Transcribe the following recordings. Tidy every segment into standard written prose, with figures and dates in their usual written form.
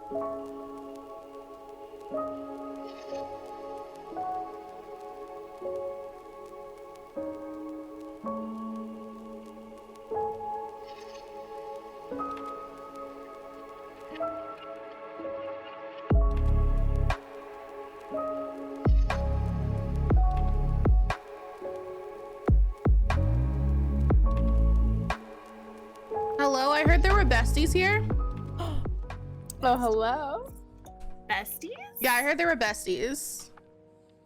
Hello, I heard there were besties here. Oh, hello. Besties? Yeah, I heard there were besties.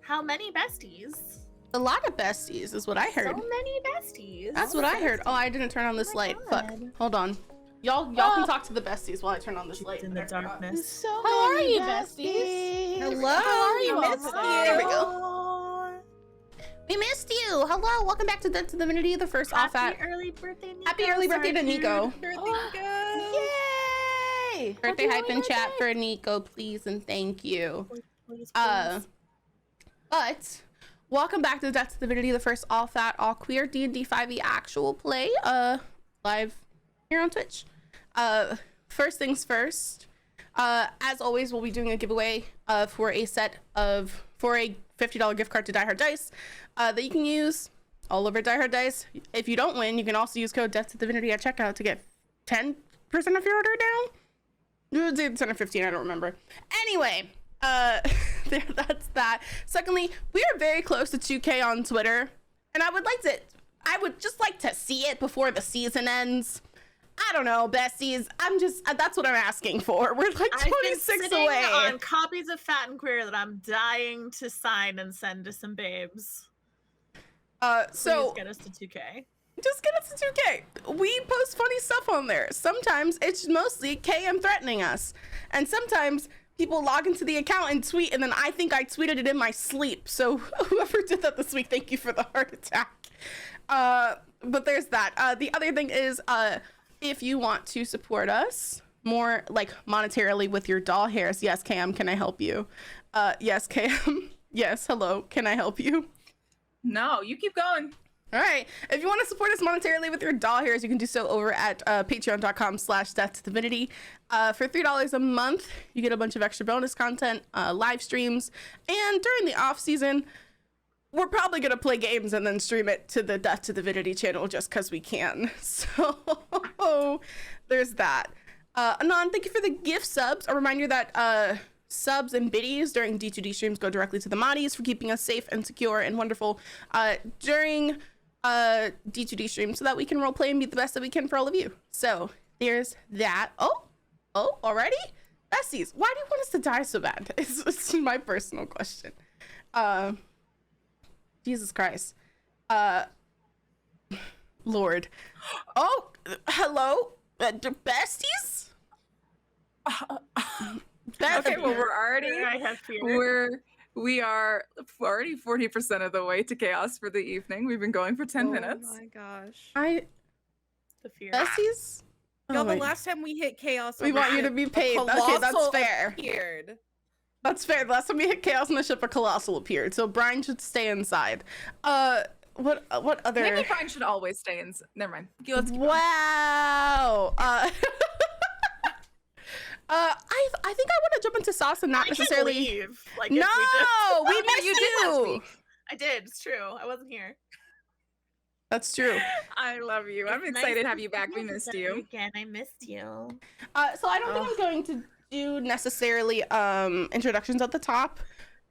How many besties? A lot of besties is what I heard. So many besties. That's what I heard. Oh, I didn't turn on this light. God. Fuck. Hold on. Y'all can talk to the besties while I turn on this light. In the darkness. So how are you, besties? Hello. How are you? We missed Hello. you. There we go. We missed you. Hello. Welcome back to Death2Divinity, the first off at. Happy early birthday, Nico. Happy early birthday to Nico. Yay! Birthday hype in chat for Nico, please and thank you. Please. But welcome back to Death2Divinity, the first all fat, all queer D&D 5e actual play, live here on Twitch. First things first, as always, we'll be doing a giveaway for a $50 gift card to Die Hard Dice that you can use all over Die Hard Dice. If you don't win, you can also use code Death2Divinity at checkout to get 10% of your order down. It was 10 or 15, I don't remember. Anyway, that's that. Secondly, we are very close to 2K on Twitter, and I would just like to see it before the season ends. I don't know, besties. That's what I'm asking for. We're like 26 away. On copies of Fat and Queer that I'm dying to sign and send to some babes. So Please get us to 2K. just get us to 2K. We post funny stuff on there. Sometimes it's mostly KM threatening us, and sometimes people log into the account and tweet, and then I think I tweeted it in my sleep. So whoever did that this week, thank you for the heart attack. But there's that. The other thing is, if you want to support us more, like monetarily with your doll hairs, yes, KM, can I help you? Yes, KM. Yes, hello, can I help you? No, you keep going. All right. If you want to support us monetarily with your doll hairs, you can do so over at patreon.com/Death2Divinity. For $3 a month, you get a bunch of extra bonus content, live streams, and during the off season, we're probably going to play games and then stream it to the Death2Divinity channel just because we can. So there's that. Anon, thank you for the gift subs. A reminder that subs and biddies during D2D streams go directly to the moddies for keeping us safe and secure and wonderful during D2D streams so that we can roleplay and be the best that we can for all of you. So there's that. Oh, already? Besties, why do you want us to die so bad? It's my personal question. Jesus Christ. Lord. Oh, hello, besties? Okay, well I have fear. we are already 40% of the way to chaos for the evening. We've been going for 10 minutes. Oh my gosh. The fear. Besties? No, Oh the my- last time we hit chaos, we want you to be paid. Okay, that's fair. Appeared. That's fair. The last time we hit chaos on the ship, a colossal appeared, so Brian should stay inside. What other? Maybe Brian should always stay in. Never mind. Okay, let's keep going. Wow. I think I want to jump into sauce and not I can necessarily. leave. Like, No, if we just... missed you did last week. I did. It's true. I wasn't here. That's true. I love you. I'm It's excited nice to have you back. We visit missed you. Again, I missed you. So I don't think I'm going to do necessarily introductions at the top.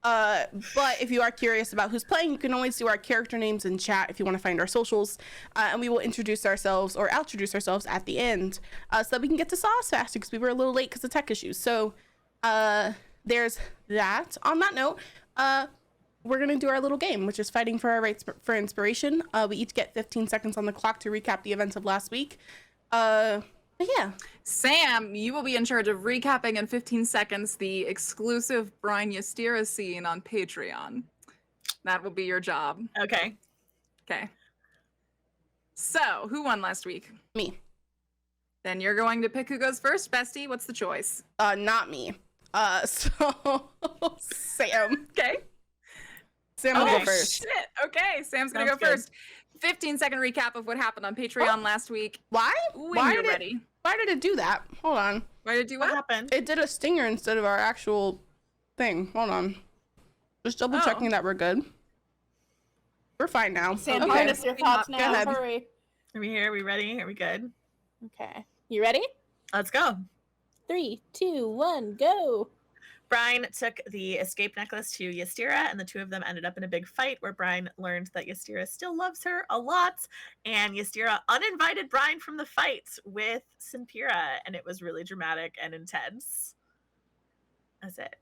But if you are curious about who's playing, you can always do our character names in chat if you want to find our socials, and we will introduce ourselves or outroduce ourselves at the end, so that we can get to sauce faster because we were a little late because of tech issues. So there's that. On that note, we're gonna do our little game, which is fighting for our rights for inspiration. We each get 15 seconds on the clock to recap the events of last week. But yeah. Sam, you will be in charge of recapping in 15 seconds the exclusive Brian Yastira scene on Patreon. That will be your job. Okay. Okay. So, who won last week? Me. Then you're going to pick who goes first, bestie. What's the choice? Not me. So Sam. Okay. Sam will go Oh, first. shit. Okay, Sam's gonna Sounds go good. first. 15-second recap of what happened on Patreon last week. Why? When Why you're did ready. Why did it do that? Hold on. Why did you What what? happened? It did a stinger instead of our actual thing. Hold on. Just double checking that we're good. We're fine now. Sam, Okay. harness your thoughts Go now. ahead. Hurry. Are we here? Are we ready? Are we good? Okay. You ready? Let's go. 3, 2, 1, go. Brian took the escape necklace to Ystira, and the two of them ended up in a big fight where Brian learned that Ystira still loves her a lot, and Ystira uninvited Brian from the fight with Simpira, and it was really dramatic and intense. That's it.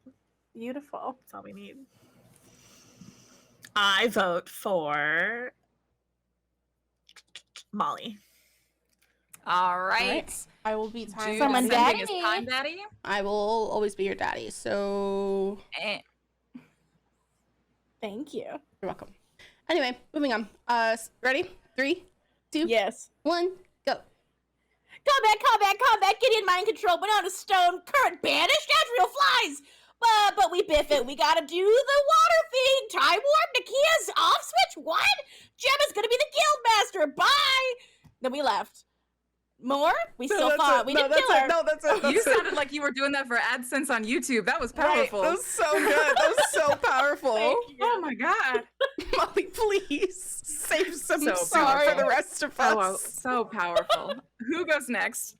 Beautiful. That's all we need. I vote for Molly. All right. I will be time. Jude Someone is sending his daddy. time daddy. I will always be your daddy. So Eh. Thank you. you're welcome. Anyway, moving on. Ready? 3, 2, Yes. 1, go. Combat, get in mind control, banana stone, current banished, Adriel flies! But we biff it, we gotta do the water thing, time warp, Nakia's off switch, what? Gemma's gonna be the guild master, bye! Then we left. More? We still fought, we didn't kill her. No, that's it. You That's it. sounded like you were doing that for AdSense on YouTube. That was Right, powerful. that was so good. That was so powerful. Thank you. Oh my god. Molly, please save some So song for powerful. the rest of Oh, us. so powerful. Who goes next?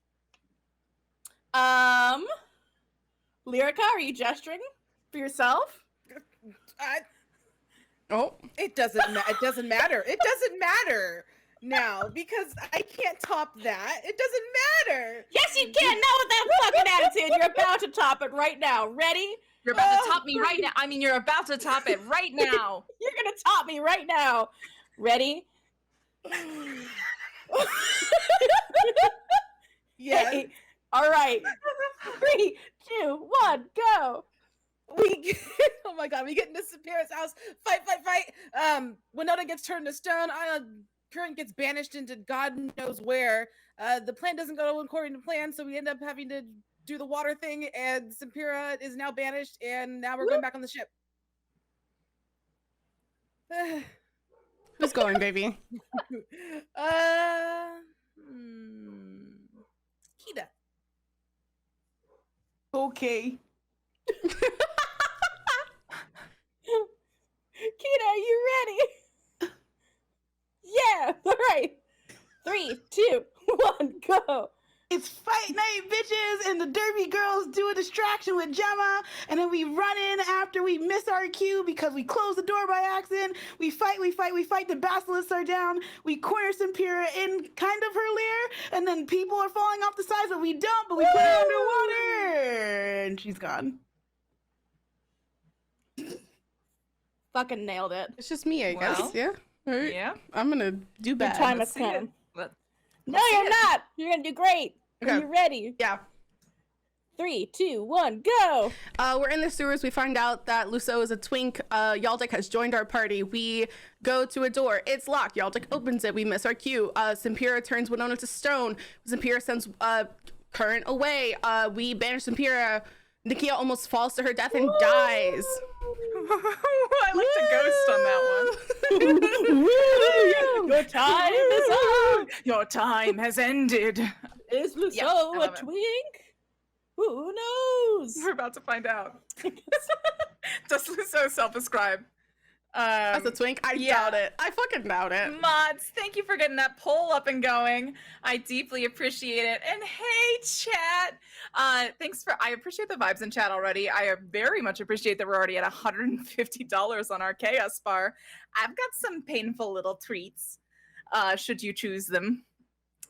Lyrica, are you gesturing for yourself? Oh, It doesn't matter. It doesn't matter now because I can't top that. It doesn't matter. Yes, you can, not with that fucking attitude, you're about to top it right now, ready? You're about to top me right now. I mean, you're about to top it right now. You're gonna top me right now. Ready? Yes. Hey, all right. 3, 2, 1, go. Oh my god, we get into Sapira's house. Fight. Winona gets turned to stone. Current gets banished into God knows where. The plan doesn't go according to plan, so we end up having to do the water thing, and Sapira is now banished, and now we're going back on the ship. who's going, baby? Kita. Okay. Kita, are you ready? Yeah. All right. 3, 2, 1, go. It's fight night, bitches, and the derby girls do a distraction with Gemma, and then we run in after we miss our cue because we close the door by accident. We fight, the basilisks are down, we corner Simpira in kind of her lair, and then people are falling off the sides, but we don't, but we put her underwater, and she's gone. Fucking nailed it. It's just me, I Well, guess. Yeah. All right. Yeah. I'm gonna do Your bad. time let's has see it. come. Let- No, you're not. You're gonna do great. Are Okay. you ready? Yeah. 3, 2, 1, go. We're in the sewers. We find out that Lusso is a twink. Yaldic has joined our party. We go to a door. It's locked. Yaldic opens it. We miss our cue. Simpira turns Winona to stone. Simpira sends Current away. We banish Simpira. Nakia almost falls to her death and dies. I liked a ghost on that one. Your time is up. Your time has ended. Is Lusso Yeah, I a love it. twink? Who knows? We're about to find out. Does Lusso self-ascribe? As a twink, I doubt it. I fucking doubt it. Mods, thank you for getting that poll up and going. I deeply appreciate it. And hey, chat. I appreciate the vibes in chat already. I very much appreciate that we're already at $150 on our chaos bar. I've got some painful little treats, should you choose them.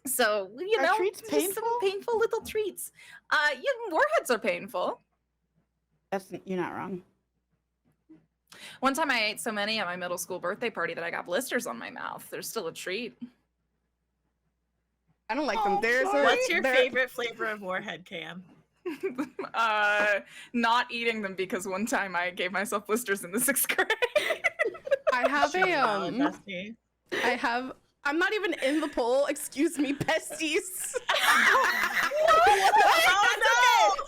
So, you Are know, treats just some painful? painful little treats. Warheads are painful. You're not wrong. One time I ate so many at my middle school birthday party that I got blisters on my mouth. They're still a treat. I don't like them. Oh, There's sorry. What's your there- favorite flavor of Warhead, Cam? Not eating them because one time I gave myself blisters in the 6th grade. I have a Valid bestie. I'm not even in the poll. Excuse me, besties.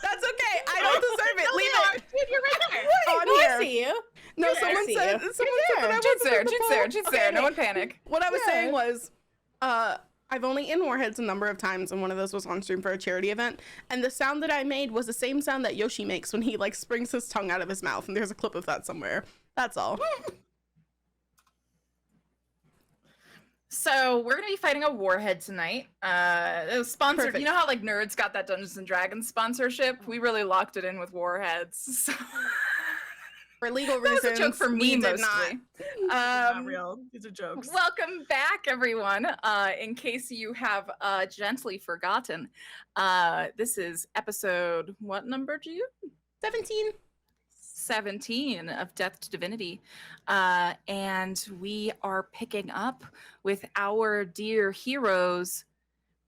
That's okay. I don't deserve it. Leave it. Dude, you're right there. On No, I here. see you. No, Yeah, I someone see said you. that I Jude's wasn't there, in the Jude's poll. there, Jude's Okay, there. No okay. one panic. What I was saying was, I've only eaten warheads a number of times, and one of those was on stream for a charity event. And the sound that I made was the same sound that Yoshi makes when he like springs his tongue out of his mouth. And there's a clip of that somewhere. That's all. So we're gonna be fighting a warhead tonight. It was sponsored. Perfect. You know how like nerds got that Dungeons and Dragons sponsorship? We really locked it in with warheads. So For legal that reasons, was a joke for me we did mostly. Not real. These are jokes. Welcome back, everyone. In case you have gently forgotten, this is episode, what number do you? 17. 17 of Death2Divinity. And we are picking up with our dear heroes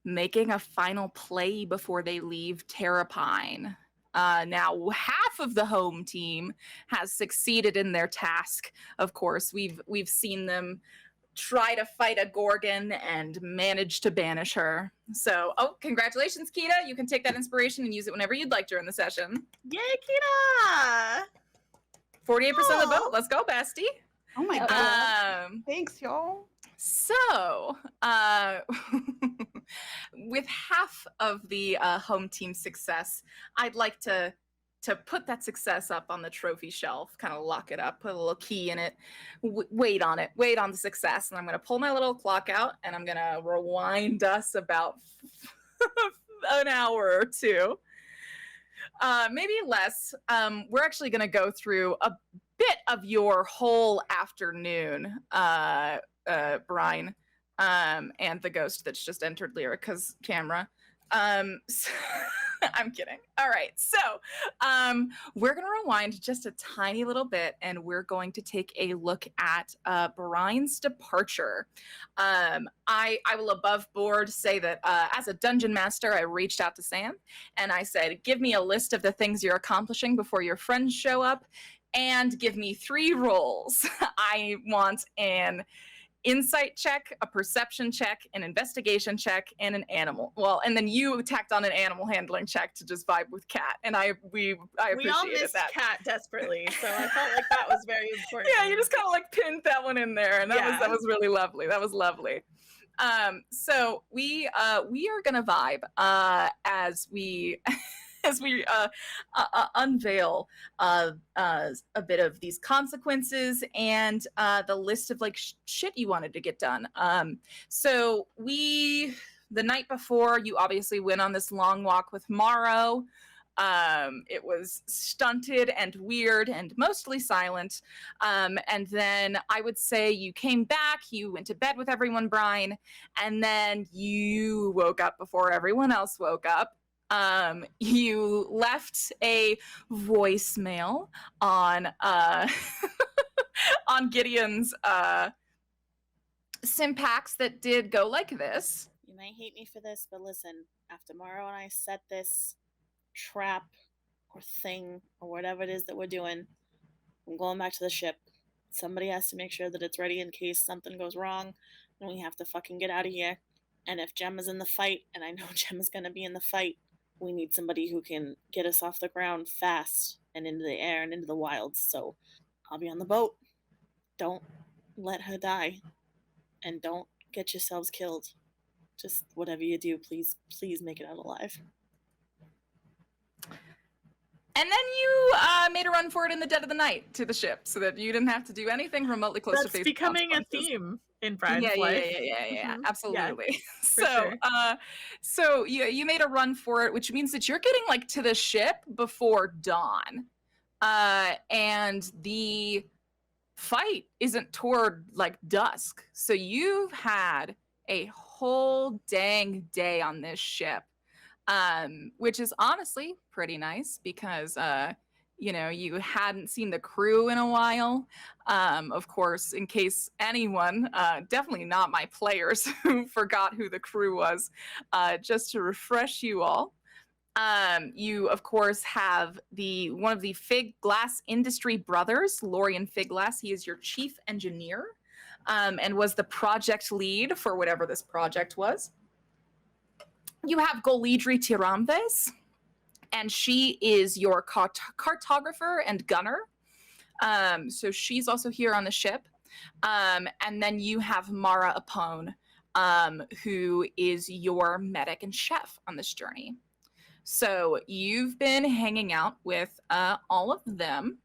making a final play before they leave Terrapine. Now, half of the home team has succeeded in their task. Of course, we've seen them try to fight a Gorgon and manage to banish her. So, congratulations, Kita. You can take that inspiration and use it whenever you'd like during the session. Yay, Kita! 48% of the vote. Let's go, bestie. Oh my god. Thanks, y'all. So, with half of the home team success, I'd like to put that success up on the trophy shelf, kind of lock it up, put a little key in it, wait on the success. And I'm going to pull my little clock out and I'm going to rewind us about an hour or two. Maybe less. We're actually going to go through a bit of your whole afternoon, Brian, and the ghost that's just entered Lyrica's camera. So I'm kidding. All right. So we're going to rewind just a tiny little bit and we're going to take a look at Brian's departure. I will above board say that as a dungeon master, I reached out to Sam and I said, give me a list of the things you're accomplishing before your friends show up and give me 3 rolls. I want an insight check, a perception check, an investigation check, and an animal. Well, and then you tacked on an animal handling check to just vibe with Kat, and I We appreciated all missed that. Kat desperately, so I felt like that was very important. Yeah, you just kind of like pinned that one in there, and that was really lovely. That was lovely. So we are gonna vibe as we unveil a bit of these consequences and the list of like shit you wanted to get done. So the night before, you obviously went on this long walk with Morrow. It was stunted and weird and mostly silent. And then I would say you came back, you went to bed with everyone, Brian, and then you woke up before everyone else woke up. You left a voicemail on on Gideon's Sympax that did go like this. You might hate me for this, but listen, after Morrow and I set this trap or thing or whatever it is that we're doing, I'm going back to the ship. Somebody has to make sure that it's ready in case something goes wrong and we have to fucking get out of here. And if Gemma's in the fight, and I know Gemma's gonna be in the fight, we need somebody who can get us off the ground fast and into the air and into the wilds. So I'll be on the boat. Don't let her die. And don't get yourselves killed. Just whatever you do, please make it out alive. And then you made a run for it in the dead of the night to the ship so that you didn't have to do anything remotely close to That's face becoming a consequences. theme in Brian's life. Yeah, Mhm. absolutely. Yeah, so, sure. So you made a run for it, which means that you're getting like to the ship before dawn, and the fight isn't toward like dusk. So you've had a whole dang day on this ship, which is honestly pretty nice because you hadn't seen the crew in a while. Of course, in case anyone, definitely not my players who forgot who the crew was, just to refresh you all. You, of course, have one of the Fig Glass Industry brothers, Lorian Figglass. He is your chief engineer and was the project lead for whatever this project was. You have Golidri Tiramves, and she is your cartographer and gunner. So she's also here on the ship. And then you have Mara Apone, who is your medic and chef on this journey. So you've been hanging out with all of them.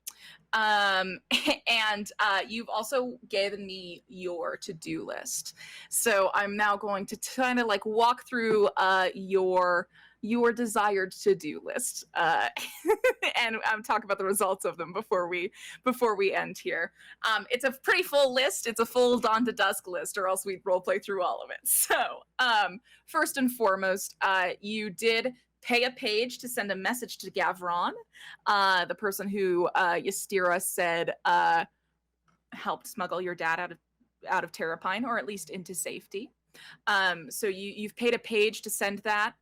And you've also given me your to-do list. So I'm now going to kind of like walk through your desired to-do list and talk about the results of them before we end here. It's a pretty full list. It's a full dawn to dusk list, or else we'd role play through all of it. So first and foremost, you did pay a page to send a message to Gavron, the person who Ystira said helped smuggle your dad out of Terrapine, or at least into safety. So you've paid a page to send that.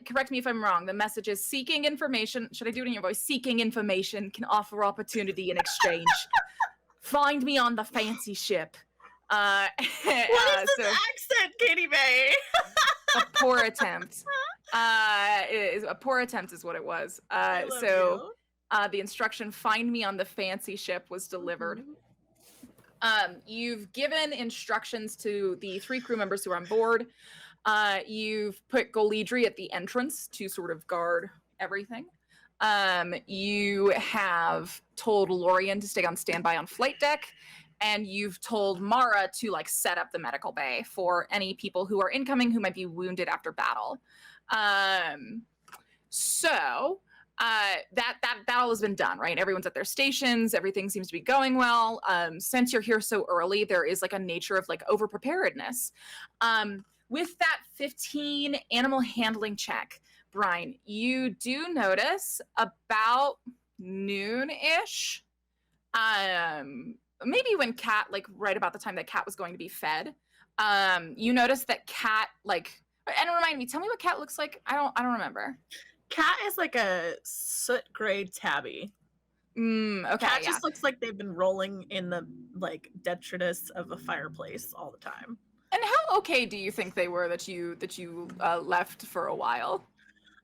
Correct me if I'm wrong. The message is seeking information. Should I do it in your voice? Seeking information can offer opportunity in exchange. Find me on the fancy ship. What is this accent, Katie May? A poor attempt. A poor attempt is what it was. The instruction, find me on the fancy ship, was delivered. You've given instructions to the 3 crew members who are on board. You've put Golidri at the entrance to sort of guard everything. You have told Lorian to stay on standby on flight deck. And you've told Mara to like set up the medical bay for any people who are incoming who might be wounded after battle. So that all has been done, right? Everyone's at their stations. Everything seems to be going well. Since you're here so early, there is like a nature of like over preparedness. With that 15 animal handling check, Brian, you do notice about noon-ish, maybe when Cat, like right about the time that Cat was going to be fed, you notice that Cat, like, and remind me, tell me what Cat looks like. I don't remember. Cat is like a soot gray tabby. Okay. Cat just looks like they've been rolling in the like detritus of a fireplace all the time. And how okay do you think they were that you left for a while?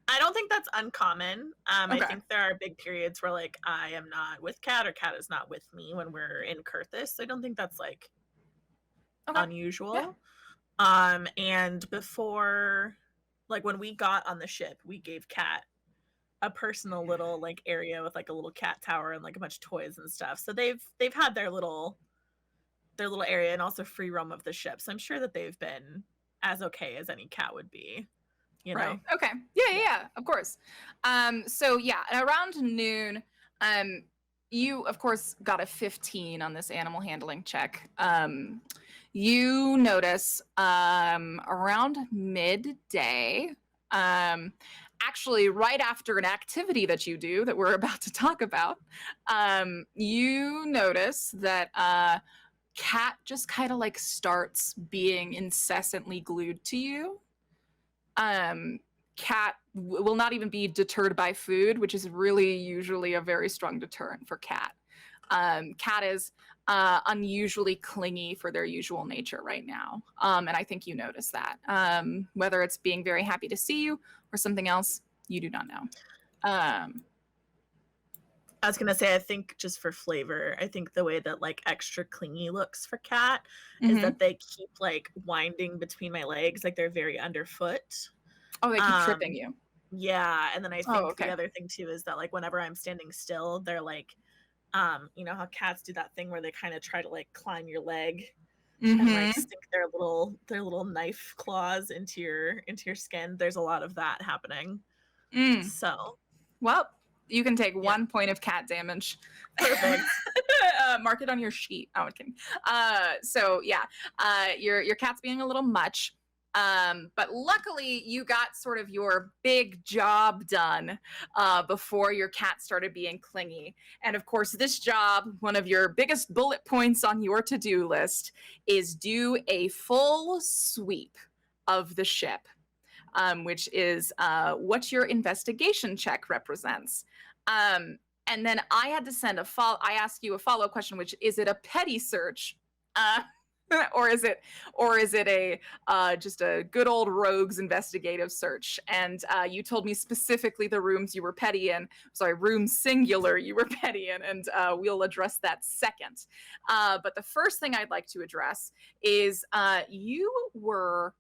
I don't think that's uncommon. Okay. I think there are big periods where like I am not with Cat or Cat is not with me when we're in Kurthus. So I don't think that's like unusual. Yeah. And before, like when we got on the ship, we gave Cat a personal little like area with like a little cat tower and like a bunch of toys and stuff. So they've had their little area and also free roam of the ship. So I'm sure that they've been as okay as any cat would be. You know? Right. Okay. Yeah, of course. So yeah, around noon, you of course got a 15 on this animal handling check. You notice around midday, actually right after an activity that you do that we're about to talk about, you notice that Cat just kind of like starts being incessantly glued to you. Cat will not even be deterred by food, which is really usually a very strong deterrent for Cat. Cat is unusually clingy for their usual nature right now. And I think you notice that. Whether it's being very happy to see you or something else, you do not know. I was gonna say, I think just for flavor, I think the way that like extra clingy looks for Cat is that they keep like winding between my legs, like they're very underfoot. Oh, they keep tripping you. Yeah, and then I think the other thing too is that like whenever I'm standing still, they're like, you know how cats do that thing where they kind of try to like climb your leg and like stick their little knife claws into your skin. There's a lot of that happening. So, well, you can take 1 point of cat damage. Perfect. Mark it on your sheet. Oh, I'm kidding. So yeah, your cat's being a little much. But luckily you got sort of your big job done before your cat started being clingy. And of course, this job, one of your biggest bullet points on your to-do list, is do a full sweep of the ship, which is what your investigation check represents. And then I had to send I asked you a follow-up question, which is it a petty search? or is it a just a good old rogues investigative search? And you told me specifically the rooms you were petty in. Sorry, room singular you were petty in, and we'll address that second. But the first thing I'd like to address is you were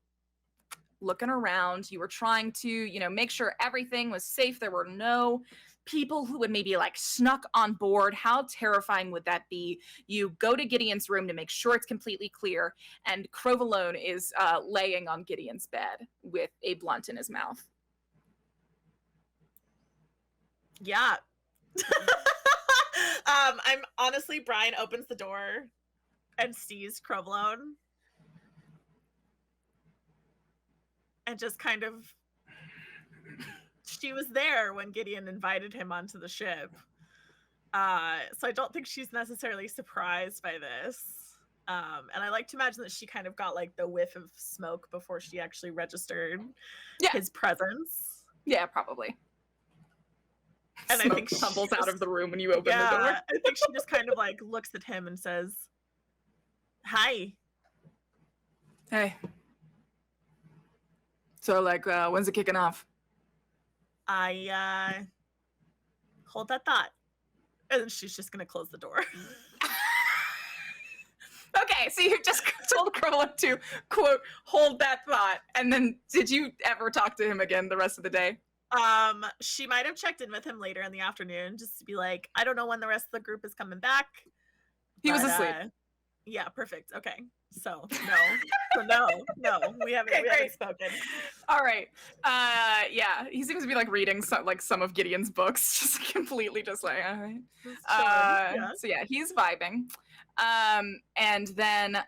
looking around. You were trying to, you know, make sure everything was safe. There were no people who would maybe like snuck on board. How terrifying would that be? You go to Gideon's room to make sure it's completely clear, and Crovalone is laying on Gideon's bed with a blunt in his mouth. Yeah. I'm honestly, Brian opens the door and sees Crovalone and just kind of, she was there when Gideon invited him onto the ship. So I don't think she's necessarily surprised by this. And I like to imagine that she kind of got like the whiff of smoke before she actually registered his presence. Yeah, probably. And Smoke I think tumbles out of the room when you open the door. I think she just kind of like looks at him and says, "Hi." Hey. So like, when's it kicking off? I hold that thought. And then she's just gonna close the door. Okay, so you just told Crovalone to, quote, hold that thought. And then did you ever talk to him again the rest of the day? She might have checked in with him later in the afternoon just to be like, I don't know when the rest of the group is coming back. He was asleep. Yeah, perfect. Okay. So no, we haven't spoken. All right. Yeah, he seems to be like reading some of Gideon's books, just completely just like, all right. Yeah. So yeah, he's vibing. And then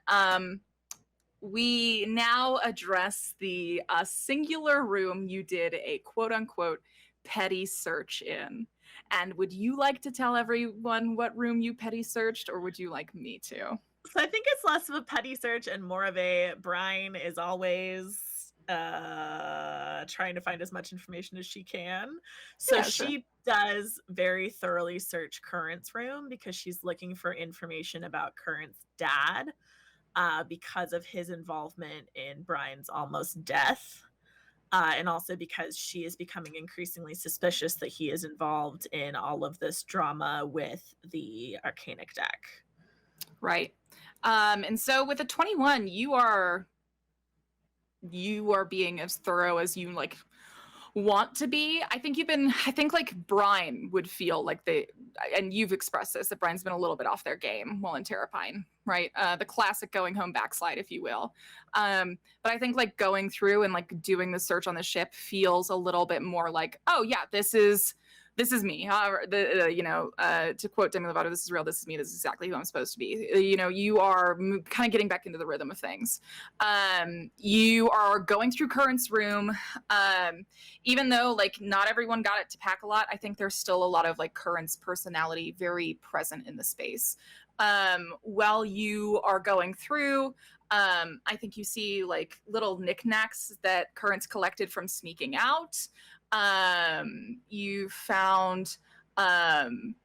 we now address the singular room you did a quote unquote petty search in. And would you like to tell everyone what room you petty searched, or would you like me to? So I think it's less of a petty search and more of a Brian is always trying to find as much information as she can. So Yeah, she does very thoroughly search Current's room because she's looking for information about Current's dad because of his involvement in Brian's almost death. And also because she is becoming increasingly suspicious that he is involved in all of this drama with the Arcanic deck. Right. And so with a 21, you are being as thorough as you like want to be. I think like Brian would feel like and you've expressed this, that Brian's been a little bit off their game while in Terrapine, right? The classic going home backslide, if you will. But I think like going through and like doing the search on the ship feels a little bit more like, oh yeah, this is me. To quote Demi Lovato, this is real. This is me. This is exactly who I'm supposed to be. You are kind of getting back into the rhythm of things. You are going through Current's room. Even though like not everyone got it to pack a lot, I think there's still a lot of like Current's personality very present in the space. While you are going through, I think you see like little knickknacks that Current's collected from sneaking out. You found, and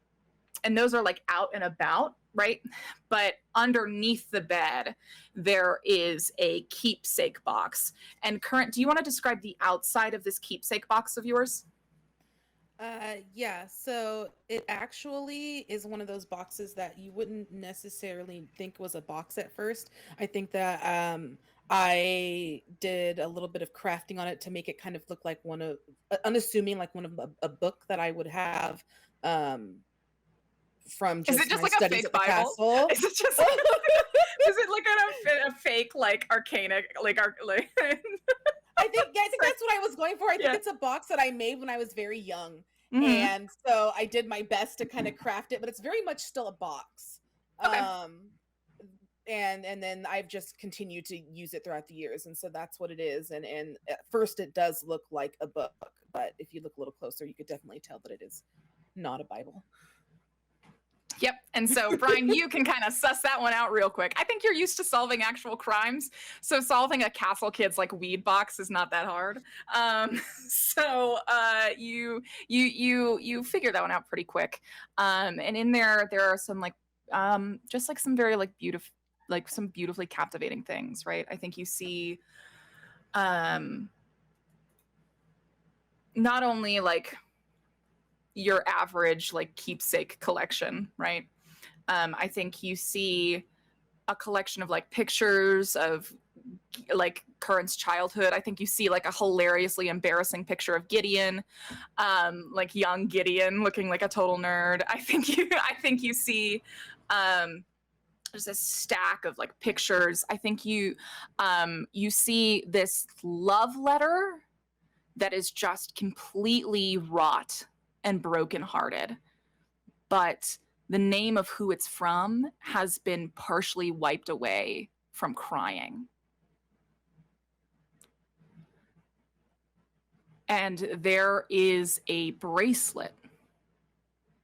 those are like out and about, right? But underneath the bed, there is a keepsake box. And Current, do you want to describe the outside of this keepsake box of yours? Yeah, so it actually is one of those boxes that you wouldn't necessarily think was a box at first. I think that I did a little bit of crafting on it to make it kind of look like unassuming, like one of a book that I would have from just Is it just my like a studies fake at the Bible? castle. Is it just like, is it like a fake like arcanic like I think that's what I was going for. I think it's a box that I made when I was very young. Mm-hmm. And so I did my best to kind of craft it, but it's very much still a box. Okay. And then I've just continued to use it throughout the years. And so that's what it is. And at first it does look like a book, but if you look a little closer, you could definitely tell that it is not a Bible. Yep. And so, Brian, you can kind of suss that one out real quick. I think you're used to solving actual crimes, so solving a Castle Kids like weed box is not that hard. You figure that one out pretty quick. And in there are some like just like some very like beautiful. like some beautifully captivating things, right? I think you see not only like your average like keepsake collection, right? I think you see a collection of like pictures of like Curran's childhood. I think you see like a hilariously embarrassing picture of Gideon, like young Gideon looking like a total nerd. I think you see there's a stack of like pictures. I think you see this love letter that is just completely wrought and brokenhearted, but the name of who it's from has been partially wiped away from crying. And there is a bracelet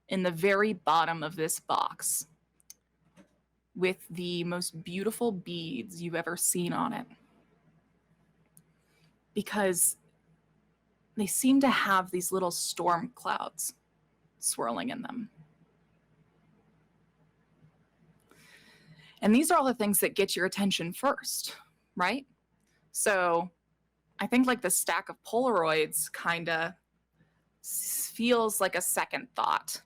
in the very bottom of this box with the most beautiful beads you've ever seen on it. Because they seem to have these little storm clouds swirling in them. And these are all the things that get your attention first, right? So I think like the stack of Polaroids kind of feels like a second thought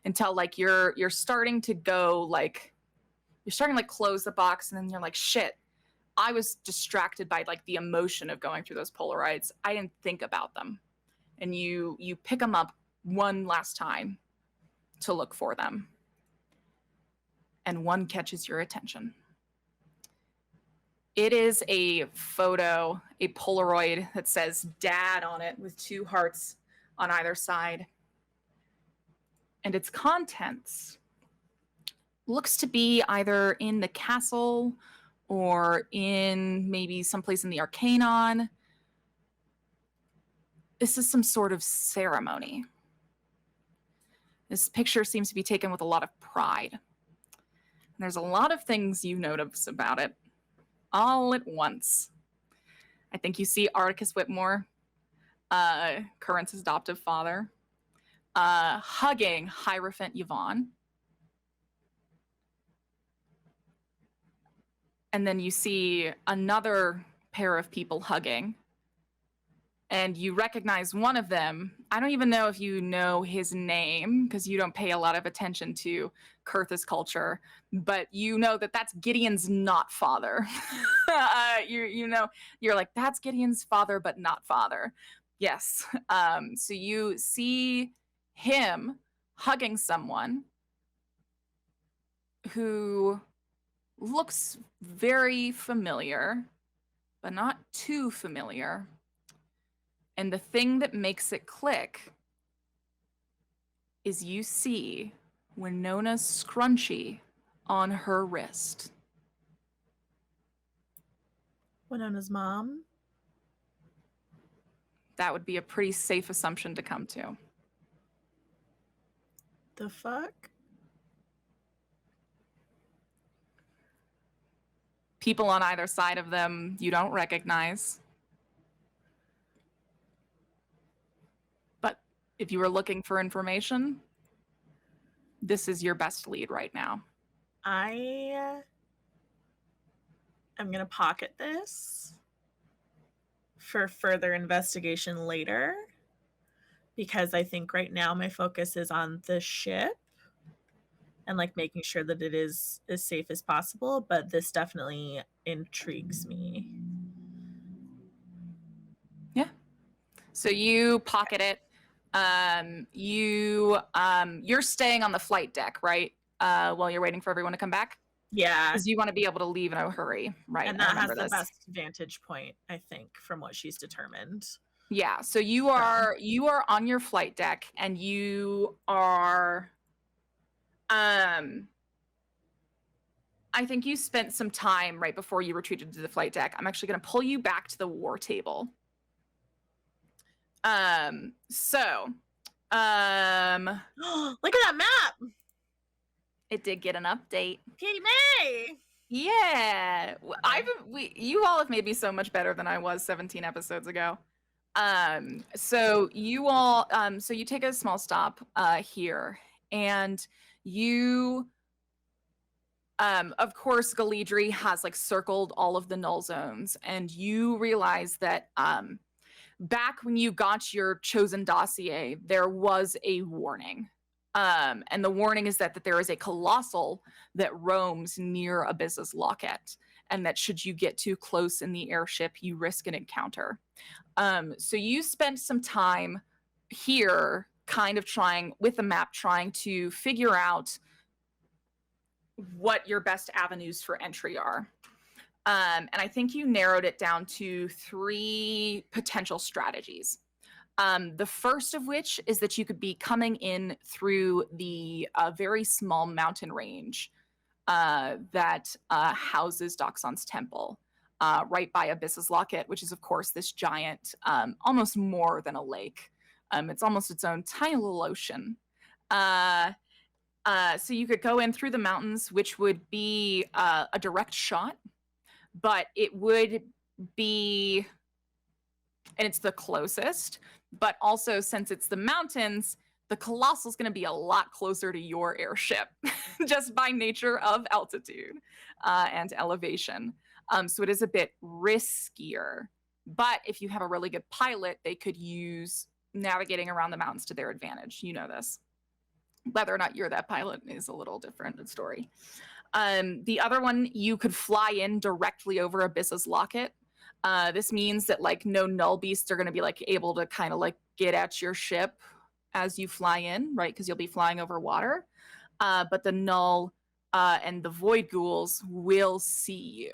until like you're starting to go like, you're starting to like close the box and then you're like, shit, I was distracted by like the emotion of going through those Polaroids. I didn't think about them. And you pick them up one last time to look for them. And one catches your attention. It is a photo, a Polaroid that says Dad on it with 2 hearts on either side. And its contents looks to be either in the castle or in maybe someplace in the Arcanon. This is some sort of ceremony. This picture seems to be taken with a lot of pride. And there's a lot of things you notice about it all at once. I think you see Articus Whitmore, Curran's adoptive father, hugging Hierophant Yvonne. And then you see another pair of people hugging. And you recognize one of them. I don't even know if you know his name because you don't pay a lot of attention to Kurth's culture, but you know that that's Gideon's not father. You know, you're like, that's Gideon's father, but not father. Yes. So you see him hugging someone who looks very familiar, but not too familiar. And the thing that makes it click is you see Winona's scrunchie on her wrist. Winona's mom? That would be a pretty safe assumption to come to. The fuck? People on either side of them you don't recognize. But if you were looking for information, this is your best lead right now. I am going to pocket this for further investigation later, because I think right now my focus is on the ship and like making sure that it is as safe as possible, but this definitely intrigues me. Yeah. So you pocket it. You're staying on the flight deck, right? While you're waiting for everyone to come back? Yeah. Because you want to be able to leave in a hurry, right? And that has the best vantage point, I think, from what she's determined. Yeah. So you are on your flight deck and you are I think you spent some time right before you retreated to the flight deck. I'm actually going to pull you back to the war table. Look at that map. It did get an update. Katie May. Yeah. You all have made me so much better than I was 17 episodes ago. So you all, so you take a small stop here and you Of course, Galadri has like circled all of the null zones, and you realize that back when you got your chosen dossier, there was a warning. And the warning is that there is a colossal that roams near Abyssa's locket, and that should you get too close in the airship, you risk an encounter. So you spent some time here kind of trying with the map, trying to figure out what your best avenues for entry are. And I think you narrowed it down to 3 potential strategies. The first of which is that you could be coming in through the very small mountain range that houses Doxon's temple, right by Abyssa's Locket, which is, of course, this giant, almost more than a lake. It's almost its own tiny little ocean. So you could go in through the mountains, which would be a direct shot, but it would be, and it's the closest, but also since it's the mountains, the Colossal's going to be a lot closer to your airship, just by nature of altitude and elevation. So it is a bit riskier. But if you have a really good pilot, they could use navigating around the mountains to their advantage. You know this. Whether or not you're that pilot is a little different story. The other one, you could fly in directly over Abyssa's Locket. This means that like no null beasts are going to be like able to kind of like get at your ship as you fly in, right? Because you'll be flying over water. But the null and the void ghouls will see you.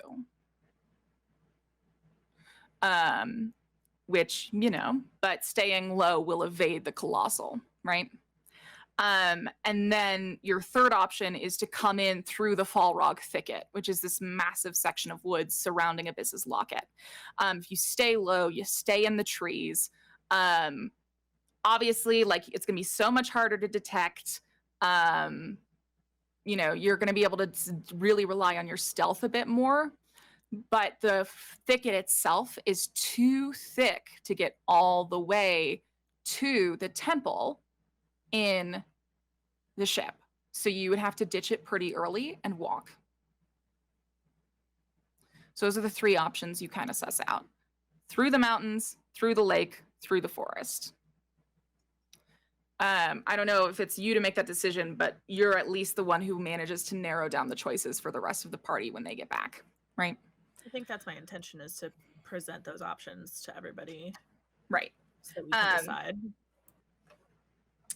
Which, you know, but staying low will evade the colossal, right? And then your third option is to come in through the Fallrog Thicket, which is this massive section of woods surrounding Abyssa's Locket. If you stay low, you stay in the trees. Obviously, like it's gonna be so much harder to detect. You know, you're gonna be able to really rely on your stealth a bit more. But the thicket itself is too thick to get all the way to the temple in the ship. So you would have to ditch it pretty early and walk. So those are the 3 options you kind of suss out. Through the mountains, through the lake, through the forest. I don't know if it's you to make that decision, but you're at least the one who manages to narrow down the choices for the rest of the party when they get back, right? I think that's my intention, is to present those options to everybody. Right. So we can decide.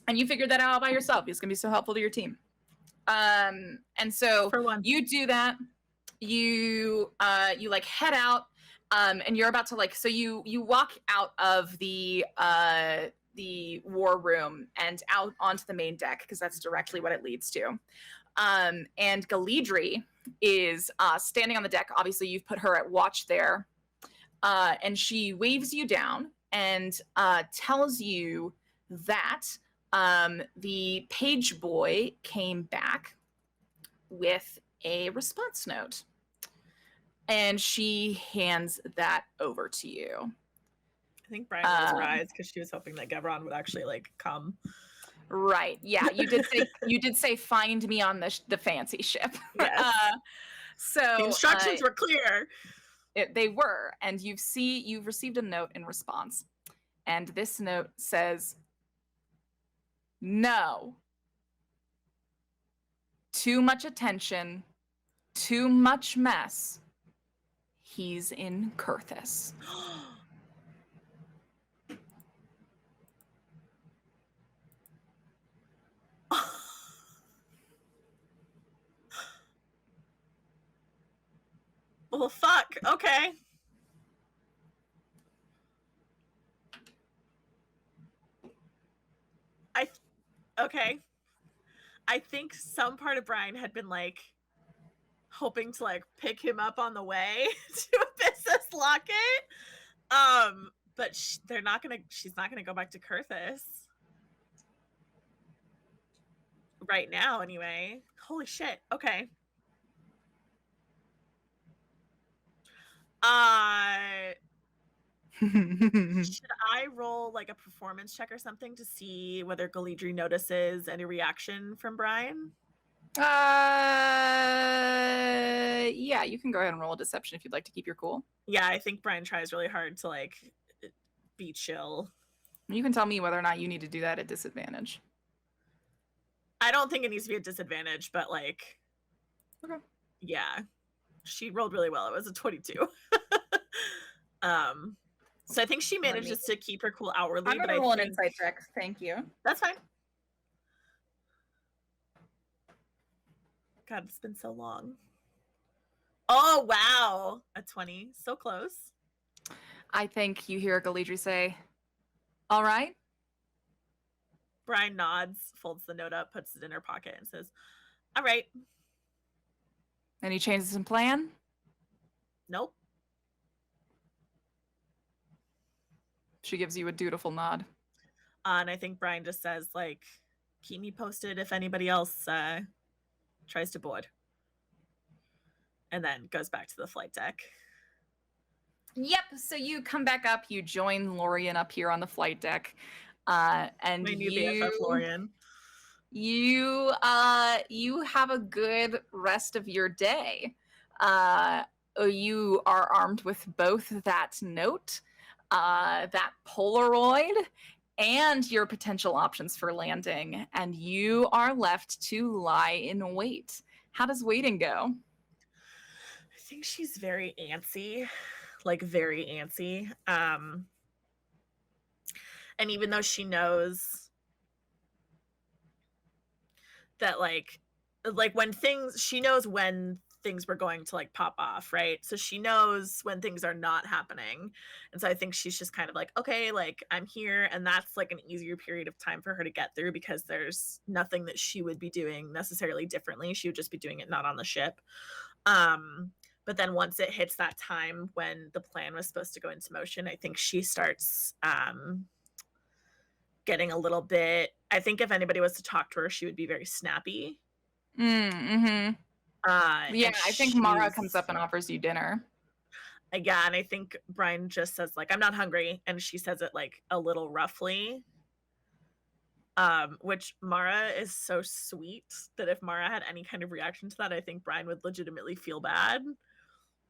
And you figured that out all by yourself. It's going to be so helpful to your team. And so For one. you do that. You like head out, and you're about to like, so you walk out of the war room and out onto the main deck, because that's directly what it leads to. And Galadri is standing on the deck. Obviously, you've put her at watch there. And she waves you down and tells you that the page boy came back with a response note. And she hands that over to you. I think Brian rolls her eyes because she was hoping that Gavron would actually like come. Right. Yeah, you did say find me on the fancy ship. Yes. So The instructions were clear. They were, and you've received a note in response. And this note says, no. Too much attention, too much mess. He's in Kurthis. Well, fuck. Okay. Okay. I think some part of Brian had been like hoping to like pick him up on the way to Abyssa's Locket. But she's not gonna go back to Kurthis. Right now, anyway. Holy shit. Okay. Should I roll like a performance check or something to see whether Galadri notices any reaction from Brian? Yeah, you can go ahead and roll a deception if you'd like to keep your cool. Yeah, I think Brian tries really hard to like be chill. You can tell me whether or not you need to do that at disadvantage. I don't think it needs to be a disadvantage, but like, Okay. yeah, she rolled really well. It was a 22. So I think she manages to keep her cool outwardly. I'm gonna roll an insight check. Thank you. That's fine. God, it's been so long. Oh, wow. A 20. So close. I think you hear Galadri say, all right. Brian nods, folds the note up, puts it in her pocket, and says, all right. Any changes in plan? Nope. She gives you a dutiful nod. And I think Brian just says, like, keep me posted if anybody else tries to board. And then goes back to the flight deck. Yep, so you come back up, you join Lorian up here on the flight deck. And My new BFF Lorian. You have a good rest of your day. You are armed with both that note, that Polaroid, and your potential options for landing, and you are left to lie in wait. How does waiting go? I think she's very antsy, like very antsy. And even though she knows that like when things, she knows when things were going to like pop off, right? So she knows when things are not happening. And so I think she's just kind of like, okay, like I'm here, and that's like an easier period of time for her to get through because there's nothing that she would be doing necessarily differently. She would just be doing it not on the ship. But then once it hits that time when the plan was supposed to go into motion, I think she starts getting a little bit, I think if anybody was to talk to her, she would be very snappy. Yeah, I think Mara comes up and offers you dinner. Yeah, and I think Brian just says, like, I'm not hungry, and she says it, like, a little roughly. Which Mara is so sweet that if Mara had any kind of reaction to that, I think Brian would legitimately feel bad,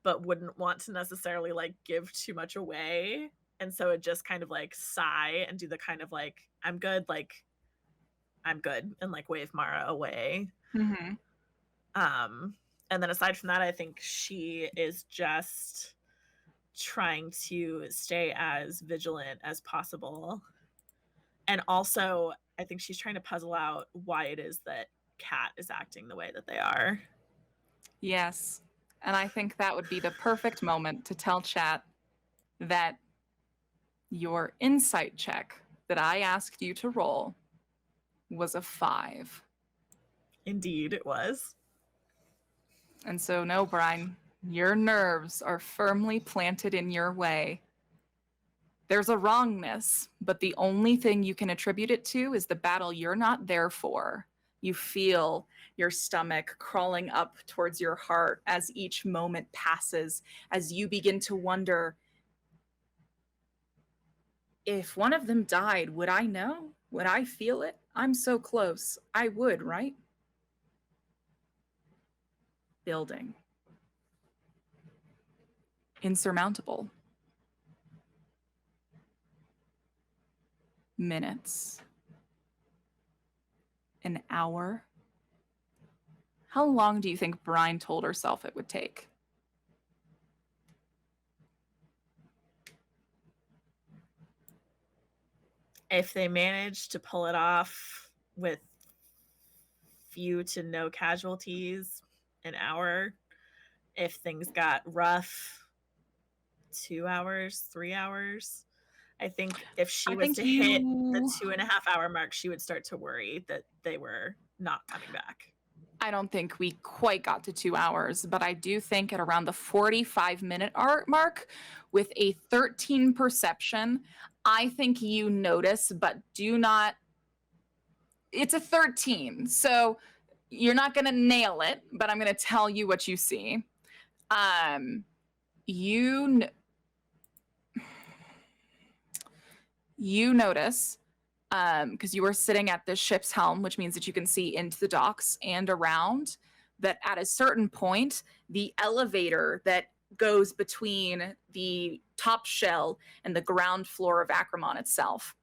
but wouldn't want to necessarily, like, give too much away. And so it just kind of, like, sigh and do the kind of, like, I'm good, and, like, wave Mara away. Mm-hmm. And then aside from that, I think she is just trying to stay as vigilant as possible. And also, I think she's trying to puzzle out why it is that Kat is acting the way that they are. Yes. And I think that would be the perfect moment to tell chat that your insight check that I asked you to roll was a 5. Indeed, it was. And so, no, Brian, your nerves are firmly planted in your way. There's a wrongness, but the only thing you can attribute it to is the battle you're not there for. You feel your stomach crawling up towards your heart as each moment passes, as you begin to wonder, if one of them died, would I know? Would I feel it? I'm so close. I would, right? Building. Insurmountable. Minutes. An hour. How long do you think Brian told herself it would take? If they manage to pull it off with few to no casualties, an hour. If things got rough, 2 hours, 3 hours. I think if she was to hit the 2.5 hour mark, she would start to worry that they were not coming back. I don't think we quite got to 2 hours, but I do think at around the 45-minute mark with a 13 perception, I think you notice, but do not, it's a 13. So you're not going to nail it, but I'm going to tell you what you see. You notice because you are sitting at the ship's helm, which means that you can see into the docks and around, that at a certain point, the elevator that goes between the top shell and the ground floor of Acrimon itself,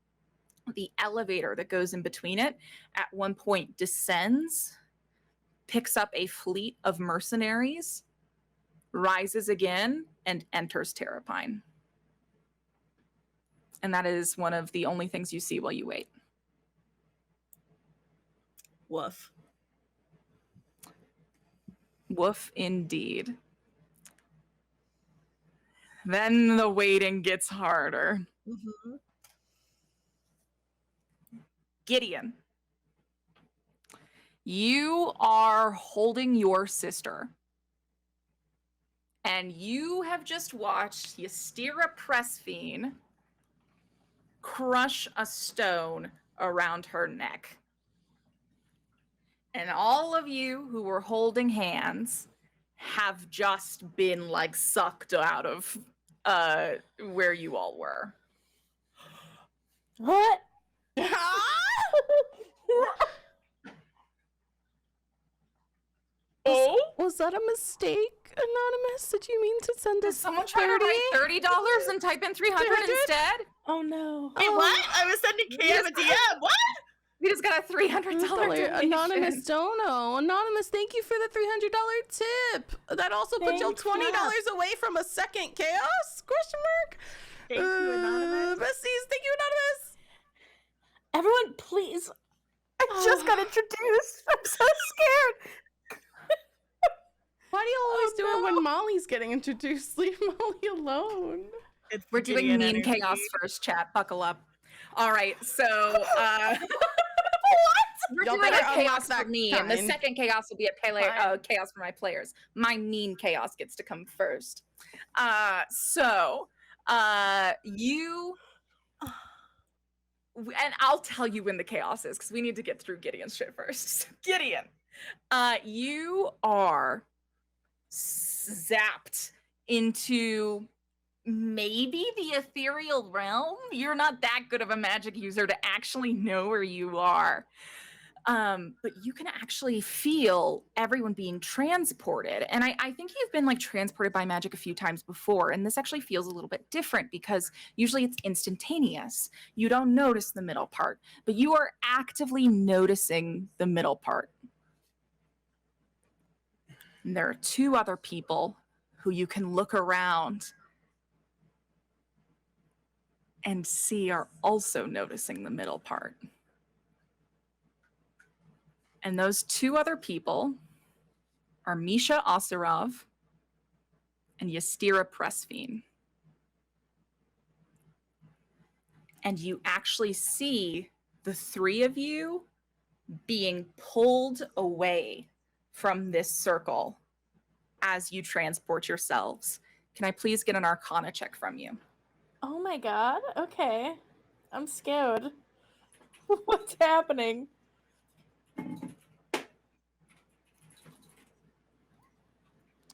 the elevator that goes in between it at one point descends, picks up a fleet of mercenaries, rises again, and enters Terrapine. And that is one of the only things you see while you wait. Woof. Woof indeed. Then the waiting gets harder. Mm-hmm. Gideon, you are holding your sister. And you have just watched Ystera Pressfiend crush a stone around her neck. And all of you who were holding hands have just been like sucked out of where you all were. What? Oh? Was that a mistake, Anonymous? Did you mean to send Did us someone try to write $30 and type in 300 instead? Oh no. Wait, what? I was sending KM a DM. What? We just got a $300 donation. Anonymous Dono. Anonymous, thank you for the $300 tip. That also puts you Thanks, $20 away from a second chaos? Question mark. Thank you, Anonymous. Besties, thank you, Anonymous. Everyone, please. I just got introduced. I'm so scared. Why do you always do it when Molly's getting introduced? Leave Molly alone. It's We're doing Gideon mean energy. chaos first, chat. Buckle up. All right, so we're Y'all doing better a unlock chaos that for me, and the kind. second chaos will be a chaos for my players. My mean chaos gets to come first. You, and I'll tell you when the chaos is because we need to get through Gideon's shit first. Gideon, you are zapped into maybe the ethereal realm. You're not that good of a magic user to actually know where you are. But you can actually feel everyone being transported. And I think you've been like transported by magic a few times before. And this actually feels a little bit different because usually it's instantaneous. You don't notice the middle part, but you are actively noticing the middle part. And there are two other people who you can look around and see are also noticing the middle part. And those two other people are Misha Osirov and Ystera Pressfiend. And you actually see the three of you being pulled away from this circle as you transport yourselves. Can I please get an Arcana check from you? Oh my god. Okay. I'm scared. What's happening?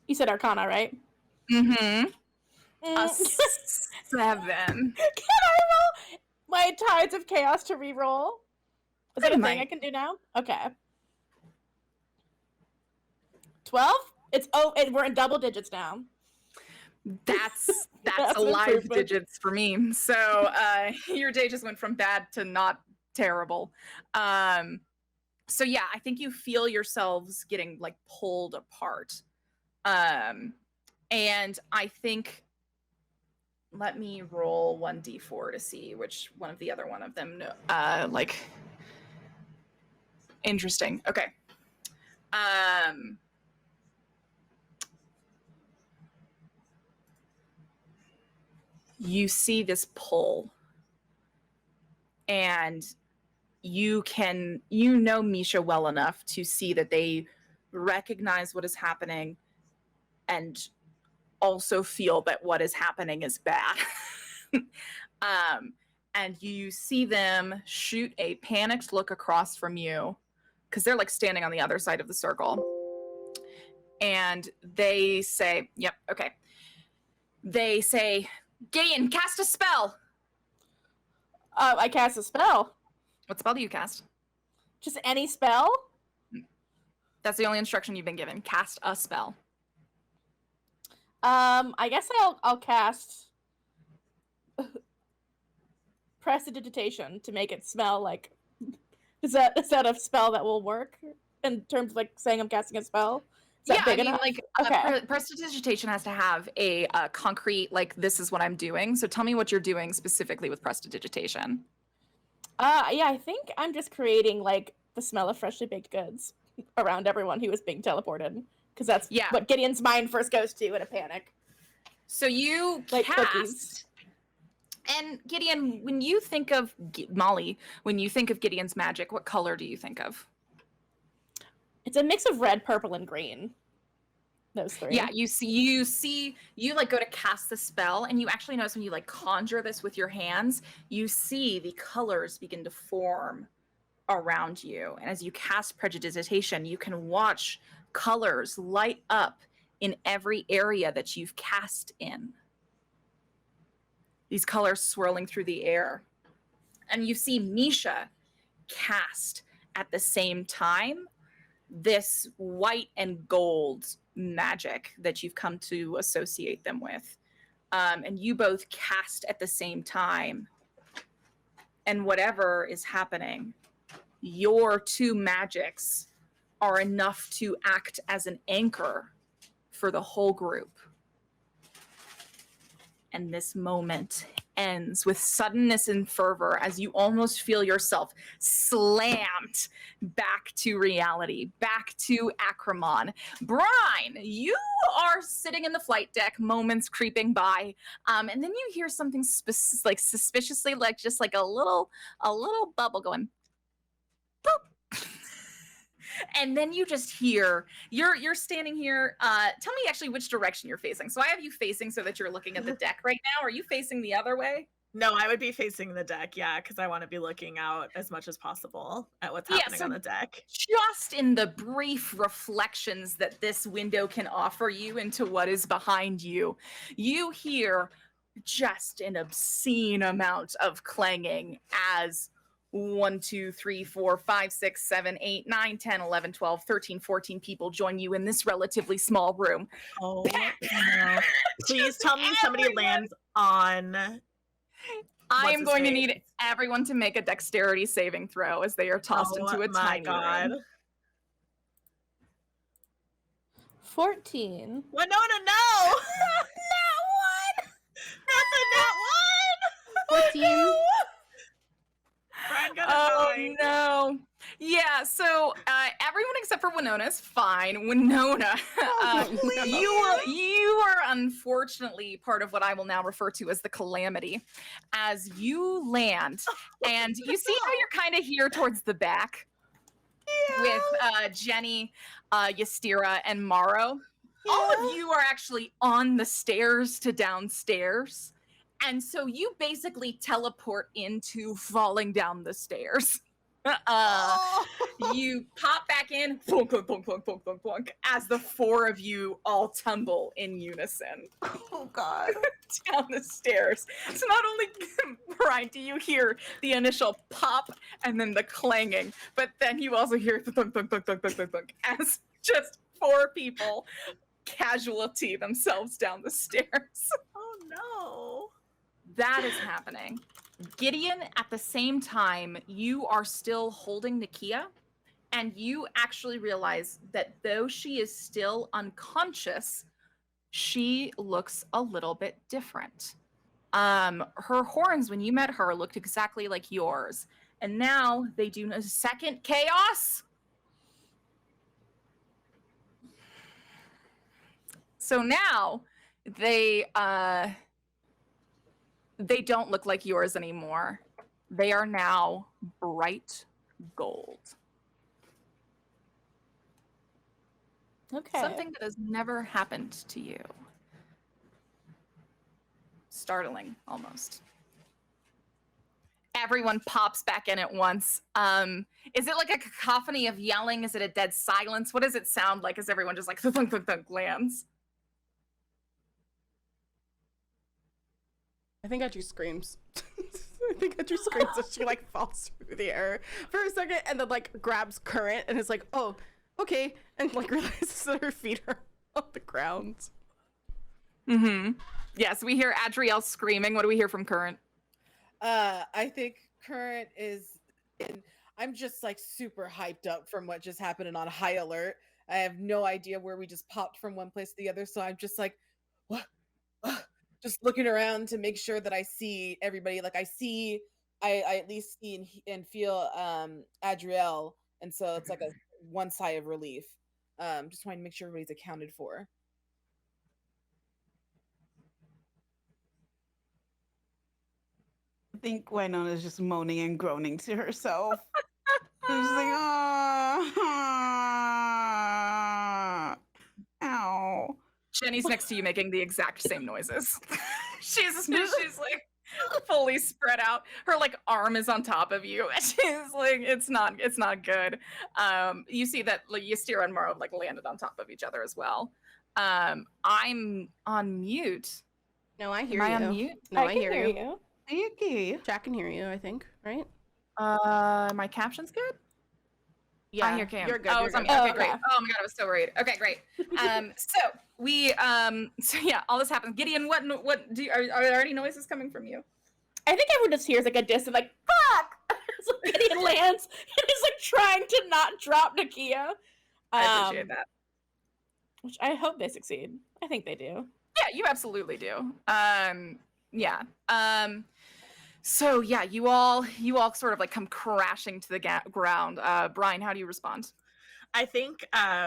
You said Arcana, right? Mm-hmm. A Mm. 7. Can I roll my Tides of Chaos to reroll? Is that a thing I might. can do now? Okay. 12? We're in double digits now. That's That's a an live improvement. digits for me. So your day just went from bad to not terrible. So yeah, I think you feel yourselves getting like pulled apart. And I think, let me roll 1d4 to see which one of the other one of them like interesting. Okay. You see this pull, and you know Misha well enough to see that they recognize what is happening and also feel that what is happening is bad. And you see them shoot a panicked look across from you because they're like standing on the other side of the circle. And they say, yep, okay. They say, Gideon, cast a spell. I cast a spell. What spell do you cast? Just any spell? That's the only instruction you've been given. Cast a spell. I guess I'll cast Prestidigitation to make it smell like. Is that a spell that will work in terms of like saying I'm casting a spell? Is that big enough? like Okay. Prestidigitation has to have a concrete, like, this is what I'm doing. So tell me what you're doing specifically with Prestidigitation. Yeah, I think I'm just creating like the smell of freshly baked goods around everyone who is being teleported, because that's what Gideon's mind first goes to in a panic. So you Like cast, cookies. and Gideon, when you think of Molly, when you think of Gideon's magic, what color do you think of? It's a mix of red, purple, and green. Those three. Yeah, you like go to cast the spell, and you actually notice when you like conjure this with your hands, you see the colors begin to form around you. And as you cast Prestidigitation, you can watch colors light up in every area that you've cast in. These colors swirling through the air. And you see Misha cast at the same time this white and gold magic that you've come to associate them with. And you both cast at the same time. And whatever is happening, your two magics are enough to act as an anchor for the whole group. And this moment ends with suddenness and fervor as you almost feel yourself slammed back to reality, back to Acramon. Brine, you are sitting in the flight deck, moments creeping by, and then you hear something like suspiciously, like just like a little bubble going, boop. And then you just hear, you're standing here. Tell me actually which direction you're facing. So I have you facing so that you're looking at the deck right now. Are you facing the other way? No, I would be facing the deck, yeah, because I want to be looking out as much as possible at what's happening on the deck. Just in the brief reflections that this window can offer you into what is behind you, you hear just an obscene amount of clanging as 1, 2, 3, 4, 5, 6, 7, 8, 9, 10, 11, 12, 13, 14 people join you in this relatively small room. Oh, no. Please tell me somebody lands on... I am going to need everyone to make a dexterity saving throw as they are tossed into a tiny room. 14. Well, no. Not one. Not the nat 1. 14. Brian got Oh no. Yeah, so everyone except for Winona is fine. Winona, you are unfortunately part of what I will now refer to as the calamity. As you land, and you see how you're kind of here towards the back with Jenny, Ystira, and Morrow. Yeah. All of you are actually on the stairs to downstairs. And so you basically teleport into falling down the stairs. You pop back in, plunk, plunk, plunk, plunk, plunk, plunk, plunk, as the four of you all tumble in unison. Oh, God. Down the stairs. So not only, Brian, do you hear the initial pop and then the clanging, but then you also hear the thunk, thunk, thunk, thunk, thunk, thunk, thunk, as just four people casualty themselves down the stairs. Oh, no. That is happening. Gideon, at the same time, you are still holding Nakia, and you actually realize that though she is still unconscious, she looks a little bit different. Her horns, when you met her, looked exactly like yours, and now they do a second chaos. So now they don't look like yours anymore. They are now bright gold. Okay. Something that has never happened to you. Startling, almost. Everyone pops back in at once. Is it like a cacophony of yelling? Is it a dead silence? What does it sound like as everyone just like thunk, thunk, thunk lands? I think I do screams. I think Andrew screams as she like falls through the air for a second and then like grabs Current and is like, oh, okay, and like realizes that her feet are on the ground. Yes, we hear Adriel screaming. What do we hear from Current? I think Current is in. I'm just like super hyped up from what just happened and on high alert. I have no idea where we just popped from one place to the other, so I'm just like, what? Just looking around to make sure that I see everybody. Like I at least see and feel Adriel, and so it's like a one sigh of relief. Just wanting to make sure everybody's accounted for. I think Winona's just moaning and groaning to herself. I'm just like, oh, ow. Jenny's next to you making the exact same noises. she's like fully spread out. Her like arm is on top of you. She's like, it's not good. You see that like Ystira and Morrow like landed on top of each other as well. I'm on mute. No, I hear Am you. I on mute? No, I can hear you. Okay. Jack can hear you, I think, right? My caption's good? Yeah, I hear Cam. You're good. Oh, you're it's on good. me. Okay, Oh, great. okay. Oh my god, I was so worried. Okay, great. So yeah, all this happens. Gideon, what are there any noises coming from you? I think everyone just hears like a distant like fuck. So Gideon lands and is like trying to not drop Nakia. I appreciate that. Which I hope they succeed. I think they do. Yeah, you absolutely do. Yeah. So yeah, you all sort of like come crashing to the ground. Brian, how do you respond? I think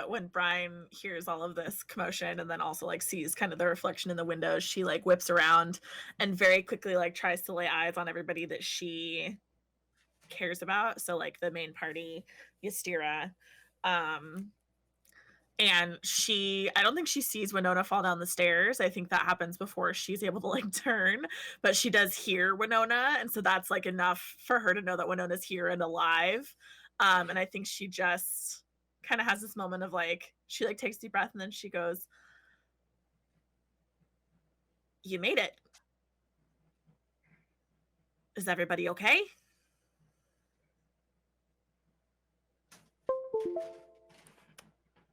when Brian hears all of this commotion and then also like sees kind of the reflection in the windows, she like whips around and very quickly like tries to lay eyes on everybody that she cares about. So like the main party, Ystira. And I don't think she sees Winona fall down the stairs. I think that happens before she's able to like turn, but she does hear Winona. And so that's like enough for her to know that Winona's here and alive. And I think she just kind of has this moment of like, she like takes a deep breath and then she goes, you made it. Is everybody okay?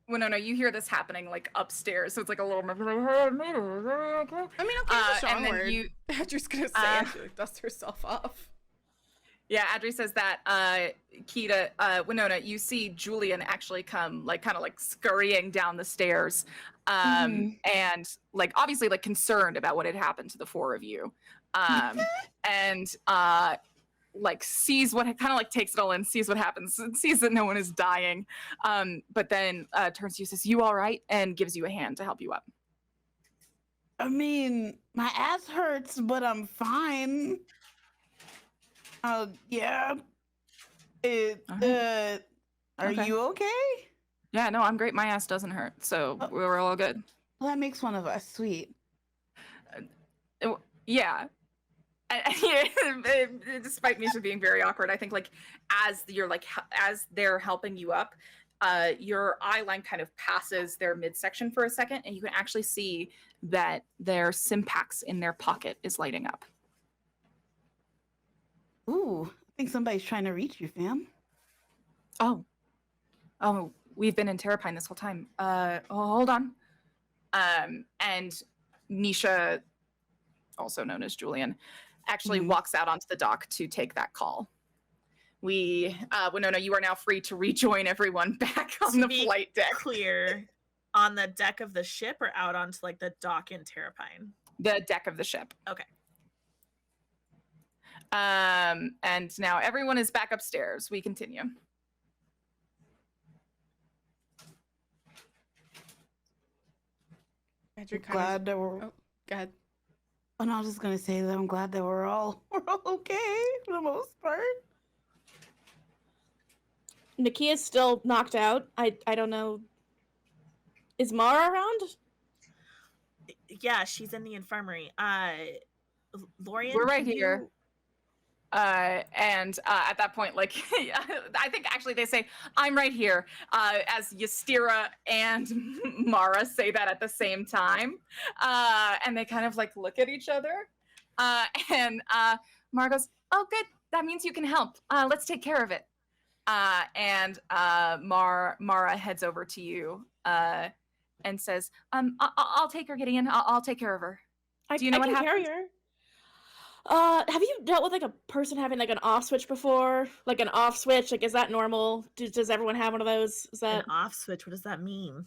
Winona, you hear this happening like upstairs, so it's like a little. I mean, okay, it's a strong and then word. you- Andrew's gonna say it. She like dusts herself off. Yeah, Adri says that. Winona, you see Julian actually come, like, kind of like scurrying down the stairs, and like obviously like concerned about what had happened to the four of you, and like sees what kind of like takes it all in, sees what happens, and sees that no one is dying, but then turns to you, says, "You all right?" and gives you a hand to help you up. I mean, my ass hurts, but I'm fine. Yeah. Are Okay. you okay? Yeah, no, I'm great. My ass doesn't hurt, so Oh. we're all good. Well, that makes one of us. Sweet. Yeah. Despite Misha being very awkward, I think like as they're helping you up, your eye line kind of passes their midsection for a second, and you can actually see that their Simpax in their pocket is lighting up. Ooh, I think somebody's trying to reach you, fam. Oh, we've been in Terrapine this whole time. Hold on. And Misha, also known as Julian, actually walks out onto the dock to take that call. Winona, you are now free to rejoin everyone back on the flight deck. Clear, on the deck of the ship or out onto like the dock in Terrapine? The deck of the ship. Okay. And now everyone is back upstairs. We continue. Andrew I'm glad that we're. Oh, go ahead. Oh, no, I was just gonna say that I'm glad that we're all okay for the most part. Nakia's still knocked out. I don't know. Is Mara around? Yeah, she's in the infirmary. Lorian, We're right can here. you- And at that point, like, I think actually they say, "I'm right here," as Ystira and Mara say that at the same time. And they kind of like look at each other. And Mara goes, Oh, good. That means you can help. Let's take care of it. And Mara heads over to you and says, I'll take her, Gideon. I'll take care of her. Do you know I what can carry happens? her. Have you dealt with like a person having like an off switch before? Like an off switch? Like, is that normal? Does everyone have one of those? Is that An off switch. What does that mean?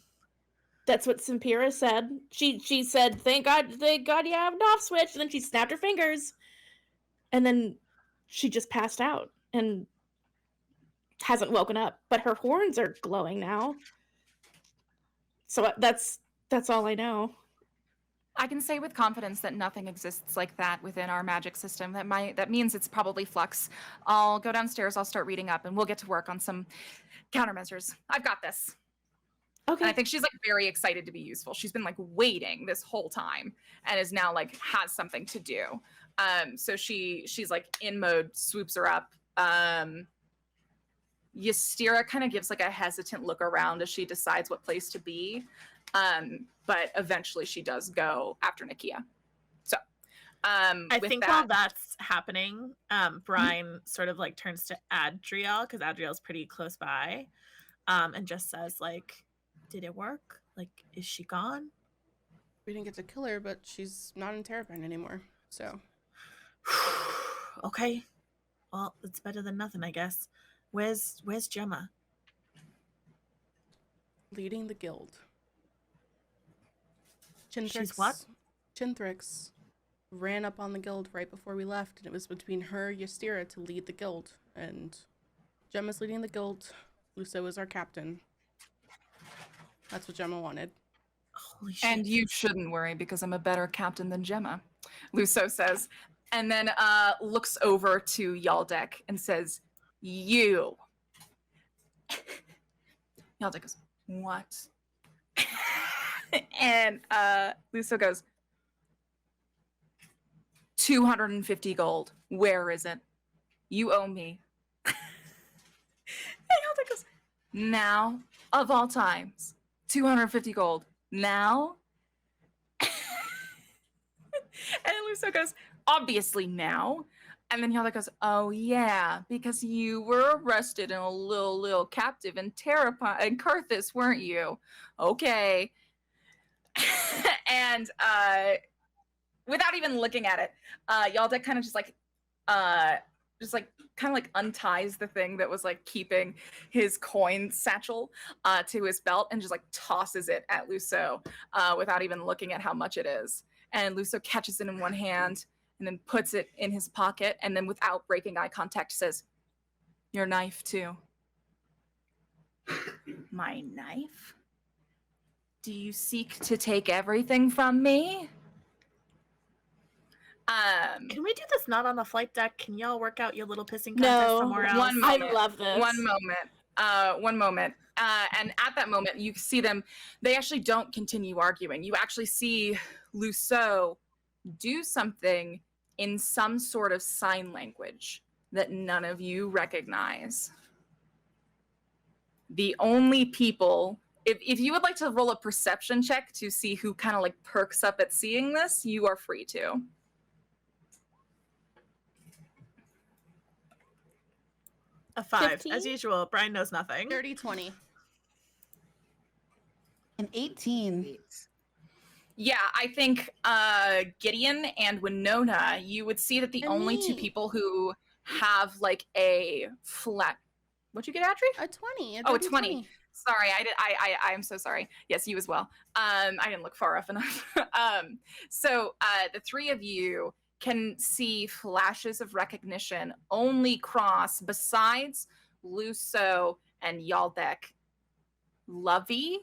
that's what Simpira said? She said, "Thank God you have an off switch," and then she snapped her fingers, and then she just passed out and hasn't woken up. But her horns are glowing now. So that's all I know. I can say with confidence that nothing exists like that within our magic system. That means it's probably flux. I'll go downstairs, I'll start reading up, and we'll get to work on some countermeasures. I've got this. Okay. And I think she's like very excited to be useful. She's been like waiting this whole time and is now like has something to do. So she's like in mode, swoops her up. Ystira kind of gives like a hesitant look around as she decides what place to be. But eventually she does go after Nakia. So I think while that's happening, Brian sort of like turns to Adriel, because Adriel's pretty close by, and just says like, did it work? Like, is she gone? We didn't get to kill her, but she's not in Terrapine anymore. So Okay. Well, it's better than nothing, I guess. Where's Gemma? leading the guild. She's what? Chintrix ran up on the guild right before we left, and it was between her and Ystira to lead the guild. And Gemma's leading the guild. Luso is our captain. That's what Gemma wanted. Holy shit. And you shouldn't worry because I'm a better captain than Gemma, Luso says. And then looks over to Yaldek and says, you. Yaldek goes, what? And Luso goes, 250 gold. Where is it? You owe me. And Yaldek goes, now, of all times, 250 gold. Now? And Luso goes, obviously now. And then Yalda goes, oh yeah, because you were arrested and a little captive in Carthus, weren't you? Okay. And without even looking at it, Yalda kind of just kind of like unties the thing that was like keeping his coin satchel to his belt and just like tosses it at Luso without even looking at how much it is. And Luso catches it in one hand and then puts it in his pocket and then without breaking eye contact says, your knife too. My knife? Do you seek to take everything from me? Can we do this not on the flight deck? Can y'all work out your little pissing contest No, somewhere else? one I moment. love this. One moment. And at that moment, you see them, they actually don't continue arguing. You actually see Luso do something in some sort of sign language that none of you recognize. The only people, if you would like to roll a perception check to see who kind of like perks up at seeing this, you are free to. A 5. 15? As usual, Brian knows nothing. 30-20. An 18. Yeah, I think Gideon and Winona, you would see that the And only two me. people who have like a flat. What'd you get, Adri? A 20. Oh, a 20. Sorry, I am so sorry. Yes, you as well. I didn't look far enough. So the three of you can see flashes of recognition only cross besides Luso and Yaldek. Lovey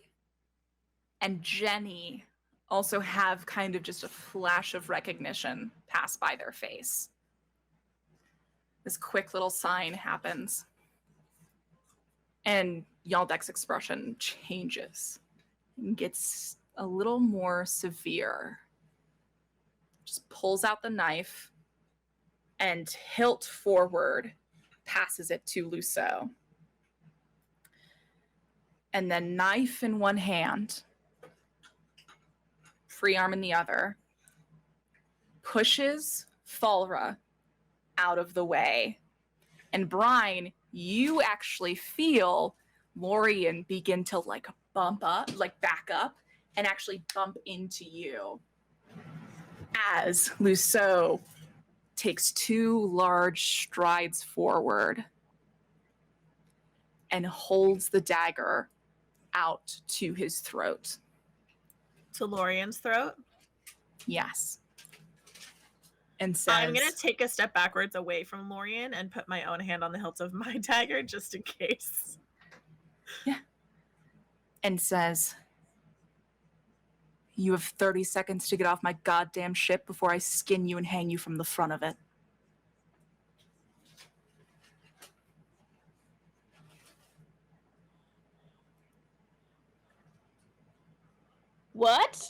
and Jenny also have kind of just a flash of recognition pass by their face. This quick little sign happens. And Yaldek's expression changes and gets a little more severe. Just pulls out the knife and hilt forward, passes it to Luso. And then knife in one hand, free arm in the other, pushes Falra out of the way. And Brian, you actually feel Lorian begin to like bump up, like back up, and actually bump into you. As Luceau takes 2 large strides forward and holds the dagger out to his throat. To Lorian's throat. Yes. And says, I'm going to take a step backwards away from Lorian and put my own hand on the hilt of my dagger just in case. Yeah. And says, you have 30 seconds to get off my goddamn ship before I skin you and hang you from the front of it. What?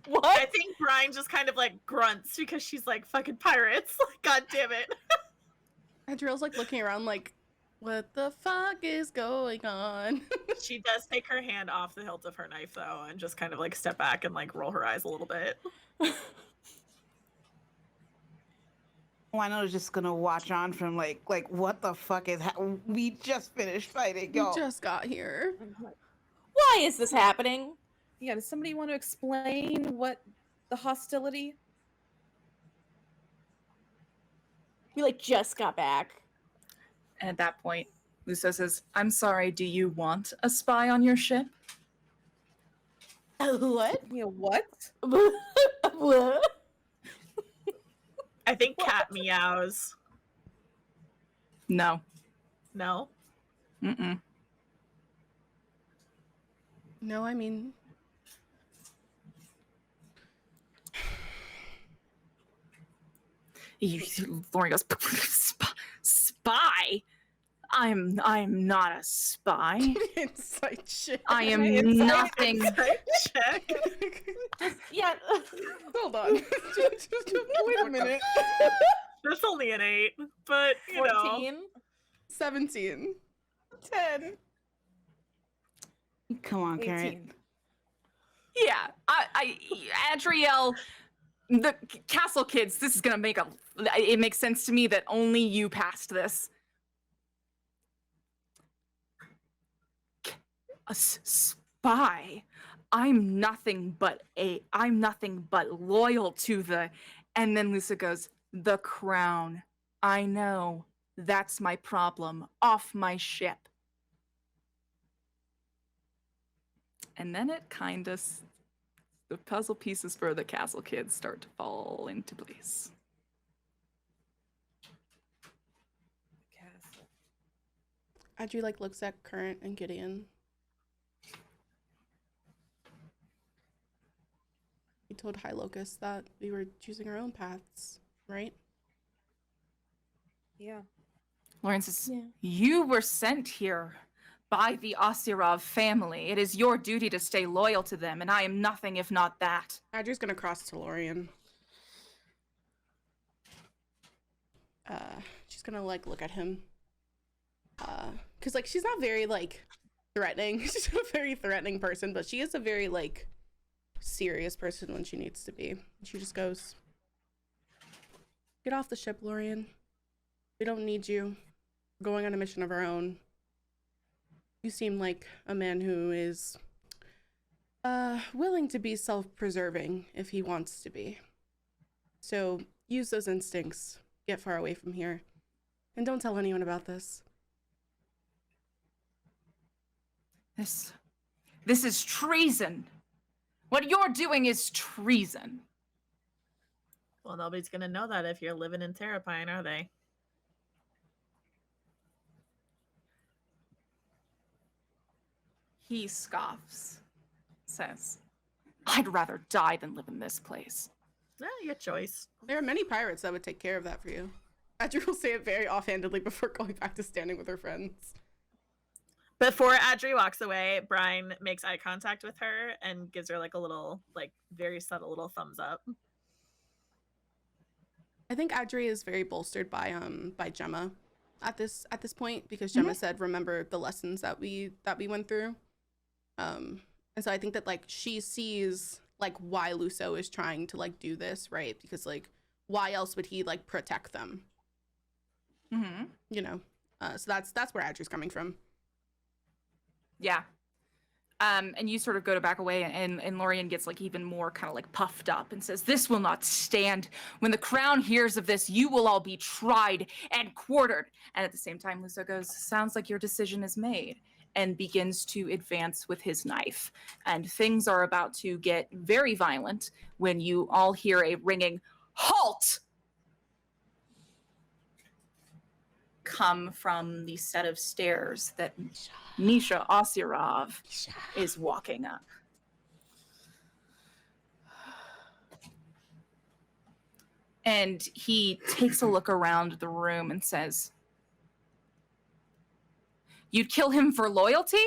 What? I think Brian just kind of like grunts because she's like, fucking pirates. God damn it. Adriel's like looking around like, what the fuck is going on? She does take her hand off the hilt of her knife though and just kind of like step back and like roll her eyes a little bit. Winona's just gonna watch on from like what the fuck is we just finished fighting, We y'all. just got here. Why is this happening? Yeah, does somebody want to explain what the hostility? We like just got back. And at that point, Luceau says, I'm sorry, do you want a spy on your ship? What? Yeah, what? What? I think Cat meows. No. No? Mm-mm. No, I mean, Lauren goes, spy? I'm not a spy. insight shit. I am Insight. nothing. Check. Yeah. Hold on. Wait a minute. That's only an 8, but you know. 14. 17. 10. Come on, Karen. 18. Yeah, Adriel, the castle kids, this is gonna it makes sense to me that only you passed this. A spy? I'm nothing but loyal to the, and then Luca goes, the crown. I know, that's my problem. Off my ship. And then it kind of, the puzzle pieces for the castle kids start to fall into place. Castle. Audrey like looks at Current and Gideon. We told High Locust that we were choosing our own paths, right? Yeah. Lauren says, Yeah. you were sent here by the Osirov family. It is your duty to stay loyal to them, and I am nothing if not that. Audrey's gonna cross to Lorian. She's gonna like look at him. Cause like she's not very like threatening. She's not a very threatening person, but she is a very like serious person when she needs to be. She just goes, get off the ship, Lorian. We don't need you. We're going on a mission of our own. You seem like a man who is willing to be self-preserving if he wants to be. So use those instincts. Get far away from here. And don't tell anyone about this. This is treason. What you're doing is treason. Well, nobody's gonna know that if you're living in Terrapine, are they? He scoffs, says, I'd rather die than live in this place. Your choice. There are many pirates that would take care of that for you. Adri will say it very offhandedly before going back to standing with her friends. Before Adri walks away, Brian makes eye contact with her and gives her like a little, like very subtle little thumbs up. I think Adri is very bolstered by Gemma at this point because Gemma said, remember the lessons that we went through. And so I think that like she sees like why Luso is trying to like do this, right? Because like why else would he like protect them? Mm-hmm. You know. So that's where Adri's coming from. Yeah. And you sort of go to back away, and Lorien gets like even more kind of like puffed up and says, "This will not stand. When the crown hears of this, you will all be tried and quartered." And at the same time, Luso goes, "Sounds like your decision is made," and begins to advance with his knife. And things are about to get very violent when you all hear a ringing "Halt!" come from the set of stairs that Misha Osirov is walking up. And he takes a look around the room and says, "You'd kill him for loyalty?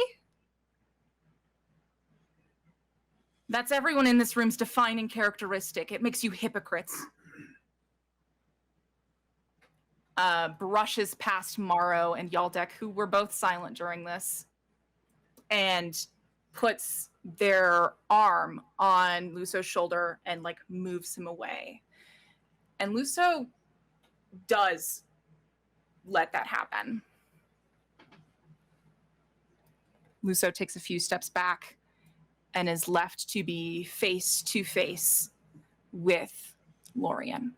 That's everyone in this room's defining characteristic. It makes you hypocrites." Brushes past Morrow and Yaldek, who were both silent during this, and puts their arm on Luso's shoulder and like moves him away. And Luso does let that happen. Luso takes a few steps back and is left to be face to face with Lorien.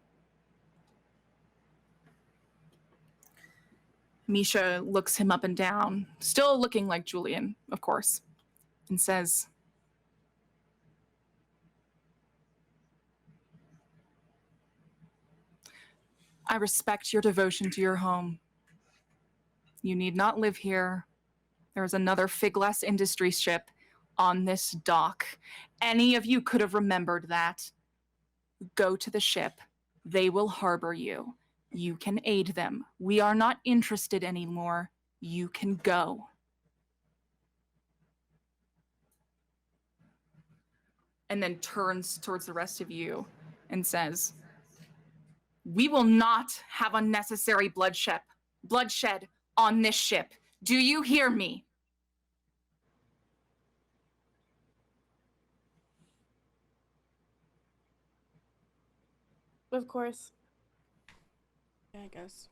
Misha looks him up and down, still looking like Julian, of course, and says, "I respect your devotion to your home. You need not live here. There is another Figless Industry ship on this dock. Any of you could have remembered that. Go to the ship. They will harbor you. You can aid them. We are not interested anymore. You can go." And then turns towards the rest of you and says, "We will not have unnecessary bloodshed on this ship. Do you hear me?" Of course. Yeah, I guess.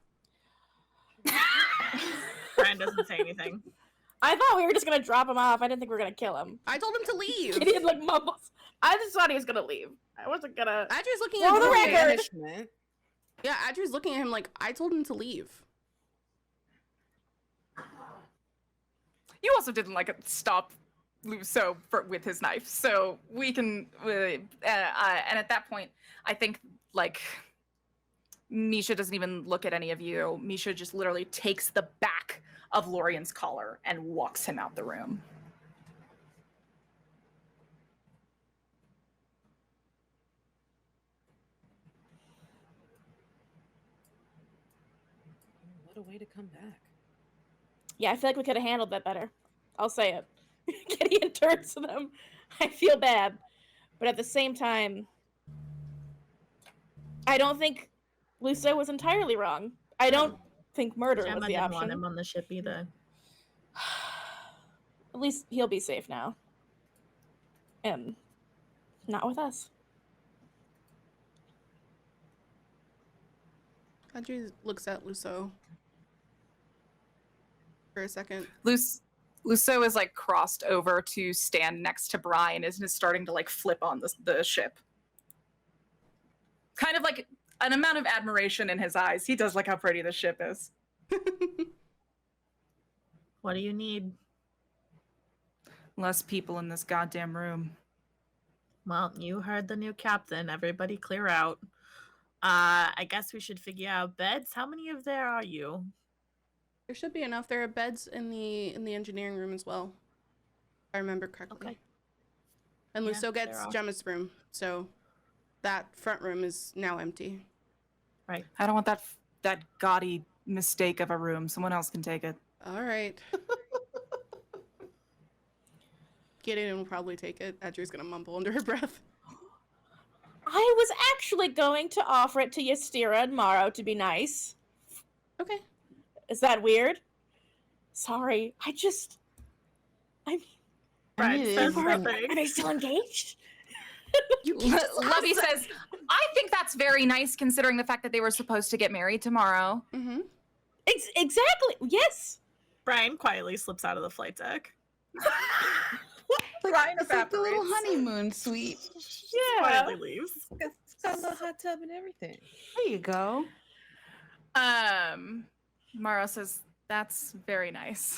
Brian doesn't say anything. I thought we were just gonna drop him off. I didn't think we were gonna kill him. I told him to leave. Gideon like mumbles. I just thought he was gonna leave. I wasn't gonna. Adri's looking For at the Julian. record. Banishment. Yeah, Adri's looking at him like I told him to leave. You also didn't like stop Luso with his knife, so we can. And at that point, I think like Misha doesn't even look at any of you. Misha just literally takes the back of Lorien's collar and walks him out the room. What a way to come back. Yeah, I feel like we could have handled that better. I'll say it. Gideon turns to them. I feel bad, but at the same time, I don't think Luso was entirely wrong. I don't think murder Gemma was the didn't want option. him on the ship either. At least he'll be safe now. And not with us. Adri looks at Luso for a second. Luso is like crossed over to stand next to Brian and is starting to like flip on the ship. Kind of like an amount of admiration in his eyes. He does like how pretty the ship is. What do you need? Less people in this goddamn room. Well, you heard the new captain. Everybody clear out. I guess we should figure out beds. How many of there are you? There should be enough. There are beds in the engineering room as well, if I remember correctly. Okay. And Yeah, Luso there gets are. Gemma's room, so that front room is now empty. Right. I don't want that gaudy mistake of a room. Someone else can take it. All right. Gideon will probably take it. Adri's gonna mumble under her breath. I was actually going to offer it to Ystira and Morrow to be nice. Okay. Is that weird? Sorry. I mean, Brian it says is. nothing. are they still engaged? Lovey says, I think that's very nice considering the fact that they were supposed to get married tomorrow. Mm-hmm. Exactly. Yes. Brian quietly slips out of the flight deck. Brian It's like the little evaporates. honeymoon suite. Just quietly leaves. It's got a little hot tub and everything. There you go. Mara says, that's very nice.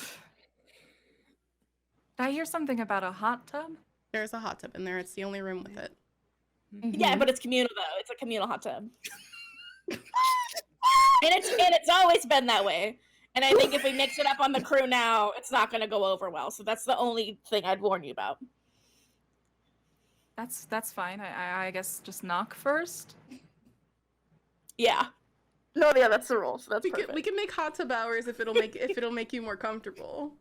Did I hear something about a hot tub? There's a hot tub in there. It's the only room with it. Yeah, but it's communal though. It's a communal hot tub. and it's always been that way. And I think if we mix it up on the crew now, it's not going to go over well. So that's the only thing I'd warn you about. That's fine. I guess just knock first. Yeah. No, yeah, that's the rule. So that's perfect. We can make hot tub hours if it'll make you more comfortable.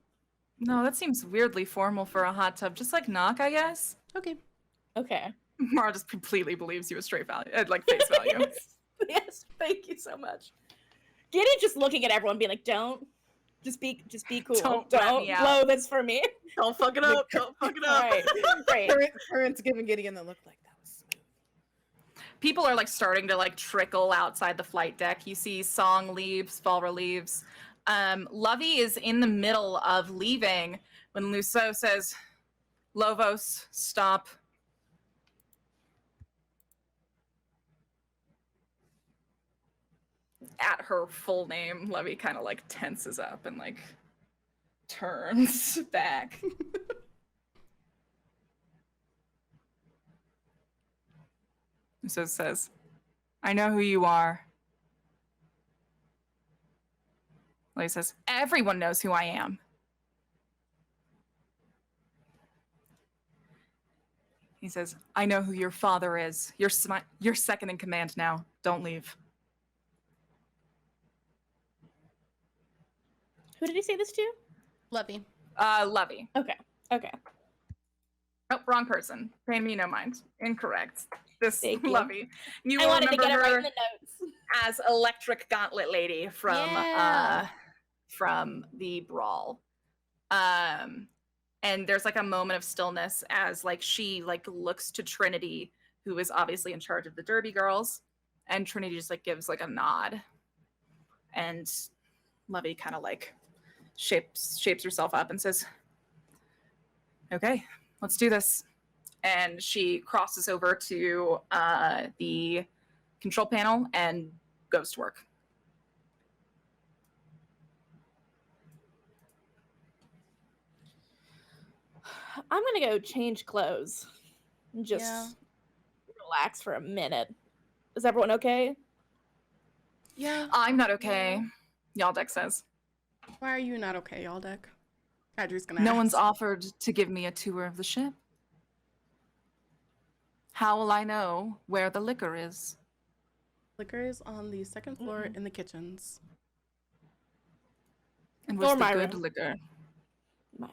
No, that seems weirdly formal for a hot tub. Just like knock, I guess. Okay. Okay. Mara just completely believes you a straight value, like face value. Yes, thank you so much. Gideon just looking at everyone, being like, "Don't, just be cool. Don't rat me out. blow this for me." Don't fuck it up. Don't fuck it up. All right, great. Current's giving Gideon that look like that was smooth. People are like starting to like trickle outside the flight deck. You see Song leaves, Falra leaves. Lovey is in the middle of leaving when Lusso says, Lovos, stop. At her full name, Lovey kind of like tenses up and like turns back. Lusso says, I know who you are. Lovey says, everyone knows who I am. He says, I know who your father is. You're second in command now. Don't leave. Who did he say this to? Lovey. Lovey. Okay. Oh, wrong person. Paying me no mind. Incorrect. This Thank you. Lovey. You I will wanted to remember get it right her in the notes. as Electric Gauntlet Lady from the Brawl. And there's like a moment of stillness as like she like looks to Trinity, who is obviously in charge of the Derby girls, and Trinity just like gives like a nod, and Lovey kind of like shapes herself up and says, okay, let's do this. And she crosses over to the control panel and goes to work. I'm gonna go change clothes and just relax for a minute. Is everyone okay? Yeah. I'm not okay, Yaldek says. Why are you not okay, Yaldek? Adri's gonna No ask. one's offered to give me a tour of the ship. How will I know where the liquor is? Liquor is on the second floor in the kitchens. And Or what's the my good room. liquor? My.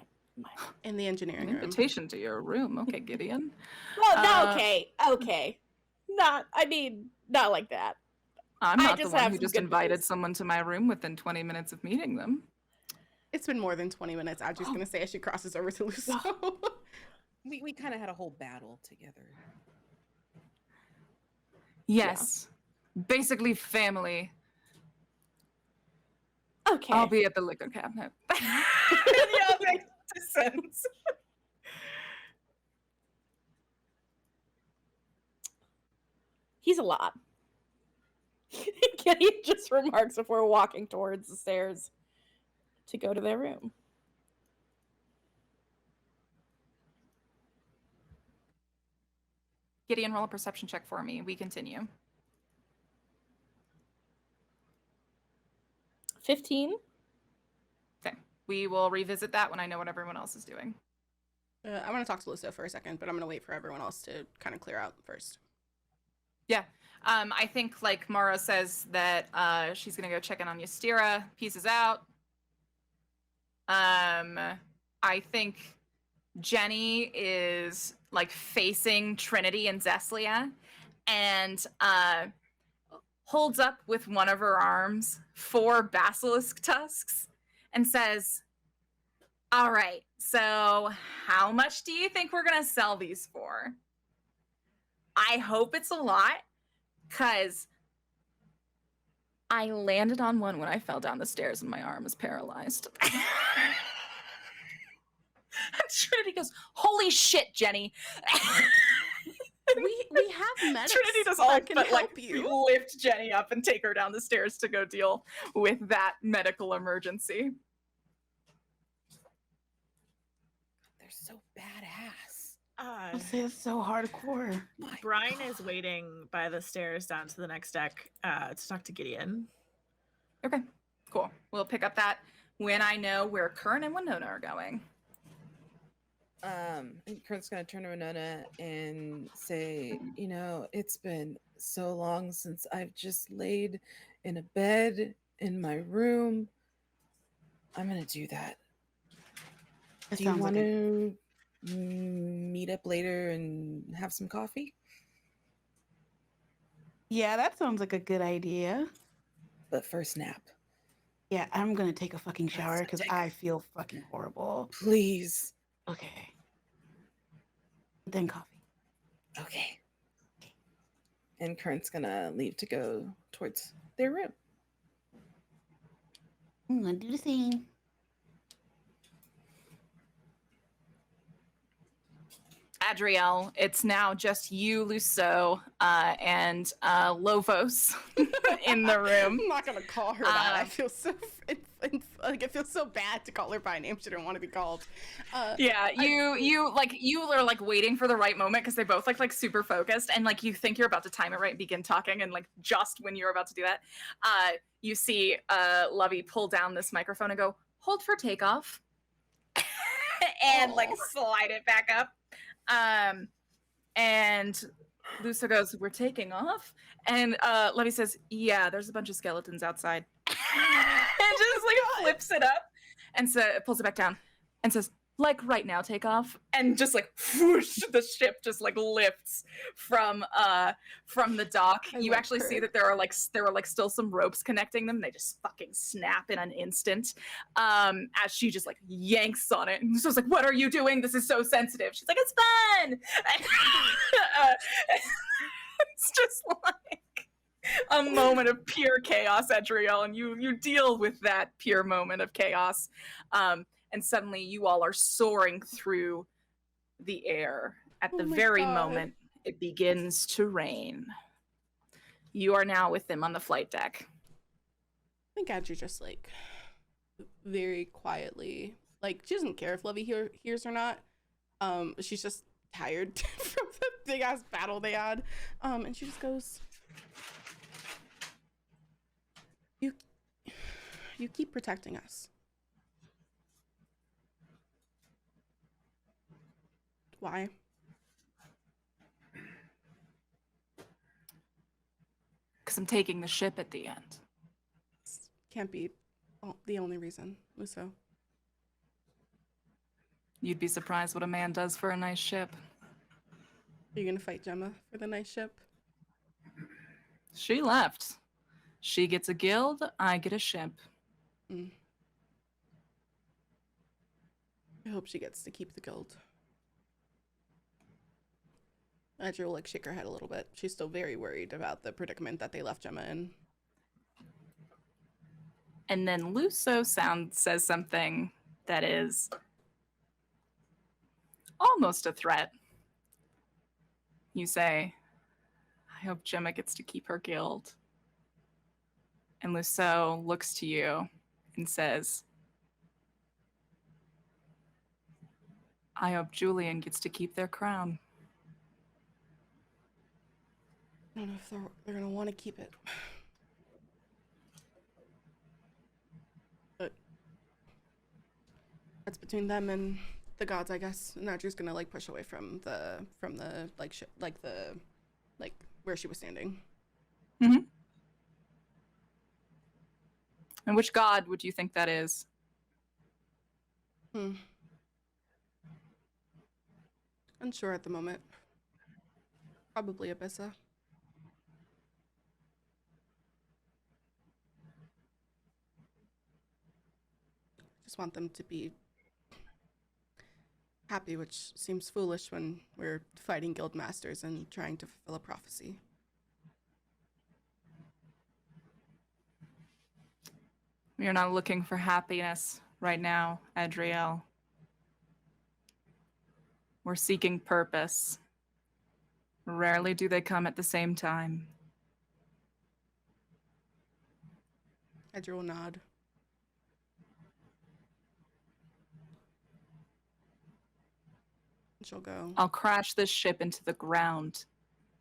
In the engineering An room. invitation to your room. Okay, Gideon. Well, no, okay. Not like that. I'm I not the just one have who some just good invited news. someone to my room within 20 minutes of meeting them. It's been more than 20 minutes. Adri's gonna say as she crosses over to Lusso. We kind of had a whole battle together. Yes. Basically family. Okay. I'll be at the liquor cabinet. Yaldek descends. He's a lot. Gideon just remarks before walking towards the stairs to go to their room. Gideon, roll a perception check for me. We continue. 15. Okay. We will revisit that when I know what everyone else is doing. I want to talk to Lusso for a second, but I'm gonna wait for everyone else to kind of clear out first. Yeah. I think like Mara says that she's gonna go check in on Ystira. Pieces out. I think Jenny is like facing Trinity and Zeslia and holds up with one of her arms 4 basilisk tusks and says, all right, so how much do you think we're gonna sell these for? I hope it's a lot, because I landed on one when I fell down the stairs and my arm is paralyzed. Trinity goes, holy shit, Jenny. We have medics Trinity does all that can but help like you. lift Jenny up and take her down the stairs to go deal with that medical emergency. They're so badass. I say it's so hardcore. My Brian God. is waiting by the stairs down to the next deck to talk to Gideon. Okay, cool. We'll pick up that when I know where Kern and Winona are going. And Kurt's gonna turn to Winona and say, you know, it's been so long since I've just laid in a bed in my room. I'm gonna do that. It Do you sounds want like to meet up later and have some coffee? Yeah, that sounds like a good idea. But first, nap. Yeah, I'm gonna take a fucking shower Let's because take I feel fucking horrible. Please. Okay. Then coffee. Okay. And Kurt's gonna leave to go towards their room. I'm gonna do the same. Adriel, it's now just you, Lusso, and Lovos in the room. I'm not gonna call her that. I feel so like I feel so bad to call her by a name she didn't want to be called. Yeah, you are like waiting for the right moment because they both like super focused, and like you think you're about to time it right and begin talking, and like just when you're about to do that, you see Lovey pull down this microphone and go, "Hold for takeoff," and like slide it back up. And Lusa goes, "We're taking off," and Lovey says, "Yeah, there's a bunch of skeletons outside," and just like flips it up and pulls it back down and says, "Like right now, take off," and just like whoosh, the ship just like lifts from the dock. I You love actually see her. that there are still some ropes connecting them. They just fucking snap in an instant as she just like yanks on it. And so it's like, "What are you doing? This is so sensitive." She's like, "It's fun." It's just like a moment of pure chaos, Adriel, and you deal with that pure moment of chaos. And suddenly you all are soaring through the air at Oh the my very God. moment it begins to rain. You are now with them on the flight deck. I think Adri just like very quietly, like she doesn't care if Lovey hears or not. She's just tired from the big ass battle they had. And she just goes, You keep protecting us. Why? Because I'm taking the ship at the end. Can't be the only reason, Luso. You'd be surprised what a man does for a nice ship. Are you gonna fight Gemma for the nice ship? She left. She gets a guild, I get a ship. I hope she gets to keep the guild. Adri will like shake her head a little bit. She's still very worried about the predicament that they left Gemma in. And then Luso says something that is almost a threat. You say, "I hope Gemma gets to keep her guild." And Luso looks to you and says, "I hope Julian gets to keep their crown." I don't know if they're gonna want to keep it. But that's between them and the gods, I guess. And Adri's gonna like push away from the like like where she was standing. Mm-hmm. And which god would you think that is? Unsure at the moment. Probably Abyssa. Just want them to be happy, which seems foolish when we're fighting guild masters and trying to fulfill a prophecy. We are not looking for happiness right now, Adriel. We're seeking purpose. Rarely do they come at the same time. Edra will nod. She'll go. I'll crash this ship into the ground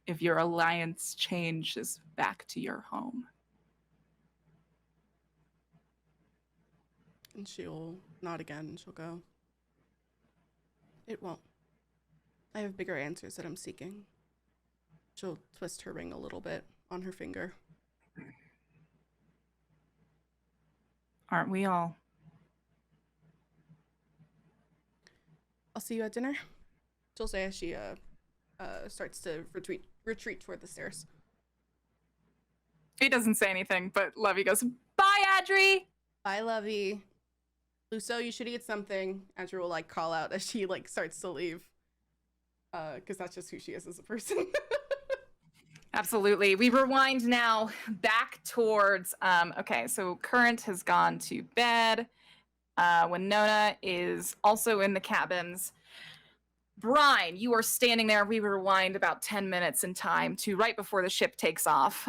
if your alliance changes back to your home. And she'll nod again and she'll go. It won't. I have bigger answers that I'm seeking. She'll twist her ring a little bit on her finger. Aren't we all? I'll see you at dinner. She'll say as she starts to retreat toward the stairs. He doesn't say anything, but Lovey goes, "Bye, Adri!" Bye, Lovey. Luso, you should eat something. Andrew will like call out as she like starts to leave. Because that's just who she is as a person. Absolutely. We rewind now back towards, okay, so Current has gone to bed. Winona is also in the cabins. Brine, you are standing there. We rewind about 10 minutes in time to right before the ship takes off.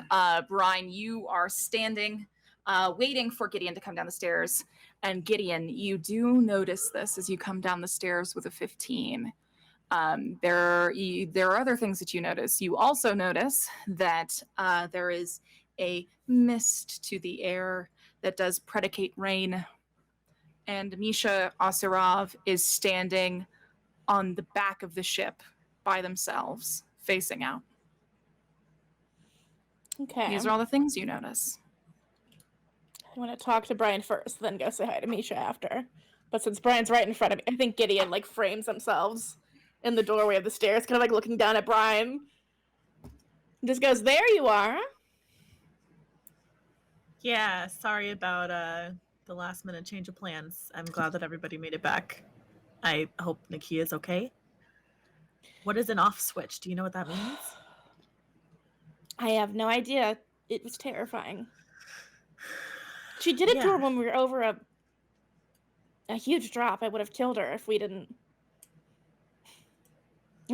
Brine, you are standing, waiting for Gideon to come down the stairs. And Gideon, you do notice this as you come down the stairs with a 15. There are other things that you notice. You also notice that there is a mist to the air that does predicate rain. And Misha Asarov is standing on the back of the ship by themselves, facing out. Okay. These are all the things you notice. I want to talk to Brian first, then go say hi to Misha after. But since Brian's right in front of me, I think Gideon like frames themselves in the doorway of the stairs, kind of like looking down at Brian. Just goes, "There you are." Yeah, sorry about the last minute change of plans. I'm glad that everybody made it back. I hope Nakia's okay. What is an off switch? Do you know what that means? I have no idea. It was terrifying. She did it to her when we were over a huge drop. I would have killed her if we didn't.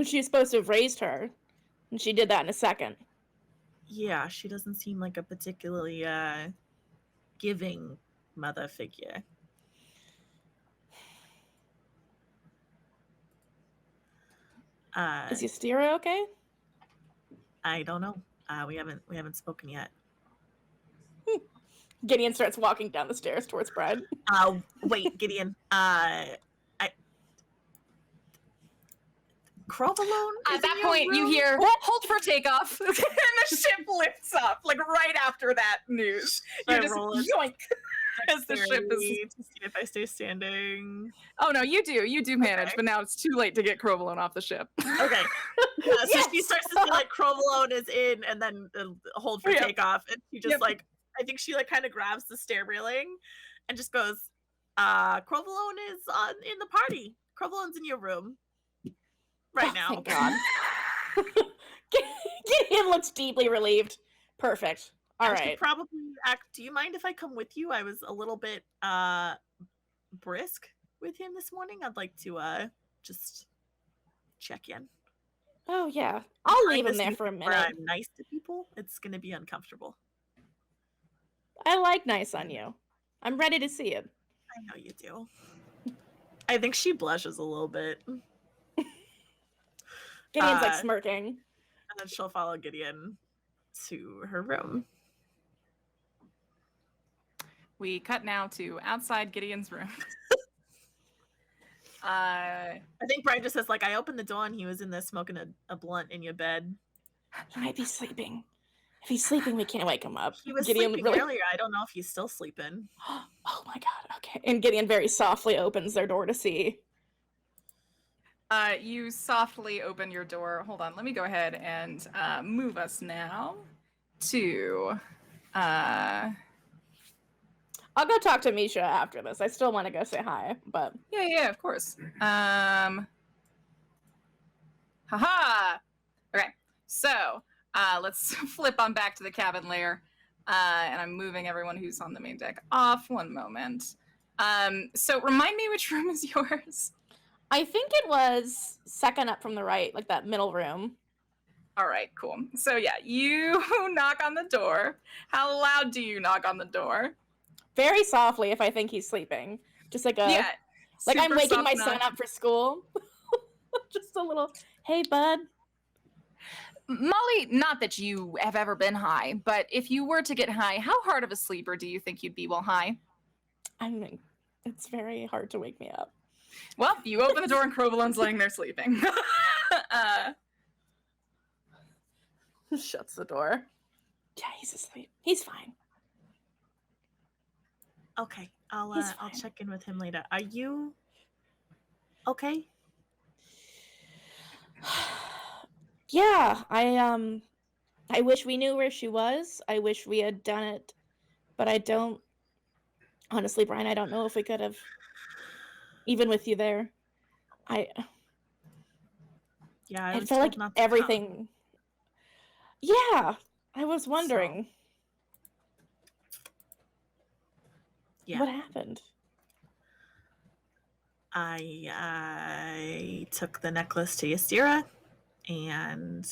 She was supposed to have raised her, and she did that in a second. Yeah, she doesn't seem like a particularly giving mother figure. Is Ystera okay? I don't know. We haven't spoken yet. Gideon starts walking down the stairs towards Brad. Wait, Gideon. Provolone? At that point, you hear, "Hold for takeoff," and the ship lifts up, like right after that news. You just yoink as the ship is. To see if I stay standing. Oh no, you do manage, Okay. but now it's too late to get Provolone off the ship. Okay. So she starts to see like Provolone is in, and then hold for takeoff, and she just like, I think she like kind of grabs the stair railing, and just goes, "Provolone is in the party. Provolone's in your room right now." Thank God. Gideon looks deeply relieved. Perfect. All I should right. probably do you mind if I come with you? I was a little bit brisk with him this morning. I'd like to just check in. Oh yeah, I'll leave him this there new for a where minute. I'm nice to people. It's gonna be uncomfortable. I like nice on you. I'm ready to see it. I know you do. I think she blushes a little bit. Gideon's like smirking. And then she'll follow Gideon to her room. We cut now to outside Gideon's room. I think Brian just says, like, I opened the door and he was in there smoking a blunt in your bed. He might be sleeping. If he's sleeping, we can't wake him up. He was Gideon sleeping really... earlier. I don't know if he's still sleeping. Oh my God. Okay. And Gideon very softly opens their door to see. You softly open your door. Hold on, let me go ahead and move us now to. I'll go talk to Misha after this. I still want to go say hi, but Yeah, of course. Haha! Okay, so let's flip on back to the cabin layer. And I'm moving everyone who's on the main deck off. One moment. So remind me which room is yours? I think it was second up from the right, like that middle room. All right, cool. So yeah, you knock on the door. How loud do you knock on the door? Very softly if I think he's sleeping. Just like a, Yeah. like I'm super waking my soft son knock. up for school. Just a little, hey, bud. Molly, not that you have ever been high, but if you were to get high, how hard of a sleeper do you think you'd be while high? I mean, it's very hard to wake me up. Well, you open the door and Crovolone's laying there sleeping. Shuts the door. Yeah, he's asleep. He's fine. Okay, I'll He's fine. check in with him later. Are you okay? Yeah, I wish we knew where she was. I wish we had done it, but I don't. Honestly, Brian, I don't know if we could have. Even with you there, Yeah, I I was felt told like not to come. everything. Yeah, I was wondering Yeah, what happened. I took the necklace to Ystira, and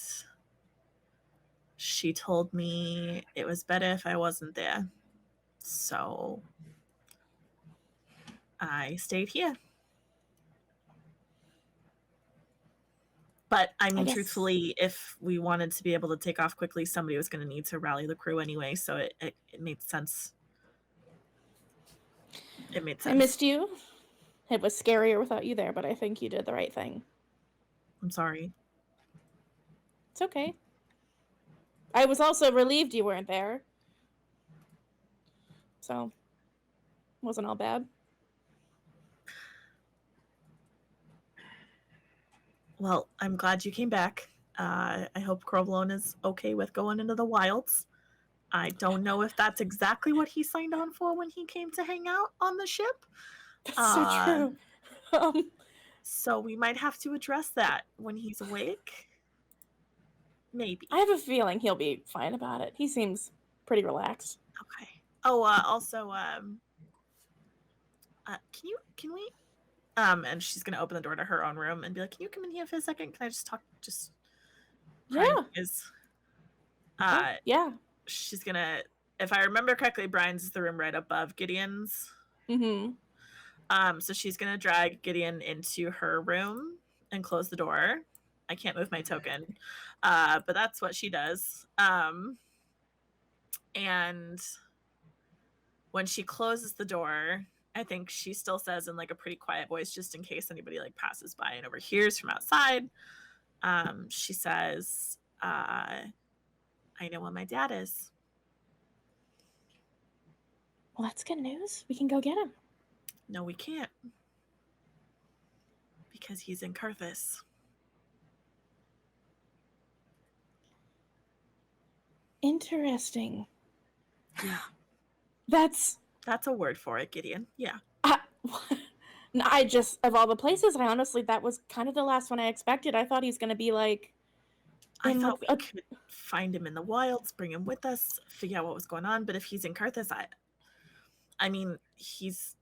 she told me it was better if I wasn't there. So I stayed here. But I mean, guess- truthfully, if we wanted to be able to take off quickly, somebody was going to need to rally the crew anyway. So it made sense. It made sense. I missed you. It was scarier without you there, but I think you did the right thing. I'm sorry. It's okay. I was also relieved you weren't there. So, wasn't all bad. Well, I'm glad you came back. I hope Corvalone is okay with going into the wilds. I don't know if that's exactly what he signed on for when he came to hang out on the ship. That's so true. So we might have to address that when he's awake. Maybe. I have a feeling he'll be fine about it. He seems pretty relaxed. Okay. Oh, also, can we, and she's gonna open the door to her own room and be like, can you come in here for a second? Can I just talk? Just, Yeah. Yeah. She's gonna, if I remember correctly, Brian's is the room right above Gideon's. Mm-hmm. So she's gonna drag Gideon into her room and close the door. I can't move my token, but that's what she does. And when she closes the door, I think she still says in like a pretty quiet voice, just in case anybody like passes by and overhears from outside. She says, "I know where my dad is." Well, that's good news. We can go get him. No, we can't, because he's in Kurthis. Interesting. Yeah. That's That's a word for it, Gideon. Yeah. I just, of all the places, I honestly, that was kind of the last one I expected. I thought he's going to be like, I in, thought like, we could find him in the wilds, bring him with us, figure out what was going on. But if he's in Kurthis, I mean, he's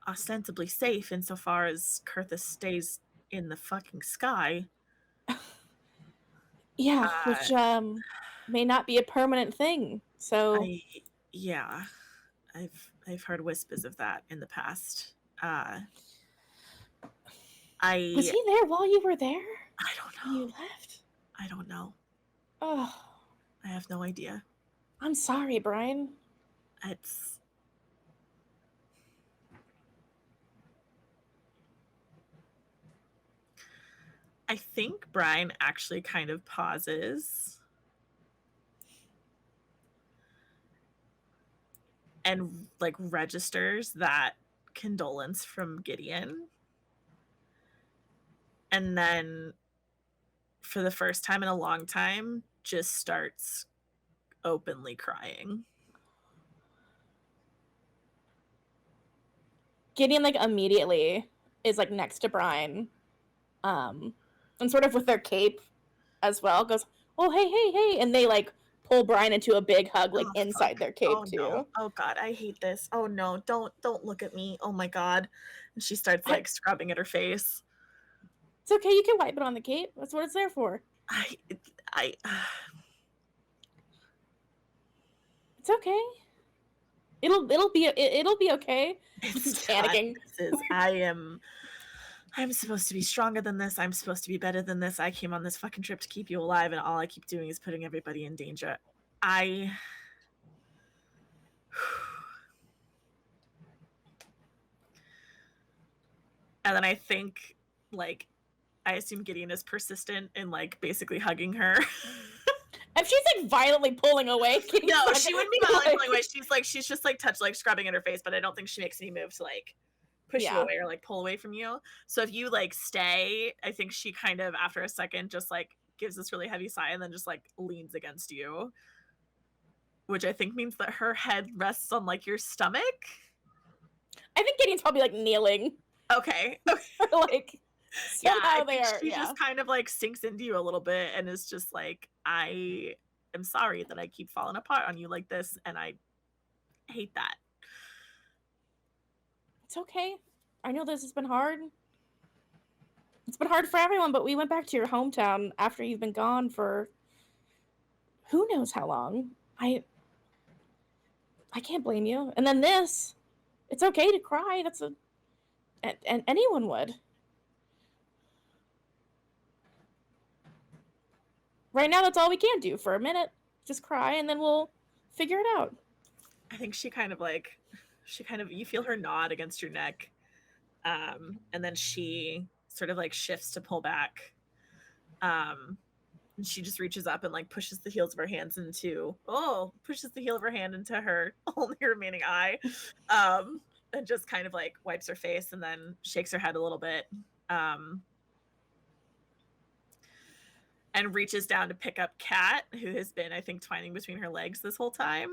ostensibly safe insofar as Kurthis stays in the fucking sky. yeah, which may not be a permanent thing. So I've heard whispers of that in the past. was he there while you were there? I don't When know. you left? I don't know. Oh, I have no idea. I'm sorry, Brian. I think Brian actually kind of pauses and like registers that condolence from Gideon. And then for the first time in a long time, just starts openly crying. Gideon, like, immediately is, like, next to Brian. and sort of with their cape as well, goes, "Oh, hey, hey, hey," and they like pull Brian into a big hug, like Oh, inside fuck. their cape Oh too. no. Oh god, I hate this. Oh no, don't look at me. Oh my god. And she starts I- like scrubbing at her face. It's okay, you can wipe it on the cape. That's what it's there for. I I It's okay. It'll be okay. it's Panicking. This is I'm supposed to be stronger than this. I'm supposed to be better than this. I came on this fucking trip to keep you alive, and all I keep doing is putting everybody in danger. And then I think, like, I assume Gideon is persistent in, like, basically hugging her. If she's like violently pulling away, No, she wouldn't be violently pulling away. She's just like scrubbing at her face, but I don't think she makes any move to like push you away or like pull away from you. So if you like stay, I think she kind of after a second just like gives this really heavy sigh and then just like leans against you, which I think means that her head rests on like your stomach. I think Gideon's probably like kneeling. Okay. Like somehow She just kind of like sinks into you a little bit and is just like, I am sorry that I keep falling apart on you like this, and I hate that. It's okay. I know this has been hard. It's been hard for everyone, but we went back to your hometown after you've been gone for who knows how long. I can't blame you. And then this, it's okay to cry. And anyone would. Right now, that's all we can do for a minute. Just cry, and then we'll figure it out. I think she kind of you feel her nod against your neck, and then she sort of like shifts to pull back, and she just reaches up and like pushes the heel of her hand into her only remaining eye, and just kind of like wipes her face and then shakes her head a little bit, and reaches down to pick up Kat, who has been, I think, twining between her legs this whole time,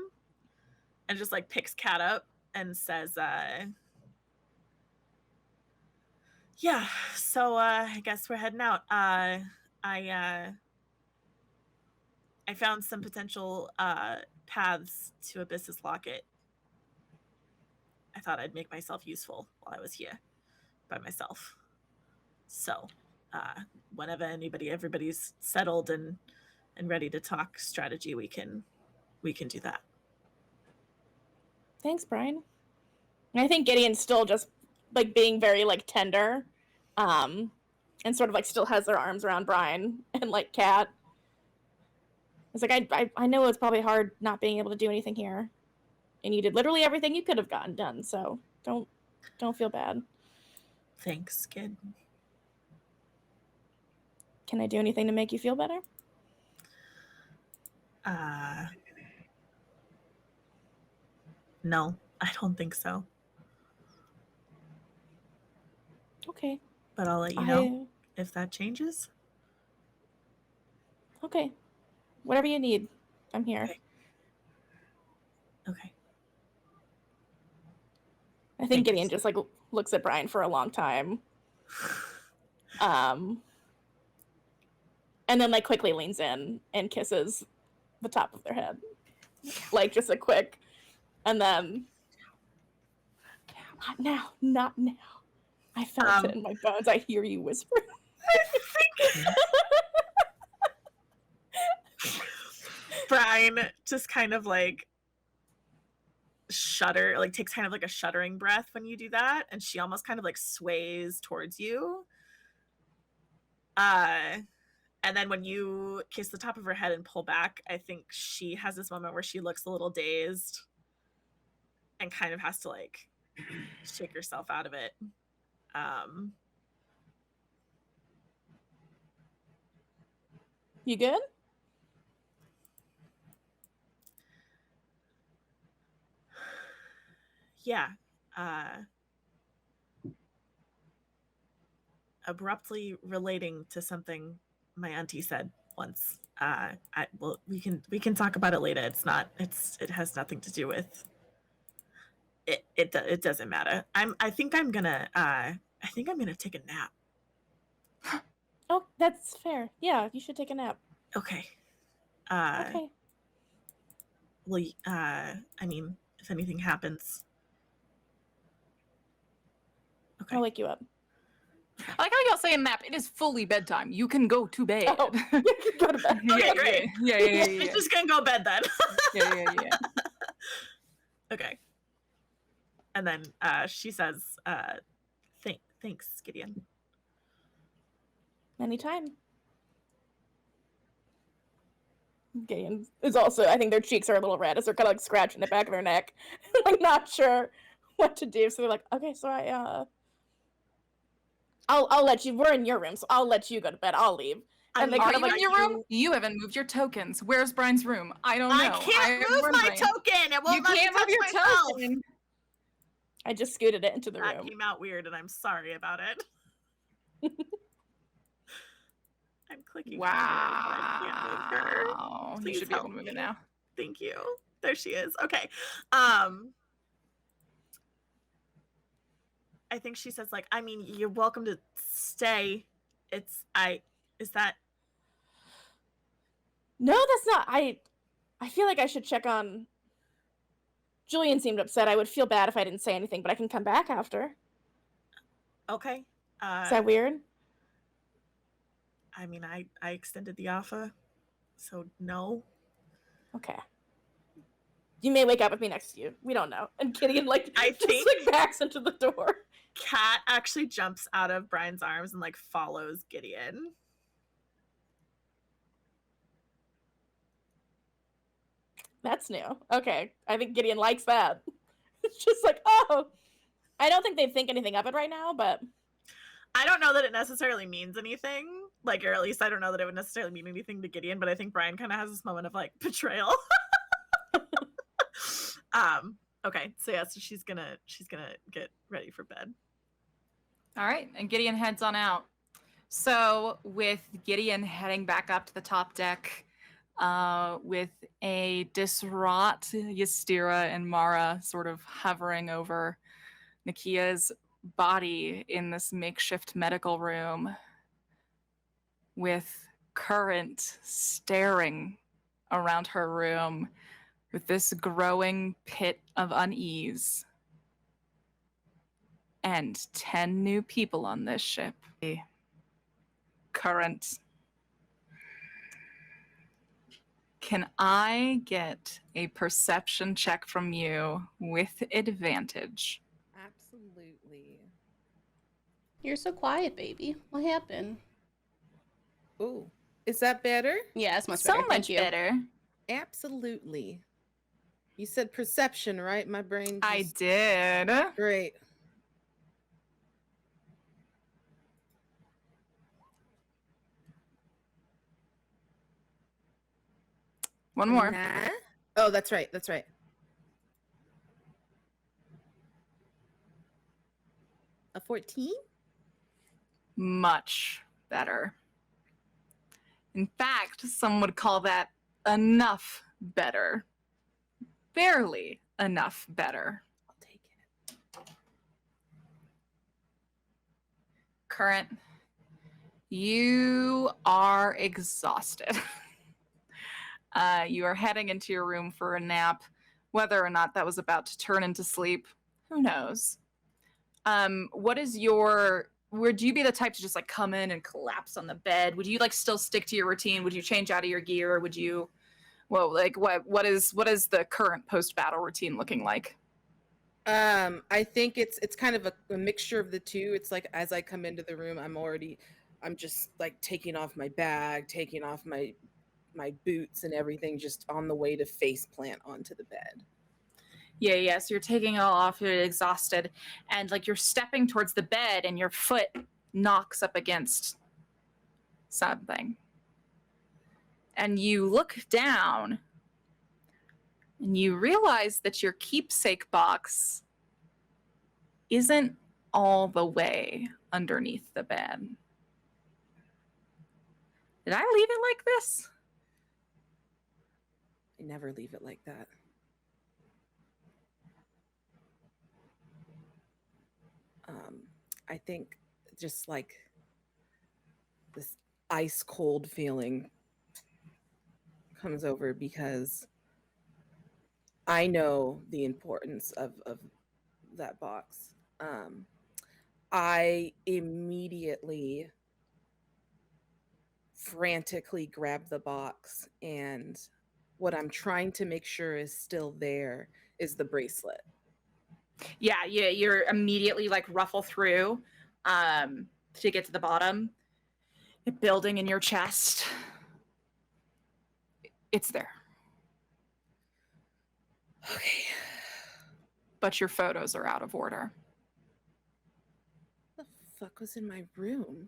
and just like picks Kat up and says, yeah, so I guess we're heading out. I found some potential paths to Abyss's locket. I thought I'd make myself useful while I was here by myself. So whenever everybody's settled and ready to talk strategy, we can do that. Thanks, Brian. And I think Gideon's still just like being very like tender, and sort of like still has their arms around Brian and like Kat. It's like I know it's probably hard not being able to do anything here, and you did literally everything you could have gotten done. So don't feel bad. Thanks, kid. Can I do anything to make you feel better? No, I don't think so. Okay. But I'll let you know if that changes. Okay. Whatever you need, I'm here. Okay. I think Gideon just like looks at Brian for a long time. And then like quickly leans in and kisses the top of their head. Like just a quick, and then not now. I felt it in my bones. I hear you whisper. Brian just kind of like takes kind of like a shuddering breath when you do that, and she almost kind of like sways towards you. And then when you kiss the top of her head and pull back, I think she has this moment where she looks a little dazed and kind of has to like shake herself out of it. You good? Yeah. Abruptly relating to something my auntie said once. We can talk about it later. It has nothing to do with it. It doesn't matter. I think I'm gonna take a nap. Oh, that's fair. Yeah, you should take a nap. Okay. Okay. Well, I mean, if anything happens. Okay. I'll wake you up. I like how y'all say in nap. It is fully bedtime. You can go to bed. Oh, you can go to bed. Okay, great. Yeah. She's just gonna go bed then. Yeah. Okay. And then she says, thanks, Gideon. Anytime. Gideon is also, I think their cheeks are a little red as they're kind of like scratching the back of their neck. Like not sure what to do. So they're like, okay, so I'll let you, we're in your room, so I'll let you go to bed. I'll leave. And they Are kind of you like, in your room? You haven't moved your tokens. Where's Brian's room? I don't know. I can't move my token. It won't You let me can't move touch your myself. token. I just scooted it into the That room. came out weird, and I'm sorry about it. I'm clicking. on her, but I can't move her. Wow. You Please should be able help to move me. it now. Thank you. There she is. Okay. I think she says, like, I mean, you're welcome to stay. Is that No, that's not. I feel like I should check on. Julian seemed upset. I would feel bad if I didn't say anything, but I can come back after. okay? Is that weird? I mean, I extended the offer, so no. Okay. You may wake up with me next to you. We don't know. And Gideon I just think- like backs into the door. Kat actually jumps out of Brian's arms and like follows Gideon. That's new. Okay. I think Gideon likes that. It's just like, oh. I don't think they think anything of it right now, but I don't know that it necessarily means anything, like, or at least I don't know that it would necessarily mean anything to Gideon, but I think Brian kind of has this moment of like betrayal. Okay, so yeah, so she's gonna get ready for bed. All right, and Gideon heads on out. So with Gideon heading back up to the top deck, with a distraught Ystira and Mara sort of hovering over Nakia's body in this makeshift medical room, with Current staring around her room with this growing pit of unease, and 10 new people on this ship. Current. Can I get a perception check from you with advantage? Absolutely. You're so quiet, baby. What happened? Ooh, is that better? Yeah, it's much So better. much Thank you. better. Absolutely. You said perception, right? My brain. I Just... did. Great. One more. Nah. Oh, that's right. That's right. A 14? Much better. In fact, some would call that enough better. Barely enough better. I'll take it. Current, you are exhausted. You are heading into your room for a nap. Whether or not that was about to turn into sleep, who knows? What is your... Would you be the type to just like come in and collapse on the bed? Would you like still stick to your routine? Would you change out of your gear? Would you... Well, like what is the current post-battle routine looking like? I think it's kind of a mixture of the two. It's like as I come into the room, I'm just like taking off my bag, taking off my boots and everything, just on the way to face plant onto the bed. Yeah. So you're taking it all off, you're exhausted, and like you're stepping towards the bed and your foot knocks up against something. And you look down and you realize that your keepsake box isn't all the way underneath the bed. Did I leave it like this? I never leave it like that. I think just like this ice cold feeling comes over because I know the importance of that box. I immediately frantically grab the box, and what I'm trying to make sure is still there is the bracelet. Yeah, you're immediately like ruffle through to get to the bottom. Building in your chest. It's there. Okay. But your photos are out of order. What the fuck was in my room?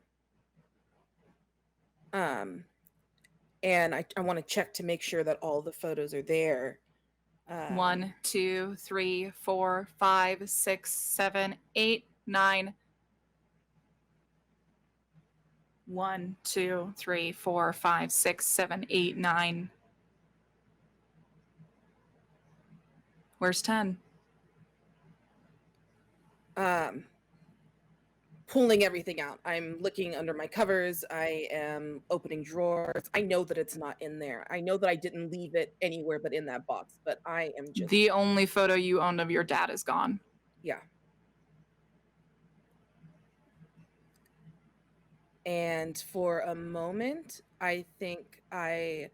And I want to check to make sure that all the photos are there. 1, 2, 3, 4, 5, 6, 7, 8, 9. 1, 2, 3, 4, 5, 6, 7, 8, 9. Where's 10? Pulling everything out. I'm looking under my covers. I am opening drawers. I know that it's not in there. I know that I didn't leave it anywhere but in that box, but I am just... The only photo you owned of your dad is gone. Yeah. And for a moment, I think I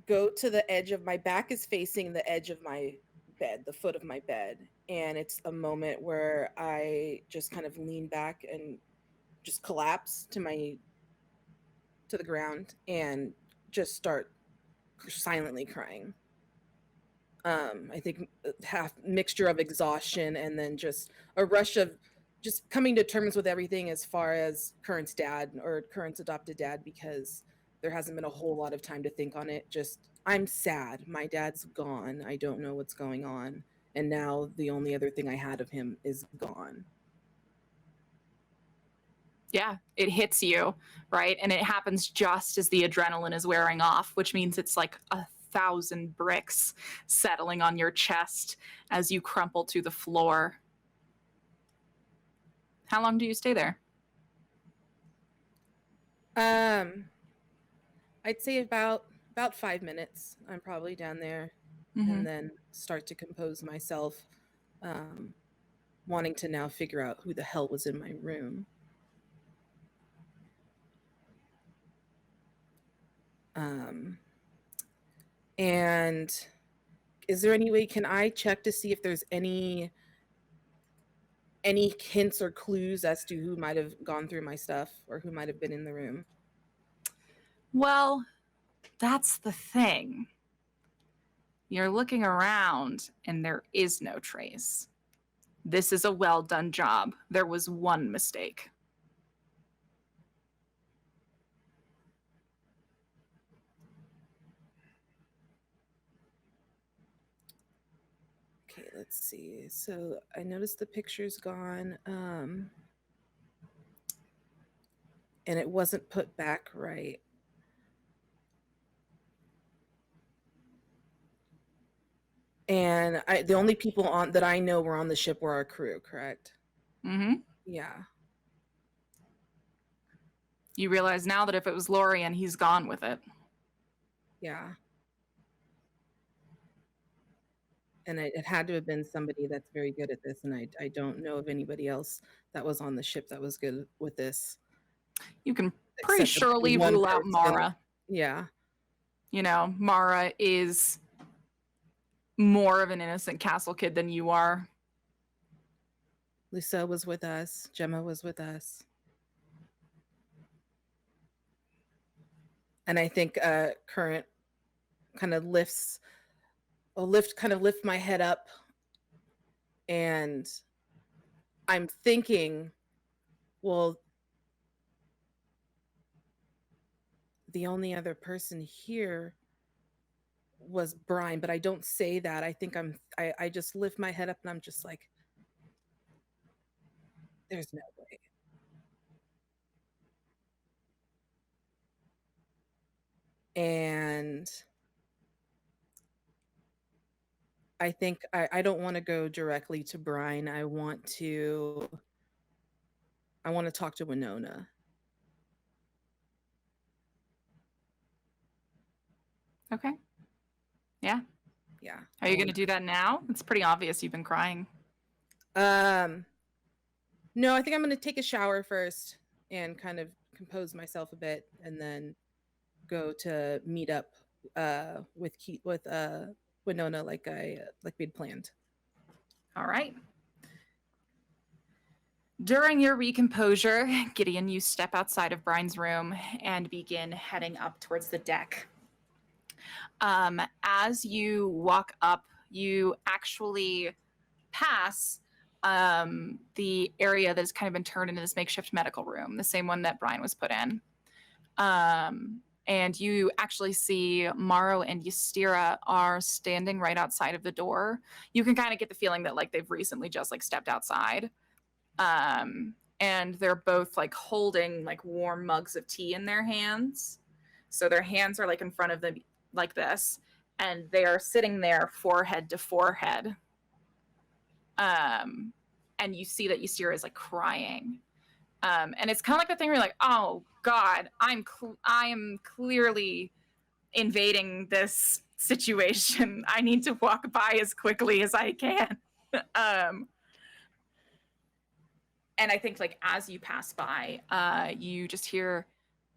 go to the edge of my back is facing the edge of my bed, the foot of my bed. And it's a moment where I just kind of lean back and just collapse to the ground and just start silently crying. I think half mixture of exhaustion and then just a rush of just coming to terms with everything as far as Current's dad or Current's adopted dad, because there hasn't been a whole lot of time to think on it. Just, I'm sad. My dad's gone. I don't know what's going on. And now the only other thing I had of him is gone. Yeah, it hits you, right? And it happens just as the adrenaline is wearing off, which means it's like 1,000 bricks settling on your chest as you crumple to the floor. How long do you stay there? I'd say about 5 minutes. I'm probably down there, and then start to compose myself, wanting to now figure out who the hell was in my room. And is there any way, can I check to see if there's any hints or clues as to who might have gone through my stuff or who might have been in the room? Well, that's the thing. You're looking around and there is no trace. This is a well done job. There was one mistake. Okay, let's see. So I noticed the picture's gone, and it wasn't put back right. And the only people on that I know were on the ship were our crew, correct? Mm-hmm. Yeah. You realize now that if it was Lorian, he's gone with it. Yeah. And it had to have been somebody that's very good at this, and I don't know of anybody else that was on the ship that was good with this. You can pretty surely rule out Mara. Yeah. You know, Mara is more of an innocent castle kid than you are. Lisa was with us. Gemma was with us. And I think Current kind of lift my head up, and I'm thinking, well, the only other person here was Brian, but I don't say that. I think I just lift my head up and I'm just like, there's no way. And I think I don't want to go directly to Brian. I want to talk to Winona. Okay. Yeah. Yeah. Are you going to do that now? It's pretty obvious you've been crying. No, I think I'm going to take a shower first and kind of compose myself a bit, and then go to meet up with Winona like we'd planned. All right. During your recomposure, Gideon, you step outside of Brian's room and begin heading up towards the deck. As you walk up, you actually pass the area that has kind of been turned into this makeshift medical room, the same one that Brian was put in. And you actually see Morrow and Ystira are standing right outside of the door. You can kind of get the feeling that like they've recently just like stepped outside. And they're both like holding like warm mugs of tea in their hands. So their hands are like in front of them like this, and they are sitting there forehead to forehead. And you see that Ystira is like crying. And it's kind of like the thing where you're like, oh God, I am clearly invading this situation. I need to walk by as quickly as I can. And I think like as you pass by, you just hear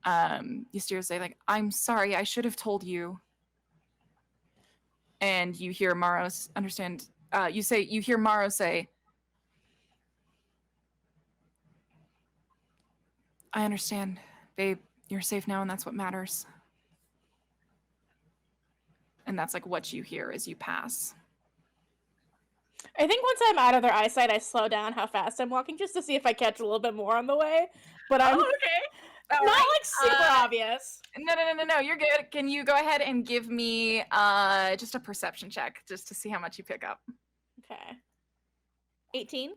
Ystira say like, I'm sorry, I should have told you. And you hear Morrow understand. You hear Morrow say, I understand, babe. You're safe now, and that's what matters. And that's like what you hear as you pass. I think once I'm out of their eyesight, I slow down how fast I'm walking just to see if I catch a little bit more on the way. But I'm okay. All not right. like super obvious. No. You're good. Can you go ahead and give me just a perception check just to see how much you pick up? Okay. 18.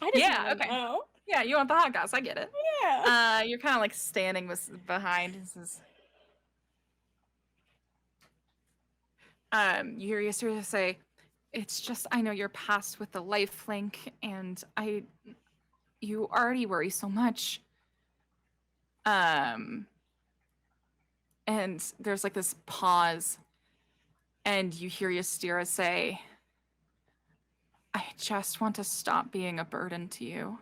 I didn't Yeah, even okay. know. Yeah, you want the hot goss. I get it. Yeah. You're kind of like standing behind. You hear Ystira say, it's just, I know you're passed with the life link, and you already worry so much. And there's like this pause, and you hear Ystira say, I just want to stop being a burden to you.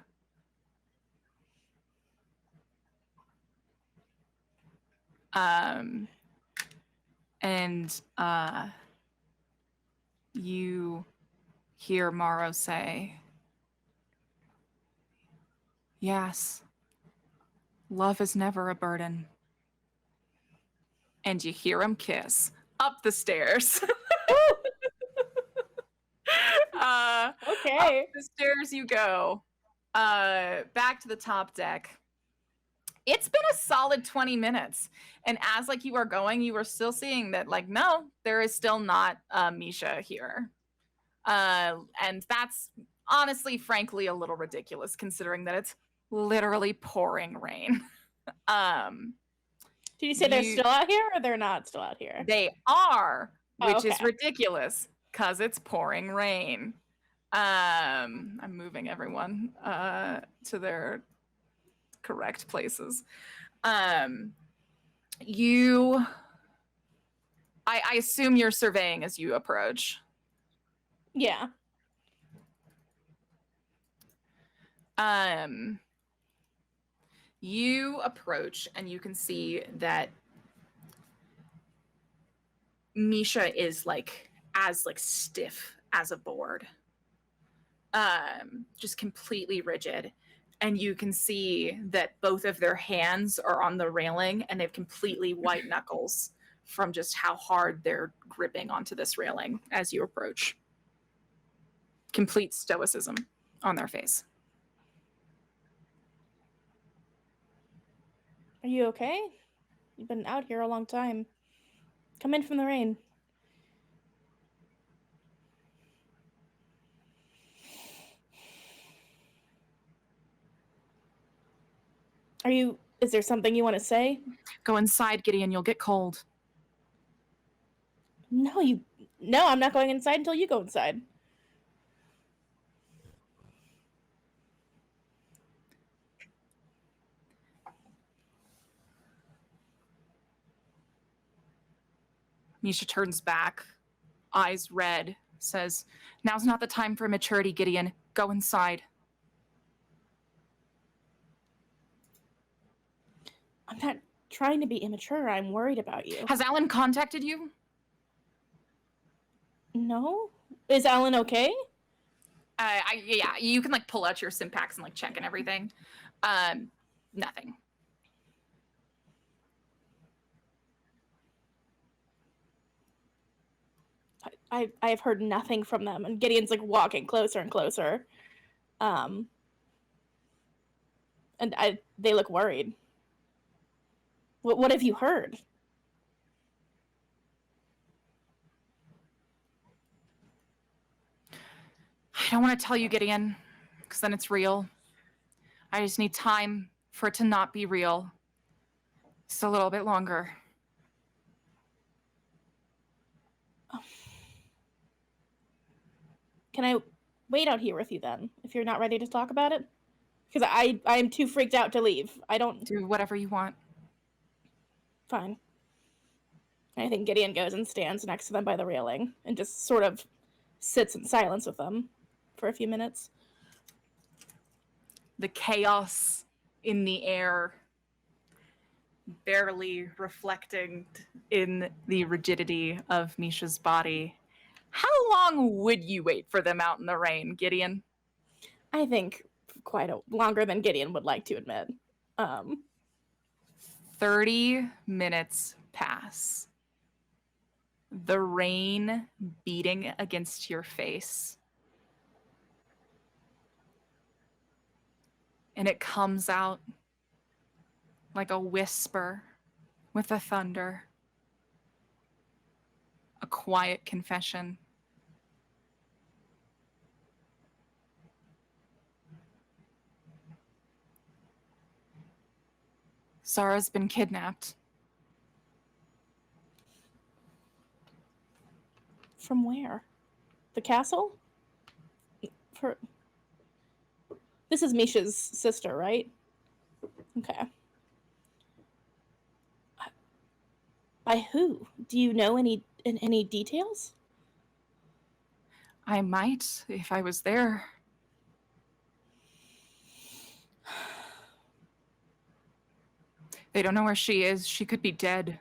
You hear Morrow say, yes, love is never a burden. And you hear him kiss up the stairs. Okay. Up the stairs you go. Back to the top deck. It's been a solid 20 minutes. And as like you are going, you are still seeing that like, no, there is still not Misha here. And that's honestly, frankly, a little ridiculous considering that it's literally pouring rain. Did you say they're still out here or they're not still out here? They are, which is okay. ridiculous because it's pouring rain. I'm moving everyone to their correct places. I assume you're surveying as you approach. Yeah. You approach and you can see that Misha is like as like stiff as a board. Just completely rigid. And you can see that both of their hands are on the railing and they have completely white knuckles from just how hard they're gripping onto this railing as you approach. Complete stoicism on their face. Are you okay? You've been out here a long time. Come in from the rain. Is there something you want to say? Go inside, Gideon, you'll get cold. No, I'm not going inside until you go inside. Misha turns back, eyes red, says, "Now's not the time for maturity, Gideon. Go inside." I'm not trying to be immature. I'm worried about you. Has Alan contacted you? No? Is Alan okay? Yeah, you can like pull out your sim packs and like check and everything. Nothing. I've heard nothing from them, and Gideon's like walking closer and closer. And they look worried. What have you heard? I don't want to tell you, Gideon, because then it's real. I just need time for it to not be real. Just a little bit longer. Can I wait out here with you then, if you're not ready to talk about it? Because I'm too freaked out to leave. I don't... Do whatever you want. Fine. I think Gideon goes and stands next to them by the railing and just sort of sits in silence with them for a few minutes. The chaos in the air, barely reflecting in the rigidity of Misha's body. How long would you wait for them out in the rain, Gideon? I think longer than Gideon would like to admit. 30 minutes pass. The rain beating against your face. And it comes out like a whisper with the thunder. A quiet confession. Zara's been kidnapped. From where? The castle? This is Misha's sister, right? Okay. By who? Do you know any details? I might, if I was there. They don't know where she is. She could be dead.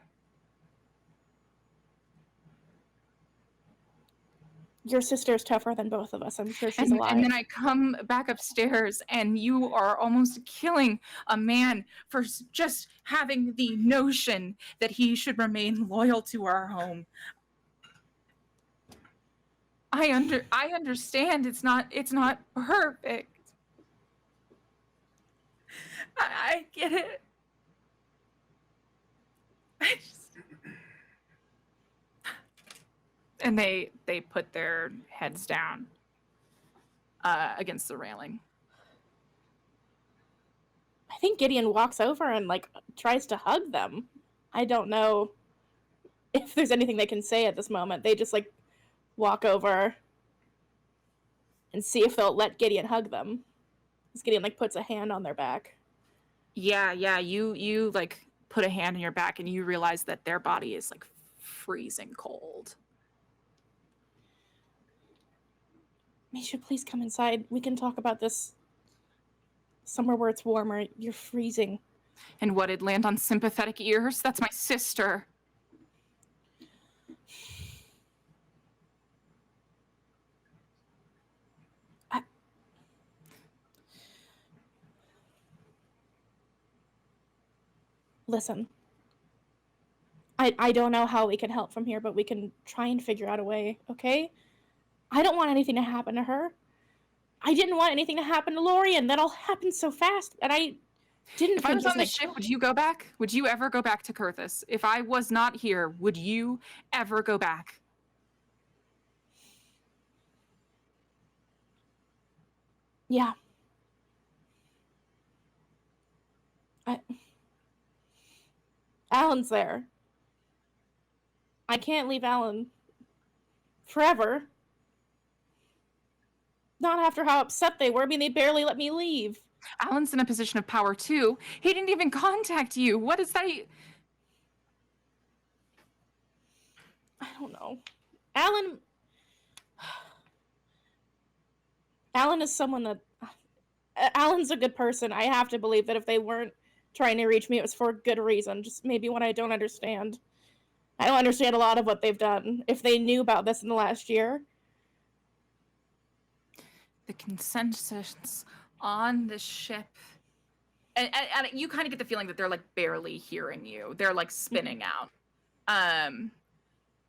Your sister's tougher than both of us. I'm sure she's alive. And then I come back upstairs and you are almost killing a man for just having the notion that he should remain loyal to our home. I understand it's not perfect. I get it. And they put their heads down against the railing. I think Gideon walks over and like tries to hug them. I don't know if there's anything they can say at this moment. They just like walk over and see if they'll let Gideon hug them. As Gideon like puts a hand on their back. Yeah, you like put a hand on your back and you realize that their body is like freezing cold. Misha, please come inside. We can talk about this somewhere where it's warmer. You're freezing. And what, it'd land on sympathetic ears? That's my sister. Listen. I don't know how we can help from here, but we can try and figure out a way, okay? I don't want anything to happen to her. I didn't want anything to happen to Lorian. That all happened so fast, and I didn't. If I was on the ship, would you go back? Would you ever go back to Kurthus? If I was not here, would you ever go back? Yeah. Alan's there. I can't leave Alan forever. Not after how upset they were. I mean, they barely let me leave. Alan's in a position of power too. He didn't even contact you. What is that? I don't know. Alan is someone that... Alan's a good person. I have to believe that if they weren't trying to reach me, it was for a good reason. Just maybe what I don't understand. I don't understand a lot of what they've done. If they knew about this in the last year. The consensus on the ship... And you kind of get the feeling that they're, like, barely hearing you. They're, like, spinning out.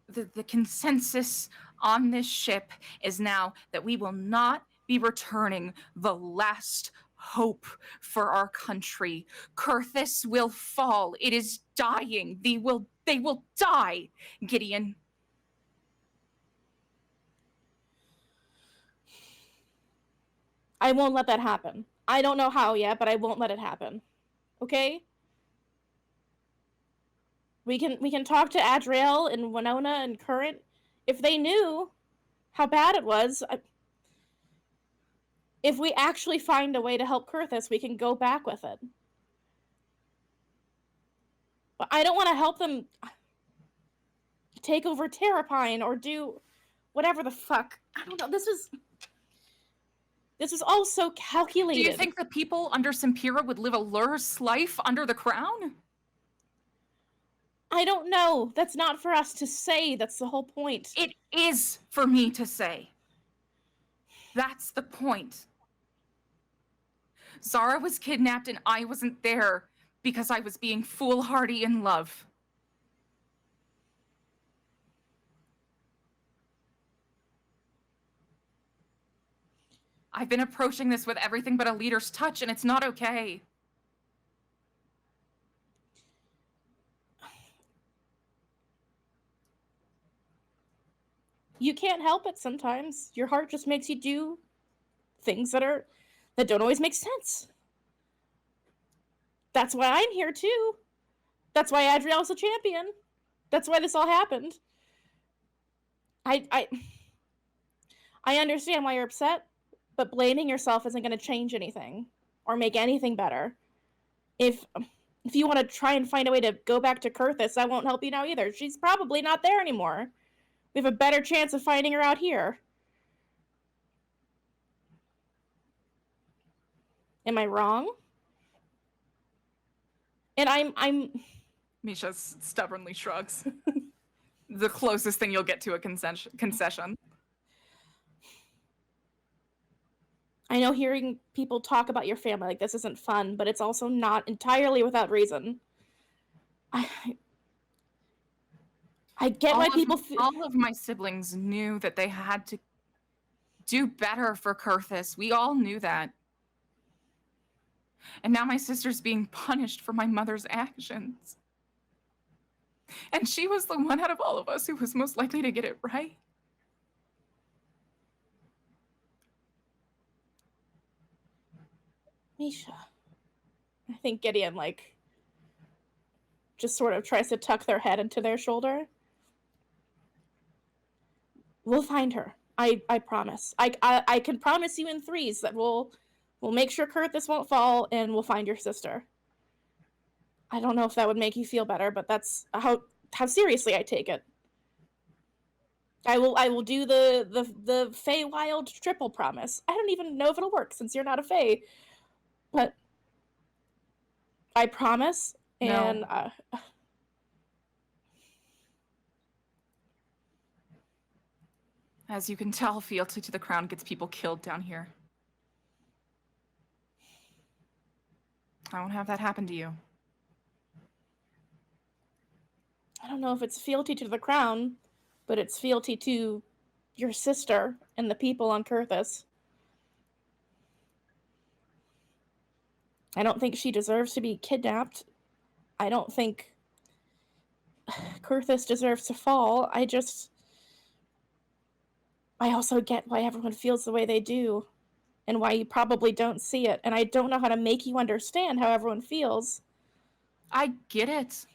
The consensus on this ship is now that we will not be returning the last hope for our country. Kurthis will fall. It is dying. They will die, Gideon. I won't let that happen. I don't know how yet, but I won't let it happen. Okay? We can talk to Adriel and Winona and Current. If they knew how bad it was, if we actually find a way to help Kurthis, we can go back with it. But I don't want to help them take over Terrapine or do whatever the fuck. I don't know. This was all so calculated. Do you think the people under Sampira would live a lur's life under the crown? I don't know. That's not for us to say. That's the whole point. It is for me to say. That's the point. Zara was kidnapped and I wasn't there because I was being foolhardy in love. I've been approaching this with everything but a leader's touch, and it's not okay. You can't help it sometimes. Your heart just makes you do things that don't always make sense. That's why I'm here too. That's why Adriel's a champion. That's why this all happened. I understand why you're upset, but blaming yourself isn't going to change anything or make anything better. If you want to try and find a way to go back to Kurthis, that won't help you now either. She's probably not there anymore. We have a better chance of finding her out here. Am I wrong? And I'm Misha stubbornly shrugs. The closest thing you'll get to a concession. I know hearing people talk about your family like this isn't fun, but it's also not entirely without reason. I get why people feel... All of my siblings knew that they had to do better for Kurthis. We all knew that. And now my sister's being punished for my mother's actions. And she was the one out of all of us who was most likely to get it right. Misha. I think Gideon, just sort of tries to tuck their head into their shoulder. We'll find her. I promise. I can promise you in threes that we'll make sure Kurthis won't fall and we'll find your sister. I don't know if that would make you feel better, but that's how seriously I take it. I will do the Feywild triple promise. I don't even know if it'll work since you're not a Fey. But I promise, and No. As you can tell, fealty to the crown gets people killed down here. I won't have that happen to you. I don't know if it's fealty to the crown, but it's fealty to your sister and the people on Kurthis. I don't think she deserves to be kidnapped. I don't think Kurthis deserves to fall. I also get why everyone feels the way they do, and why you probably don't see it, and I don't know how to make you understand how everyone feels. I get it.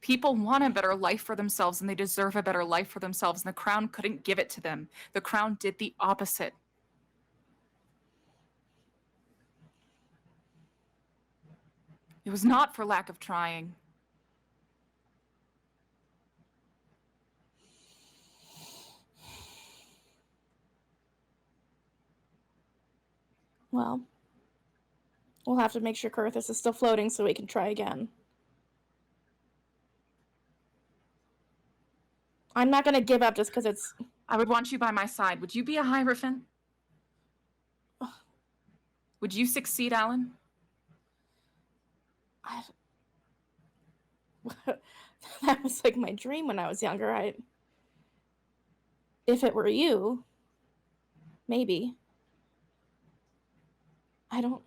People want a better life for themselves, and they deserve a better life for themselves, and the crown couldn't give it to them. The crown did the opposite. It was not for lack of trying. Well, we'll have to make sure Kurthus is still floating so we can try again. I'm not gonna give up just because it's... I would want you by my side. Would you be a Hierophant? Would you succeed, Alan? That was like my dream when I was younger. If it were you, maybe. I don't...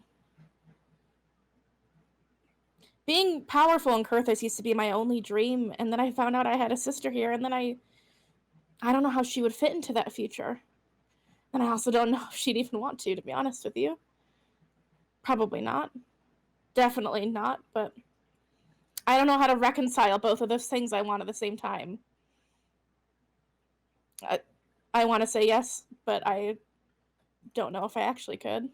Being powerful in Kurthus used to be my only dream, and then I found out I had a sister here, and then I don't know how she would fit into that future. And I also don't know if she'd even want to be honest with you. Probably not. Definitely not, but I don't know how to reconcile both of those things I want at the same time. I want to say yes, but I don't know if I actually could.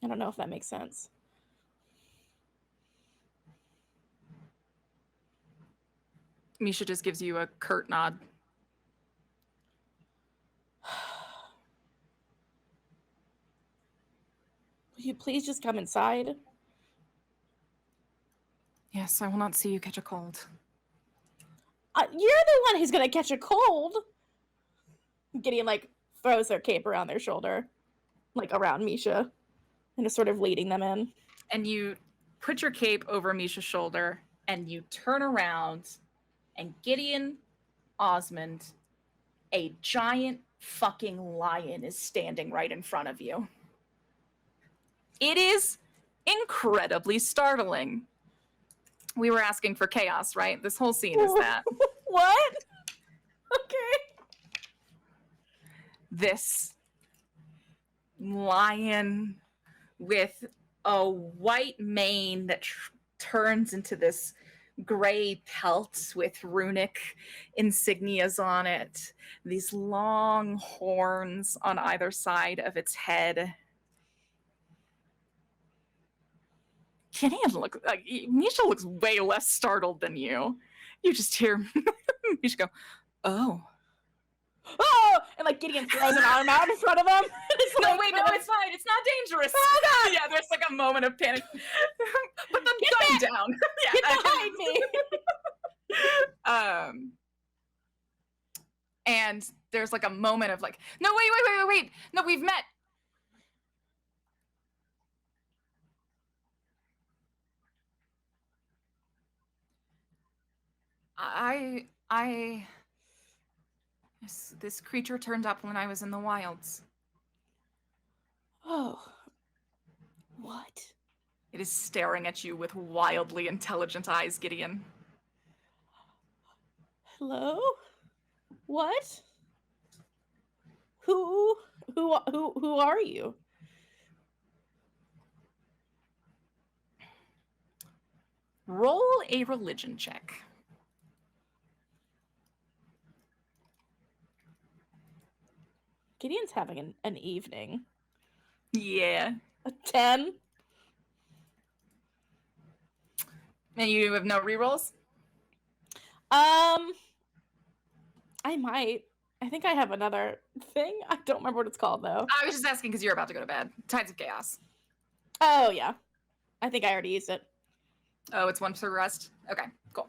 I don't know if that makes sense. Misha just gives you a curt nod. Will you please just come inside? Yes, I will not see you catch a cold. You're the one who's gonna catch a cold. Gideon, like, throws their cape around their shoulder, like, around Misha, and is sort of leading them in. And you put your cape over Misha's shoulder, and you turn around, and Gideon Osmond, a giant fucking lion, is standing right in front of you. It is incredibly startling. We were asking for chaos, right? This whole scene is that. What? Okay. This lion with a white mane that turns into this gray pelt with runic insignias on it, these long horns on either side of its head. Misha looks way less startled than you. You just hear Misha go, "Oh." Oh! And, like, Gideon throws an arm out in front of him. No, wait, no, it's fine. It's not dangerous. Oh, God! Yeah, there's like a moment of panic. Put the gun down. Yeah, Get behind me! And there's like a moment of like, no, wait. No, we've met. This creature turned up when I was in the wilds. Oh. What? It is staring at you with wildly intelligent eyes, Gideon. Hello? What? Who are you? Roll a religion check. Gideon's having an evening. Yeah. A 10? And you have no rerolls? I might. I think I have another thing. I don't remember what it's called, though. I was just asking because you're about to go to bed. Tides of Chaos. Oh, yeah. I think I already used it. Oh, it's one for rest? Okay, cool.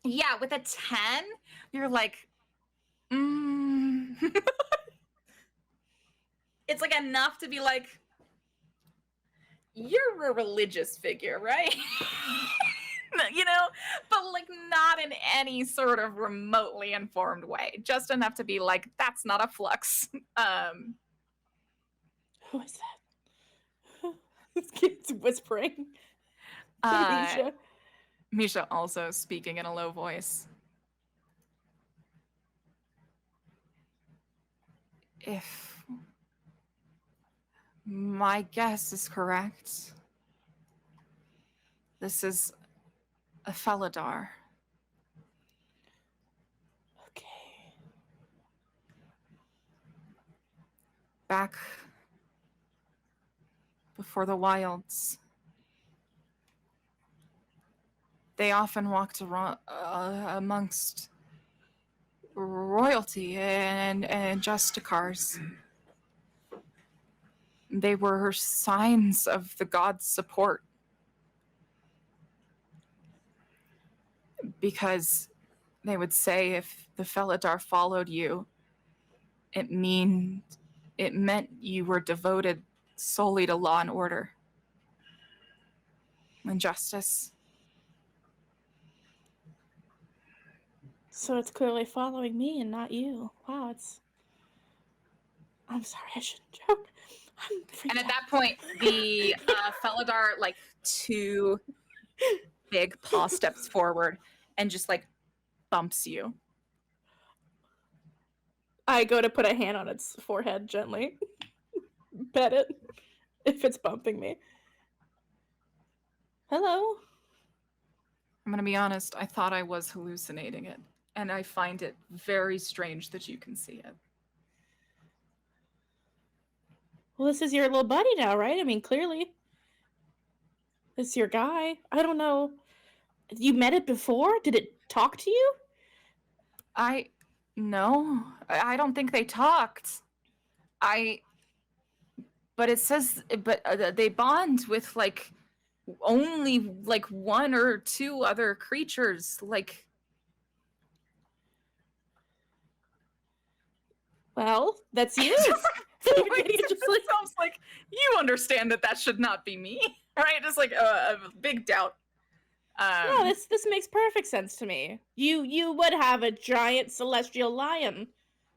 Yeah, with a 10, you're like, It's like enough to be like, you're a religious figure, right? You know, but like not in any sort of remotely informed way. Just enough to be like, that's not a flux. Who is that? This kid's whispering. Misha. Misha also speaking in a low voice. If my guess is correct, this is a Felidar. Okay. Back before the wilds, they often walked around, amongst royalty and Justicars. They were signs of the gods' support. Because they would say if the Felidar followed you, it meant you were devoted solely to law and order and justice. So it's clearly following me and not you. Wow, I'm sorry, I shouldn't joke. I'm freaked And at out. that point, the Felidar, like, 2 big paw steps forward and just, like, bumps you. I go to put a hand on its forehead gently. Pet it if it's bumping me. Hello? I'm gonna be honest, I thought I was hallucinating it. And I find it very strange that you can see it. Well, this is your little buddy now, right? I mean, clearly. This is your guy. I don't know. You met it before? Did it talk to you? No, I don't think they talked. But it says, they bond with, like, only, like, 1 or 2 other creatures, like... Well, that's you. It just sounds like, you understand that should not be me, right? Just like a big doubt. No, this makes perfect sense to me. You would have a giant celestial lion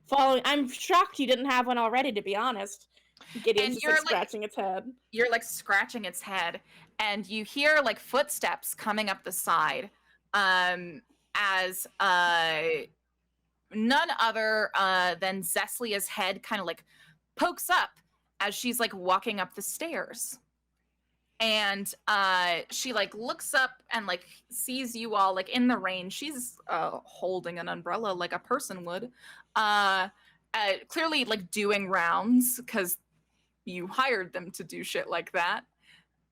following. I'm shocked you didn't have one already, to be honest. Gideon's just like scratching its head. You're like scratching its head, and you hear like footsteps coming up the side, as none other than Zeslia's head kind of like pokes up as she's like walking up the stairs. And she like looks up and like sees you all like in the rain. She's holding an umbrella like a person would, clearly like doing rounds because you hired them to do shit like that.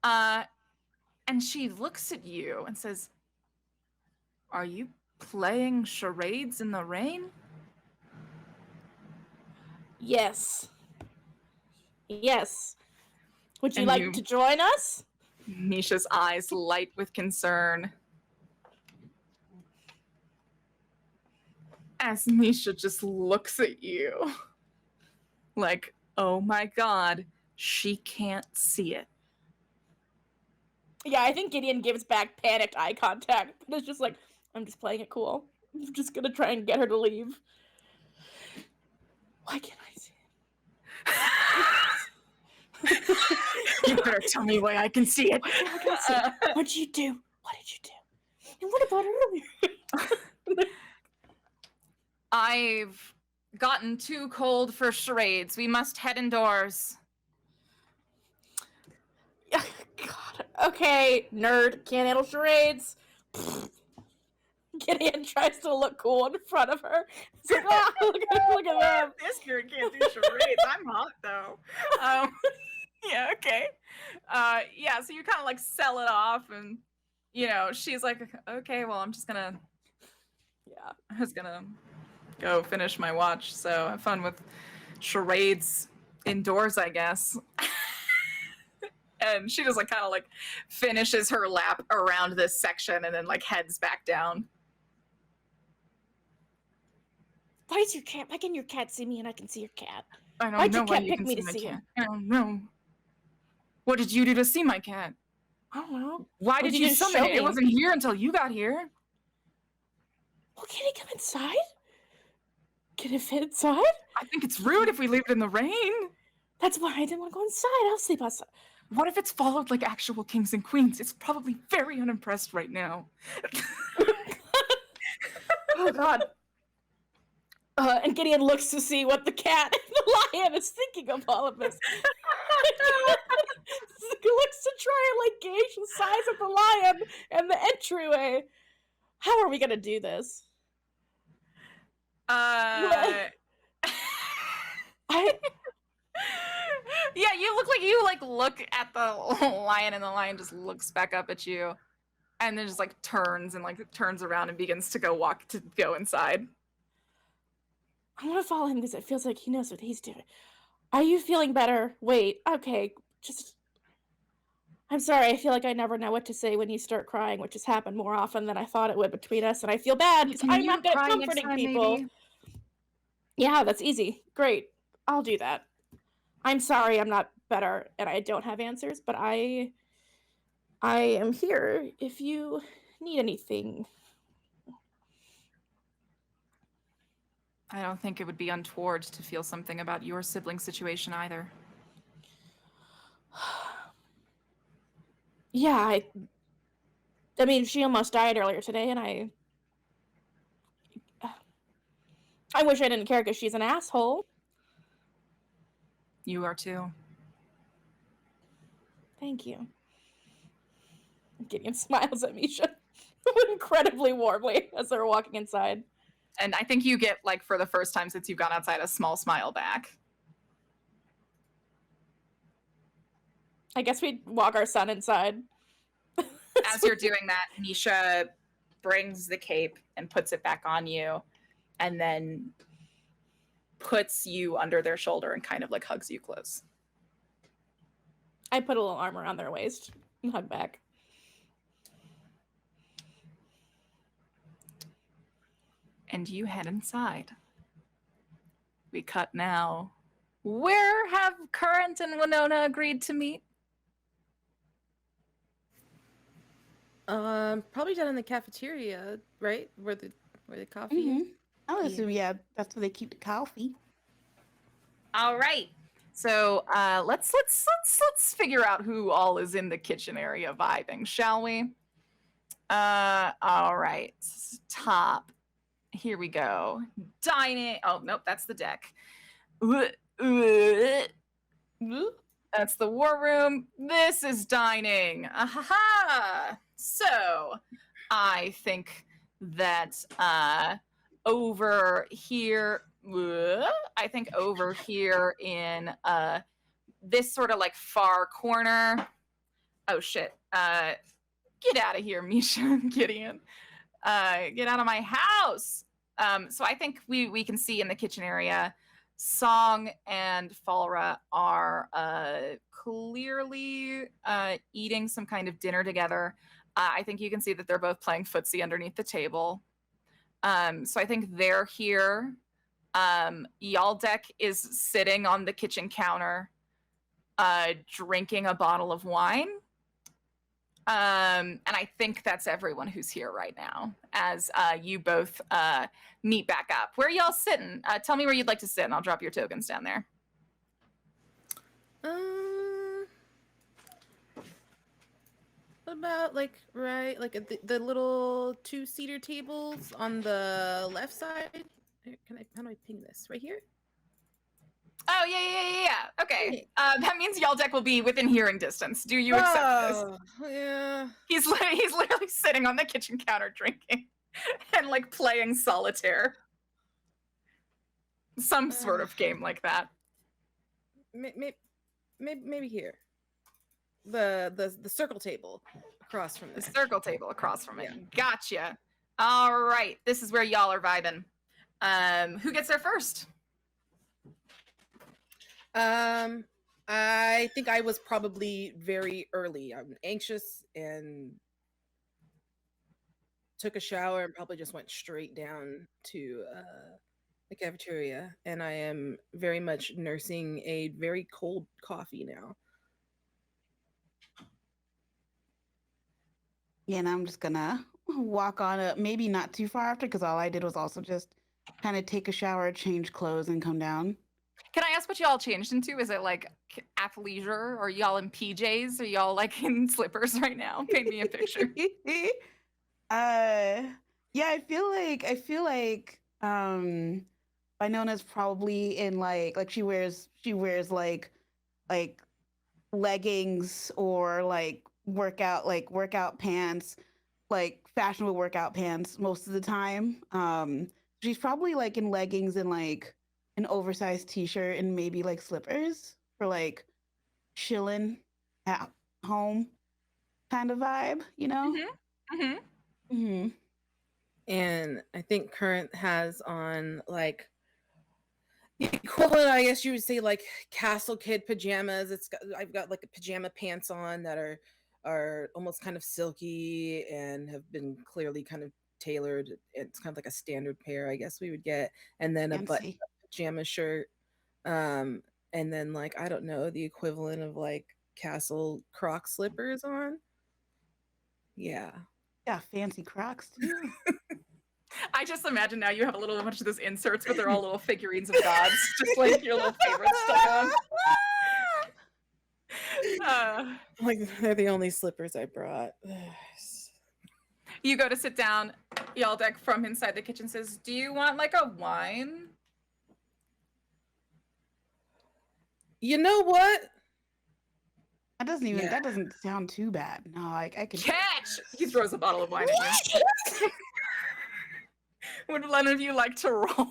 And she looks at you and says, "Are you playing charades in the rain?" Yes. Yes. Would you And like to join us? Misha's eyes light with concern. As Misha just looks at you. Like, oh my god, she can't see it. Yeah, I think Gideon gives back panicked eye contact, but it's just like, I'm just playing it cool. I'm just gonna try and get her to leave. Why can't I see it? You better tell me why I can see it. I can't see it. What'd you do? What did you do? And what about earlier? I've gotten too cold for charades. We must head indoors. God. Okay, nerd. Can't handle charades. Gideon tries to look cool in front of her. It's like, ah, look at them. This girl can't do charades. I'm hot though. Yeah, okay. Yeah, so you kind of like sell it off, and you know, she's like, okay, well, I'm just gonna go finish my watch. So have fun with charades indoors, I guess. And she just like kind of like finishes her lap around this section and then like heads back down. Why is your cat? Why can your cat see me and I can see your cat? I don't Why'd know your why cat you pick can me see to my see cat. him? I don't know. What did you do to see my cat? I don't know. Why did you just summon show it? me? It wasn't here until you got here. Well, can he come inside? Can it fit inside? I think it's rude if we leave it in the rain. That's why I didn't want to go inside. I'll sleep outside. What if it's followed like actual kings and queens? It's probably very unimpressed right now. Oh God. And Gideon looks to see what the cat and the lion is thinking of all of this. He looks to try and like gauge the size of the lion and the entryway. How are we gonna do this? Yeah, you look like you like look at the lion, and the lion just looks back up at you, and then just like turns around and begins to go inside. I want to follow him because it feels like he knows what he's doing. Are you feeling better? Wait, okay, just... I'm sorry, I feel like I never know what to say when you start crying, which has happened more often than I thought it would between us, and I feel bad because Can I'm you not good at cry next comforting time, people. maybe? Yeah, that's easy. Great. I'll do that. I'm sorry I'm not better and I don't have answers, but I am here if you need anything. I don't think it would be untoward to feel something about your sibling situation either. Yeah, I mean, she almost died earlier today, and I wish I didn't care because she's an asshole. You are too. Thank you. Gideon smiles at Misha incredibly warmly as they're walking inside. And I think you get, like, for the first time since you've gone outside, a small smile back. I guess we walk our son inside. As you're doing that, Misha brings the cape and puts it back on you, and then puts you under their shoulder and kind of like hugs you close. I put a little arm around their waist and hug back. And you head inside. We cut now. Where have Current and Winona agreed to meet? Probably down in the cafeteria, right? Where the coffee is. I would assume, yeah, that's where they keep the coffee. All right. So let's figure out who all is in the kitchen area vibing, shall we? All right. Top. Here we go. Dining. Oh nope, that's the deck. That's the war room. This is dining. Ahaha. So I think that over here, I think over here in this sort of like far corner. Oh shit. Get out of here, Misha and Gideon. Get out of my house. So I think we can see in the kitchen area, Song and Falra are clearly eating some kind of dinner together. I think you can see that they're both playing footsie underneath the table. So I think they're here. Yaldek is sitting on the kitchen counter, drinking a bottle of wine. And I think that's everyone who's here right now as you both meet back up. Where are y'all sitting? Tell me where you'd like to sit and I'll drop your tokens down there. What about like the little 2-seater tables on the left side? How do I ping this? Right here? Oh, yeah. Okay. That means Yaldek will be within hearing distance. Do you accept this? Yeah. He's literally sitting on the kitchen counter drinking and like playing solitaire. Some sort of game like that. Maybe here. The circle table across from The there. circle table across from it. Yeah. Gotcha. All right. This is where y'all are vibing. Who gets there first? I think I was probably very early. I'm anxious and took a shower and probably just went straight down to the cafeteria. And I am very much nursing a very cold coffee now. Yeah, and I'm just gonna walk on up, maybe not too far after, because all I did was also just kind of take a shower, change clothes, and come down. Can I ask what y'all changed into? Is it like athleisure? Or y'all in PJs? Are y'all like in slippers right now? Paint me a picture. Yeah, I feel like Winona's probably in like she wears like leggings or like workout pants, like fashionable workout pants most of the time. She's probably like in leggings and like an oversized t-shirt and maybe like slippers for like chilling at home kind of vibe, you know? And I think Current has on like The equivalent, I guess you would say, like Castle Kid pajamas. I've got like pajama pants on that are almost kind of silky and have been clearly kind of tailored. It's kind of like a standard pair, I guess we would get, and then a button Fancy. pajama shirt, and then like I don't know the equivalent of like Castle Croc slippers on. Yeah. Yeah, fancy Crocs too. I just imagine now you have a little bunch of those inserts, but they're all little figurines of gods, just like your little favorites stuck on. Like they're the only slippers I brought. You go to sit down. Yaldek from inside the kitchen says, "Do you want like a wine?" You know what? That doesn't even. Yeah. That doesn't sound too bad. No, I could. Catch! He throws a bottle of wine at you. Would one of you like to roll?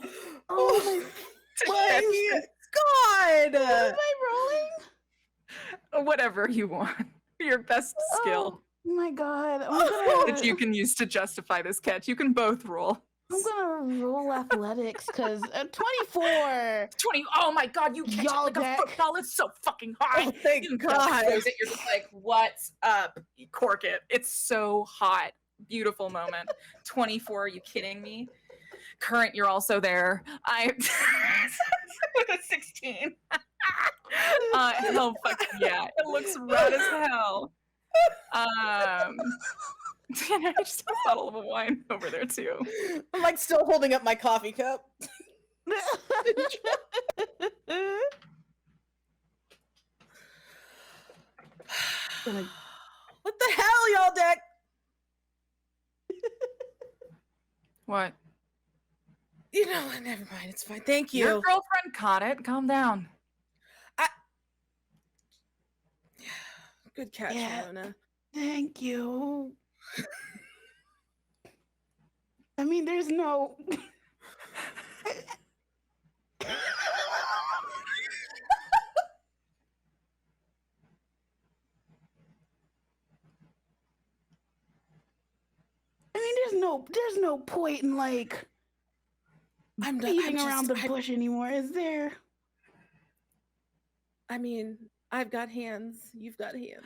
Oh To my catch God! Am I rolling? whatever you want. Your best skill Oh my God! I'm that you can use to justify this catch. You can both roll. gonna roll athletics because 24. 20. Oh my God, you catch it like a Yaldek. football. It's so fucking hot. Oh, thank You God. throws it, you're just like, what's up? You cork it. It's so hot. Beautiful moment. 24, are you kidding me? Current, you're also there. I with a 16. Hell fucking yeah. It looks rad as hell. I just have a bottle of wine over there too. I'm like still holding up my coffee cup. What the hell, y'all, Deck? What? You know what? Never mind. It's fine. Thank you. Your girlfriend caught it. Calm down. Good catch, Yeah. Mona. Thank you. I mean, there's no. I mean, there's no point in like I'm beating around the bush anymore, is there? I mean, I've got hands. You've got hands.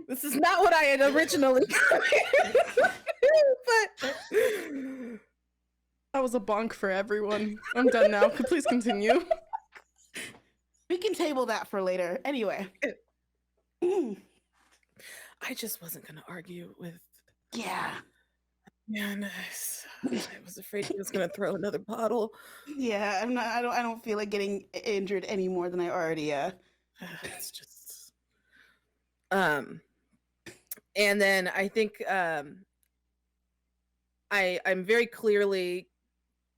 This is not what I had originally. But That was a bonk for everyone. I'm done now. Please continue. We can table that for later. Anyway. I just wasn't gonna argue with. Yeah. Yeah, I was afraid he was gonna throw another bottle. Yeah, I'm not. I don't feel like getting injured any more than I already. It's just. And then I think I'm very clearly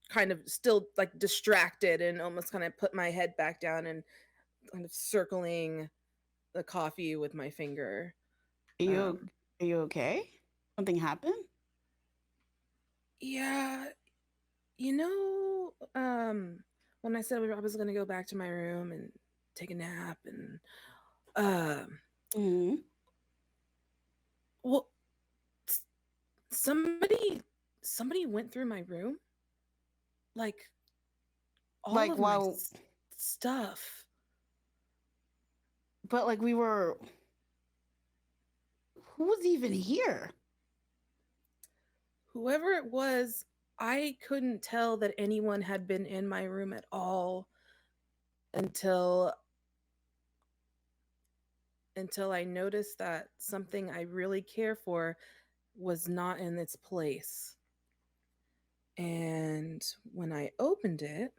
kind of still like distracted and almost kind of put my head back down and kind of circling the coffee with my finger. Are you okay? Something happened? Yeah, you know, when I said I was gonna go back to my room and take a nap and Mm-hmm. well, somebody went through my room, like all Like, of while- my stuff. But like we were. Who was even here? Whoever it was, I couldn't tell that anyone had been in my room at all until I noticed that something I really care for was not in its place. And when I opened it,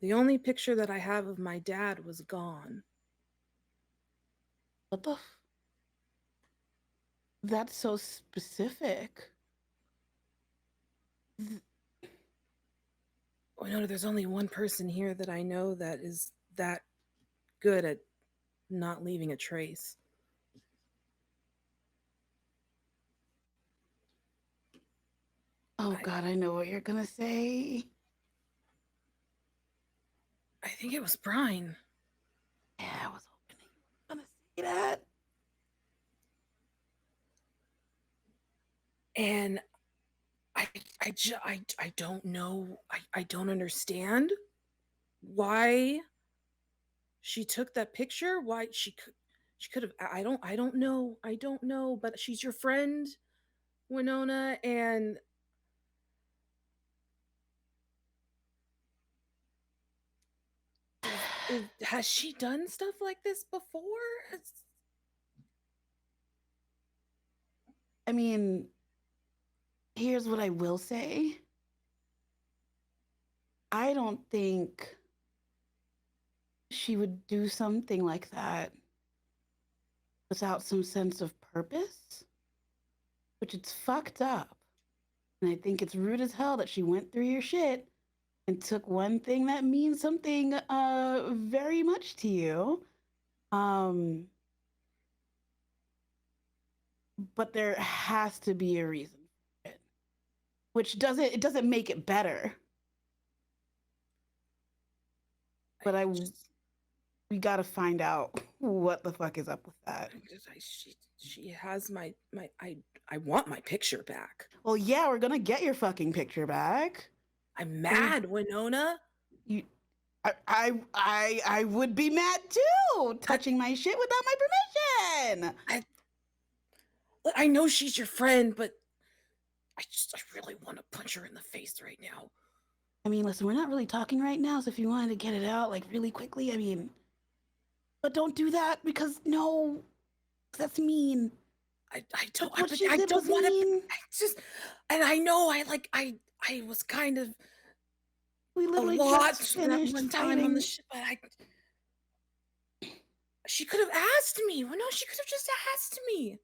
the only picture that I have of my dad was gone. What the? That's so specific. Oh no, there's only one person here that I know that is that good at not leaving a trace. Oh God, I know what you're gonna say. I think it was Brian. Yeah, I was hoping you were gonna say that. And I don't know. I don't understand why she took that picture. Why she could have. I don't know. I don't know. But she's your friend, Winona, and has she done stuff like this before? I mean, here's what I will say. I don't think she would do something like that without some sense of purpose, which it's fucked up. And I think it's rude as hell that she went through your shit and took one thing that means something very much to you. But there has to be a reason for it, which doesn't make it better. But we gotta find out what the fuck is up with that. She has my I want my picture back. Well, yeah, we're gonna get your fucking picture back. I'm mad, Winona. I would be mad too, touching my shit without my permission. I know she's your friend, but I really want to punch her in the face right now. I mean, listen, we're not really talking right now, so if you wanted to get it out like really quickly, I mean, but don't do that because no, that's mean. I don't What she I did don't was want to. mean. I just, and I know I was kind of We a literally lot just that finished one time fighting. on the ship, but she could have asked me. Well, no, she could have just asked me.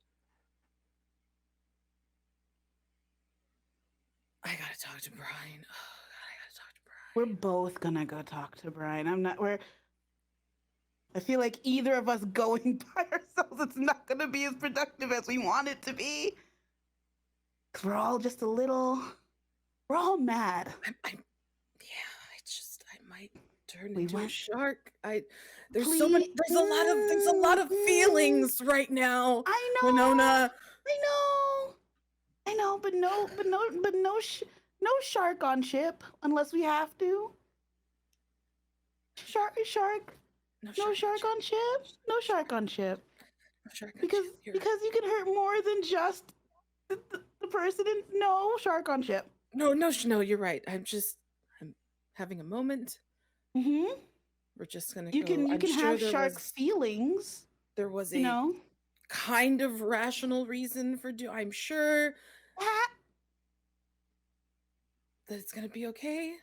I gotta talk to Brian. Oh God, I gotta talk to Brian. We're both gonna go talk to Brian. I feel like either of us going by ourselves, it's not gonna be as productive as we want it to be. 'Cause we're all just we're all mad. I might turn into a shark. There's a lot of feelings right now. I know, Winona. I know, but no shark on ship unless we have to. Shark. No shark on ship. No shark on ship. No shark on Because ship. you can hurt more than just the person. No shark on ship. No, you're right. I'm having a moment. Mm-hmm. We're just gonna You go. can have shark feelings. There was a You know. kind of rational reason for I'm sure that it's gonna be okay.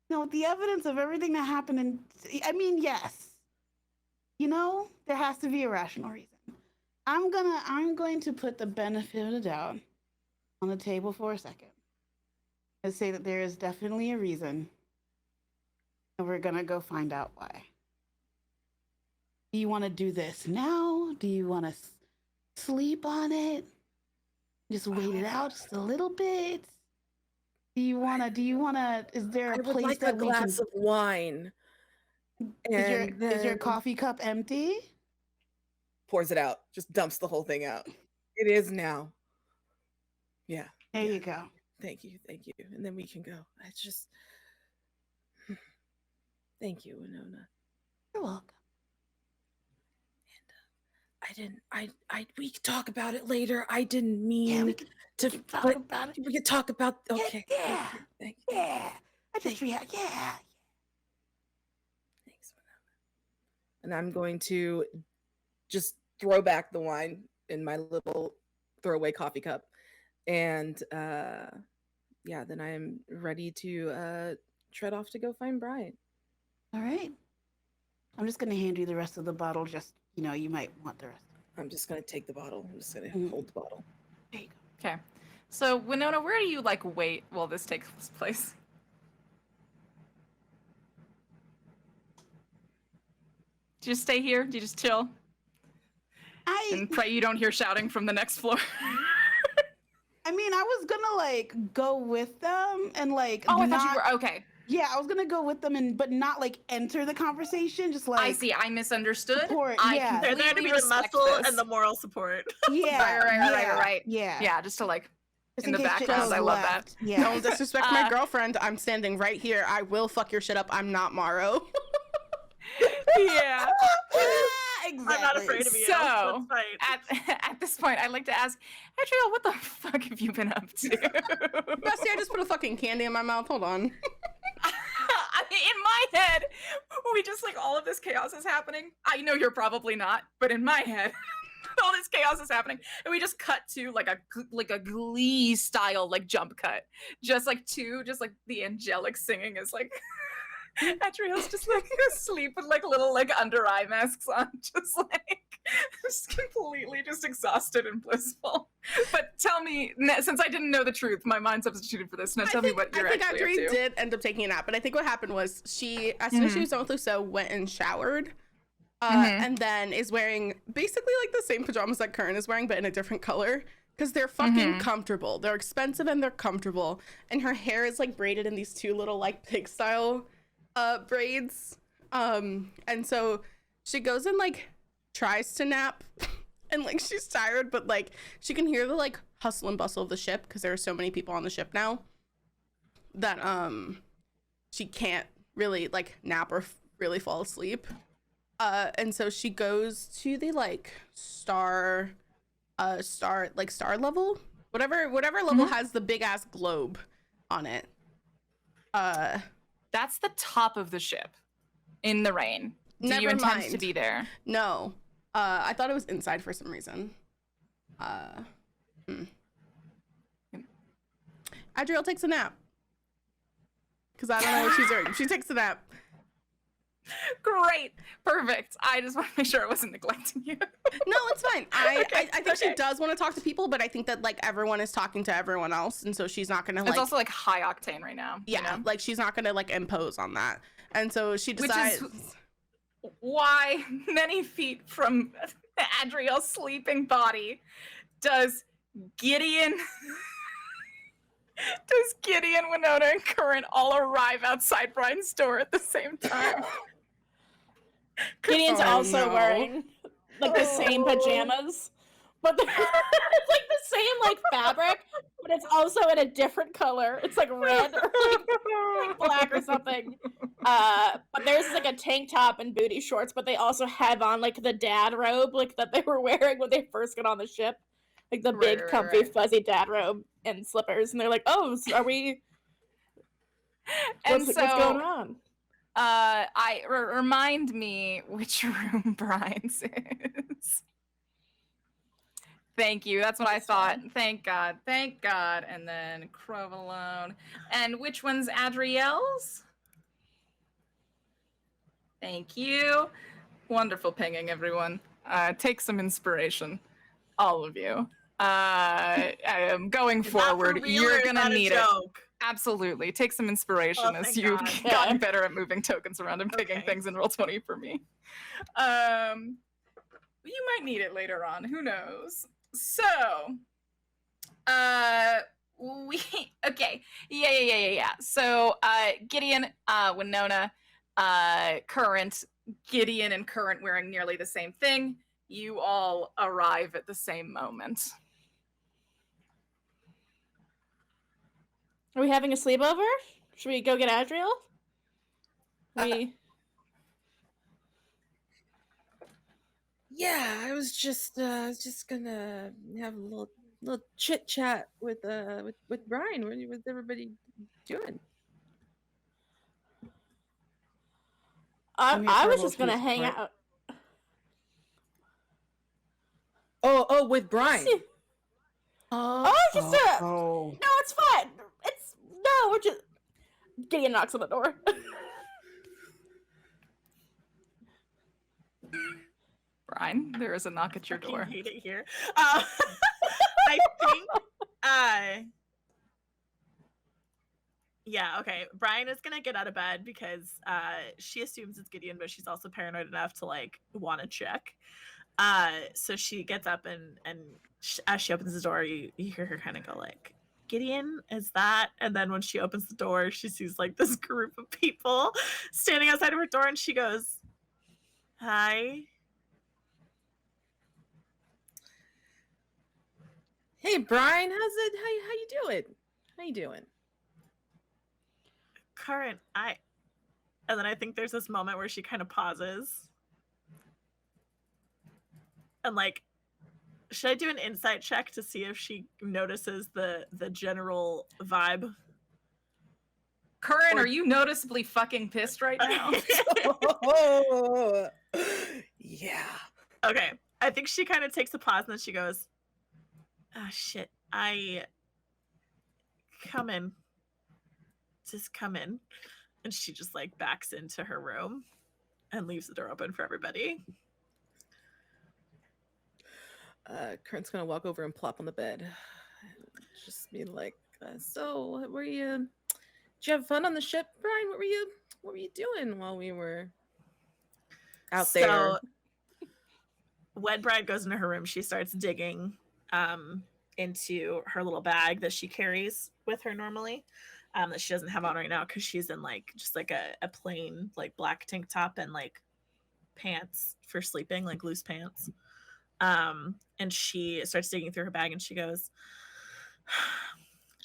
No, with the evidence of everything that happened, I mean, yes. You know, there has to be a rational reason. I'm going to put the benefit of the doubt on the table for a second and say that there is definitely a reason, and we're gonna go find out why. Do you want to do this now? Do you want to sleep on it? Just wait it out just a little bit? Do you wanna, is there a I would place like that a we can... glass of wine. Is your coffee cup empty? Pours it out, just dumps the whole thing out. It is now. Yeah. There you go. Thank you. And then we can go. Thank you, Winona. You're welcome. We could talk about it later. I didn't mean Yeah, we can talk about it. We could talk about, okay. Yeah. Thank you. Yeah. I just yeah. Thanks, Winona. And I'm going to just throw back the wine in my little throwaway coffee cup. And then I am ready to tread off to go find Brian. All right. I'm just gonna hand you the rest of the bottle. Just you might want the rest. I'm just gonna take the bottle. I'm just gonna hold the bottle. There you go. Okay. So, Winona, where do you wait while this takes place? Do you just stay here? Do you just chill? And pray you don't hear shouting from the next floor? I mean, I was gonna go with them and Oh, I thought you were okay. Yeah, I was gonna go with them but not like enter the conversation. Just like I see. I misunderstood. support, I yeah. They're there to be completely the respect muscle this. and the moral support. Yeah, Right. Yeah, Yeah, just to like Just in the case shit background. goes I love left. that. Yeah. Don't disrespect my girlfriend. I'm standing right here. I will fuck your shit up. I'm not Morrow. Yeah. Exactly. I'm not afraid of you. So, Let's fight. at this point, I'd like to ask, Adriel, what the fuck have you been up to? Bestie, I just put a fucking candy in my mouth. Hold on. I mean, in my head, we just like all of this chaos is happening. I know you're probably not, but in my head, all this chaos is happening, and we just cut to like a Glee style like jump cut, just like the angelic singing is like. Adriel's just like asleep with like little like under eye masks on, just completely just exhausted and blissful. But tell me, since I didn't know the truth, my mind substituted for this. Now tell me what you're actually Audrey up to. did end up taking a nap, but I think what happened was she, as soon as she was done with Lusso, went and showered, and then is wearing basically like the same pajamas that Curran is wearing, but in a different color. Because they're fucking comfortable. They're expensive and they're comfortable. And her hair is like braided in these two little like pig style braids. And so she goes and like tries to nap and like she's tired, but like she can hear the like hustle and bustle of the ship because there are so many people on the ship now that she can't really like nap or really fall asleep. And so she goes to the like star level, whatever level has the big ass globe on it. That's the top of the ship in the rain. Do Never you intend mind. to be there? No, I thought it was inside for some reason. Adriel takes a nap because I don't know what she's doing. She takes a nap. Great, perfect. I just want to make sure I wasn't neglecting you. No, it's fine. I think she okay. does want to talk to people, but I think that like everyone is talking to everyone else, and so she's not gonna like. It's also like high octane right now. Yeah, you know? like she's not gonna like impose on that, and so she decides. Which is why many feet from Adriel's sleeping body does Gideon, Winona, and Curran all arrive outside Brian's door at the same time. Gideon's Oh, also no. wearing like the same pajamas, but it's like the same like fabric, but it's also in a different color. It's like red or like black or something. But theirs is like a tank top and booty shorts, but they also have on like the dad robe like that they were wearing when they first got on the ship, like the big Right, comfy right. fuzzy dad robe and slippers, and they're like, "Oh, are we? And What's so going on?" remind me which room Brian's is. Thank you. That's what I thought. Thank God. And then Crovalone. And which one's Adriel's? Thank you. Wonderful pinging, everyone. Take some inspiration, all of you. Going forward, you're gonna need it. Absolutely. Take some inspiration Oh, as thank you've God. gotten better at moving tokens around and picking Okay. things in Roll20 for me. You might need it later on. Who knows? So, okay. Yeah. So, Gideon, Winona, Current, Gideon and Current wearing nearly the same thing. You all arrive at the same moment. Are we having a sleepover? Should we go get Adriel? Yeah, I was just gonna have a little chit chat with Brian. What's everybody doing? I'm here I for a was little just gonna peace, hang right? out. Oh, with Brian. Oh, just Oh. no, it's fine. We're just Gideon knocks on the door. Brian, there is a knock at your I door. hate it here. I think. Yeah. Okay. Brian is gonna get out of bed because she assumes it's Gideon, but she's also paranoid enough to like want to check. So she gets up and as she opens the door, you hear her kind of go like, Gideon, is that? And then when she opens the door, she sees like this group of people standing outside of her door, and she goes, "Hi." Hey, Brian, how's it? How you doing? How you doing? Current, and then I think there's this moment where she kind of pauses. And like, should I do an insight check to see if she notices the general vibe? Curran, are you noticeably fucking pissed right now? Oh, yeah. Okay. I think she kind of takes a pause and then she goes, "Oh shit, come in. Just come in." And she just like backs into her room and leaves the door open for everybody. Kurt's gonna walk over and plop on the bed. Just be like, so were you? Did you have fun on the ship, Brian? What were you doing while we were out there? When Brian goes into her room, she starts digging into her little bag that she carries with her normally, that she doesn't have on right now because she's in like just like a plain like black tank top and like pants for sleeping, like loose pants. And she starts digging through her bag and she goes,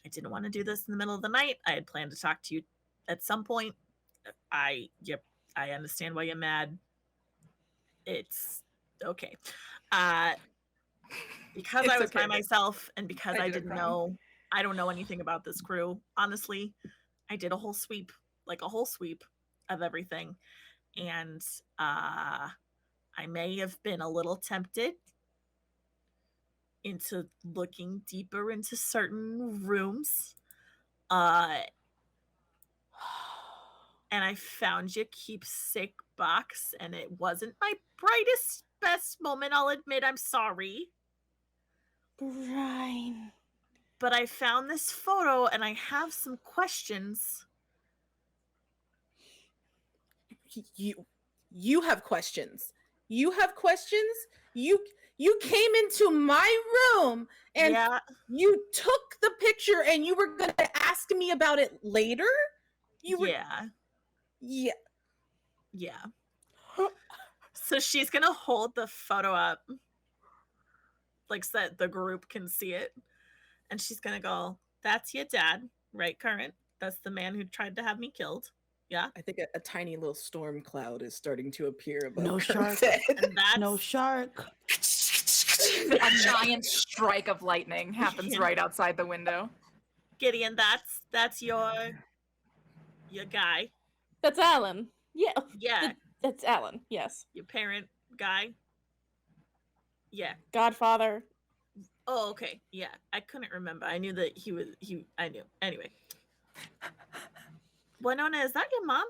"I didn't want to do this in the middle of the night. I had planned to talk to you at some point. I understand why you're mad. It's okay. Because I was by myself and because I didn't know, I don't know anything about this crew. Honestly, I did a whole sweep of everything. And I may have been a little tempted into looking deeper into certain rooms. And I found your keepsake box, and it wasn't my brightest, best moment. I'll admit, I'm sorry. Brian. But I found this photo, and I have some questions. You have questions. You have questions. You came into my room and you took the picture, and you were gonna ask me about it later. Yeah. So she's gonna hold the photo up, like so that the group can see it, and she's gonna go, "That's your dad, right, Current? That's the man who tried to have me killed." Yeah. I think a tiny little storm cloud is starting to appear above. No shark. And that's No shark. A giant strike of lightning happens right outside the window. Gideon. That's your guy. That's Alan. Yeah. Yeah. That's Alan. Yes. Your parent guy. Yeah. Godfather. Oh, okay. Yeah. I couldn't remember. I knew that I knew. Anyway. Winona, is that your mom?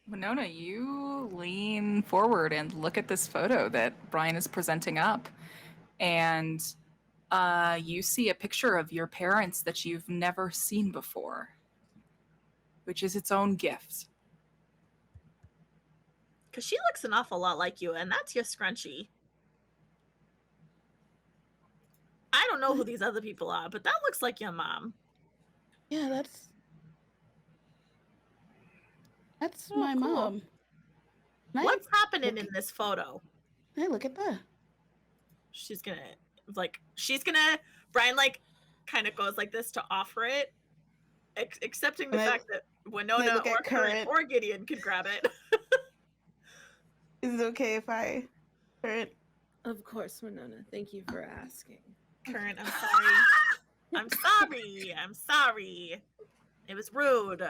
Winona, you lean forward and look at this photo that Brian is presenting up. And you see a picture of your parents that you've never seen before, which is its own gift. Because she looks an awful lot like you, and that's your scrunchie. I don't know who these other people are, but that looks like your mom. Yeah, that's my mom. Nice. What's happening in this photo? Hey, look at that. Brian like kind of goes like this to offer it, accepting the fact that Winona or Current or Gideon could grab it. Is it okay if I Current? Of course, Winona. Thank you for asking. Current, I'm sorry. I'm sorry. I'm sorry. It was rude.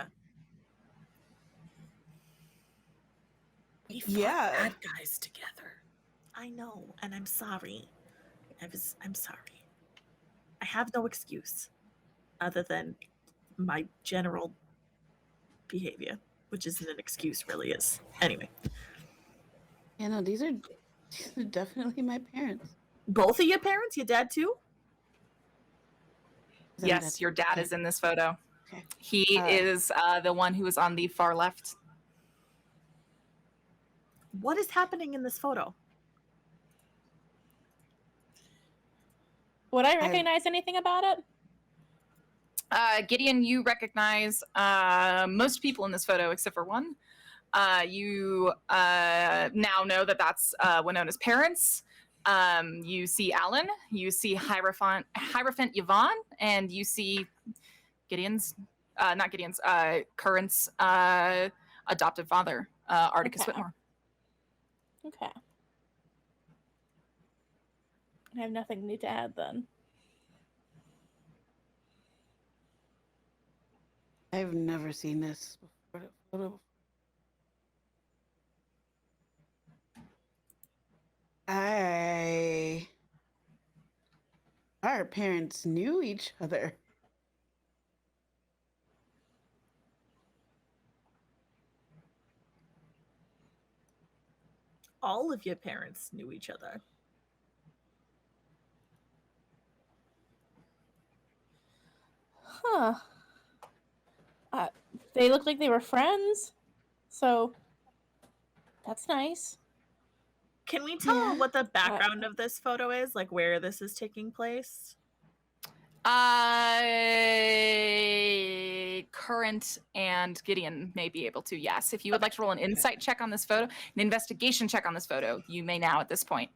We fought bad guys together. I know, and I'm sorry. I'm sorry. I have no excuse other than my general behavior, which isn't an excuse, really is. Anyway. Yeah, no, these are definitely my parents. Both of your parents? Your dad too? Yes, your dad is in this photo. Okay. He is the one who is on the far left. What is happening in this photo? Would I recognize anything about it? Gideon, you recognize most people in this photo except for one. You now know that that's Winona's parents. You see Alan, you see Hierophant Yvonne, and you see Gideon's, not Gideon's, Current's adopted father, Articus Okay. Whitmore. Okay. I have nothing new to add then. I've never seen this before. Our parents knew each other. All of your parents knew each other. Huh. They looked like they were friends, so that's nice. Can we tell Yeah. what the background of this photo is? Like where this is taking place? Current and Gideon may be able to, yes. If you would like to roll an insight check on this photo, an investigation check on this photo, you may now at this point.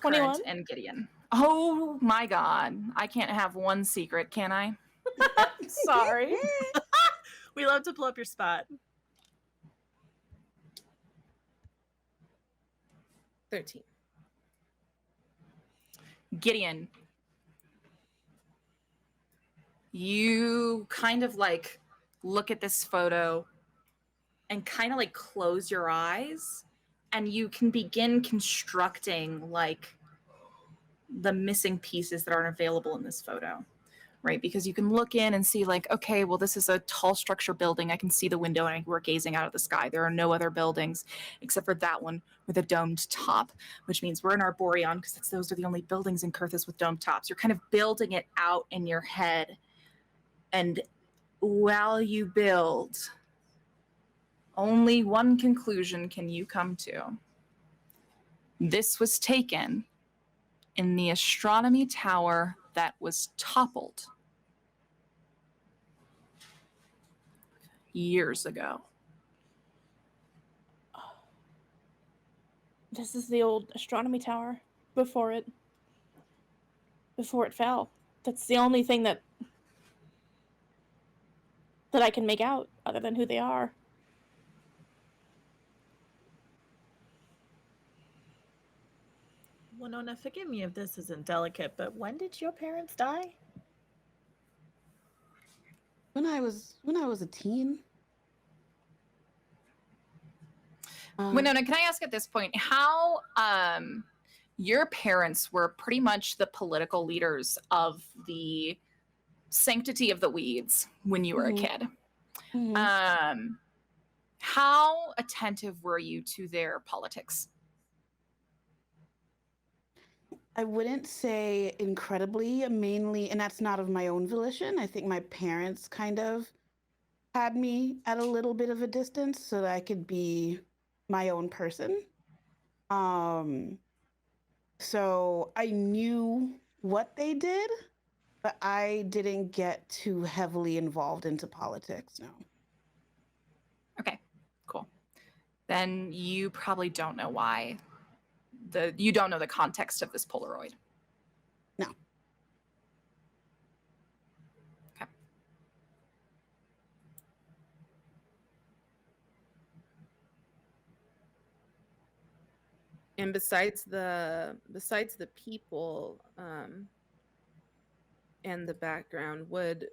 21. Current and Gideon. Oh my god. I can't have one secret, can I? Sorry. We love to pull up your spot. 13. Gideon, you kind of like look at this photo and kind of like close your eyes, and you can begin constructing like the missing pieces that aren't available in this photo, right? Because you can look in and see like, okay, well, this is a tall structure building. I can see the window and we're gazing out of the sky. There are no other buildings except for that one with a domed top, which means we're in Arboreon because those are the only buildings in Kurthus with domed tops. You're kind of building it out in your head. And while you build, only one conclusion can you come to. This was taken in the astronomy tower that was toppled years ago. This is the old astronomy tower before it fell. That's the only thing that I can make out other than who they are. Winona, forgive me if this isn't delicate, but when did your parents die? When I was a teen. Winona, can I ask at this point how your parents were pretty much the political leaders of the Sanctity of the Weeds when you were a kid? How attentive were you to their politics? I wouldn't say incredibly, mainly, and that's not of my own volition. I think my parents kind of had me at a little bit of a distance so that I could be my own person. So I knew what they did, but I didn't get too heavily involved into politics, no. Okay, cool. Then you probably don't know why. You don't know the context of this Polaroid. No. Okay. And besides the people and the background, would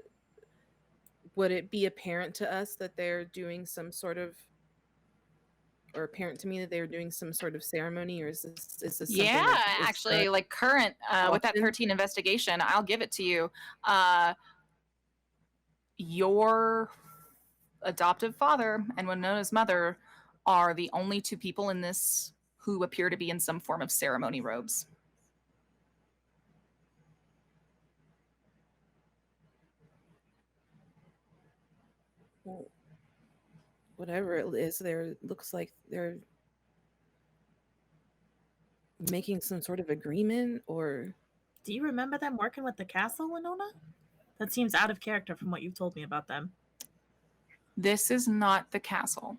it be apparent to us that they're doing some sort of, or apparent to me that they're doing some sort of ceremony, or is this something Yeah, that is, actually, like current with that often? 13 investigation, I'll give it to you. Your adoptive father and Winona's mother are the only two people in this who appear to be in some form of ceremony robes. Well, whatever it is, looks like they're making some sort of agreement, or Do you remember them working with the castle, Winona? That seems out of character from what you've told me about them. This is not the castle.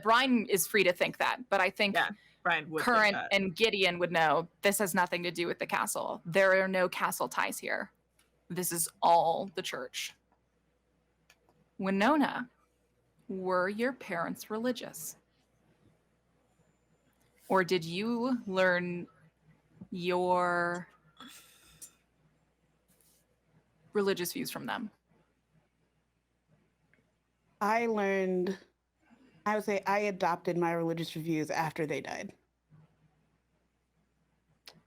Brian is free to think that, but I think Yeah, Brian would think Current that. and Gideon would know this has nothing to do with the castle. There are no castle ties here. This is all the church. Winona, were your parents religious? Or did you learn your religious views from them? I would say I adopted my religious views after they died.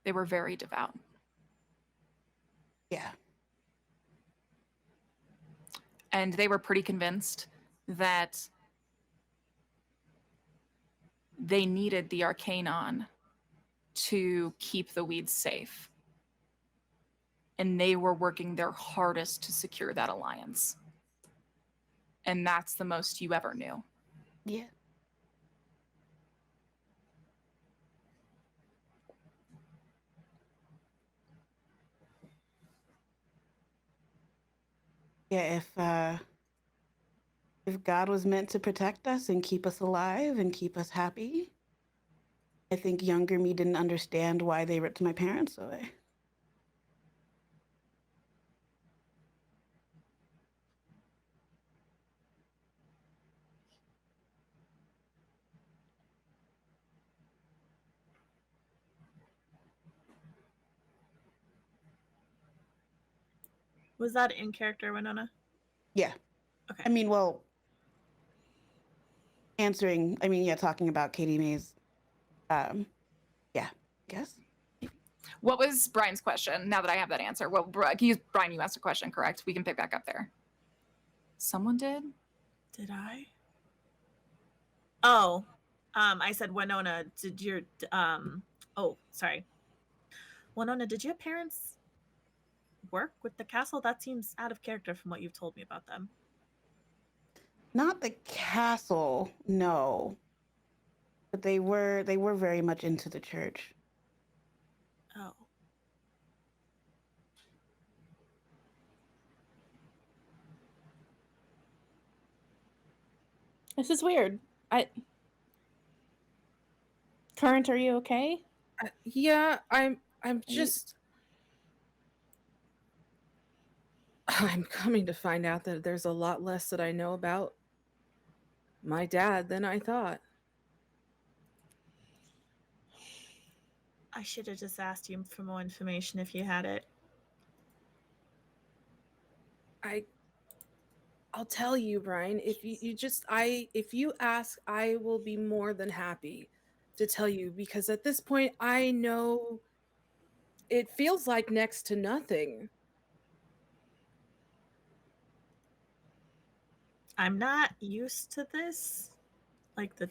They were very devout. Yeah. And they were pretty convinced that they needed the Arcanon to keep the weeds safe. And they were working their hardest to secure that alliance. And that's the most you ever knew. Yeah. Yeah, if God was meant to protect us and keep us alive and keep us happy, I think younger me didn't understand why they ripped my parents away. Was that in character, Winona? Yeah. Okay. I mean, well, talking about Katie May's, yeah, I guess. What was Brian's question? Now that I have that answer. Well, Brian, you asked a question, correct? We can pick back up there. Someone did? Did I? Oh, I said, Winona, did your, oh, sorry. Winona, did your parents work with the castle? That seems out of character from what you've told me about them. Not the castle, no. But they were very much into the church. Oh. This is weird. Current, are you okay? Yeah, I'm just. I'm coming to find out that there's a lot less that I know about my dad than I thought. I should have just asked you for more information if you had it. I'll tell you, Brian, if if you ask, I will be more than happy to tell you, because at this point I know it feels like next to nothing. I'm not used to this, like the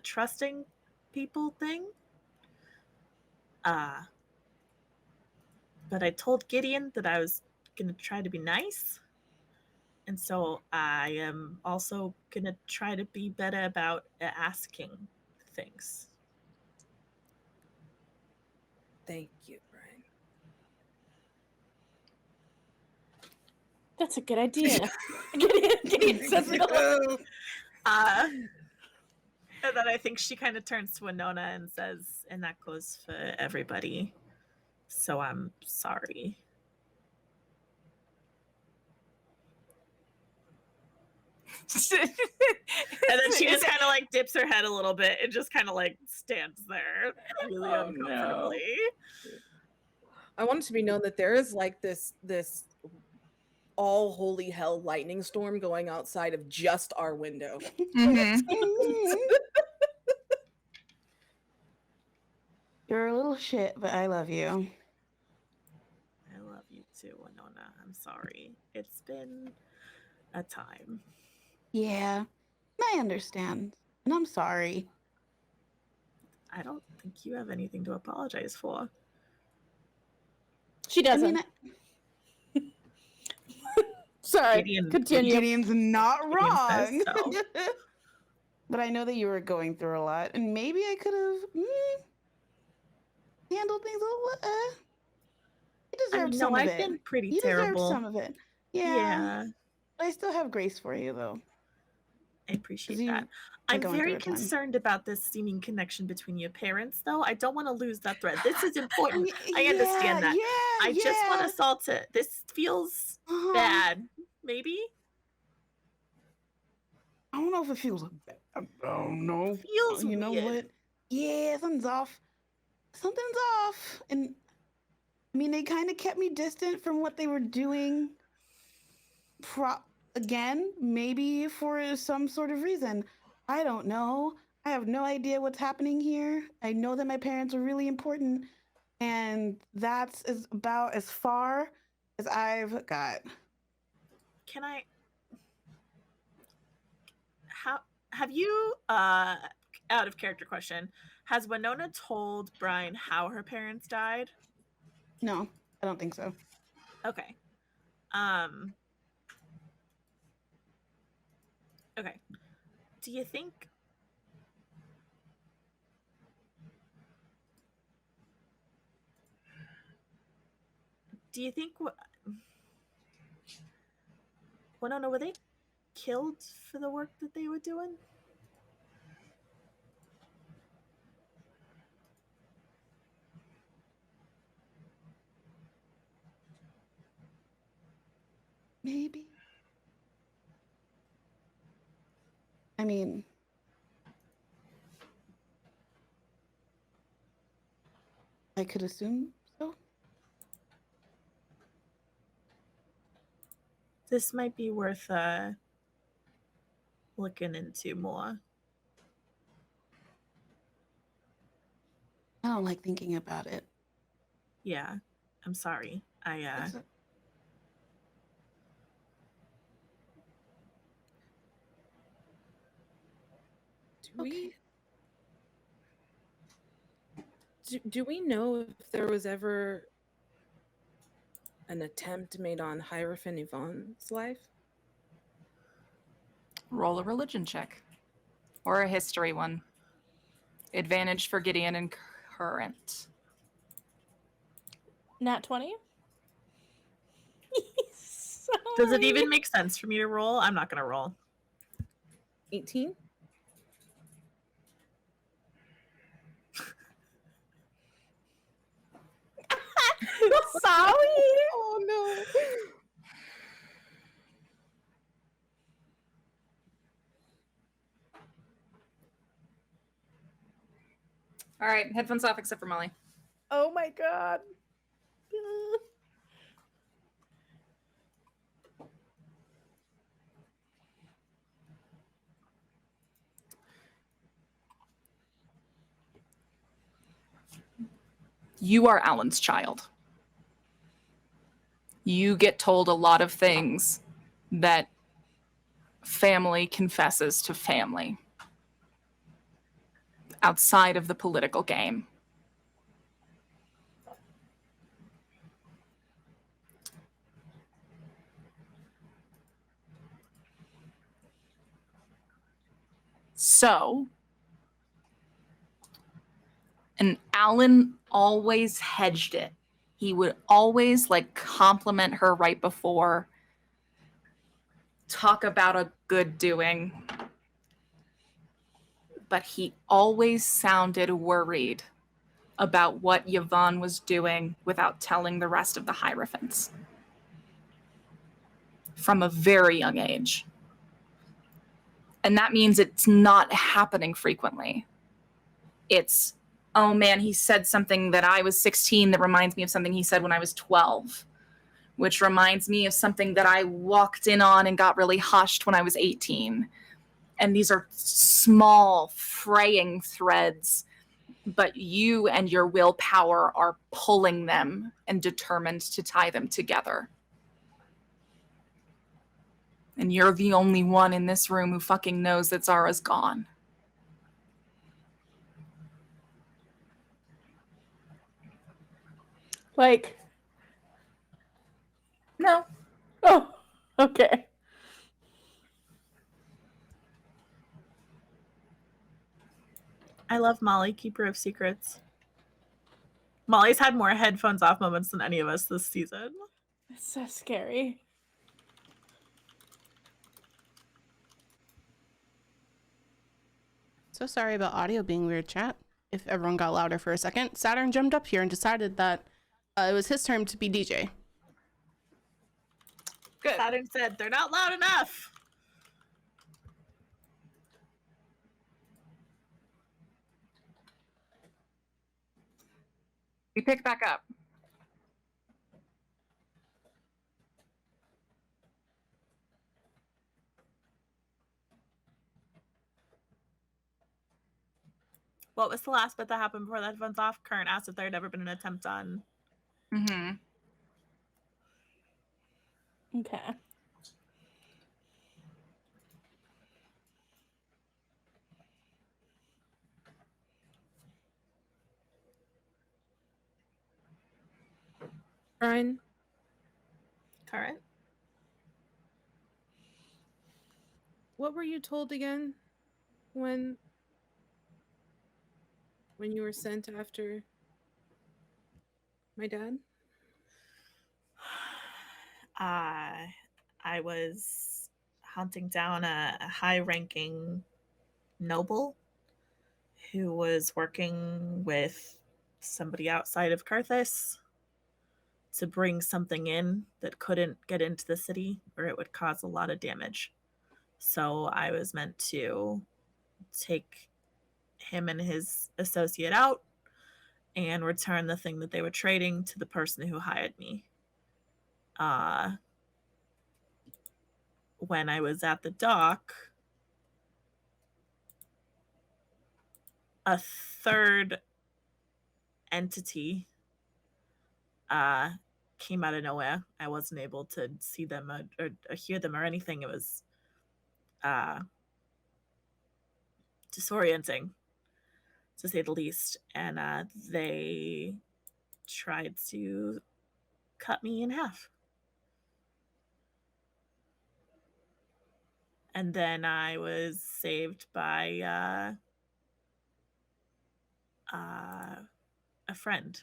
trusting people thing. But I told Gideon that I was gonna try to be nice, and so I am also gonna try to be better about asking things. Thank you, Brian. That's a good idea. Gideon says it all. And then I think she kind of turns to Winona and says, and that goes for everybody. So I'm sorry. And then she just kind of like dips her head a little bit and just kind of like stands there really uncomfortably. No. I want it to be known that there is like this all holy hell lightning storm going outside of just our window. You're a little shit, but I love you. I love you too, Winona. I'm sorry. It's been a time. Yeah, I understand. And I'm sorry. I don't think you have anything to apologize for. She doesn't. Sorry, continue. Gideon's not wrong. Gideon says so. But I know that you were going through a lot, and maybe I could have. handled things a little. He I deserved know some of I've it. been pretty He deserved terrible. some of it. Yeah. Yeah, I still have grace for you, though. I 'Cause appreciate you that. are I'm going very through a time. concerned about this seeming connection between your parents, though. I don't want to lose that thread. This is important. I Yeah, understand that. yeah, I just want yeah. us all to. This feels Uh-huh. bad. Maybe I don't know if it feels bad. I don't know. feels You know weird. what? Yeah, something's off. Something's off. And I mean, they kind of kept me distant from what they were doing. Again, maybe for some sort of reason. I don't know. I have no idea what's happening here. I know that my parents are really important, and that's about as far as I've got. Can I? How have you? Out of character question. Has Winona told Brian how her parents died? No, I don't think so. Okay. Um. Okay. Do you think? Do you think? Winona, were they killed for the work that they were doing? Maybe. I mean, I could assume so. This might be worth looking into more. I don't like thinking about it. Yeah, I'm sorry. It's a- okay. Do we know if there was ever an attempt made on Hierophant Yvonne's life? Roll a religion check. Or a history one. Advantage for Gideon and current. Nat 20? Does it even make sense for me to roll? I'm not gonna roll. 18? Sorry. Oh no. All right, headphones off except for Molly. Oh my god. You are Alan's child. You get told a lot of things that family confesses to family outside of the political game. So, and Alan always hedged it. He would always like compliment her right before, talk about a good doing. But he always sounded worried about what Yvonne was doing without telling the rest of the Hierophants from a very young age. And that means it's not happening frequently. It's, oh man, he said something that I was 16 that reminds me of something he said when I was 12, which reminds me of something that I walked in on and got really hushed when I was 18. And these are small, fraying threads, but you and your willpower are pulling them and determined to tie them together. And you're the only one in this room who fucking knows that Zara's gone. Like, No. oh, okay. I love Molly, keeper of secrets. Molly's had more headphones off moments than any of us this season. It's so scary. So sorry about audio being weird, chat. If everyone got louder for a second, Saturn jumped up here and decided that it was his turn to be DJ. Good. Saturn said they're not loud enough. We pick back up. What was the last bit that happened before the headphones off? Current asked if there had ever been an attempt on. Mm-hmm. Okay. Brian, Current? what were you told again when you were sent after my dad? I was hunting down a high-ranking noble who was working with somebody outside of Carthus to bring something in that couldn't get into the city or it would cause a lot of damage. So I was meant to take him and his associate out and return the thing that they were trading to the person who hired me. When I was at the dock, a third entity came out of nowhere. I wasn't able to see them or hear them or anything. It was disorienting, to say the least. And they tried to cut me in half. And then I was saved by a friend.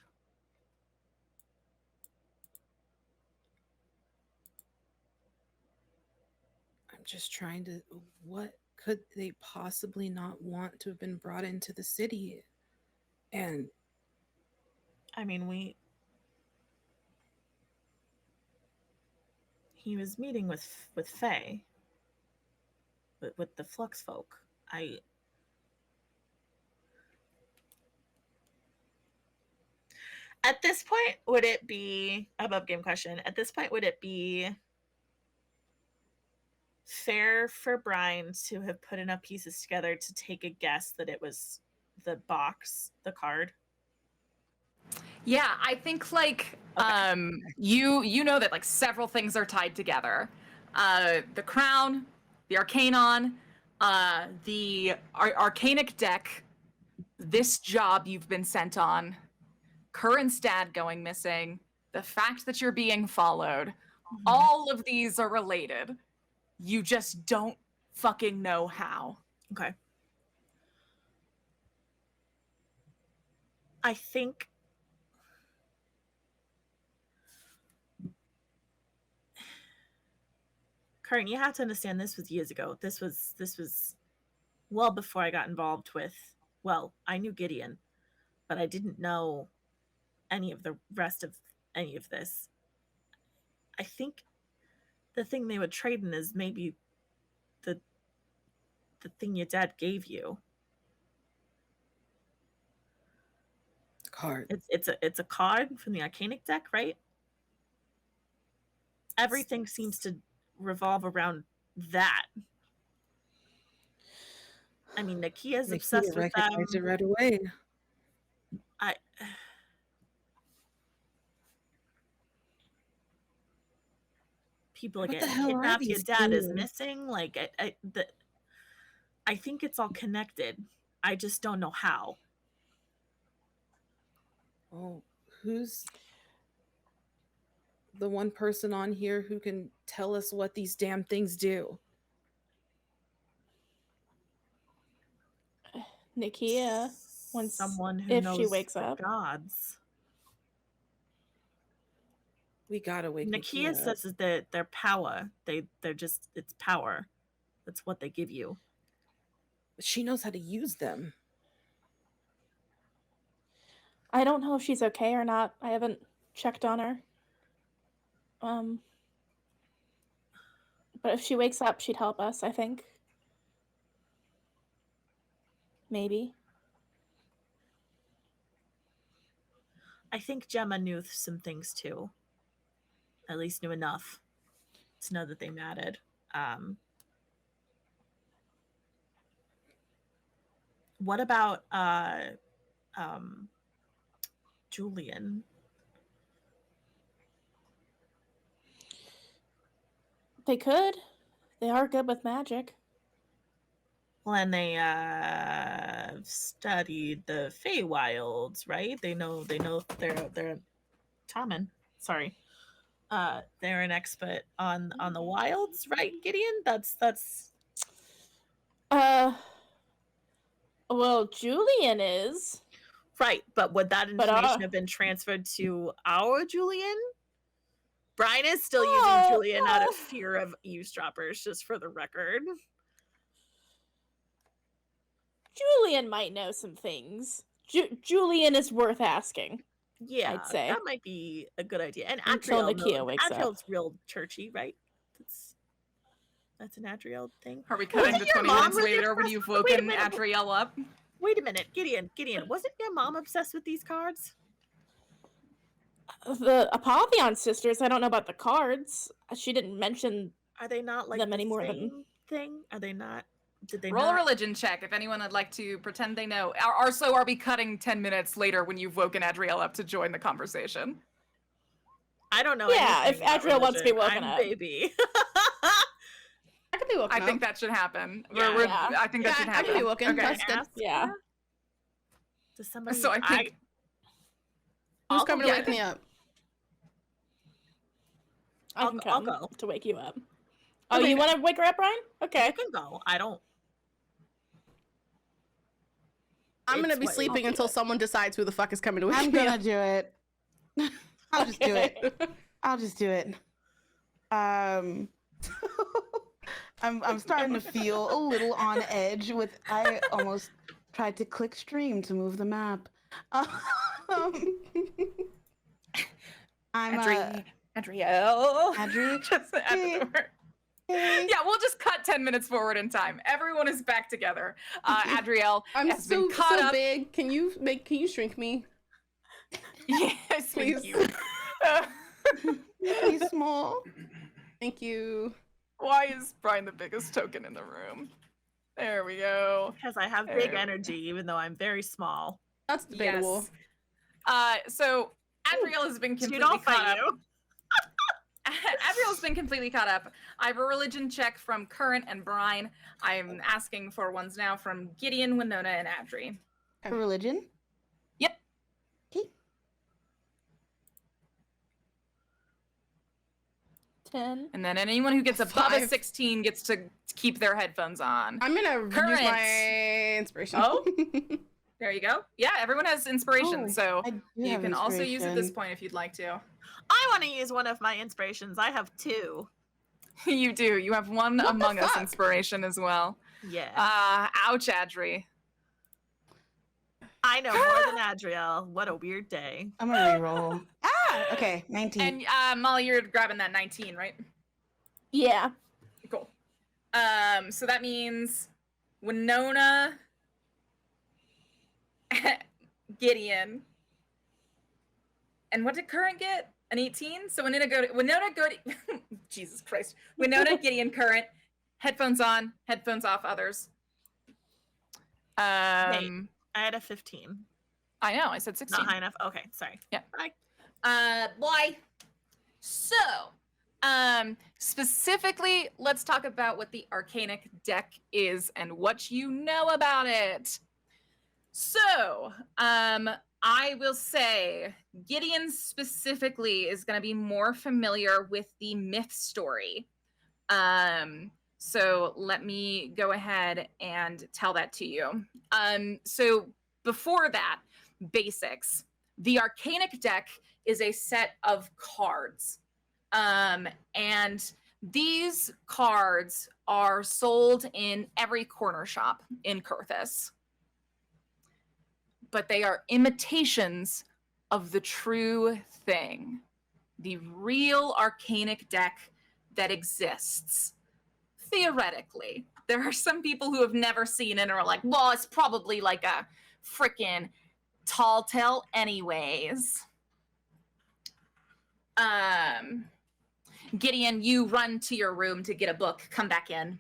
I'm just trying to. What could they possibly not want to have been brought into the city? And I mean, he was meeting with Faye, with the Flux folk. At this point, would it be above game question? At this point, would it be fair for Brian to have put enough pieces together to take a guess that it was the box, the card? Yeah, I think like you know that like several things are tied together. The crown, the arcanon, the arcanic deck, this job you've been sent on, Curran's dad going missing, the fact that you're being followed, all of these are related. You just don't fucking know how. Okay. I think Curran, you have to understand this was years ago. This was well before I got involved with, well, I knew Gideon, but I didn't know any of the rest of any of this. I think the thing they would trade in is maybe the thing your dad gave you. card. It's a card from the Arcanic deck, right? Everything seems to revolve around that. I mean, Nakia's obsessed with them. Recognized it right away. People What the getting hell are kidnapped. Your these dad is things? missing. Like, I think it's all connected. I just don't know how. Oh, who's the one person on here who can tell us what these damn things do? Nakia, once Someone who if knows she wakes the up. gods. We gotta wake Nakia Nakia up. says that their power. They're just it's power. That's what they give you. She knows how to use them. I don't know if she's okay or not. I haven't checked on her. But if she wakes up, she'd help us, I think. Maybe. I think Gemma knew some things too. At least knew enough to know that they mattered. What about Julian? They could. They are good with magic. Well, and they studied the Feywilds, right? They know they're Tommen. Sorry. They're an expert on the wilds, right, Gideon? That's Well, Julian is. right, but would that But, information have been transferred to our Julian? Brian is still using Oh, Julian out oh. of fear of eavesdroppers, just for the record. Julian might know some things. Julian is worth asking. Yeah, I'd say. that might be a good idea. And Until Adriel, Nakia wakes up. Adriel's real churchy, right? That's an Adriel thing. Are we cutting to your 20 mom minutes really later when obsessed- you've wait a woken minute. Adriel up? Wait a minute, Gideon, wasn't your mom obsessed with these cards? The Apotheon sisters, I don't know about the cards. She didn't mention. Are they not like Them the any more than- same thing? Are they not? Did they Roll a not? religion check if anyone would like to pretend they know. So are we cutting 10 minutes later when you've woken Adriel up to join the conversation? I don't know. Yeah, anything if about Adriel wants to be religion. woken I'm up. baby. I could be woken I think that should happen. We're- Yeah. I think that should I happen. could be woken. Okay. That's good. Ask Yeah. her? Does somebody? So I think Who's I'll coming go to get wake me up? I I'll can go- I'll come go. to wake you up. Oh, Okay. you want to wake her up, Brian? Okay. You can go. I don't. I'm gonna It's be what- sleeping until someone decides who the fuck is coming to wake I'm me gonna up. do it. I'll just do it. I'll just do it. I'm starting to feel a little on edge with I almost tried to click stream to move the map. I'm Adriel. Adri. Just at the Hey. door. Hey. Yeah, we'll just cut 10 minutes forward in time. Everyone is back together. Adriel I'm has so been caught so up. big. Can you shrink me? Yes, Please. thank you. Really small. Thank you. Why is Brian the biggest token in the room? There we go. Because I have big There. energy, even though I'm very small. That's debatable. Yes. So Adriel has been Dude, completely I'll caught fight up. you. Adriel's been completely caught up. I have a religion check from Current and Brian. I'm asking for ones now from Gideon, Winona, and Adri. For religion? Yep. Okay. 10. And then anyone who gets above a 5. 16 gets to keep their headphones on. I'm gonna use Current. my inspiration. Oh. There you go. Yeah, everyone has inspiration, Oh, so I do you have can also use at this inspiration. point if you'd like to. I want to use one of my inspirations. I have 2. You do. You have one What the Among Us fuck? inspiration as well. Yeah. Ouch, Adri. I know more than Adriel. What a weird day. I'm gonna reroll. Okay, 19. And Molly, you're grabbing that 19, right? Yeah. Cool. So that means Winona, Gideon, and what did Current get? An 18. So Winona go to Jesus Christ. Winona, Gideon, Current, headphones on, headphones off. Others. I had a 15. I know. I said 16. Not high enough. Okay, sorry. Yeah. Bye. Boy. So, specifically, let's talk about what the Arcanic deck is and what you know about it. So, I will say Gideon specifically is going to be more familiar with the myth story. So let me go ahead and tell that to you. So before that, basics. The Arcanic deck is a set of cards. And these cards are sold in every corner shop in Kurthis. But they are imitations of the true thing, the real arcanic deck that exists. Theoretically, there are some people who have never seen it and are like, well, it's probably like a frickin' tall tale anyways. Gideon, you run to your room to get a book. Come back in.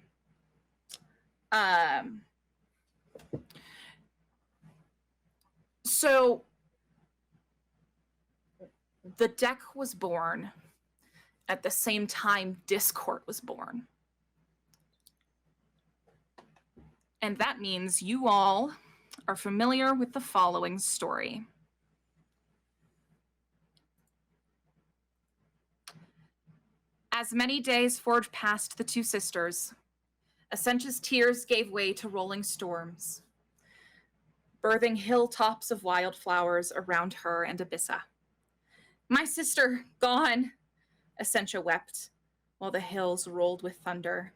So the deck was born at the same time Discord was born. And that means you all are familiar with the following story. As many days forged past the two sisters, Essentia's tears gave way to rolling storms, birthing hilltops of wildflowers around her and Abyssa. My sister, gone, Essentia wept, while the hills rolled with thunder.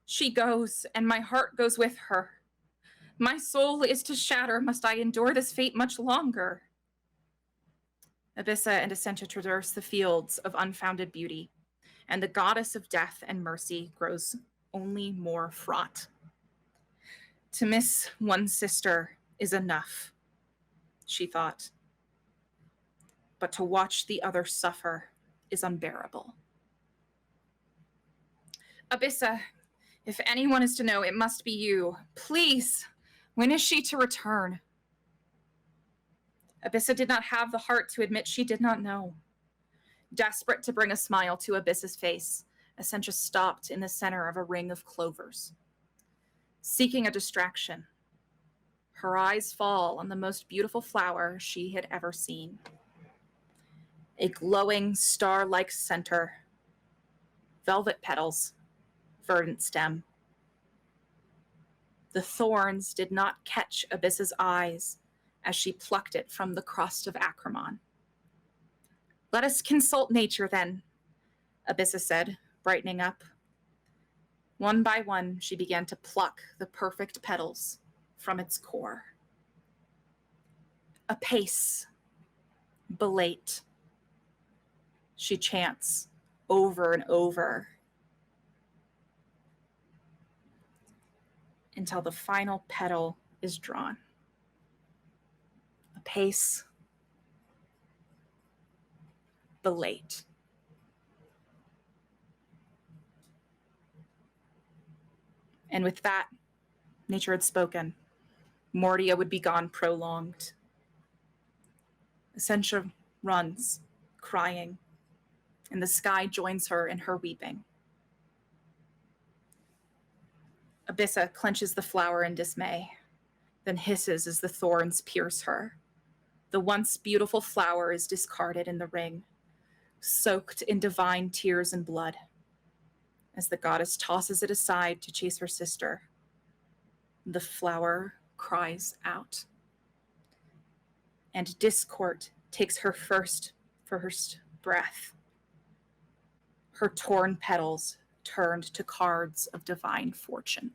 She goes, and my heart goes with her. My soul is to shatter. Must I endure this fate much longer? Abyssa and Essentia traverse the fields of unfounded beauty, and the goddess of death and mercy grows only more fraught. To miss one sister is enough, she thought. But to watch the other suffer is unbearable. Abyssa, if anyone is to know, it must be you. Please, when is she to return? Abyssa did not have the heart to admit she did not know. Desperate to bring a smile to Abyssa's face, Essentia stopped in the center of a ring of clovers. Seeking a distraction, her eyes fall on the most beautiful flower she had ever seen. A glowing star-like center, velvet petals, verdant stem. The thorns did not catch Abyssa's eyes as she plucked it from the crust of Acramon. Let us consult nature then, Abyssa said, brightening up. One by one, she began to pluck the perfect petals from its core. Apace, belate, she chants over and over until the final petal is drawn. Apace, belate. And with that, nature had spoken. Mordia would be gone prolonged. Essentia runs, crying, and the sky joins her in her weeping. Abyssa clenches the flower in dismay, then hisses as the thorns pierce her. The once beautiful flower is discarded in the ring, soaked in divine tears and blood, as the goddess tosses it aside to chase her sister. The flower cries out. And discord takes her first breath. Her torn petals turned to cards of divine fortune.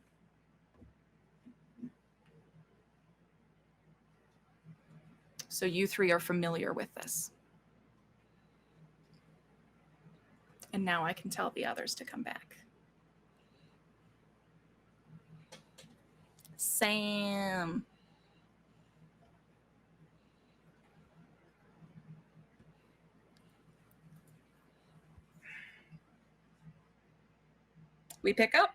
So you three are familiar with this. And now I can tell the others to come back. Sam. We pick up.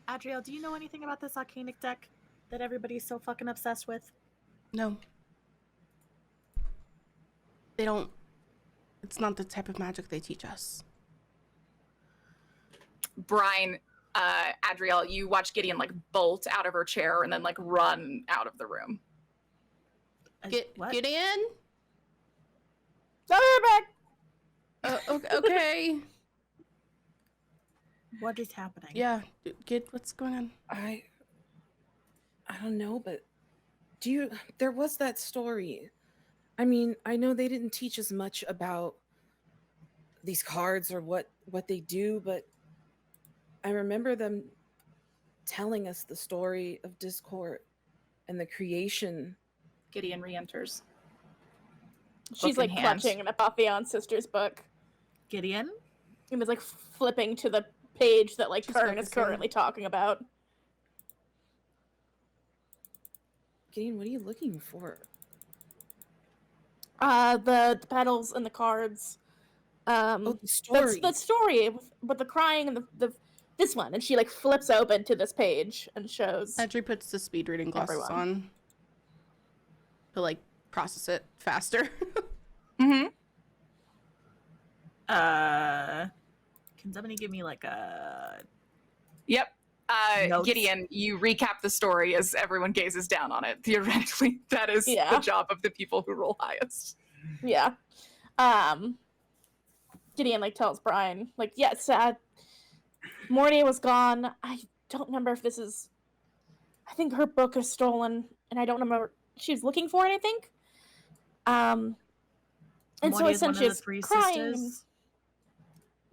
Adriel, do you know anything about this arcanic deck that everybody's so fucking obsessed with? No. They don't. It's not the type of magic they teach us. Brian, Adriel, you watch Gideon like bolt out of her chair and then like run out of the room. What? Gideon? So we're back. Okay. What is happening? Yeah, Gid, what's going on? I don't know, but there was that story. I mean, I know they didn't teach us much about these cards or what they do, but I remember them telling us the story of Discord and the creation. Gideon re-enters. She's Book in like hand. clutching an Apotheon's sister's book. Gideon? And was like flipping to the page that like She's Kern is focusing. currently talking about. Gideon, what are you looking for? The petals and the cards. Oh, the story. That's the story with the crying and the this one, and she like flips open to this page and shows. Adri puts the speed reading glasses Everyone. on to like process it faster. Mm-hmm. Can somebody give me like a Yep. Notes. Gideon, you recap the story as everyone gazes down on it. Theoretically, that is Yeah. the job of the people who roll highest. Yeah. Gideon like tells Brian, like, yes, Morty was gone. I don't remember if this is I think her book is stolen, and I don't remember she was looking for it, I think. And Morty so is one of essentially the it's three crying. sisters?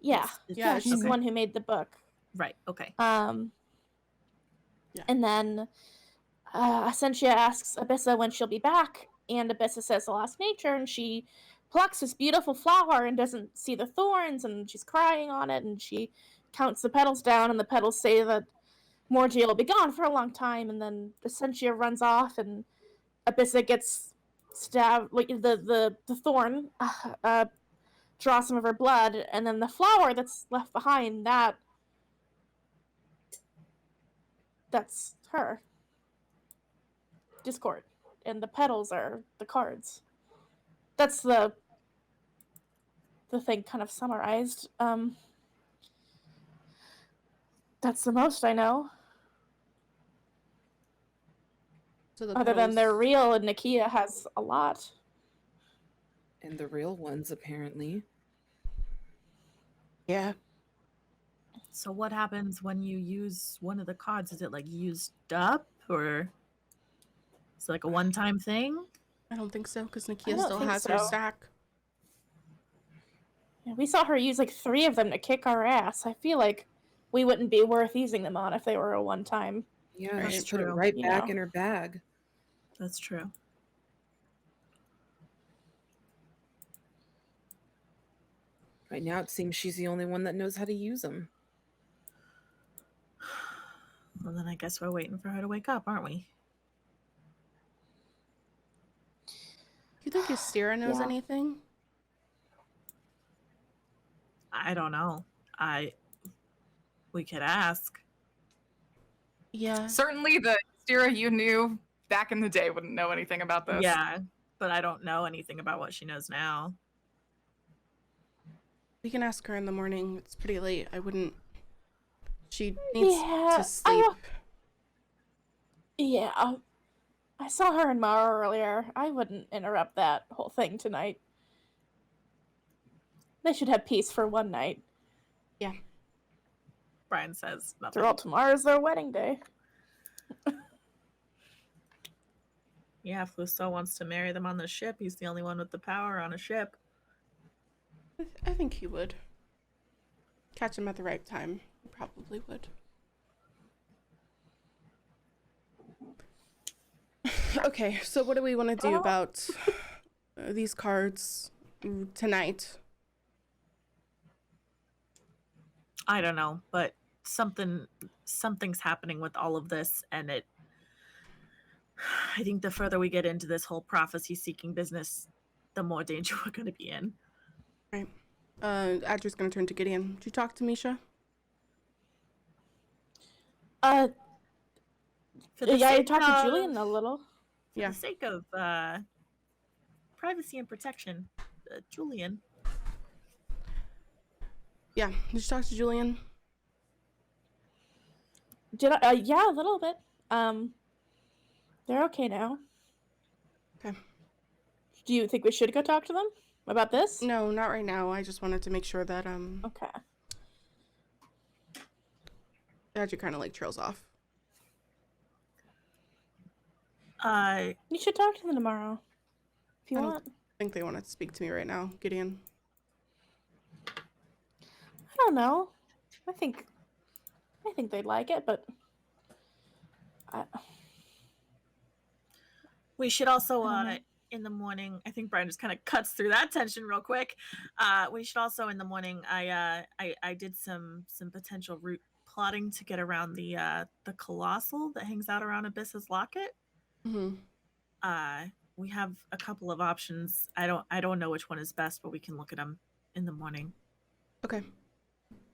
Yeah. It's- Yeah, Yeah, she's the okay. one who made the book. Right, okay. Yeah. And then Essentia asks Abyssa when she'll be back, and Abyssa says the last nature, and she plucks this beautiful flower and doesn't see the thorns, and she's crying on it, and she counts the petals down, and the petals say that Morty will be gone for a long time, and then Essentia runs off, and Abyssa gets stabbed, like the thorn draws some of her blood, and then the flower that's left behind, that's her. Discord. And the petals are the cards. That's the thing kind of summarized. That's the most I know. So the Other than they're petals- real, and Nakia has a lot. And the real ones, apparently. Yeah. So what happens when you use one of the cards? Is it like used up, or is it like a one-time thing? I don't think so, because I Nakia don't still think has her so. stack. Yeah, we saw her use like 3 of them to kick our ass. I feel like we wouldn't be worth using them on if they were a one-time. Yeah, Right. just put it True. right You back know. in her bag. That's true. Right now, it seems she's the only one that knows how to use them. Well, then I guess we're waiting for her to wake up, aren't we? You think Ystera knows Yeah. anything? I don't know. We could ask. Yeah. Certainly the Ystera you knew back in the day wouldn't know anything about this. Yeah, but I don't know anything about what she knows now. We can ask her in the morning. It's pretty late. I wouldn't. She needs Yeah, to sleep. Yeah. I saw her and Mara earlier. I wouldn't interrupt that whole thing tonight. They should have peace for one night. Brian says nothing. After all, tomorrow's their wedding day. Yeah, if Lusso wants to marry them on the ship, he's the only one with the power on a ship. I think he would. Catch him at the right time. He probably would. Okay, so what do we want to do about these cards tonight? I don't know, but something's happening with all of this, and I think the further we get into this whole prophecy-seeking business, the more danger we're going to be in. Right. Adri's gonna turn to Gideon. Did you talk to Misha? For the Yeah, I sake talked to of- Julian a little. For Yeah. the sake of privacy and protection, Julian. Yeah. Did you talk to Julian? Did I? Yeah, a little bit. They're okay now. Okay. Do you think we should go talk to them about this? No, not right now. I just wanted to make sure that Okay. Audrey kind of like trails off. You should talk to them tomorrow if you I don't want. think they want to speak to me right now, Gideon. I don't know. I think they'd like it, but We should also, I don't know. in the morning, I think Brian just kind of cuts through that tension real quick. We should also, in the morning, I did some potential route plotting to get around the colossal that hangs out around Abyss's locket. Mm-hmm. We have a couple of options. I don't know which one is best, but we can look at them in the morning. Okay.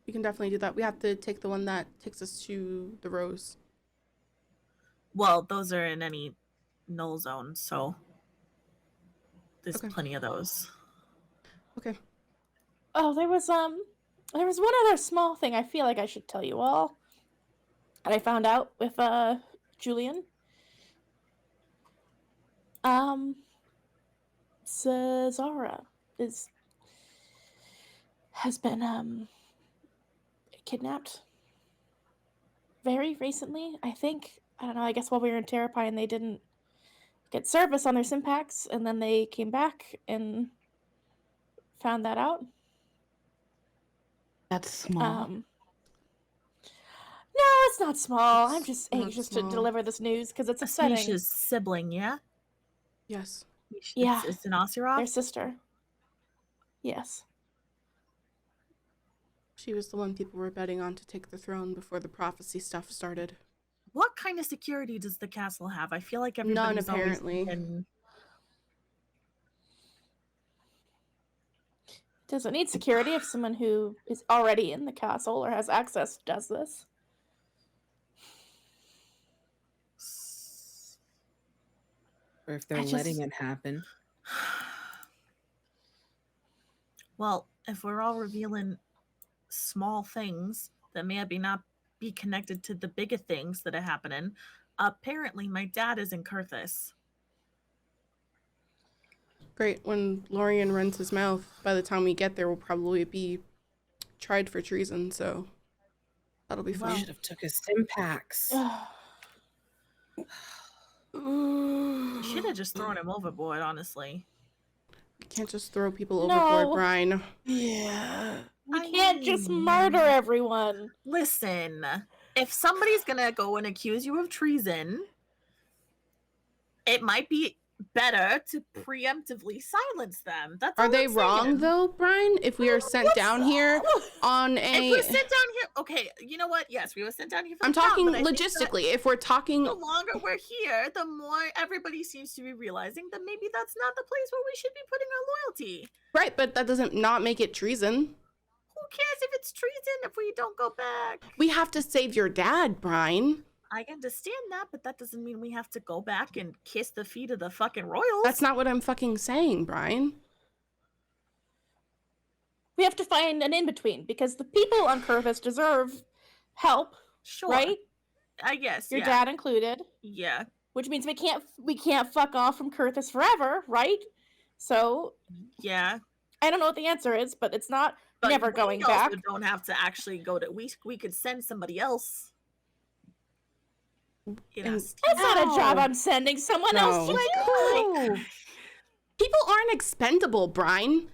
We can definitely do that. We have to take the one that takes us to the Rose. Well, those are in any null zone, so there's Okay. plenty of those. Okay. Oh, there was one other small thing I feel like I should tell you all. And I found out with Julian. Cesara has been kidnapped very recently, I think. I don't know, I guess while we were in Terrapine they didn't get service on their Simpacts, and then they came back and found that out. That's small. No, it's not small. I'm It's just not anxious small. to deliver this news because it's upsetting. Asnisha's sibling, yeah? Yes. Yeah. It's an Oseroth? Their sister. Yes. She was the one people were betting on to take the throne before the prophecy stuff started. What kind of security does the castle have? I feel like None, everybody's apparently. always been... Does it need security if someone who is already in the castle or has access does this? Or if they're I letting just- it happen. Well, if we're all revealing small things that may not be connected to the bigger things that are happening, apparently my dad is in Kurthis. Great. When Lorian runs his mouth, by the time we get there, we'll probably be tried for treason, so that'll be We fun. should have took his Simpacts. We should have just thrown him overboard, honestly. We can't just throw people No. overboard, Brian. Yeah. We I can't just mean- murder everyone. Listen, if somebody's gonna go and accuse you of treason, it might be better to preemptively silence them. That's Are all they I'm wrong, saying. though, Brian? If we are sent down here on If a... we're sent down here, okay, you know what? Yes, we were sent down here for I'm the town, talking but I think that logistically. If we're talking... the longer we're here, the more everybody seems to be realizing that maybe that's not the place where we should be putting our loyalty. Right, but that doesn't not make it treason. Who cares if it's treason if we don't go back? We have to save your dad, Brian. I understand that, but that doesn't mean we have to go back and kiss the feet of the fucking royals. That's not what I'm fucking saying, Brian. We have to find an in-between because the people on Kurthis deserve help, sure. right? I guess. Your yeah. dad included. Yeah. Which means we can't fuck off from Kurthis forever, right? So Yeah. I don't know what the answer is, but it's not But never we going also back. don't have to actually go to. We could send somebody else. You know, And- That's not a job No. I'm sending someone else to No. do. People aren't expendable, Brian.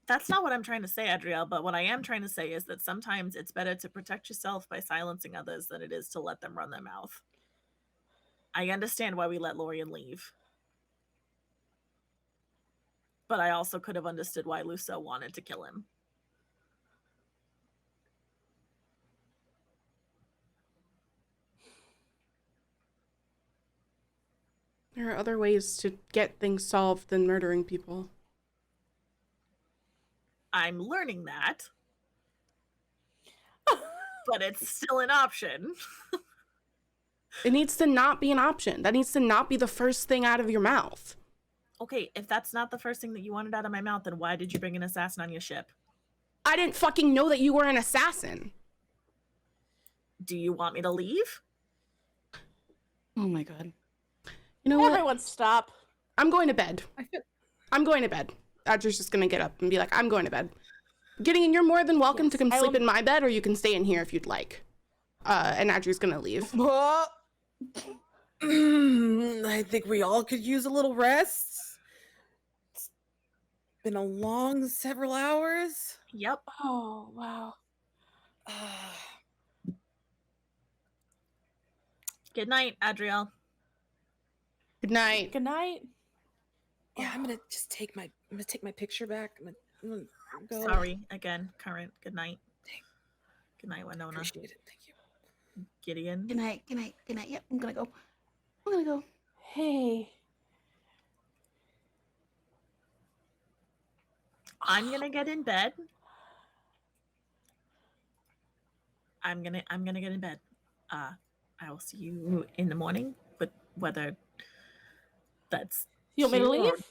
that's not what I'm trying to say, Adrielle. But what I am trying to say is that sometimes it's better to protect yourself by silencing others than it is to let them run their mouth. I understand why we let Lorian leave. But I also could have understood why Lusa wanted to kill him. There are other ways to get things solved than murdering people. I'm learning that. But it's still an option. It needs to not be an option. That needs to not be the first thing out of your mouth. Okay, if that's not the first thing that you wanted out of my mouth, then why did you bring an assassin on your ship? I didn't fucking know that you were an assassin. Do you want me to leave? Oh my god. You know what? Everyone stop. I'm going to bed. I feel- I'm going to bed. Audrey's just gonna get up and be like, I'm going to bed. Gideon, you're more than welcome Yes, to come I sleep will- in my bed, or you can stay in here if you'd like. and Adri's gonna leave. Well, I think we all could use a little rest. It's been a long several hours. Yep. Oh, wow. Good night, Adriel. Good night. Good night. Yeah, I'm gonna take my picture back. I'm gonna go. Sorry again, Current. Good night. Good night, Winona. Appreciate it. Thank you. Gideon. Good night. Good night. Good night. Yep, I'm gonna go. I'm gonna go. Hey. I'm gonna get in bed. I'm gonna get in bed. I will see you in the morning, but whether that's You want me to here or- leave?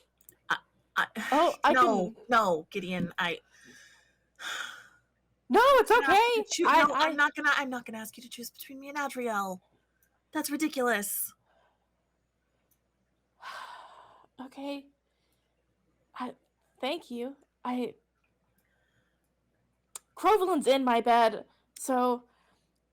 I can. no, Gideon. No, it's okay. I'm not gonna ask you to choose between me and Adriel. That's ridiculous. Okay. Thank you. Crovalin's in my bed, so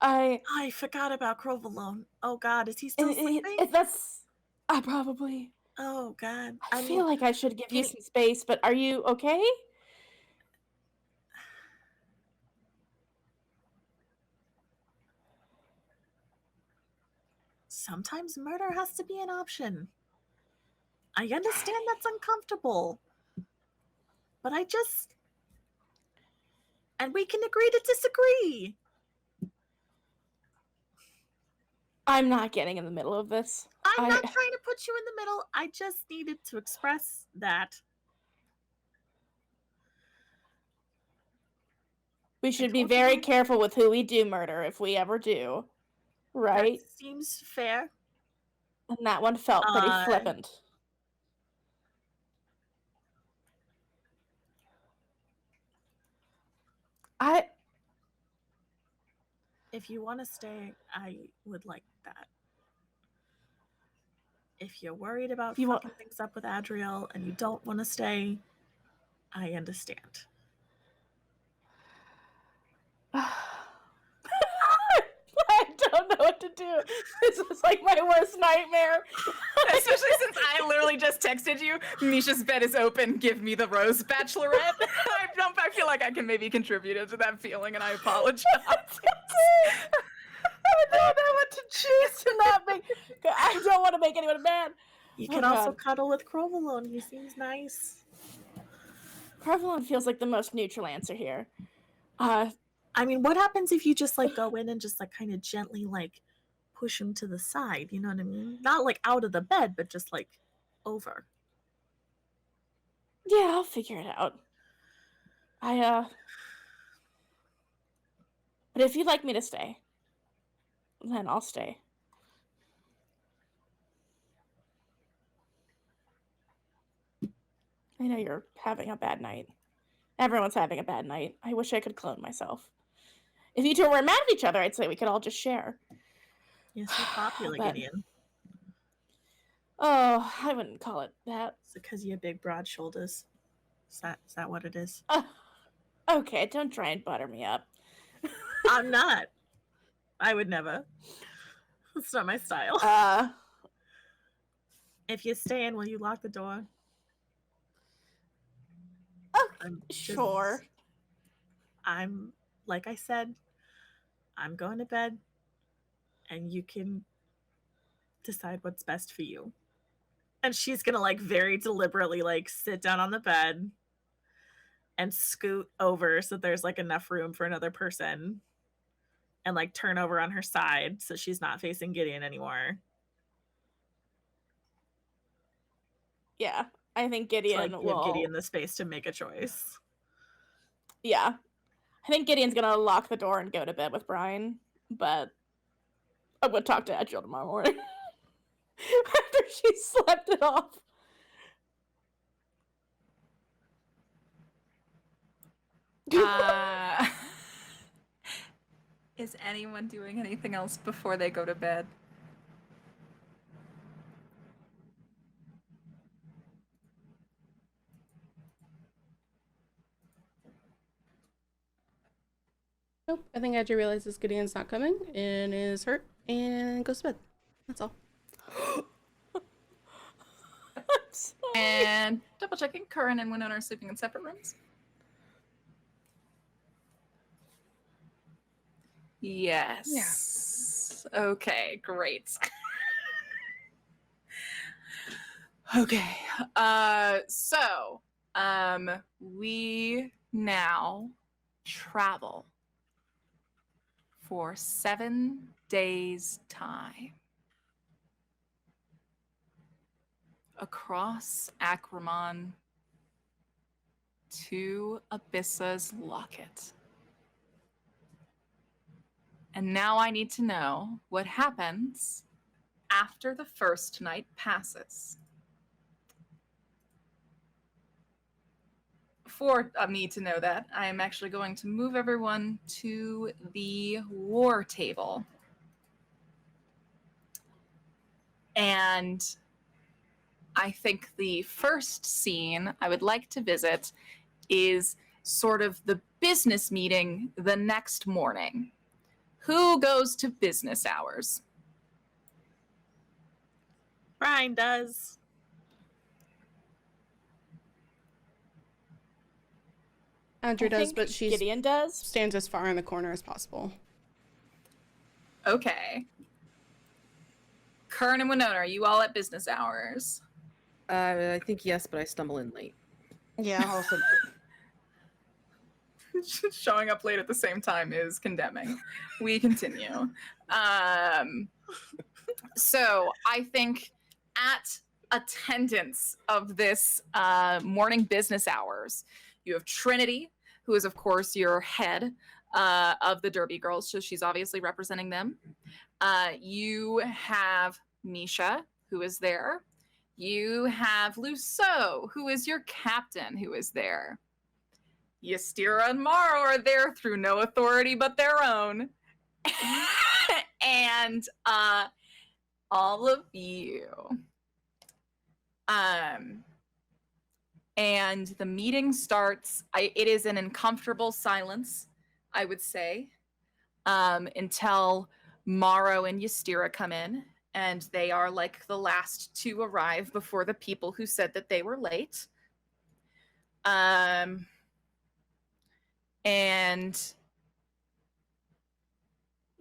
I forgot about Crovalone. Oh God, is he still sleeping? That's probably. Oh God, I feel like I should give you some space, but are you okay? Sometimes murder has to be an option. I understand that's uncomfortable, but and we can agree to disagree. I'm not getting in the middle of this. I'm not trying to put you in the middle. I just needed to express that. We should be very careful with who we do murder if we ever do. Right? That seems fair. And that one felt pretty flippant. If you want to stay, I would like that. If you're worried about fucking things up with Adriel and you don't want to stay, I understand. I don't know what to do. This is like my worst nightmare. Especially since I literally just texted you, Misha's bed is open, give me the rose, Bachelorette. I feel like I can maybe contribute to that feeling, and I apologize. I don't know what to choose to not make. I don't want to make anyone mad. You can also cuddle with Crovalone. He seems nice. Crovalone feels like the most neutral answer here. I mean, what happens if you just like go in and just like kind of gently like push him to the side? You know what I mean? Not like out of the bed, but just like over. Yeah, I'll figure it out. But if you'd like me to stay, then I'll stay. I know you're having a bad night. Everyone's having a bad night. I wish I could clone myself. If you two were mad at each other, I'd say we could all just share. You're so popular, Gideon. Oh, I wouldn't call it that. Is it because you have big, broad shoulders? Is that what it is? Okay, don't try and butter me up. I'm not. I would never. That's not my style. If you stay in, will you lock the door? Sure. I'm, like I said, I'm going to bed, and you can decide what's best for you. And she's gonna like very deliberately like sit down on the bed and scoot over so there's like enough room for another person, and like turn over on her side so she's not facing Gideon anymore. Yeah, I think Gideon to, like, will give Gideon the space to make a choice. Yeah, I think Gideon's gonna lock the door and go to bed with Brian, but I'm gonna talk to Agile tomorrow morning after she slept it off. Is anyone doing anything else before they go to bed? Nope. I think Adri realizes Gideon's not coming and is hurt and goes to bed. That's all. And double checking, Curran and Winona are sleeping in separate rooms. Yes. Yeah. Okay, great. Okay. So we now travel for 7 days' time across Akramon to Abyssa's Locket. And now I need to know what happens after the first night passes. For me to know that, I am actually going to move everyone to the war table. And I think the first scene I would like to visit is sort of the business meeting the next morning. Who goes to business hours? Brian does. Andrew I does, think but she Gideon does. stands as far in the corner as possible. Okay. Kern and Winona, are you all at business hours? I think yes, but I stumble in late. Yeah, also. Showing up late at the same time is condemning. We continue. So I think at attendance of this morning business hours, you have Trinity, who is, of course, your head of the Derby Girls, so she's obviously representing them. You have Misha, who is there. You have Luceau, who is your captain, who is there. Ystira and Maro are there through no authority but their own. And all of you. And the meeting starts. It is an uncomfortable silence, I would say, until Maro and Ystira come in, and they are like the last to arrive before the people who said that they were late. And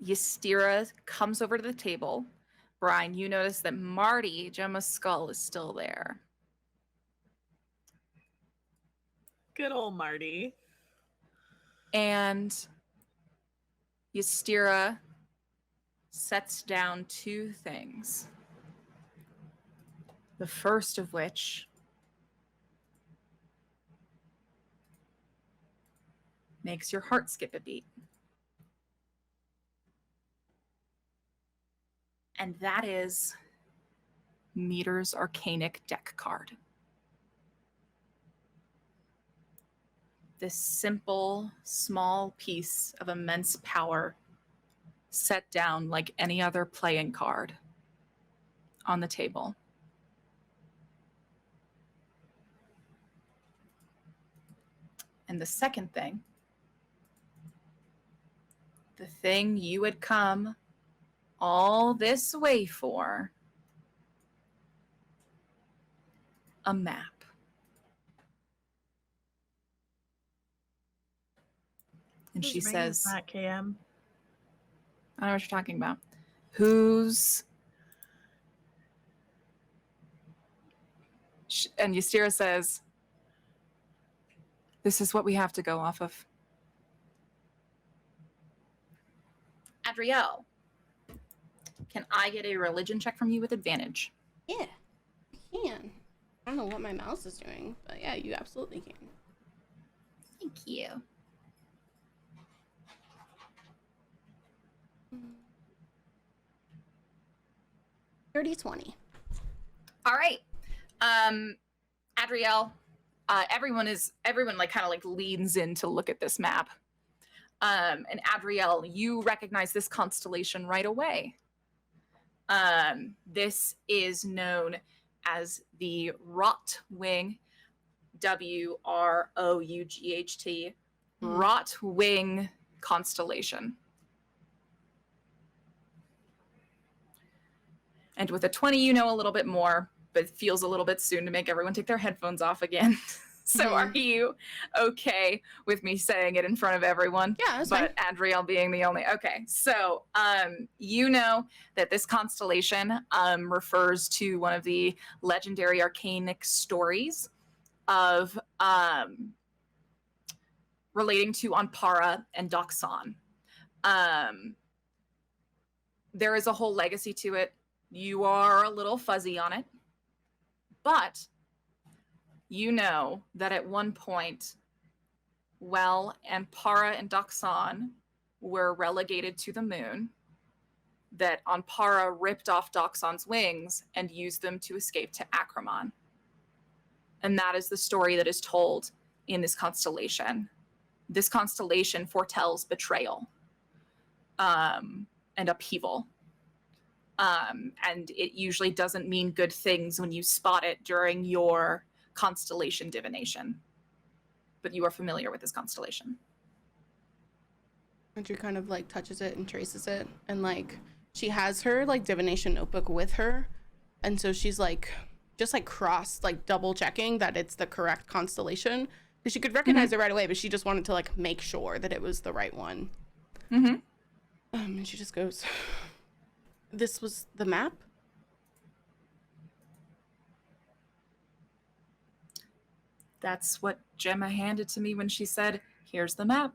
Ystira comes over to the table. Brian, you notice that Marty, Gemma's skull, is still there. Good old Marty. And Ystira sets down 2 things. The first of which makes your heart skip a beat. And that is Meter's Arcanic deck card. This simple, small piece of immense power set down like any other playing card on the table. And the second thing, the thing you had come all this way for, a map. And she says, that, KM? I don't know what you're talking about. Who's... And Ystira says, this is what we have to go off of. Adrielle, can I get a religion check from you with advantage? Yeah, you can. I don't know what my mouse is doing, but yeah, you absolutely can. Thank you. Dirty 20. All right. Adrielle, everyone like kind of like leans in to look at this map. And Adrielle, you recognize this constellation right away. This is known as the Rotwing, Wrought-Wing constellation. And with a 20, you know a little bit more, but it feels a little bit soon to make everyone take their headphones off again. So are you okay with me saying it in front of everyone? Yeah, that's but Adriel being the only. Okay, so you know that this constellation refers to one of the legendary arcanic stories of relating to Anpara and Doxon. There is a whole legacy to it. You are a little fuzzy on it, but you know that at one point, Anpara and Doxon were relegated to the moon, that Anpara ripped off Doxon's wings and used them to escape to Akramon. And that is the story that is told in this constellation. This constellation foretells betrayal and upheaval. And it usually doesn't mean good things when you spot it during your constellation divination. But you are familiar with this constellation. Andrew kind of like touches it and traces it, and like she has her like divination notebook with her, and so she's like just like double checking that it's the correct constellation, because she could recognize it right away, but she just wanted to like make sure that it was the right one. And she just goes, "This was the map?" That's what Gemma handed to me when she said, "Here's the map."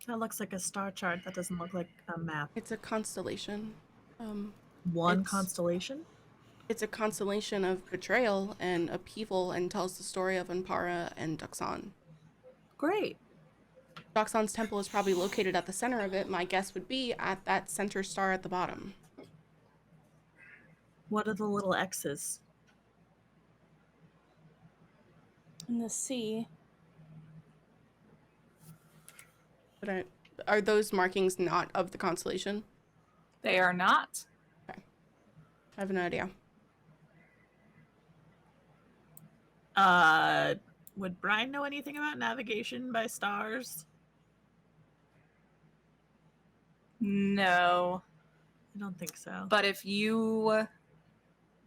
That looks like a star chart. That doesn't look like a map. It's a constellation. One it's- constellation? It's a constellation of betrayal and upheaval, and tells the story of Anpara and Doxon. Great. Doxon's temple is probably located at the center of it. My guess would be at that center star at the bottom. What are the little X's? In the sea. But are those markings not of the constellation? They are not. Okay. I have no idea. Would Brian know anything about navigation by stars? No. I don't think so. But if you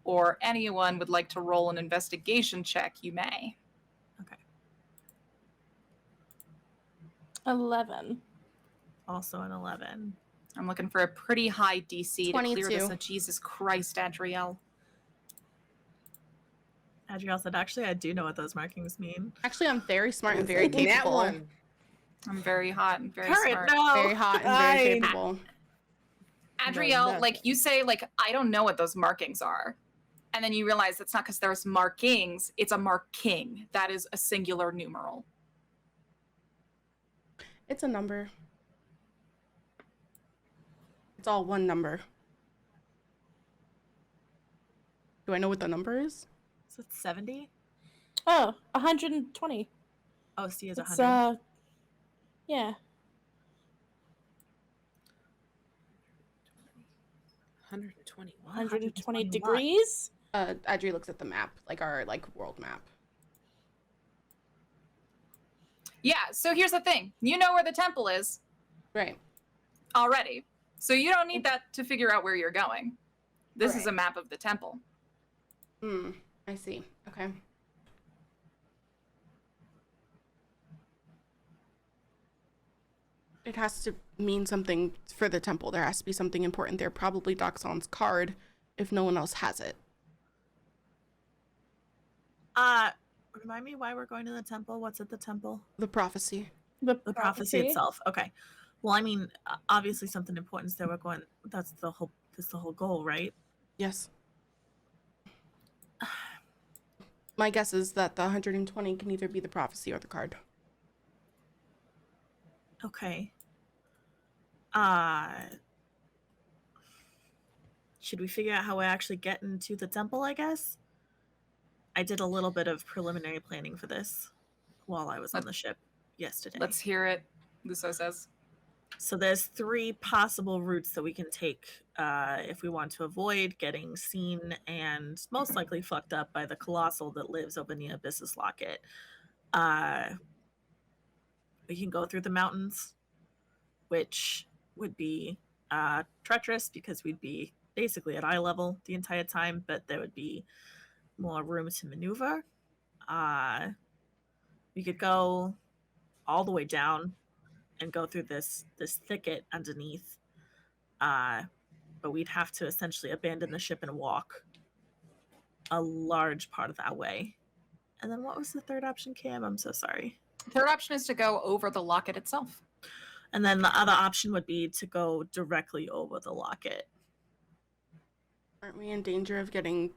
or anyone would like to roll an investigation check, you may. Okay. 11. Also an 11. I'm looking for a pretty high DC to clear 22. this. Oh, Jesus Christ, Adriel. Adriel said, actually, I do know what those markings mean. Actually, I'm very smart and very That capable. one. I'm very hot and very Current, smart. no. Very hot and very capable. Adriel, No, like you say, like, I don't know what those markings are. And then you realize that's not because there's markings, it's a marking. That is a singular numeral. It's a number. It's all one number. Do I know what the number is? Is it 70? Oh, 120. Oh, C is It's 100. yeah. 120. 120 degrees. Adri looks at the map, like our world map. Yeah, so here's the thing. You know where the temple is Right. already. So you don't need that to figure out where you're going. This is Right. a map of the temple. I see. Okay. It has to mean something for the temple. There has to be something important there. Probably Doxon's card, if no one else has it. Remind me why we're going to the temple. What's at the temple? The prophecy. The prophecy itself. Okay. Well, I mean, obviously something important is there. We're going. That's the whole goal, right? Yes. My guess is that the 120 can either be the prophecy or the card. Okay. Should we figure out how we actually get into the temple, I guess? I did a little bit of preliminary planning for this while I was on the ship yesterday. Let's hear it, Luso says. So there's 3 possible routes that we can take if we want to avoid getting seen and most likely fucked up by the colossal that lives over near Abyssus Locket. We can go through the mountains, which would be treacherous because we'd be basically at eye level the entire time, but there would be more room to maneuver. We could go all the way down and go through this thicket underneath, but we'd have to essentially abandon the ship and walk a large part of that way. And then what was the third option, Cam? I'm so sorry. Third option is to go over the locket itself. And then the other option would be to go directly over the locket. Aren't we in danger of getting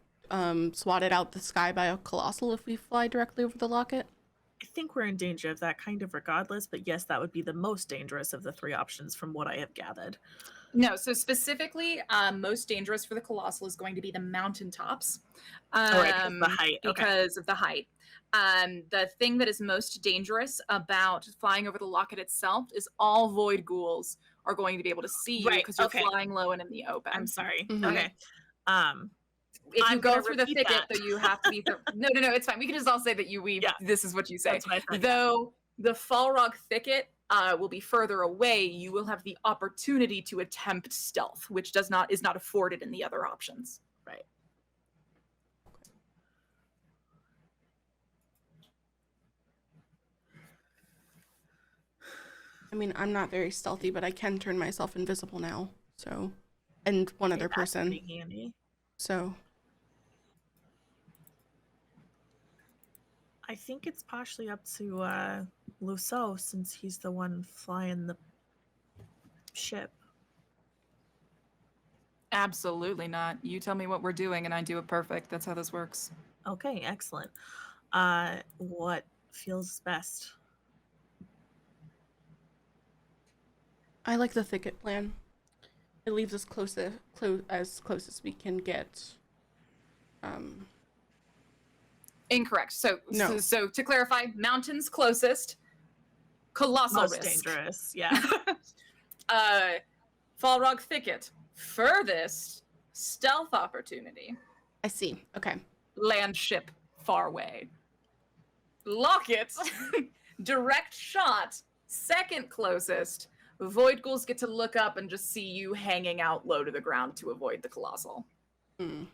swatted out the sky by a colossal if we fly directly over the locket? I think we're in danger of that kind of regardless, but yes, that would be the most dangerous of the 3 options from what I have gathered. No, so specifically, most dangerous for the colossal is going to be the mountaintops. Because of the height. Because of the height. The thing that is most dangerous about flying over the locket itself is all void ghouls are going to be able to see you because you're flying low and in the open. I'm sorry. Mhm. Okay. If you I'm go gonna through the repeat thicket, that. though, you have to be. No, it's fine. We can just all say that this is what you say. That's what I thought. Though the Falrog thicket will be further away, you will have the opportunity to attempt stealth, which is not afforded in the other options. Right. I mean, I'm not very stealthy, but I can turn myself invisible now. So, and one other That's person. pretty handy. So, I think it's partially up to Lusso since he's the one flying the ship. Absolutely not. You tell me what we're doing, and I do it perfect. That's how this works. Okay, excellent. What feels best? I like the thicket plan. It leaves us as close as we can get. Incorrect. So, No. so to clarify, mountains closest, colossal Most risk. dangerous, yeah. Falrog thicket furthest, stealth opportunity. I see. Okay. Land ship far away. Locket, direct shot, second closest. Void ghouls get to look up and just see you hanging out low to the ground to avoid the colossal. Mm.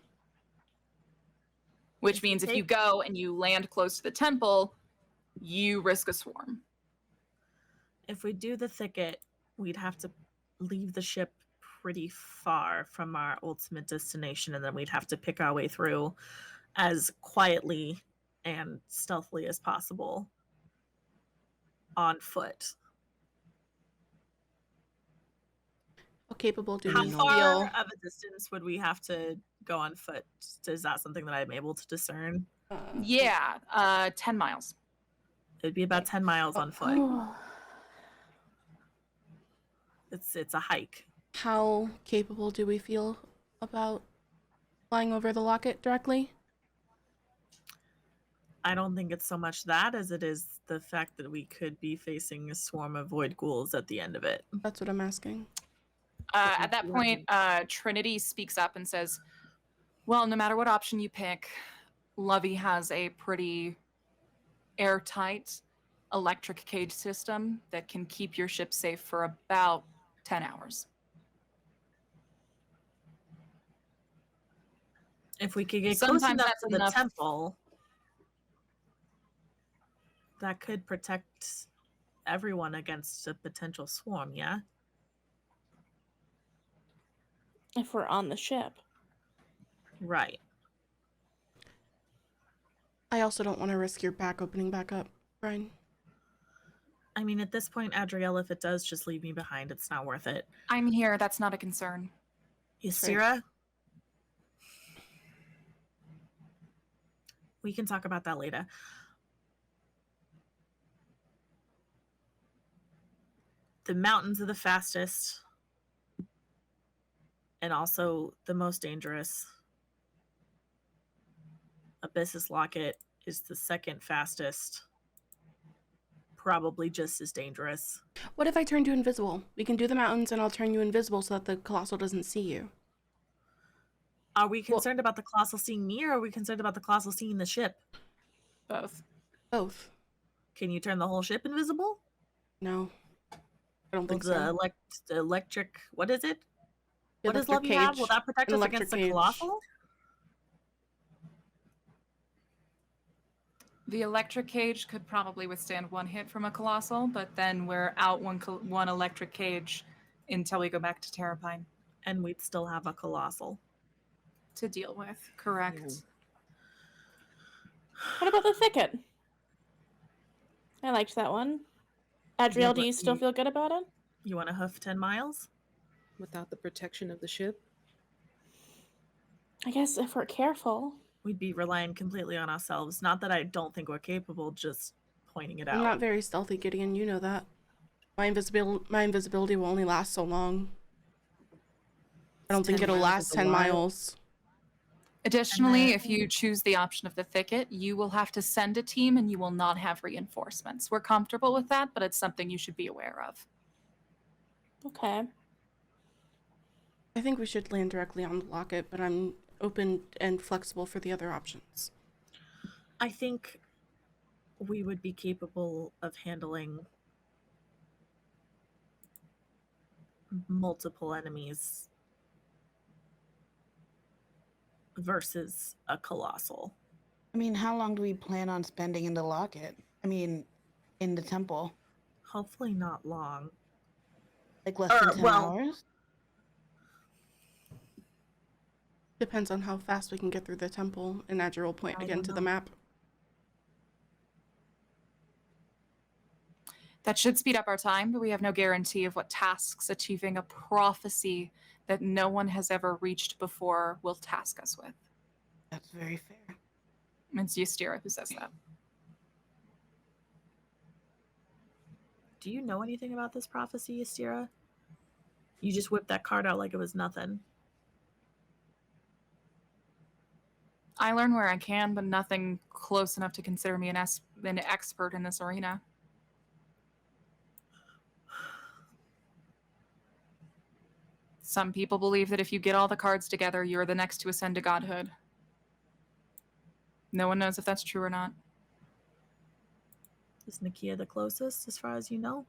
Which means if you go and you land close to the temple, you risk a swarm. If we do the thicket, we'd have to leave the ship pretty far from our ultimate destination, and then we'd have to pick our way through as quietly and stealthily as possible on foot. How capable do How we far feel? of a distance would we have to go on foot? Is that something that I'm able to discern? Yeah, 10 miles. It'd be about 10 miles on foot. It's a hike. How capable do we feel about flying over the locket directly? I don't think it's so much that as it is the fact that we could be facing a swarm of void ghouls at the end of it. That's what I'm asking. At that point, Trinity speaks up and says, well, no matter what option you pick, Lovey has a pretty airtight electric cage system that can keep your ship safe for about 10 hours. If we could get Sometimes close enough that's to the enough. temple, that could protect everyone against a potential swarm, yeah? If we're on the ship. Right. I also don't want to risk your back opening back up, Brian. I mean, at this point, Adriel, if it does, just leave me behind. It's not worth it. I'm here. That's not a concern. Ysira? We can talk about that later. The mountains are the fastest and also the most dangerous. Abyssus Locket is the second fastest, probably just as dangerous. What if I turned you invisible? We can do the mountains and I'll turn you invisible so that the Colossal doesn't see you. Are we concerned about the Colossal seeing me, or are we concerned about the Colossal seeing the ship? Both. Both. Can you turn the whole ship invisible? No. I don't Will think so. the electric, what is it? The What does electric love you have? cage. Will that protect An us electric against the cage. Colossal? The electric cage could probably withstand one hit from a Colossal, but then we're out one electric cage until we go back to Terrapine And we'd still have a Colossal. to deal with. Correct. Yeah. What about the thicket? I liked that one. Adriel, do but you still you- feel good about it? You want to hoof 10 miles? Without the protection of the ship? I guess if we're careful. We'd be relying completely on ourselves. Not that I don't think we're capable, just pointing it I'm out. not very stealthy, Gideon. You know that. My invisibility will only last so long. I don't think 10 it'll miles last is a 10 lot. miles. Additionally, then- if you choose the option of the thicket, you will have to send a team and you will not have reinforcements. We're comfortable with that, but it's something you should be aware of. Okay. I think we should land directly on the locket, but I'm open and flexible for the other options. I think we would be capable of handling multiple enemies versus a Colossal. I mean, how long do we plan on spending in the locket? I mean, in the temple? Hopefully not long. Like less than 10 well- hours? Depends on how fast we can get through the temple, and Adriel will point I again don't to the know. map. That should speed up our time, but we have no guarantee of what tasks achieving a prophecy that no one has ever reached before will task us with. That's very fair. It's Ystira who says that. Do you know anything about this prophecy, Ystira? You just whipped that card out like it was nothing. I learn where I can, but nothing close enough to consider me an expert in this arena. Some people believe that if you get all the cards together, you're the next to ascend to godhood. No one knows if that's true or not. Is Nakia the closest, as far as you know?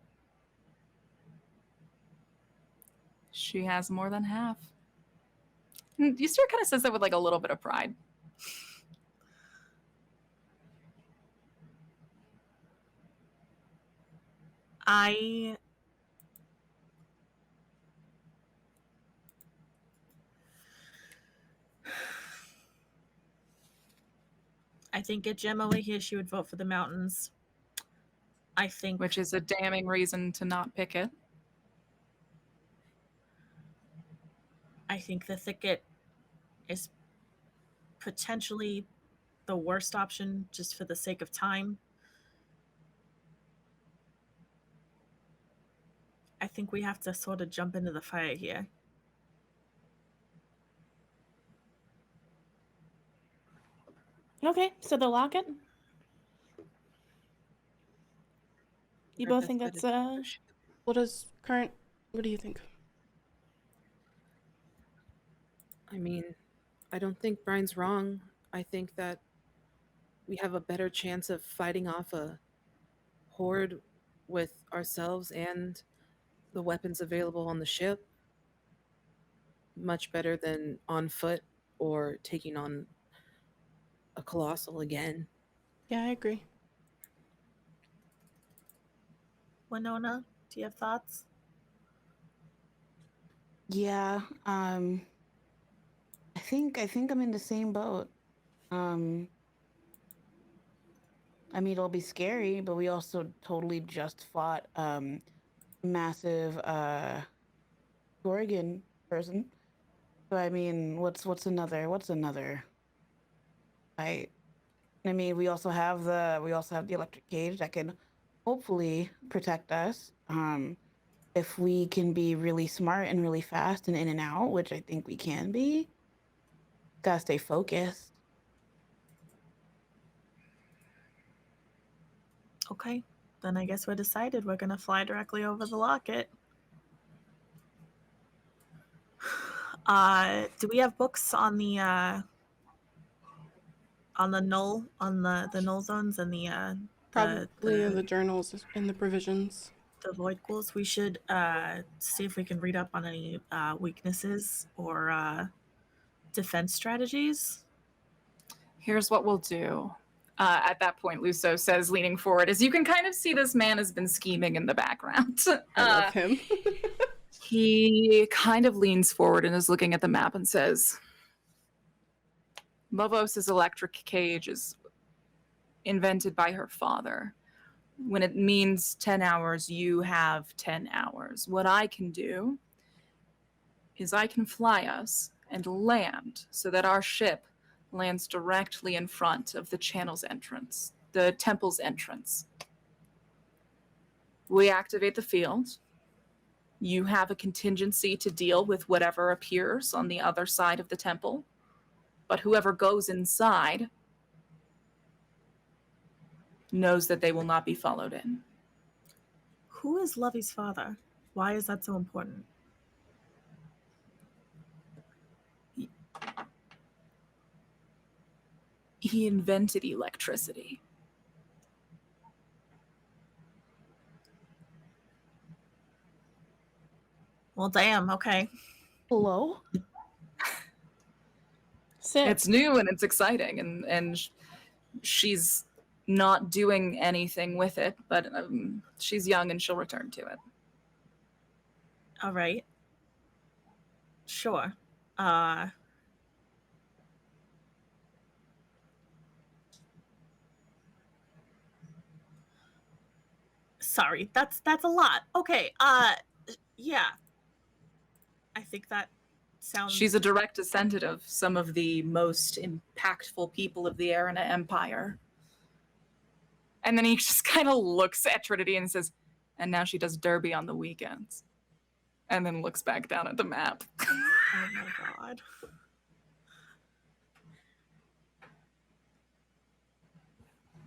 She has more than half. Ystira kind of says that with like a little bit of pride. I think if Gemma were here, she would vote for the mountains. I think Which is a damning reason to not pick it. I think the thicket is potentially the worst option just for the sake of time. I think we have to sort of jump into the fire here. Okay, so the locket? You Our both best think bet that's is- What do you think? I mean, I don't think Brian's wrong. I think that we have a better chance of fighting off a horde with ourselves and the weapons available on the ship. Much better than on foot or taking on a colossal again. Yeah, I agree. Winona, do you have thoughts? Yeah, I think I'm in the same boat. I mean, it'll be scary, but we also totally just fought massive Gorgon person. So I mean, what's another fight? I mean, we also have the electric cage that can hopefully protect us. If we can be really smart and really fast and in and out, which I think we can be. Gotta stay focused. Okay. Then I guess we're decided. We're gonna fly directly over the locket. Do we have books on the null, on the null zones and Probably in the journals and the provisions. the void ghouls? We should see if we can read up on any weaknesses or defense strategies. Here's what we'll do. At that point, Luso says, leaning forward, as you can kind of see this man has been scheming in the background. I love him. He kind of leans forward and is looking at the map and says, Lovos's electric cage is invented by her father. When it means 10 hours, you have 10 hours. What I can do is I can fly us and land so that our ship lands directly in front of the channel's entrance, the temple's entrance. We activate the field. You have a contingency to deal with whatever appears on the other side of the temple. But whoever goes inside knows that they will not be followed in. Who is Lovey's father? Why is that so important? He invented electricity. Well, damn, okay. Hello? Sit. It's new and it's exciting, and she's not doing anything with it, but she's young and she'll return to it. All right. Sure. Sorry, that's a lot. Okay, yeah. I think that sounds... She's a direct descendant of some of the most impactful people of the Arena Empire. And then he just kind of looks at Trinity and says, and now she does derby on the weekends. And then looks back down at the map. Oh my god.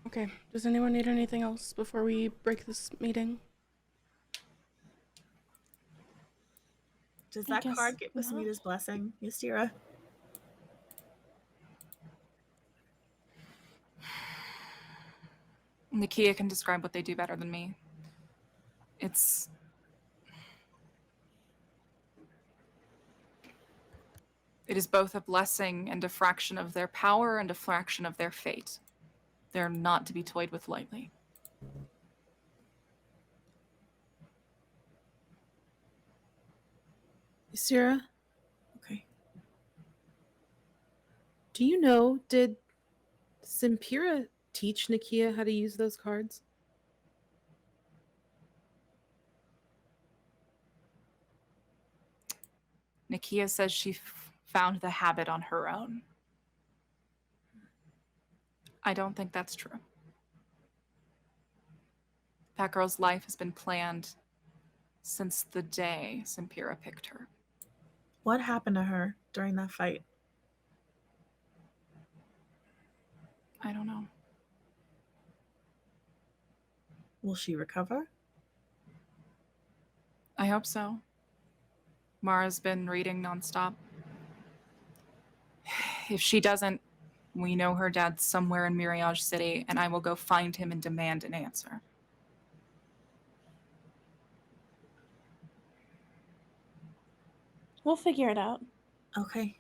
Okay, does anyone need anything else before we break this meeting? Does I that guess card get not. Wasmita's blessing, Ystira? Nakia can describe what they do better than me. It is both a blessing and a fraction of their power and a fraction of their fate. They're not to be toyed with lightly. Sarah, Okay. do you know, did Simpira teach Nakia how to use those cards? Nakia says she found the habit on her own. I don't think that's true. That girl's life has been planned since the day Simpira picked her. What happened to her during that fight? I don't know. Will she recover? I hope so. Mara's been reading nonstop. If she doesn't, we know her dad's somewhere in Mirage City, and I will go find him and demand an answer. We'll figure it out. Okay.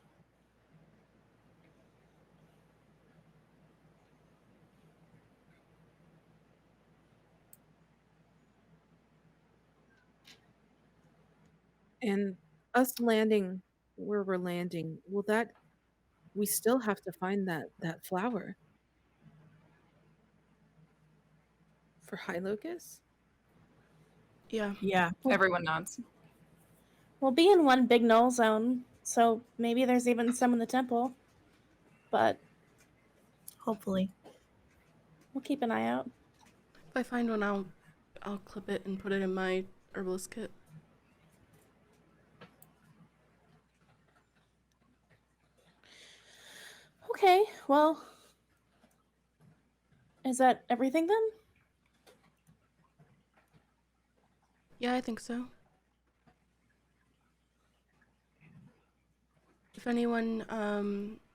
And us landing where we're landing, we still have to find that flower for High Locust? Yeah. Yeah. Everyone nods. We'll be in one big null zone, so maybe there's even some in the temple. But Hopefully. we'll keep an eye out. If I find one, I'll clip it and put it in my herbalist kit. Okay, well, is that everything then? Yeah, I think so. If anyone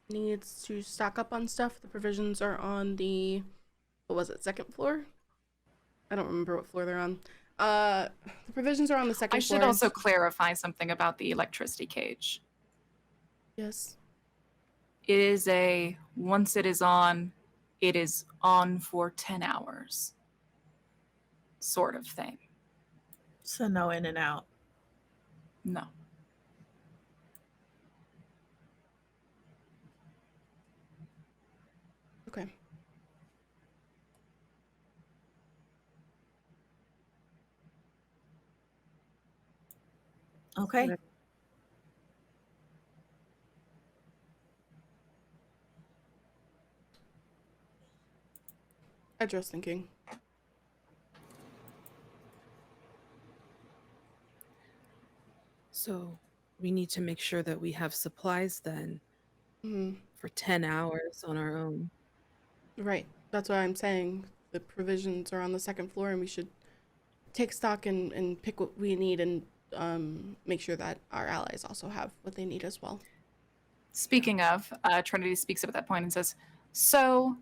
needs to stock up on stuff, the provisions are on the, what was it, second floor? I don't remember what floor they're on. The provisions are on the second I floor. should also clarify something about the electricity cage. Yes. It is once it is on for 10 hours sort of thing. So no in and out. No. Okay. Okay. Address thinking. So we need to make sure that we have supplies then for 10 hours on our own. Right. That's what I'm saying. The provisions are on the second floor, and we should take stock and pick what we need and make sure that our allies also have what they need as well. Speaking of, Trinity speaks up at that point and says, so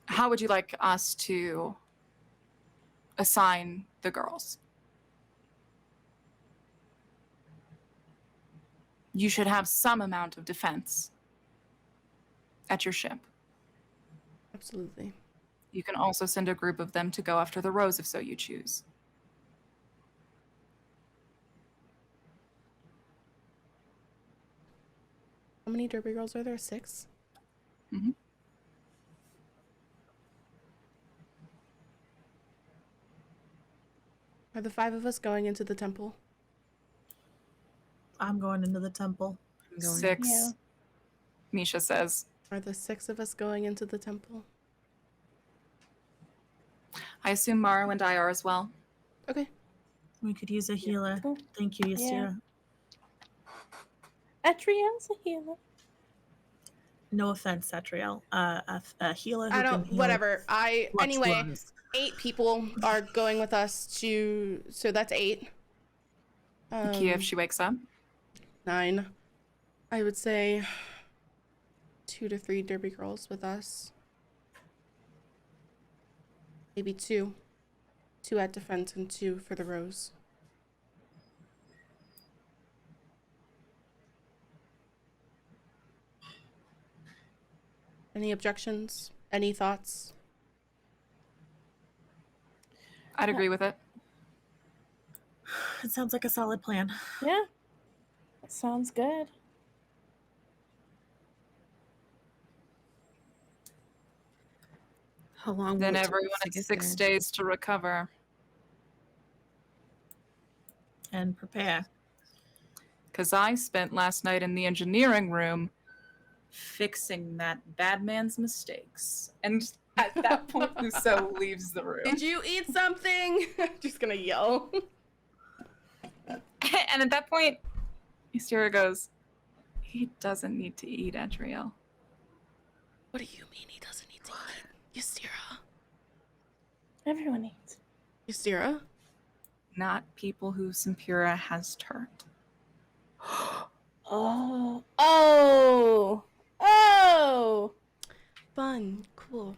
how would you like us to assign the girls? You should have some amount of defense at your ship. Absolutely. You can also send a group of them to go after the Rose if so you choose. How many Derby girls are there? 6? Mm-hmm. Are the 5 of us going into the temple? I'm going into the temple. I'm going. 6, Yeah. Misha says. Are the 6 of us going into the temple? I assume Mara and I are as well. Okay. We could use a healer. Cool. Thank you, Ystira. Atriel's a healer. No offense, Satriel. A healer who I can don't, heal whatever. Anyway, wounds. 8 people are going with us to, so that's 8. Kia, if she wakes up. 9. I would say 2 to 3 Derby girls with us. Maybe 2. 2 at defense and 2 for the Rose. Any objections? Any thoughts? I'd agree with it. It sounds like a solid plan. Yeah. That sounds good. How long Then will it take everyone us to has get 6 there? days to recover. And prepare. Because I spent last night in the engineering room fixing that bad man's mistakes. And at that point, Lusso leaves the room. Did you eat something? Just gonna yell. And at that point, Ystira goes, he doesn't need to eat, Adriel. What do you mean he doesn't need to eat? Ystira. Everyone eats. Ystira? Not people who Simpura has turned. Oh. Oh. Oh. Fun. Cool.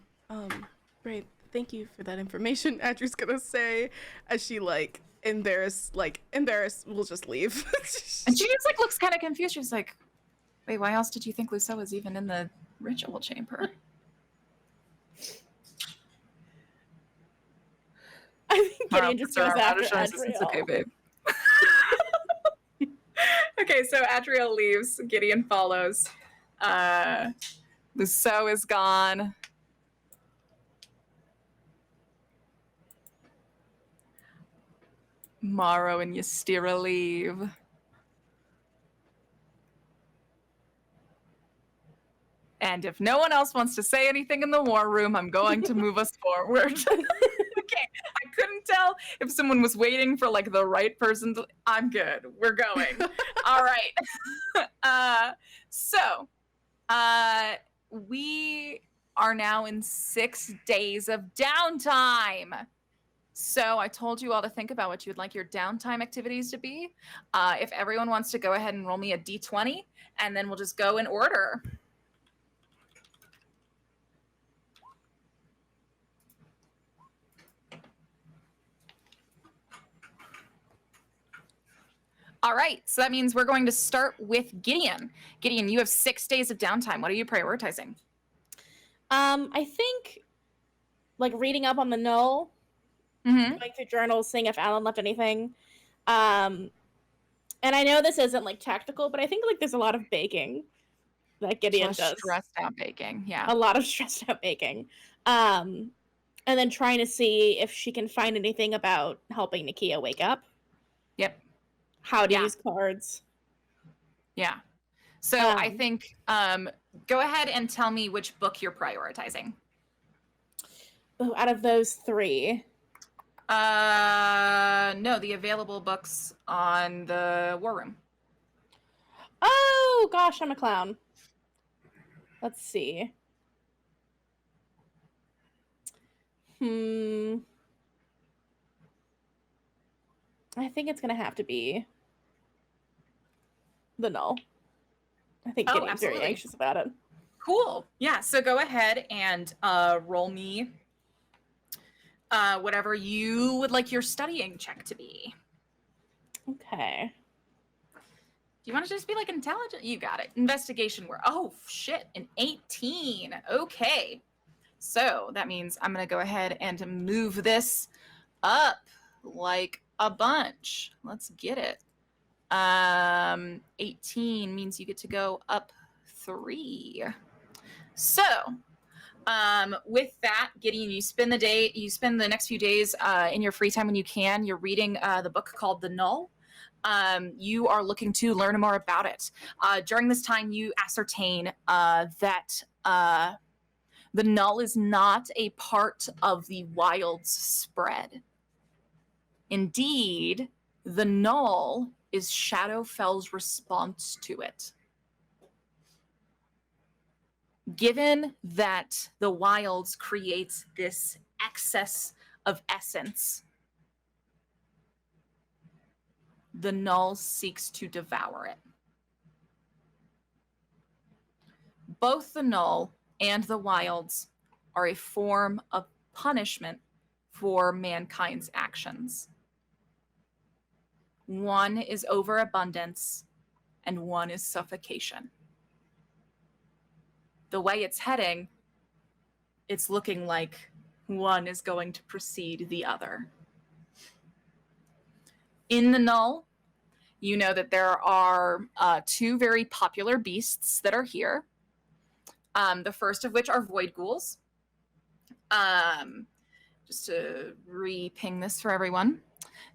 Great. Thank you for that information. Andrew's gonna say as she embarrassed, we'll just leave. And she just looks kind of confused. She's like, wait, why else did you think Lusso was even in the ritual chamber? I think Gideon just goes after It's okay, Adriel. babe. Okay, so Adriel leaves. Gideon follows. Lusso is gone. Maro and Ystira leave. And if no one else wants to say anything in the war room, I'm going to move us forward. Okay, I couldn't tell if someone was waiting for the right person to. I'm good. We're going. All right. So, we are now in 6 days of downtime. So I told you all to think about what you would like your downtime activities to be. If everyone wants to go ahead and roll me a d20, and then we'll just go in order. All right, so that means we're going to start with Gideon. Gideon, you have 6 days of downtime. What are you prioritizing? I think like reading up on the null, Mm-hmm. going through journals, seeing if Alan left anything. And I know this isn't like tactical, but I think like there's a lot of baking that Gideon does. Stressed out baking, yeah. A lot of stressed out baking. And then trying to see if she can find anything about helping Nakia wake up. Yep. How to use cards. Yeah. So I think go ahead and tell me which book you're prioritizing. Out of those 3. No, the available books on the War Room. Oh gosh, I'm a clown. Let's see. I think it's gonna have to be the null. I think Gideon's very anxious about it. Cool. Yeah, so go ahead and roll me whatever you would like your studying check to be. Okay. Do you want to just be like intelligent? You got it. Investigation work. Oh, shit. An 18. Okay. So that means I'm going to go ahead and move this up like a bunch. Let's get it. 18 means you get to go up 3. So with that, Gideon, you spend the next few days in your free time when you can. You're reading the book called The Null. You are looking to learn more about it. During this time, you ascertain that the Null is not a part of the Wild's spread. Indeed, the Null is Shadowfell's response to it. Given that the Wilds creates this excess of essence, the Null seeks to devour it. Both the Null and the Wilds are a form of punishment for mankind's actions. One is overabundance, and one is suffocation. The way it's heading, it's looking like one is going to precede the other. In the Null, you know that there are 2 very popular beasts that are here. The first of which are void ghouls. Just to re-ping this for everyone.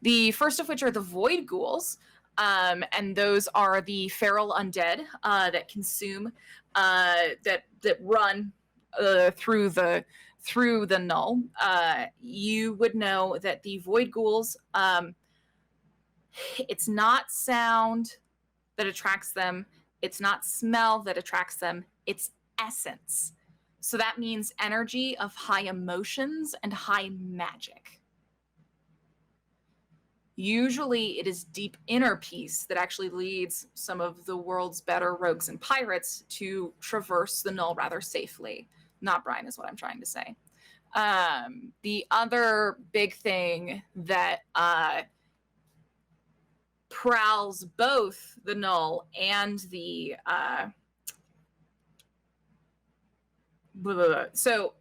The first of which are the void ghouls, and those are the feral undead that consume, that run through the Null. You would know that the void ghouls, it's not sound that attracts them. It's not smell that attracts them. It's essence. So that means energy of high emotions and high magic. Usually it is deep inner peace that actually leads some of the world's better rogues and pirates to traverse the Null rather safely. Not Brian is what I'm trying to say. The other big thing that prowls both the Null and the So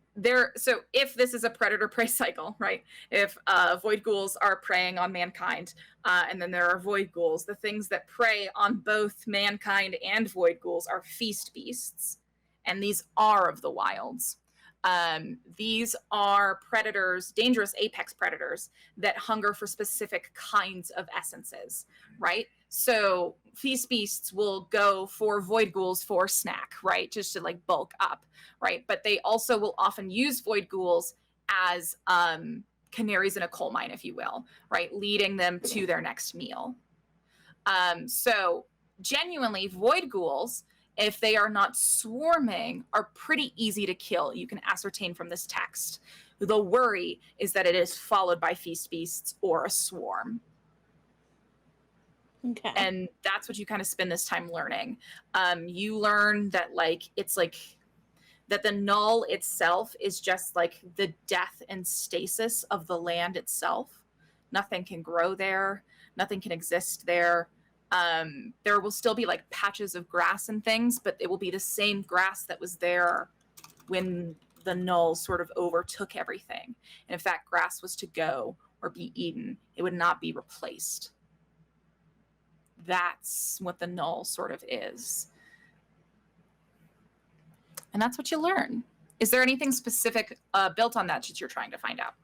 if this is a predator-prey cycle, right? If void ghouls are preying on mankind, and then there are void ghouls, the things that prey on both mankind and void ghouls are feast beasts, and these are of the wilds. These are predators, dangerous apex predators that hunger for specific kinds of essences, right? So feast beasts will go for void ghouls for snack, right? Just to like bulk up, right? But they also will often use void ghouls as canaries in a coal mine, if you will, right? Leading them to their next meal. So genuinely, void ghouls, if they are not swarming, are pretty easy to kill. You can ascertain from this text. The worry is that it is followed by feast beasts or a swarm. Okay. And that's what you kind of spend this time learning. You learn that it's that the null itself is just like the death and stasis of the land itself. Nothing can grow there. Nothing can exist there. There will still be like patches of grass and things, but it will be the same grass that was there when the null sort of overtook everything. And if that grass was to go or be eaten, it would not be replaced. That's what the null sort of is. And that's what you learn. Is there anything specific built on that you're trying to find out?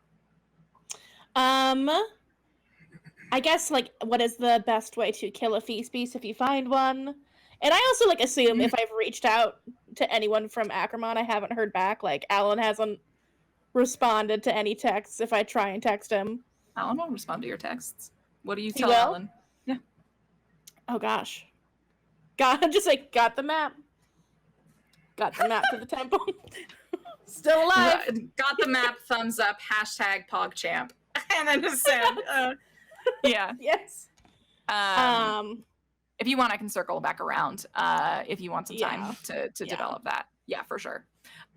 I guess like what is the best way to kill a feast beast if you find one? And I also like assume if I've reached out to anyone from Ackerman, I haven't heard back. Like Alan hasn't responded to any texts if I try and text him. Alan will respond to your texts. What do you He tell will? Alan? Yeah. Oh gosh. Just like got the map. Got the map to the temple. Still alive. Got the map, thumbs up, hashtag PogChamp. And then just send. Yeah. Yes. If you want, I can circle back around if you want some time to develop that. Yeah, for sure.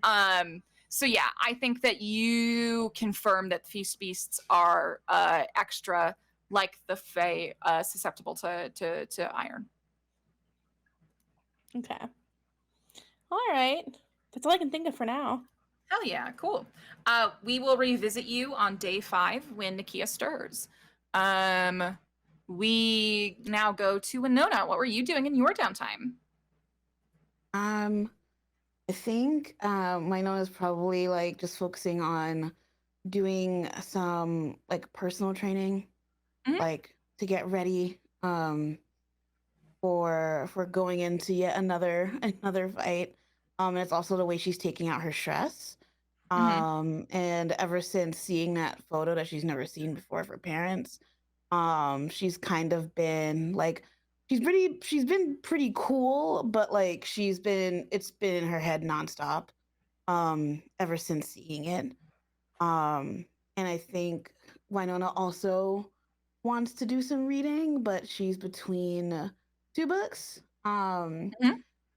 So yeah, I think that you confirm that feast beasts are extra, like the Fae, susceptible to iron. Okay. All right. That's all I can think of for now. Hell yeah, cool. We will revisit you on day 5 when Nakia stirs. We now go to Winona. What were you doing in your downtime? I think Winona's probably like just focusing on doing some like personal training, like to get ready for going into yet another fight. And it's also the way she's taking out her stress. And ever since seeing that photo that she's never seen before of her parents, she's kind of been like she's been pretty cool, but like it's been in her head nonstop ever since seeing it. And I think Winona also wants to do some reading, but she's between 2 books.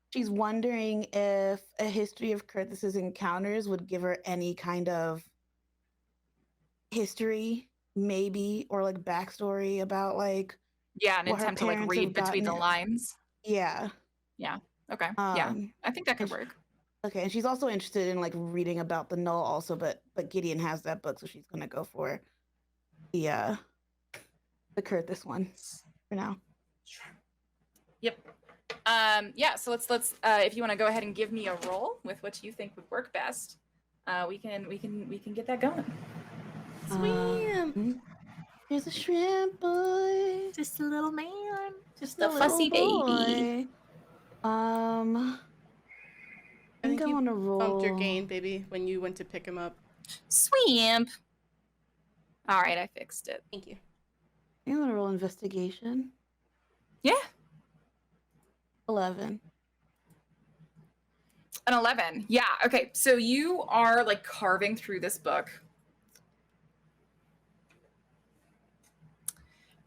She's wondering if a history of Kurthus's encounters would give her any kind of history, maybe, or like backstory about like an attempt to like read between the lines. Yeah. Okay. I think that could work. Okay, and she's also interested in like reading about the null also, but Gideon has that book, so she's gonna go for the Kurthus one for now. Yep. So let's if you want to go ahead and give me a roll with what you think would work best, we can get that going. Swim. Here's a shrimp boy. Just a little man. Just a fussy baby. I think I want to roll. Bumped your gain, baby, when you went to pick him up. Swamp. All right, I fixed it. Thank you. I want to roll investigation. Yeah. 11. An 11. Yeah. Okay. So you are like carving through this book.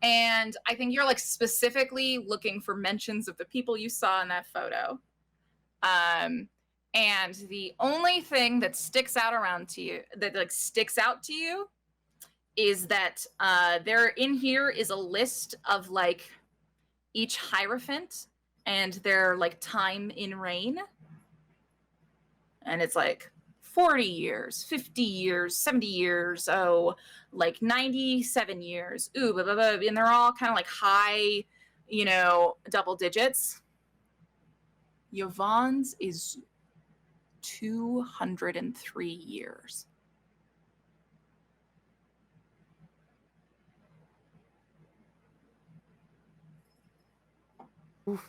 And I think you're like specifically looking for mentions of the people you saw in that photo. And the only thing that sticks out to you is that there in here is a list of like each Hierophant and their like time in reign. And it's like 40 years, 50 years, 70 years, like 97 years. Ooh, blah, blah, blah. And they're all kind of like high, double digits. Yvonne's is 203 years. Oof.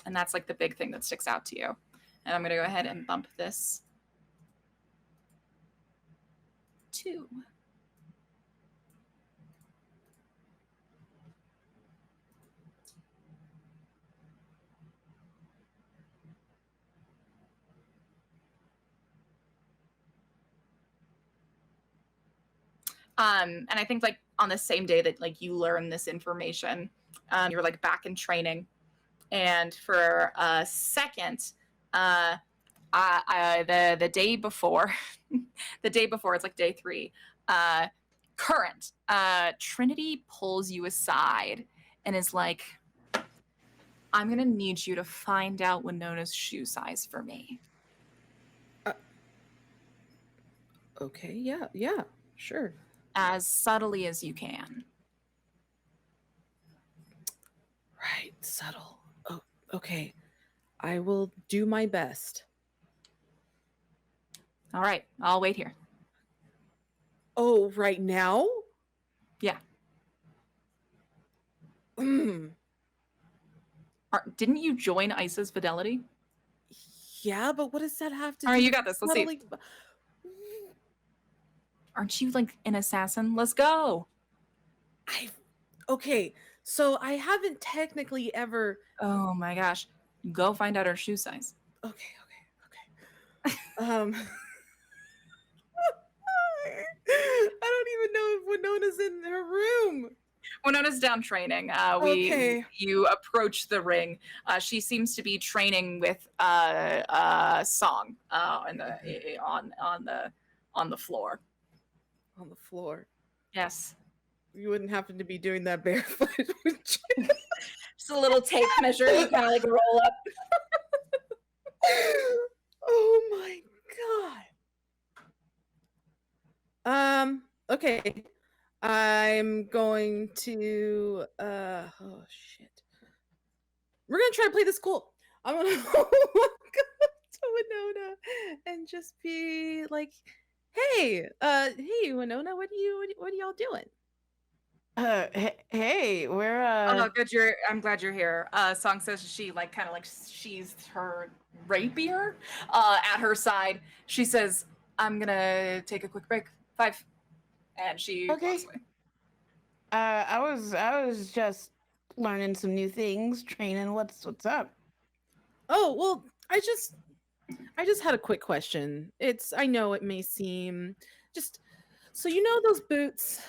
And that's like the big thing that sticks out to you. And I'm going to go ahead and bump this 2. And I think like on the same day that like you learn this information, you're like back in training, and for a second, the day before, the day before, it's like day 3. Current, Trinity pulls you aside and is like, I'm gonna need you to find out Winona's shoe size for me. Okay, yeah, sure. As subtly as you can. Right, subtle. Oh, okay. I will do my best. All right, I'll wait here. Oh, right now? Yeah. Mm, Didn't you join ISIS Fidelity? yeah, but what does that have to All right, do you got this. Let's see. subtly- Aren't you like an assassin? Let's go. Okay, so I haven't technically ever. Oh my gosh. Go find out her shoe size. Okay. I don't even know if Winona's in her room. Winona's down training. Okay. You approach the ring. She seems to be training with Song on the floor. On the floor. Yes. You wouldn't happen to be doing that barefoot, would you? Just a little tape measure. You kind of like roll up. Oh my god. Okay. I'm going to oh shit. We're gonna try to play this cool. I'm gonna go to Winona and just be like, hey, Winona, what are y'all doing? Hey, we're Oh, good. I'm glad you're here. Song says she like kind of like sheathed her rapier at her side. She says, "I'm gonna take a quick break. 5," and she Okay. walks away. I was just learning some new things, training. What's up? Oh, well, I just had a quick question. I know it may seem just so those boots.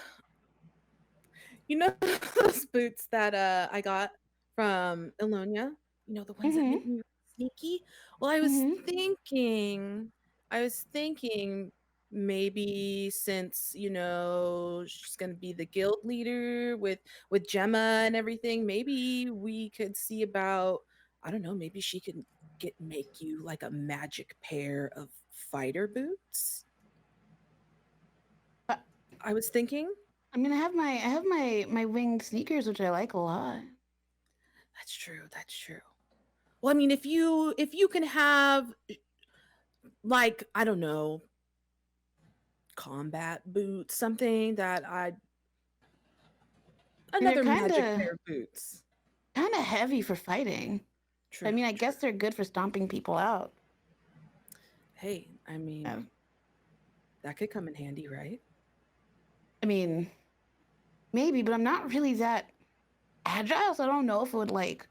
You know those boots that I got from Ilonia? You know the ones that make me sneaky? Well, I was thinking maybe since, she's gonna be the guild leader with Gemma and everything, maybe we could see about, I don't know, maybe she could make you like a magic pair of fighter boots. I was thinking. I mean, I have my winged sneakers, which I like a lot. That's true. Well, I mean, if you can have, like, I don't know, combat boots, something that another magic pair of boots. Kind of heavy for fighting. True. I mean, I guess they're good for stomping people out. Hey, I mean, that could come in handy, right? I mean, maybe, but I'm not really that agile, so I don't know if it would like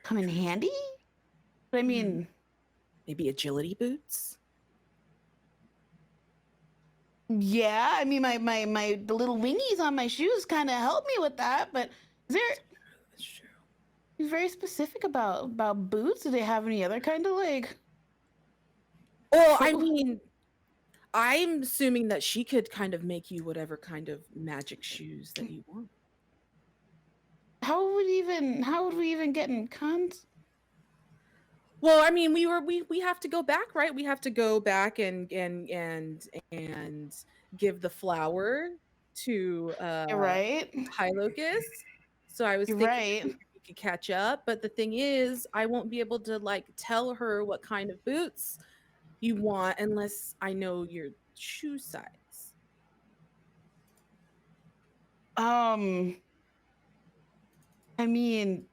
come in handy. But I mean, maybe agility boots. Yeah, I mean, my the little wingies on my shoes kind of help me with that. But is there? That's true. He's very specific about boots. Do they have any other kind of like? Well, I mean, I'm assuming that she could kind of make you whatever kind of magic shoes that you want. How would we even get in cons? Well, I mean, we have to go back, right? We have to go back and give the flower to right, Hylocus. So I was thinking right. we could catch up, but the thing is, I won't be able to like tell her what kind of boots you want unless I know your shoe size. I mean,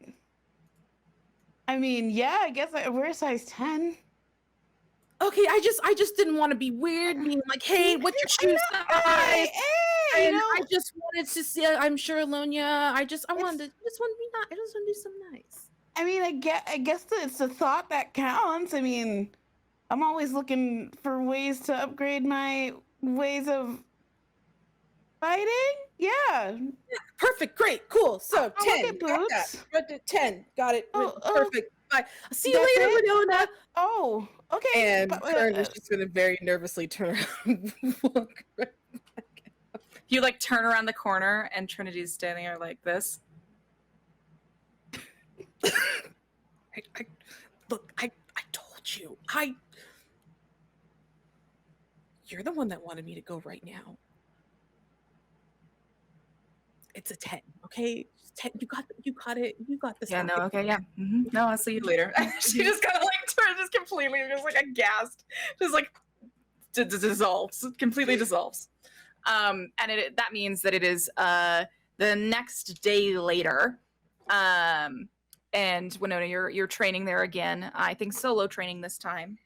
yeah, I guess we're a size 10. Okay, I just didn't want to be weird, being like, "Hey, what's your shoe size?" I just wanted to see. I'm sure Alonia. I want to be nice. I just want to do something nice. I mean, I guess it's the thought that counts. I mean, I'm always looking for ways to upgrade my ways of Fighting? Yeah. Perfect. Great. Cool. So I'll 10. look at Got that. boots. Got the 10. Got it. Oh, Perfect. Bye. See you that's later, it? Winona. Oh, okay. And But, Kern is just gonna very nervously turn around. and walk right back. You like turn around the corner and Trinity's standing there like this. Look, I told you. You're the one that wanted me to go right now. It's a 10, okay? 10. You got it. You got this. Yeah, no, okay, yeah. No, I'll see you later. She just kind of like turned, just completely, just like aghast, just like dissolves, completely dissolves. And that means that it is the next day later. And Winona, you're training there again. I think solo training this time.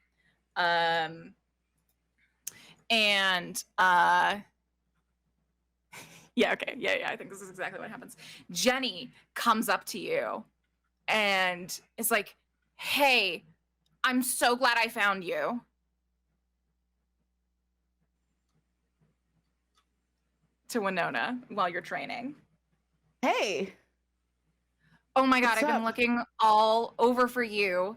Yeah, okay. Yeah, I think this is exactly what happens. Jenny comes up to you and is like, hey, I'm so glad I found you. To Winona while you're training. hey. Oh my God, What's I've been up? looking all over for you.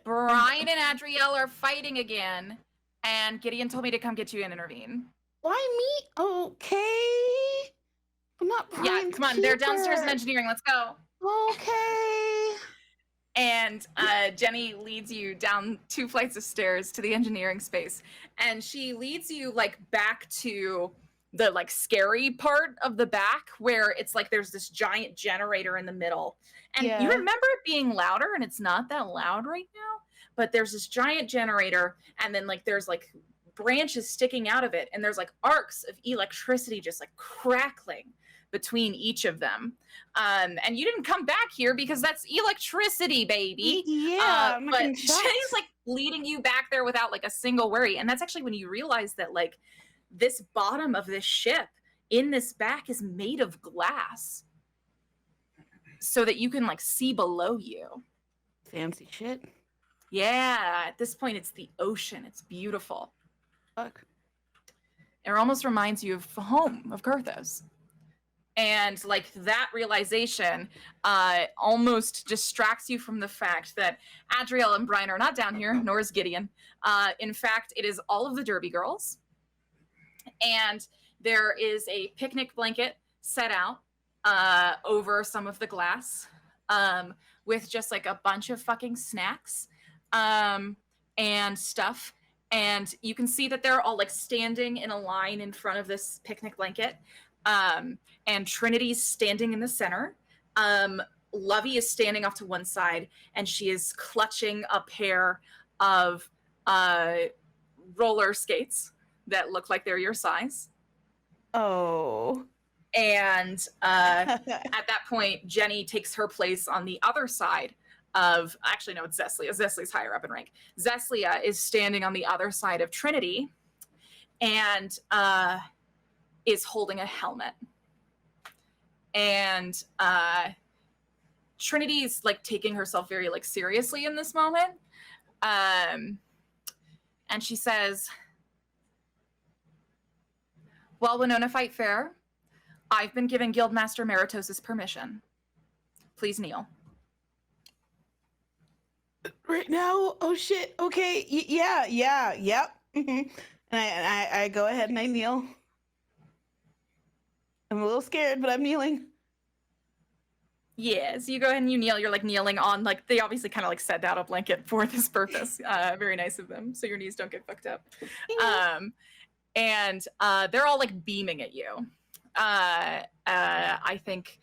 Brian and Adrielle are fighting again, and Gideon told me to come get you and intervene. Why me? Okay. I'm not Yeah, Brian's come on, they're downstairs in keeper. engineering. Let's go. Okay. And Jenny leads you down 2 flights of stairs to the engineering space, and she leads you like back to the like scary part of the back where it's like there's this giant generator in the middle, and Yeah. you remember it being louder, and it's not that loud right now, but there's this giant generator, and then like there's like branches sticking out of it, and there's like arcs of electricity just like crackling between each of them. And you didn't come back here because that's electricity, baby. Yeah, I'm not But getting shocked. Jenny's like leading you back there without like a single worry. And that's actually when you realize that like this bottom of this ship in this back is made of glass so that you can like see below you. Fancy shit. Yeah, at this point it's the ocean. It's beautiful. Fuck. It almost reminds you of home, of Carthos. And like that realization almost distracts you from the fact that Adrielle and Brian are not down here, nor is Gideon. In fact, it is all of the Derby girls. And there is a picnic blanket set out over some of the glass with just like a bunch of fucking snacks and stuff. And you can see that they're all like standing in a line in front of this picnic blanket. And Trinity's standing in the center. Lovey is standing off to one side, and she is clutching a pair of roller skates that look like they're your size. Oh. And at that point, Jenny takes her place on the other side of, actually, no, it's Zeslia. Zeslia's higher up in rank. Zeslia is standing on the other side of Trinity and is holding a helmet. And Trinity is like taking herself very like seriously in this moment. And she says, well, Winona fight fair. I've been given Guildmaster Meritos' permission. Please kneel. Right now? Oh shit. Okay. Yep. And I go ahead and I kneel. I'm a little scared, but I'm kneeling. Yeah, so you go ahead and you kneel. You're like kneeling on, like, they obviously kind of like set out a blanket for this purpose. Very nice of them, so your knees don't get fucked up. And they're all like beaming at you. I think,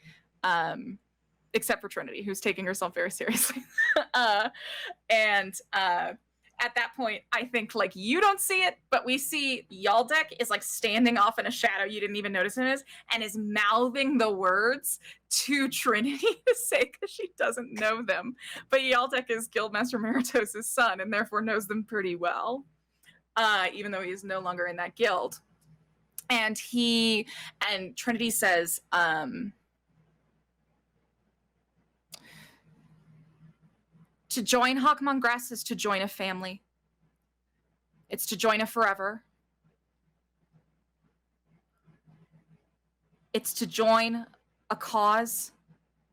except for Trinity, who's taking herself very seriously. And at that point, I think like you don't see it, but we see Yaldek is like standing off in a shadow you didn't even notice him is, and is mouthing the words to Trinity to say because she doesn't know them. But Yaldek is Guildmaster Meritos' son and therefore knows them pretty well, even though he is no longer in that guild. And Trinity says, to join Hawkmongrass is to join a family. It's to join a forever. It's to join a cause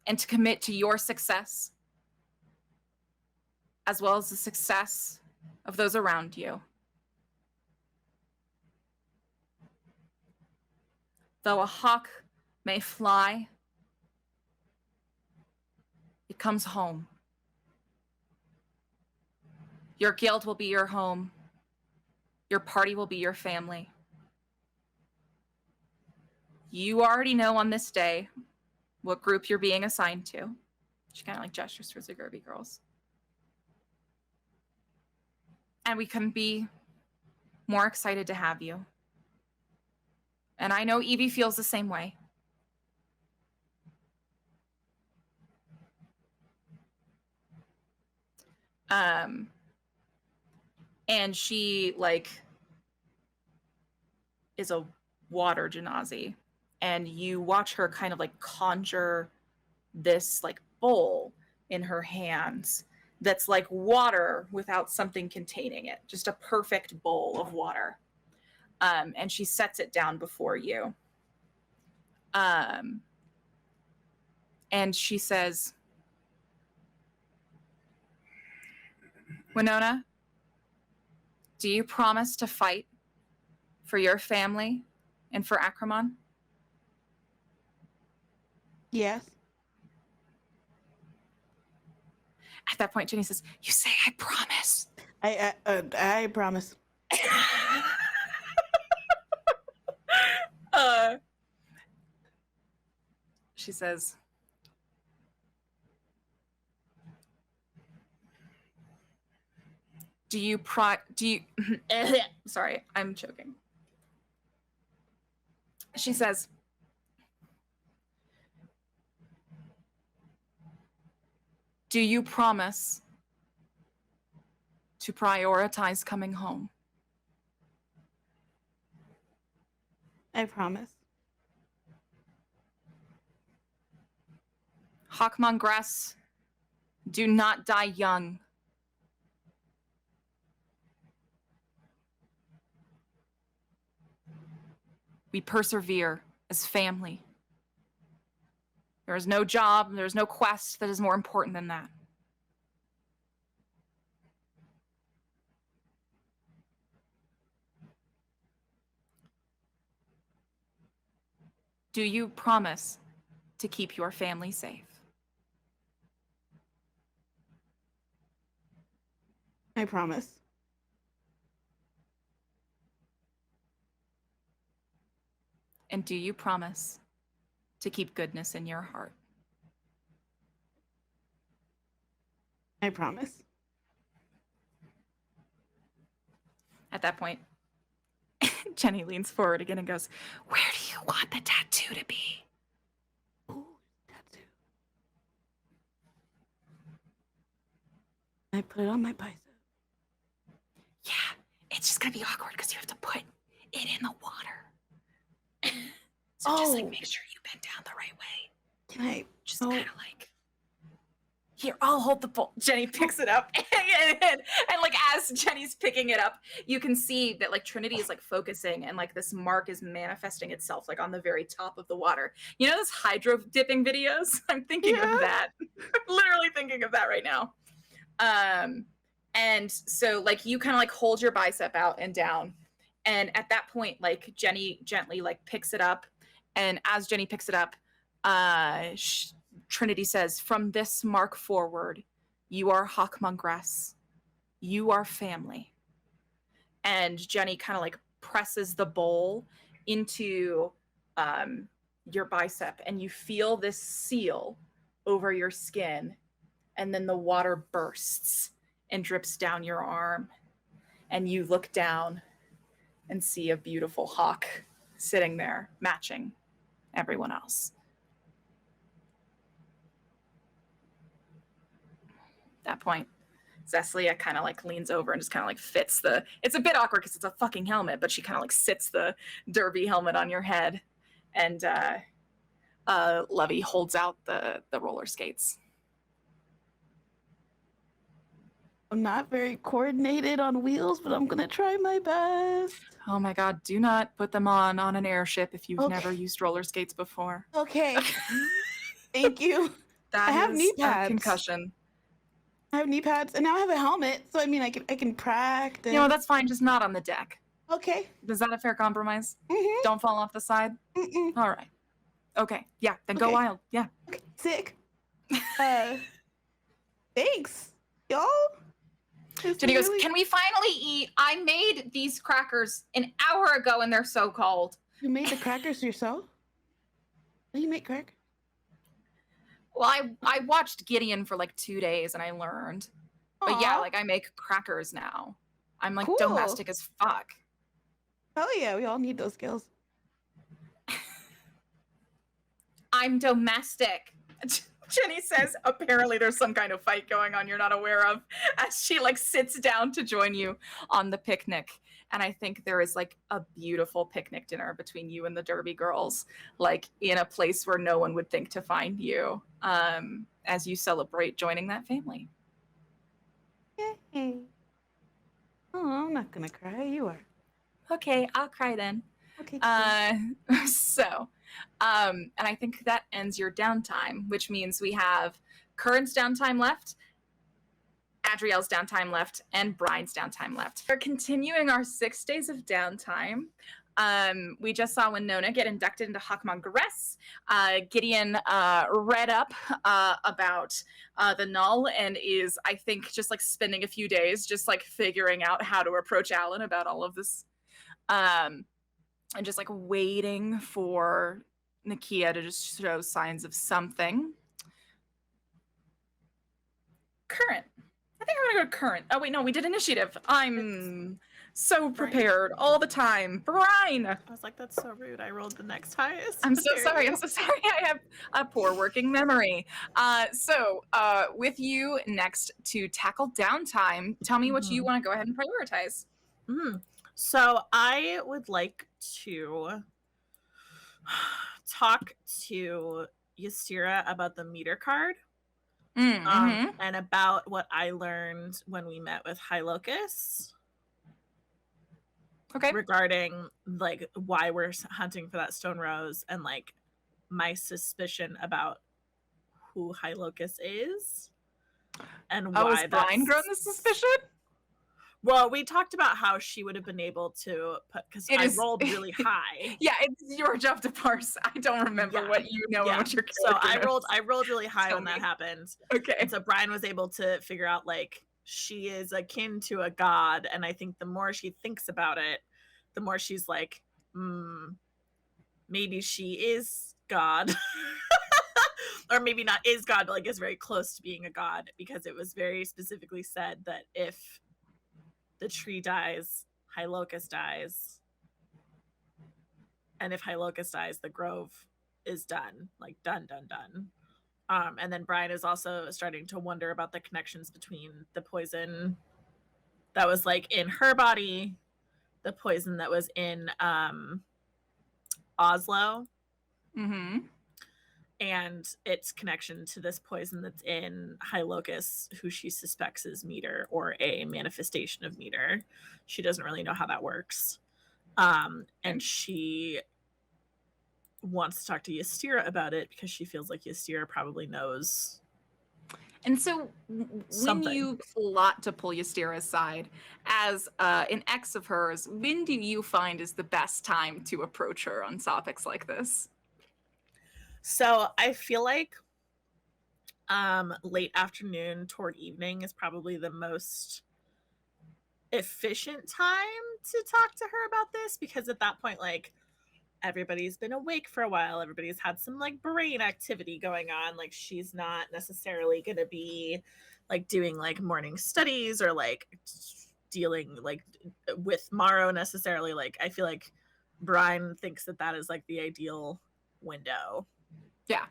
and to commit to your success, as well as the success of those around you. Though a hawk may fly, it comes home. Your guild will be your home. Your party will be your family. You already know on this day what group you're being assigned to. She kind of like gestures towards the Gerby girls. And we couldn't be more excited to have you. And I know Evie feels the same way. And she like is a water genasi, and you watch her kind of like conjure this like bowl in her hands that's like water without something containing it, just a perfect bowl of water. And she sets it down before you. And she says, Winona, do you promise to fight for your family and for Acramon? Yes. At that point, Jenny says, you say, I promise. I promise. She says, do you sorry, I'm choking. She says, do you promise to prioritize coming home? I promise. Hawkmongress, do not die young. We persevere as family. There is no job, there is no quest that is more important than that. Do you promise to keep your family safe? I promise. And do you promise to keep goodness in your heart? I promise. At that point, Jenny leans forward again and goes, where do you want the tattoo to be? Ooh, tattoo. I put it on my bicep. Yeah, it's just gonna be awkward because you have to put it in the water. So just like make sure you bend down the right way. Can I Just kind of like, here, I'll hold the bowl. Jenny picks it up. and like as Jenny's picking it up, you can see that like Trinity is like focusing and like this mark is manifesting itself like on the very top of the water. You know those hydro dipping videos? I'm thinking of that. I'm literally thinking of that right now. And so like you kind of like hold your bicep out and down. And at that point, like Jenny gently like picks it up. And as Jenny picks it up, Trinity says, from this mark forward, you are Hawkmongress. You are family. And Jenny kind of like presses the bowl into your bicep, and you feel this seal over your skin. And then the water bursts and drips down your arm. And you look down and see a beautiful hawk sitting there, matching everyone else. At that point, Zeslia kind of like leans over and just kind of like fits it's a bit awkward because it's a fucking helmet, but she kind of like sits the derby helmet on your head. And Levy holds out the roller skates. I'm not very coordinated on wheels, but I'm gonna try my best. Oh my god, do not put them on an airship if you've Okay. never used roller skates before. Okay. Thank you. That I have is knee a pads. concussion. I have knee pads, and now I have a helmet. So I mean, I can practice. You know, that's fine, just not on the deck. Okay. Is that a fair compromise? Mm-hmm. Don't fall off the side? Mm-mm. All right. Okay, yeah, then go Okay. wild. Yeah. Okay. Sick. Thanks, y'all. This Jenny is goes, really- can we finally eat? I made these crackers an hour ago and they're so cold. You made the crackers yourself? How do you make crackers? Well, I watched Gideon for like 2 days and I learned. But yeah, Aw. like I make crackers now. I'm like Cool. domestic as fuck. Hell yeah, we all need those skills. I'm domestic. Jenny says, apparently there's some kind of fight going on you're not aware of, as she like sits down to join you on the picnic. And I think there is like a beautiful picnic dinner between you and the Derby girls, like in a place where no one would think to find you, as you celebrate joining that family. Yay. Oh, I'm not gonna cry. You are. Okay, I'll cry then. Okay. And I think that ends your downtime, which means we have Current's downtime left, Adriel's downtime left, and Brian's downtime left. We're continuing our 6 days of downtime. We just saw Winona get inducted into Hakmongeress. Gideon read up about the Null and is, I think, just like spending a few days just like figuring out how to approach Alan about all of this. And just like waiting for Nakia to just show signs of something. Current. I think I'm gonna go to Current. Oh wait, no, we did initiative. I'm so prepared all the time. Brian! I was like, that's so rude. I rolled the next highest. I'm so There sorry. you I'm so sorry. I have a poor working memory. With you next to tackle downtime, tell me what you want to go ahead and prioritize. Mhm. So I would like to talk to Ystira about the meter card and about what I learned when we met with High Locus Okay. regarding like why we're hunting for that stone rose and like my suspicion about who High Locus is and Oh, why is Brian grown this suspicion? Well, we talked about how she would have been able to put because I rolled really high. Yeah, it's your job to parse. I don't remember what you know and what your So character knows. I rolled really high Tell when that me. happened. Okay. And so Brian was able to figure out like she is akin to a god, and I think the more she thinks about it, the more she's like, maybe she is God. Or maybe not is God, but like is very close to being a god, because it was very specifically said that if the tree dies, High Locus dies. And if High Locus dies, the grove is done. Like done. And then Brian is also starting to wonder about the connections between the poison that was like in her body, the poison that was in Oslo, and its connection to this poison that's in High Locus, who she suspects is Meter or a manifestation of Meter. She doesn't really know how that works. And she wants to talk to Ystira about it because she feels like Ystira probably knows. And so when Something. you plot to pull Ystira's side, as an ex of hers, when do you find is the best time to approach her on topics like this? So I feel like late afternoon toward evening is probably the most efficient time to talk to her about this, because at that point, like, everybody's been awake for a while, everybody's had some like brain activity going on, like she's not necessarily going to be like doing like morning studies or like dealing like with Morrow necessarily. Like I feel like Brian thinks that that is like the ideal window. Yeah.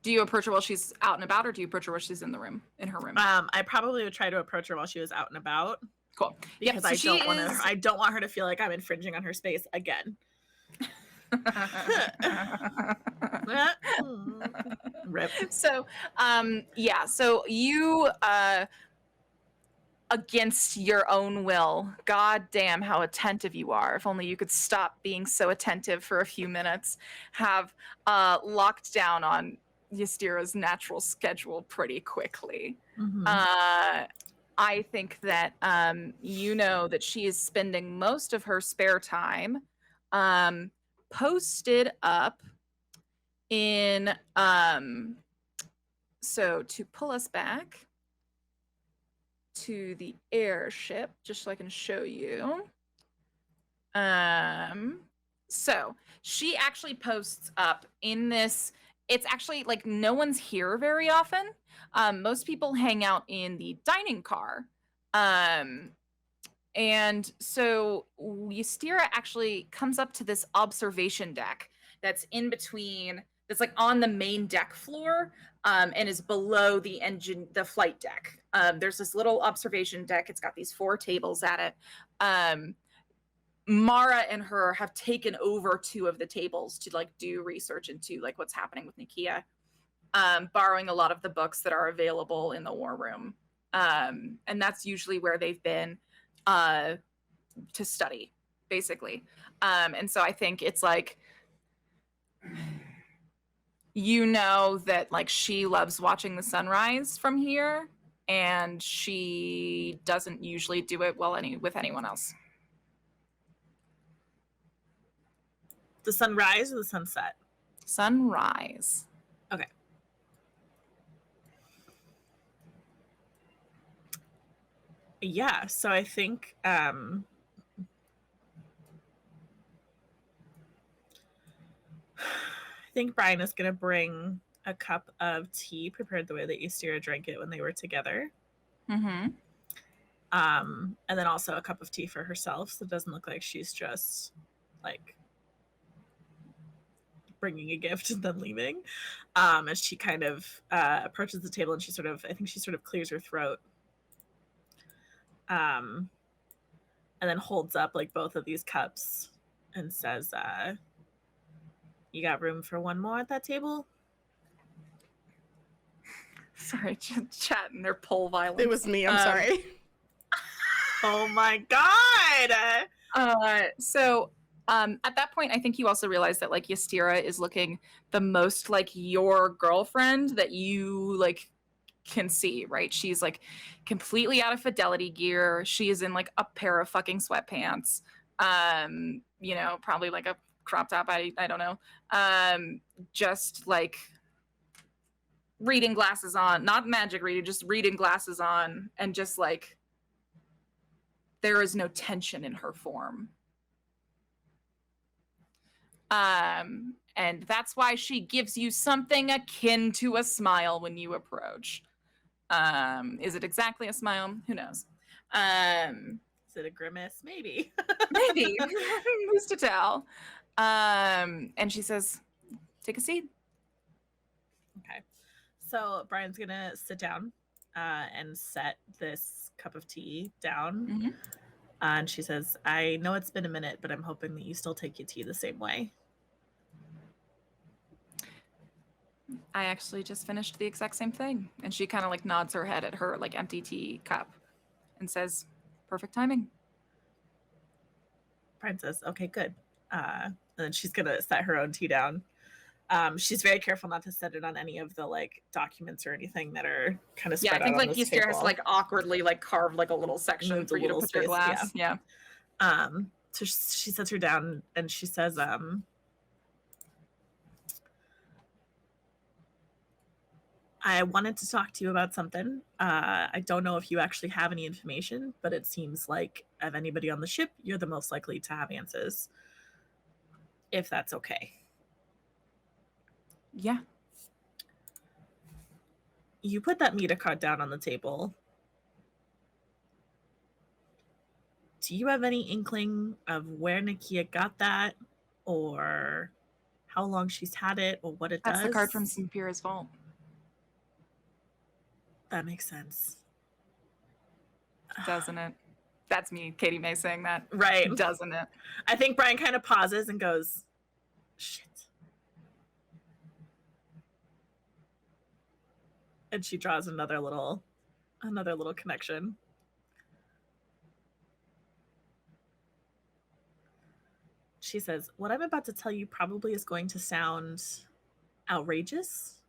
Do you approach her while she's out and about, or do you approach her while she's in her room? I probably would try to approach her while she was out and about. Cool. Because so I don't want her to feel like I'm infringing on her space again. Rip. So so you against your own will. God damn, how attentive you are. If only you could stop being so attentive for a few minutes. Have locked down on Ystira's natural schedule pretty quickly. Mhm. I think that you know that she is spending most of her spare time posted up in so to pull us back to the airship, just so I can show you. So she actually posts up in this. It's actually like no one's here very often. Most people hang out in the dining car. And so Ystira actually comes up to this observation deck that's in between, that's like on the main deck floor, and is below the engine, the flight deck. There's this little observation deck. It's got these 4 tables at it. Mara and her have taken over 2 of the tables to like do research into like what's happening with Nakia, borrowing a lot of the books that are available in the war room. And that's usually where they've been to study, basically. And so I think it's like, you know that like she loves watching the sunrise from here, and she doesn't usually do it well with anyone else. The sunrise or the sunset? Sunrise. Okay. Yeah, so I think Brian is gonna bring a cup of tea prepared the way that Ystira drank it when they were together. Mm-hmm. And then also a cup of tea for herself, so it doesn't look like she's just like bringing a gift and then leaving. As she kind of approaches the table and she sort of clears her throat. And then holds up like both of these cups and says, you got room for one more at that table? Sorry, chat and their pole violence. It was me. I'm sorry. Oh my god! So at that point, I think you also realize that like Ystira is looking the most like your girlfriend that you like can see, right? She's like completely out of fidelity gear. She is in like a pair of fucking sweatpants. You know, probably like a crop top. I don't know. Just like reading glasses on, not magic reading, just reading glasses on, and just like there is no tension in her form. And that's why she gives you something akin to a smile when you approach. Is it exactly a smile? Who knows? Is it a grimace? Maybe. Maybe. Who's to tell? And she says, take a seat. Okay. So Brian's gonna sit down and set this cup of tea down. Mm-hmm. And she says, I know it's been a minute, but I'm hoping that you still take your tea the same way. I actually just finished the exact same thing. And she kind of like nods her head at her like empty tea cup and says, perfect timing. Brian says, okay, good. And then she's gonna set her own tea down. She's very careful not to set it on any of the like documents or anything that are kind of spread out. Yeah, I think like Ystira has to like awkwardly like carve like a little section Move for the you to little put your space, glass. Yeah. So she sets her down and she says, I wanted to talk to you about something. I don't know if you actually have any information, but it seems like of anybody on the ship, you're the most likely to have answers. If that's okay. Yeah. You put that meter card down on the table. Do you have any inkling of where Nakia got that, or how long she's had it, or what it does? That's the card from Sampira's vault. That makes sense. Doesn't it? That's me, Katie May, saying that. Right. Doesn't it? I think Brian kind of pauses and goes, shit. And she draws another little connection. She says, "What I'm about to tell you probably is going to sound outrageous,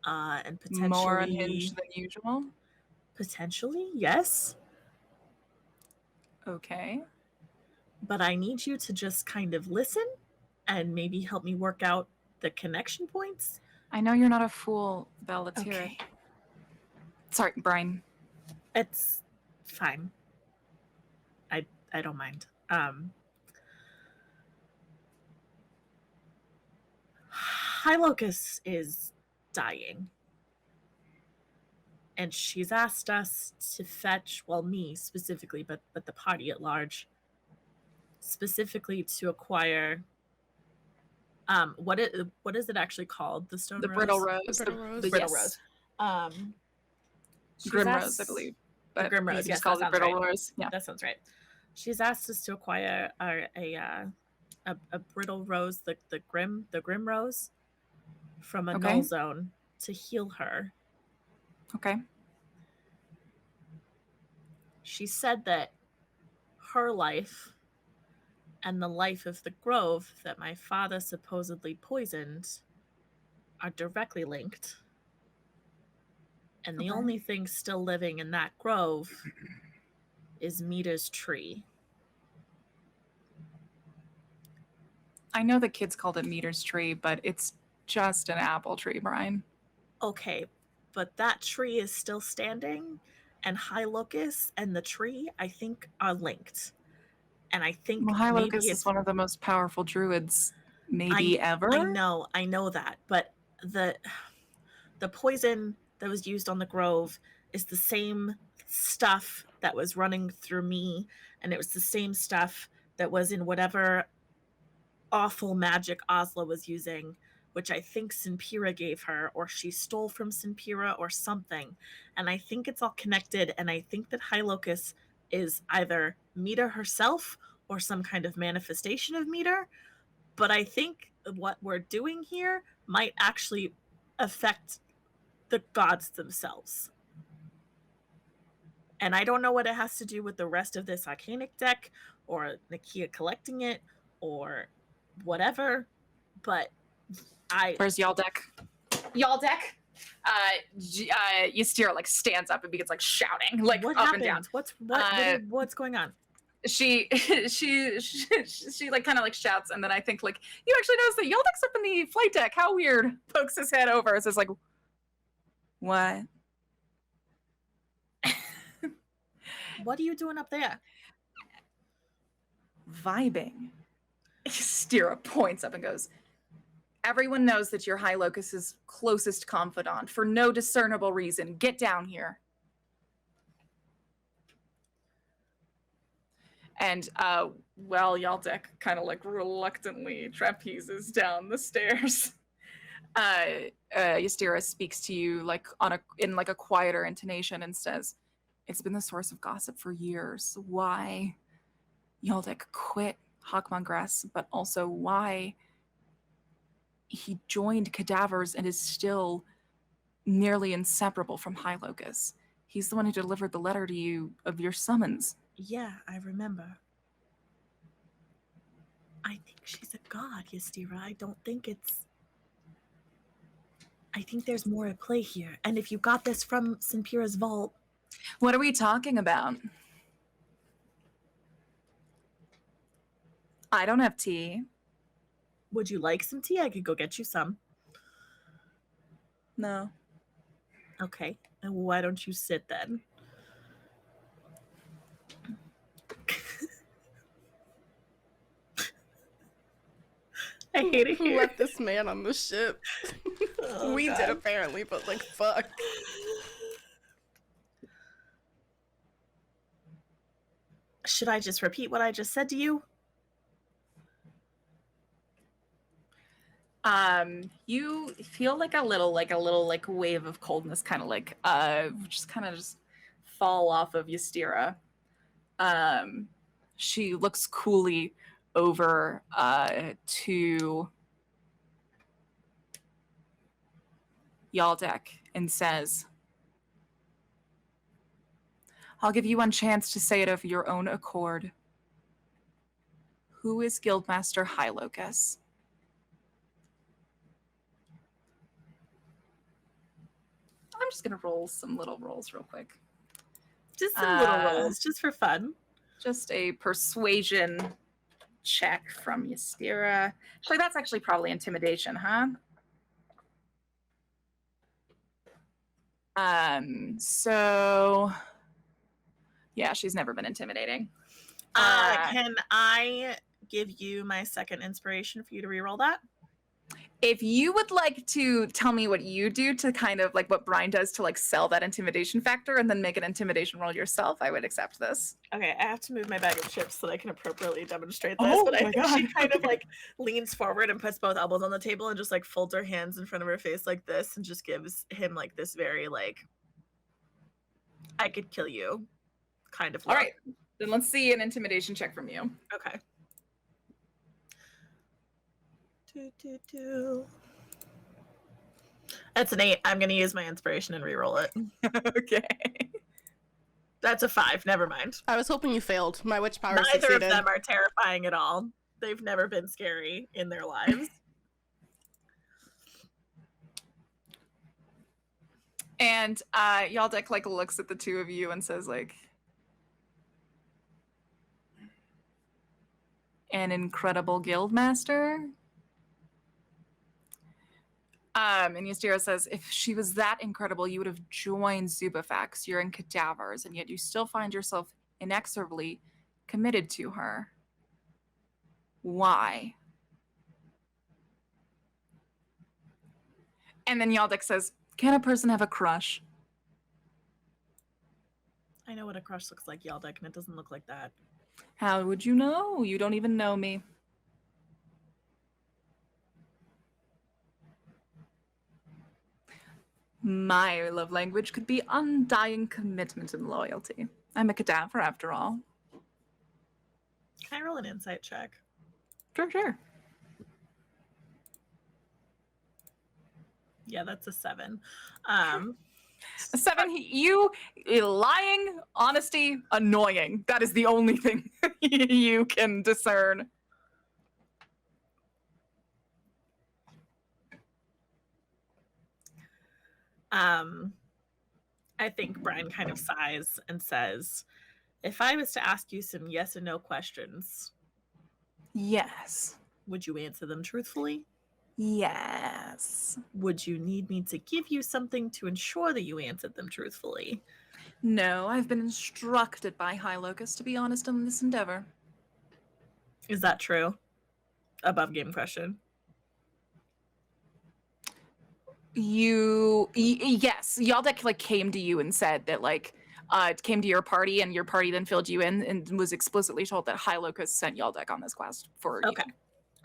and More unhinged than usual. potentially, yes. Okay. But I need you to just kind of listen and maybe help me work out the connection points." I know you're not a fool, Belle. Let's hear it. Sorry, Brian. It's fine. I don't mind. High Locus is dying. And she's asked us to fetch, well, me specifically, but the party at large, specifically to acquire what is it actually called? The stone The rose? brittle rose. The brittle rose. The brittle Yes. rose. She's Grim asked- rose, I believe. The But Grim you Rose, can yes, just call that it brittle sounds right. rose. Yeah. That sounds right. She's asked us to acquire a brittle rose, the grim rose, from a Okay. null zone to heal her. Okay. She said that her life and the life of the grove that my father supposedly poisoned are directly linked. And the Okay. only thing still living in that grove is Mita's tree. I know the kids called it Meter's tree, but it's just an apple tree, Brian. Okay, but that tree is still standing, and High Locus and the tree, I think, are linked. And I think Well, High maybe Locus it's is one of the most powerful druids maybe ever. I know that, but the poison that was used on the grove is the same stuff that was running through me, and it was the same stuff that was in whatever awful magic Osla was using, which I think Sinpira gave her, or she stole from Sinpira or something. And I think it's all connected, and I think that High Locus is either Mita herself or some kind of manifestation of Mita. But I think what we're doing here might actually affect the gods themselves. And I don't know what it has to do with the rest of this Arcanic deck, or Nakia collecting it, or whatever, but Where's y'all deck? Y'all deck? Ystira like stands up and begins like shouting, like what up happened? and down. What's going on? She like kind of like shouts, and then I think like, you actually notice that y'all deck's up in the flight deck. How weird. Pokes his head over. It's just like, what? What are you doing up there? Vibing. Ystira points up and goes, everyone knows that you're High Locus's closest confidant for no discernible reason. Get down here. And well, Yaldek kind of like reluctantly trapezes down the stairs. Ystira speaks to you like in like a quieter intonation and says, "It's been the source of gossip for years. Why Yaldek quit Hakmongress, but also why he joined Cadavers and is still nearly inseparable from High Locus. He's the one who delivered the letter to you of your summons." Yeah, I remember. I think she's a god, Ystira. I think there's more at play here. And if you got this from Sinpira's vault... What are we talking about? I don't have tea. Would you like some tea? I could go get you some. No. Okay. And why don't you sit then? I hate it Who here. left this man on the ship? Oh, we God. did apparently, but like fuck. Should I just repeat what I just said to you? You feel like a little wave of coldness kind of just fall off of Ystira. She looks coolly over to Yaldek and says, "I'll give you one chance to say it of your own accord. Who is Guildmaster Hylocus? I'm just gonna roll some little rolls real quick. Just some little rolls, just for fun. Just a persuasion check from Ystira. Actually, that's actually probably intimidation, huh? So yeah, she's never been intimidating. Can I give you my second inspiration for you to reroll that? If you would like to tell me what you do to kind of like what Brian does to like sell that intimidation factor and then make an intimidation roll yourself, I would accept this. Okay, I have to move my bag of chips so that I can appropriately demonstrate this. Oh but I my think she God. kind of like leans forward and puts both elbows on the table and just like folds her hands in front of her face like this and just gives him like this very like I could kill you kind of look. All right, then let's see an intimidation check from you. Okay. That's an 8. I'm going to use my inspiration and reroll it. Okay. That's a 5. Never mind. I was hoping you failed. My witch power Neither succeeded. of them are terrifying at all. They've never been scary in their lives. And Yaldek like looks at the two of you and says like, an incredible guildmaster. And Ystira says, if she was that incredible, you would have joined Zubafax. You're in cadavers, and yet you still find yourself inexorably committed to her. Why? And then Yaldek says, can a person have a crush? I know what a crush looks like, Yaldek, and it doesn't look like that. How would you know? You don't even know me. My love language could be undying commitment and loyalty. I'm a cadaver after all. Can I roll an insight check? Sure. Yeah, that's a 7. A 7, you lying, honesty, annoying. That is the only thing you can discern. I think Brian kind of sighs and says, if I was to ask you some yes and no questions, Yes. would you answer them truthfully? Yes. Would you need me to give you something to ensure that you answered them truthfully? No, I've been instructed by High Locust to be honest in this endeavor. Is that true? Above game question. Yes, Yaldek like came to you and said that like came to your party and your party then filled you in and was explicitly told that High Locust sent Yaldek on this quest for Okay.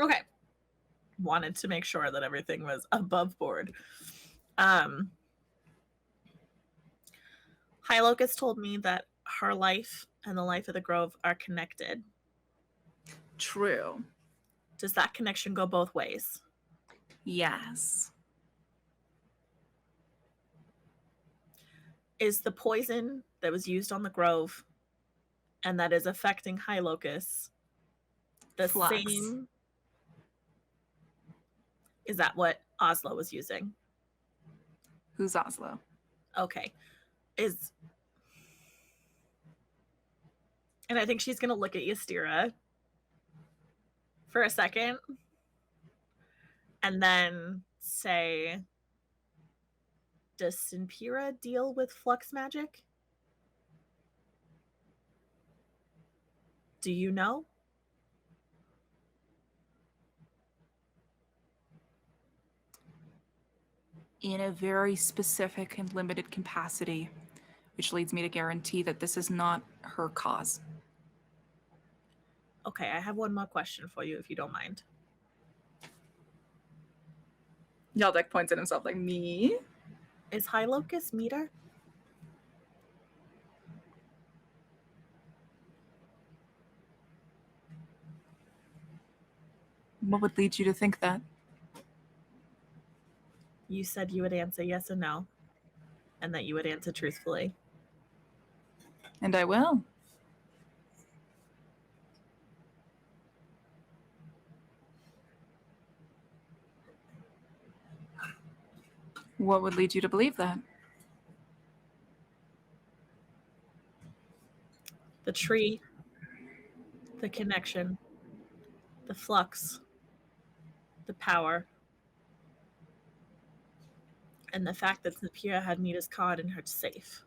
Okay. Wanted to make sure that everything was above board. High Locust told me that her life and the life of the Grove are connected. True. Does that connection go both ways? Yes. Is the poison that was used on the Grove and that is affecting High Locust the Flux. same? Is that what Oslo was using? Who's Oslo? Okay. And I think she's going to look at Ystira for a second and then say, does Sinpira deal with flux magic? Do you know? In a very specific and limited capacity, which leads me to guarantee that this is not her cause. Okay, I have one more question for you, if you don't mind. Yaldek points at himself like, me? Is High Locust meter? What would lead you to think that? You said you would answer yes or no, and that you would answer truthfully. And I will. What would lead you to believe that? The tree, the connection, the flux, the power, and the fact that Sapira had Mita's card in her safe.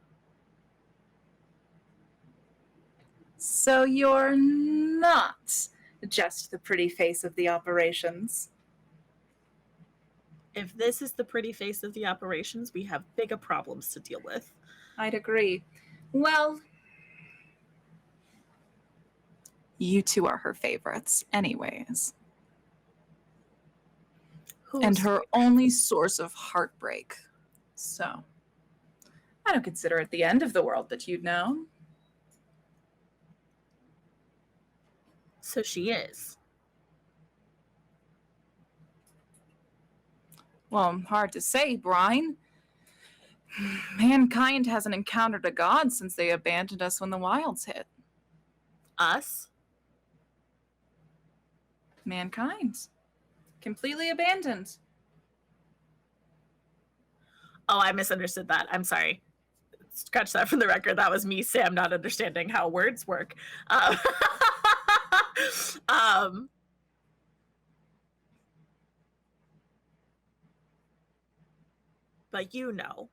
So you're not just the pretty face of the operations. If this is the pretty face of the operations, we have bigger problems to deal with. I'd agree. Well, you two are her favorites, anyways. And her only source of heartbreak. So, I don't consider it the end of the world that you'd know. So she is. Well, hard to say, Brian. Mankind hasn't encountered a god since they abandoned us when the wilds hit. Us? Mankind. Completely abandoned. Oh, I misunderstood that. I'm sorry. Scratch that from the record. That was me, Sam, not understanding how words work. But you know.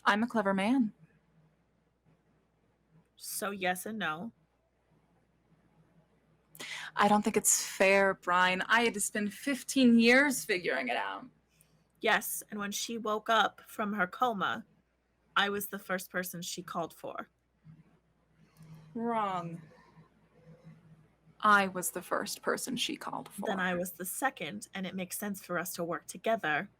I'm a clever man. So yes and no. I don't think it's fair, Brian. I had to spend 15 years figuring it out. Yes, and when she woke up from her coma, I was the first person she called for. Wrong. I was the first person she called for. Then I was the second, and it makes sense for us to work together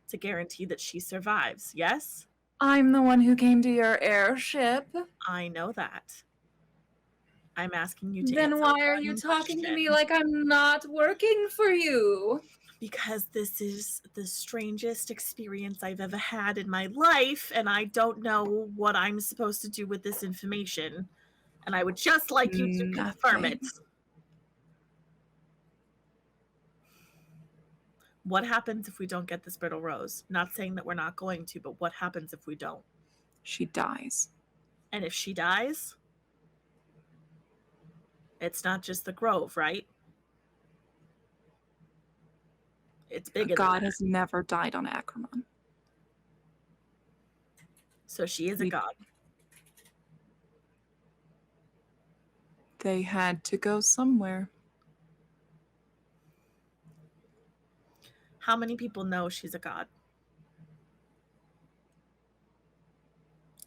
to guarantee that she survives, yes? I'm the one who came to your airship. I know that. I'm asking you to Then answer why one are you talking to question. me like I'm not working for you? Because this is the strangest experience I've ever had in my life, and I don't know what I'm supposed to do with this information. And I would just like you to confirm it. What happens if we don't get this brittle rose? Not saying that we're not going to, but what happens if we don't? She dies. And if she dies, it's not just the grove, right? It's bigger than God that. has never died on Ackerman. So she is a god. They had to go somewhere. How many people know she's a god?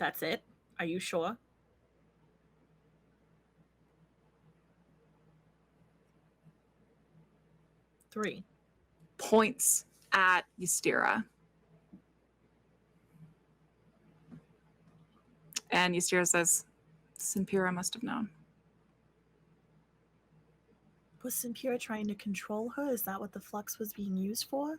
That's it? Are you sure? Three. Points at Ystera. And Ystera says, Simpira must have known. Was Simpira trying to control her? Is that what the flux was being used for?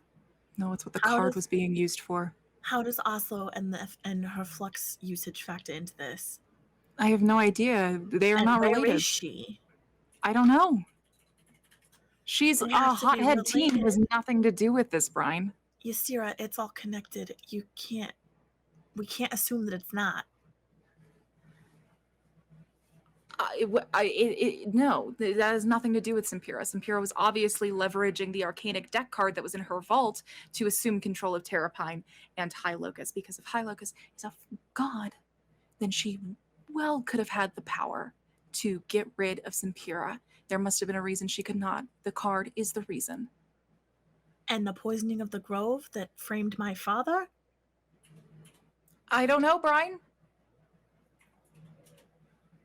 No, it's what the card was being used for. How does Oslo and her flux usage factor into this? I have no idea. They are not related. Where is she? I don't know. She's They a have to be hothead teen who has related. nothing to do with this, Brian. Ystera, it's all connected. We can't assume that it's not. No, that has nothing to do with Simpira. Simpira was obviously leveraging the Arcanic deck card that was in her vault to assume control of Terrapine and High Locus, because if High Locus is a god, then she well could have had the power to get rid of Simpira. There must have been a reason she could not. The card is the reason. And the poisoning of the grove that framed my father? I don't know, Brian.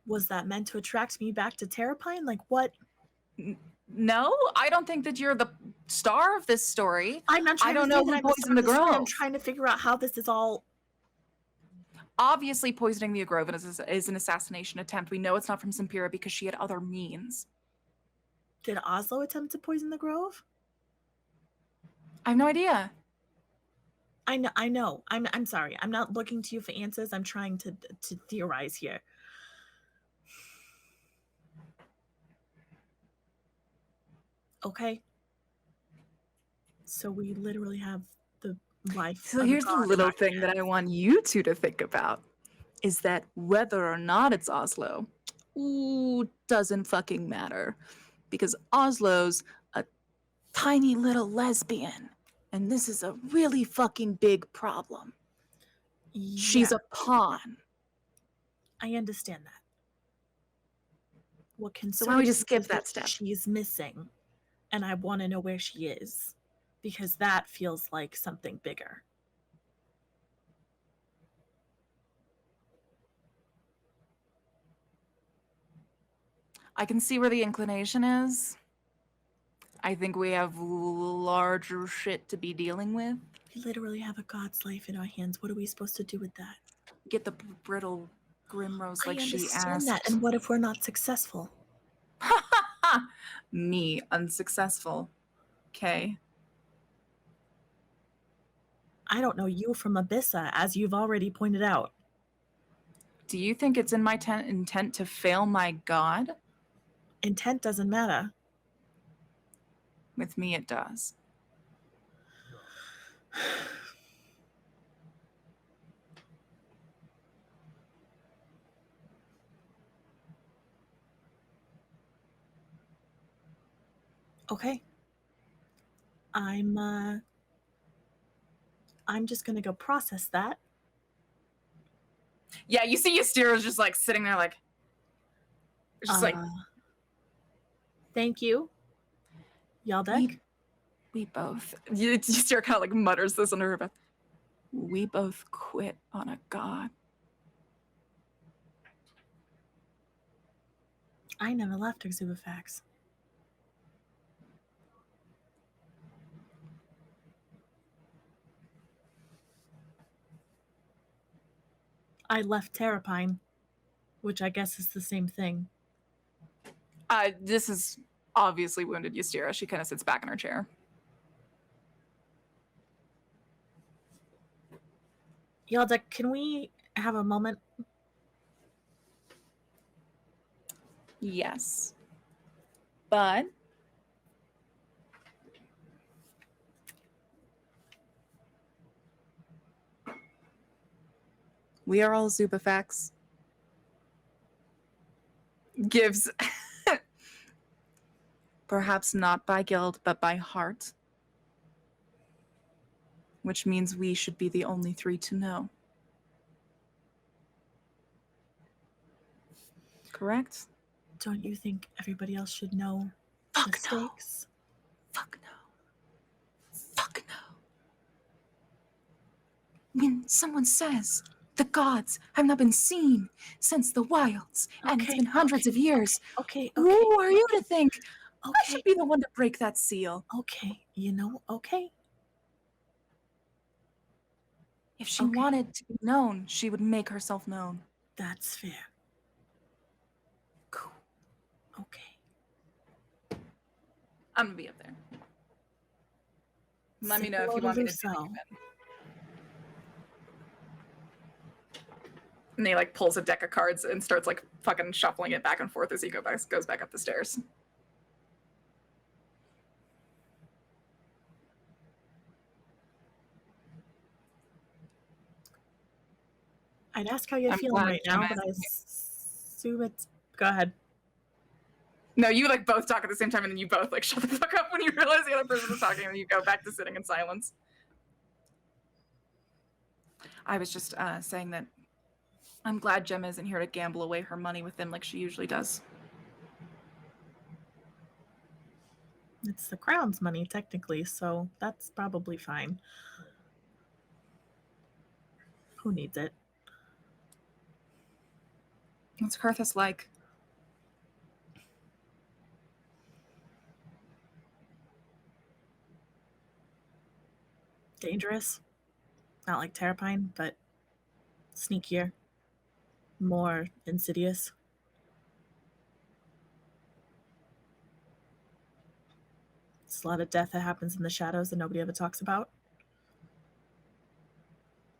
Was that meant to attract me back to Terrapine? Like what? No, I don't think that you're the star of this story. I'm not trying I don't to say know that who I'm the poisoned the star of story. I'm grove. trying to figure out how this is all. Obviously, poisoning the grove is an assassination attempt. We know it's not from Simpira because she had other means. Did Oslo attempt to poison the grove? I have no idea. I know. I'm sorry. I'm not looking to you for answers. I'm trying to theorize here. Okay. So we literally have the life. So of here's the God little in our thing that I want you two to think about is that whether or not it's Oslo, doesn't fucking matter. Because Oslo's a tiny little lesbian. And this is a really fucking big problem. She's Yeah, a pawn. I understand that. What concerns So why don't we just me skip is that step? she's missing, and I want to know where she is, because that feels like something bigger. I can see where the inclination is. I think we have larger shit to be dealing with. We literally have a god's life in our hands. What are we supposed to do with that? Get the brittle Grimrose like I she understand asked. that. And what if we're not successful? Me, unsuccessful. Okay. I don't know you from Abyssa, as you've already pointed out. Do you think it's in my intent to fail my god? Intent doesn't matter. With me, it does. Okay. I'm just gonna go process that. Yeah, you see Ystira's just like sitting there like... Just like... Thank you. Yaldek? We both... Ystira kind of like mutters this under her breath. We both quit on a god. I never left Exubifax. I left Terrapine, which I guess is the same thing. This is obviously wounded Ystira. She kind of sits back in her chair. Yaldek, can we have a moment? Yes. But... we are all Zubifax. Gives... perhaps not by guild, but by heart. Which means we should be the only three to know. Correct? Don't you think everybody else should know Fuck the no. stakes? Fuck no. Fuck no. When someone says the gods have not been seen since the wilds, and it's been hundreds of years, Okay. who are you to think I Okay. should be the one to break that seal? Okay. You know, okay. If she Okay. wanted to be known, she would make herself known. That's fair. Cool. Okay. I'm gonna be up there. Let me know if you want me to do it. And he like pulls a deck of cards and starts like fucking shuffling it back and forth as he goes back up the stairs. I'd ask how you're I'm feeling glad right now, Gemma but I is assume it's... Go ahead. No, you like both talk at the same time and then you both like shut the fuck up when you realize the other person is talking and you go back to sitting in silence. I was just saying that I'm glad Gemma isn't here to gamble away her money with them like she usually does. It's the crown's money, technically, so that's probably fine. Who needs it? What's Karthus like? Dangerous. Not like Terrapine, but sneakier. More insidious. It's a lot of death that happens in the shadows that nobody ever talks about.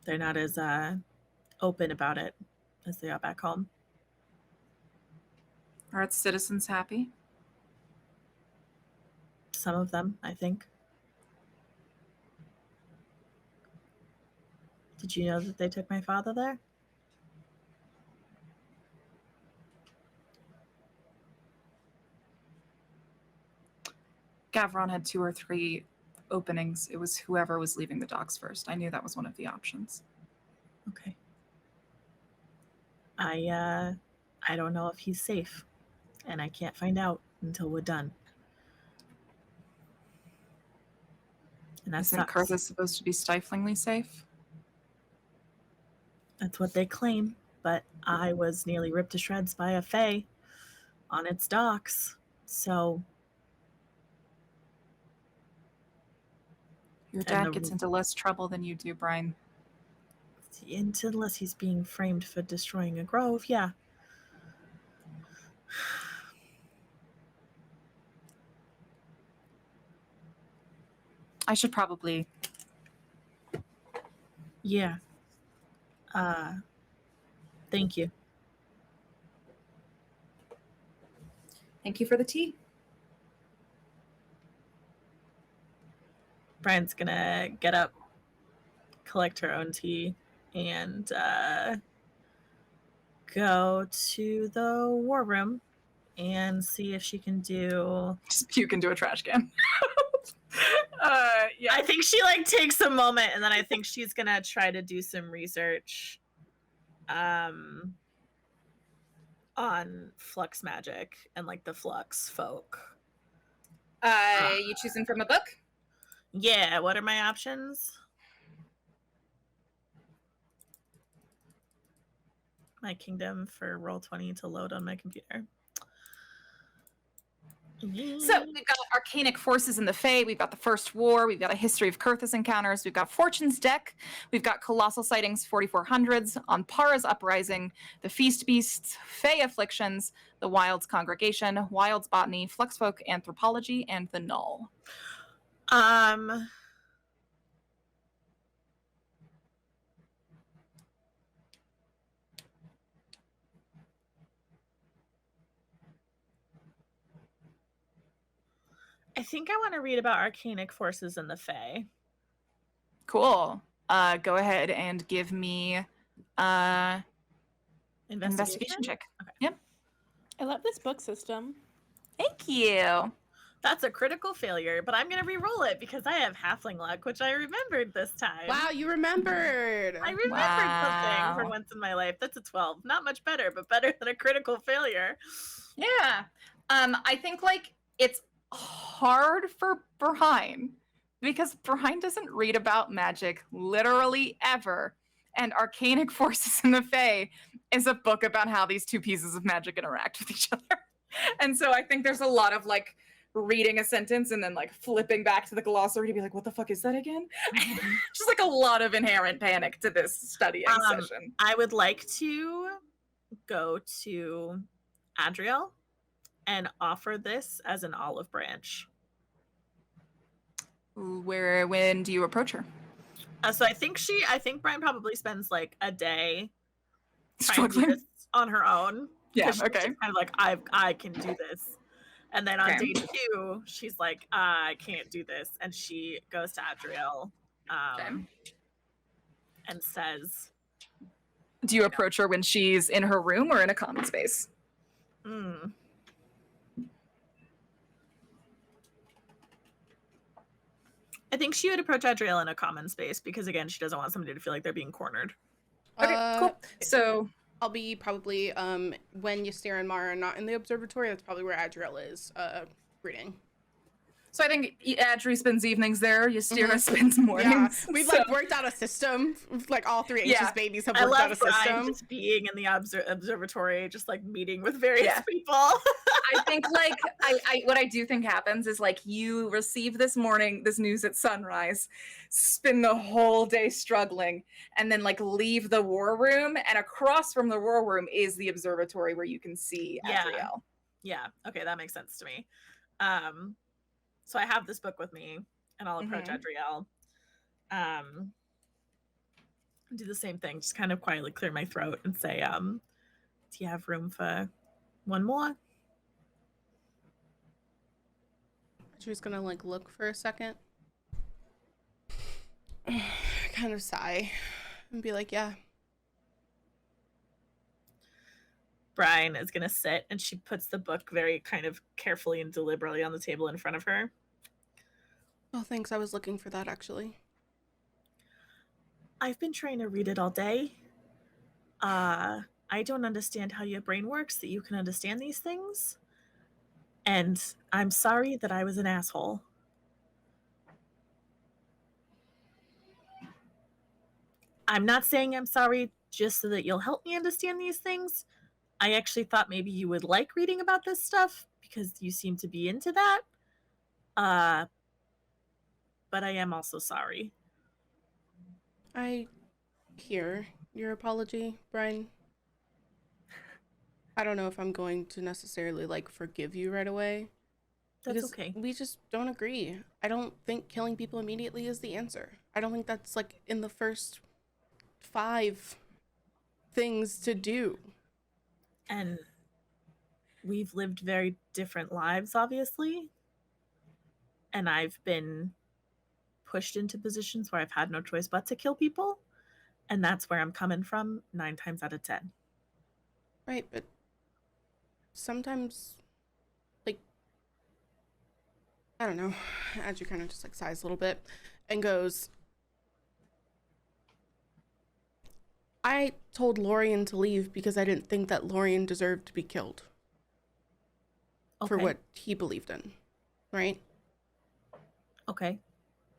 They're not as open about it as they are back home. Are its citizens happy? Some of them, I think. Did you know that they took my father there? Gavron had 2 or 3 openings. It was whoever was leaving the docks first. I knew that was one of the options. Okay. I don't know if he's safe, and I can't find out until we're done. And that Isn't sucks. Kurthus supposed to be stiflingly safe? That's what they claim, but I was nearly ripped to shreds by a fae on its docks. So Your dad gets into less trouble than you do, Brian. unless he's being framed for destroying a grove, yeah. I should probably... Yeah. Thank you. Thank you for the tea. Brian's gonna get up, collect her own tea, and go to the war room and see if she can do... Just puke into a trash can. Yeah. I think she like takes a moment, and then I think she's gonna try to do some research on flux magic and like the flux folk. You choosing from a book? Yeah, what are my options? My kingdom for Roll20 to load on my computer. So we've got Arcanic Forces in the Fae, we've got the First War, we've got a History of Kurthus encounters, we've got Fortune's Deck, we've got Colossal Sightings 4400s, On Para's Uprising, the Feast Beasts, Fae Afflictions, the Wilds Congregation, Wilds Botany, Fluxfolk Anthropology, and the Null. I think I want to read about Arcanic Forces in the Fae. Cool. Go ahead and give me investigation check. Okay. Yep. I love this book system. Thank you. That's a critical failure, but I'm going to re-roll it because I have halfling luck, which I remembered this time. Wow, you remembered. I remembered something for once in my life. That's a 12. Not much better, but better than a critical failure. Yeah. I think like it's hard for Brian because Brian doesn't read about magic literally ever. And Arcanic Forces in the Fae is a book about how these two pieces of magic interact with each other. And so I think there's a lot of like reading a sentence and then like flipping back to the glossary to be like, what the fuck is that again? Just like a lot of inherent panic to this studying session. I would like to go to Adriel and offer this as an olive branch. When do you approach her? So I think Brian probably spends like a day trying to do Struggling. this on her own. Yeah, 'Cause she's okay. just kind of like, I can do this. And then on Okay. day 2, she's like, I can't do this. And she goes to Adriel and says... Do you approach her when she's in her room or in a common space? I think she would approach Adriel in a common space because, again, she doesn't want somebody to feel like they're being cornered. Okay, cool. So I'll be probably when Ystera and Mara are not in the observatory. That's probably where Adriel is reading. I think Adri spends evenings there. Ystera spends mornings. Yeah, we've so- like worked out a system. Like all 3 Anxious Yeah. babies have I worked out a love Brian system. just being in the observatory, just like meeting with various people. I think like I what I do think happens is like you receive this news at sunrise, spend the whole day struggling, and then like leave the war room, and across from the war room is the observatory where you can see Adriel. Yeah, okay, that makes sense to me. So I have this book with me, and I'll approach Adriel. Do the same thing, just kind of quietly clear my throat and say, do you have room for one more? She's gonna like look for a second. Kind of sigh. and be like, yeah. Brian is going to sit, and she puts the book very kind of carefully and deliberately on the table in front of her. Oh, thanks. I was looking for that, actually. I've been trying to read it all day. I don't understand how your brain works that you can understand these things. And I'm sorry that I was an asshole. I'm not saying I'm sorry just so that you'll help me understand these things. I actually thought maybe you would like reading about this stuff because you seem to be into that. But I am also sorry. I hear your apology, Brian. I don't know if I'm going to necessarily, like, forgive you right away. That's because okay. we just don't agree. I don't think killing people immediately is the answer. I don't think that's, like, in the first 5 things to do. And we've lived very different lives, obviously. And I've been pushed into positions where I've had no choice but to kill people. And that's where I'm coming from 9 times out of 10. Right, but sometimes, like, I don't know, Andrew kind of just, like, sighs a little bit and goes, I told Lorian to leave because I didn't think that Lorian deserved to be killed for what he believed in, right? Okay.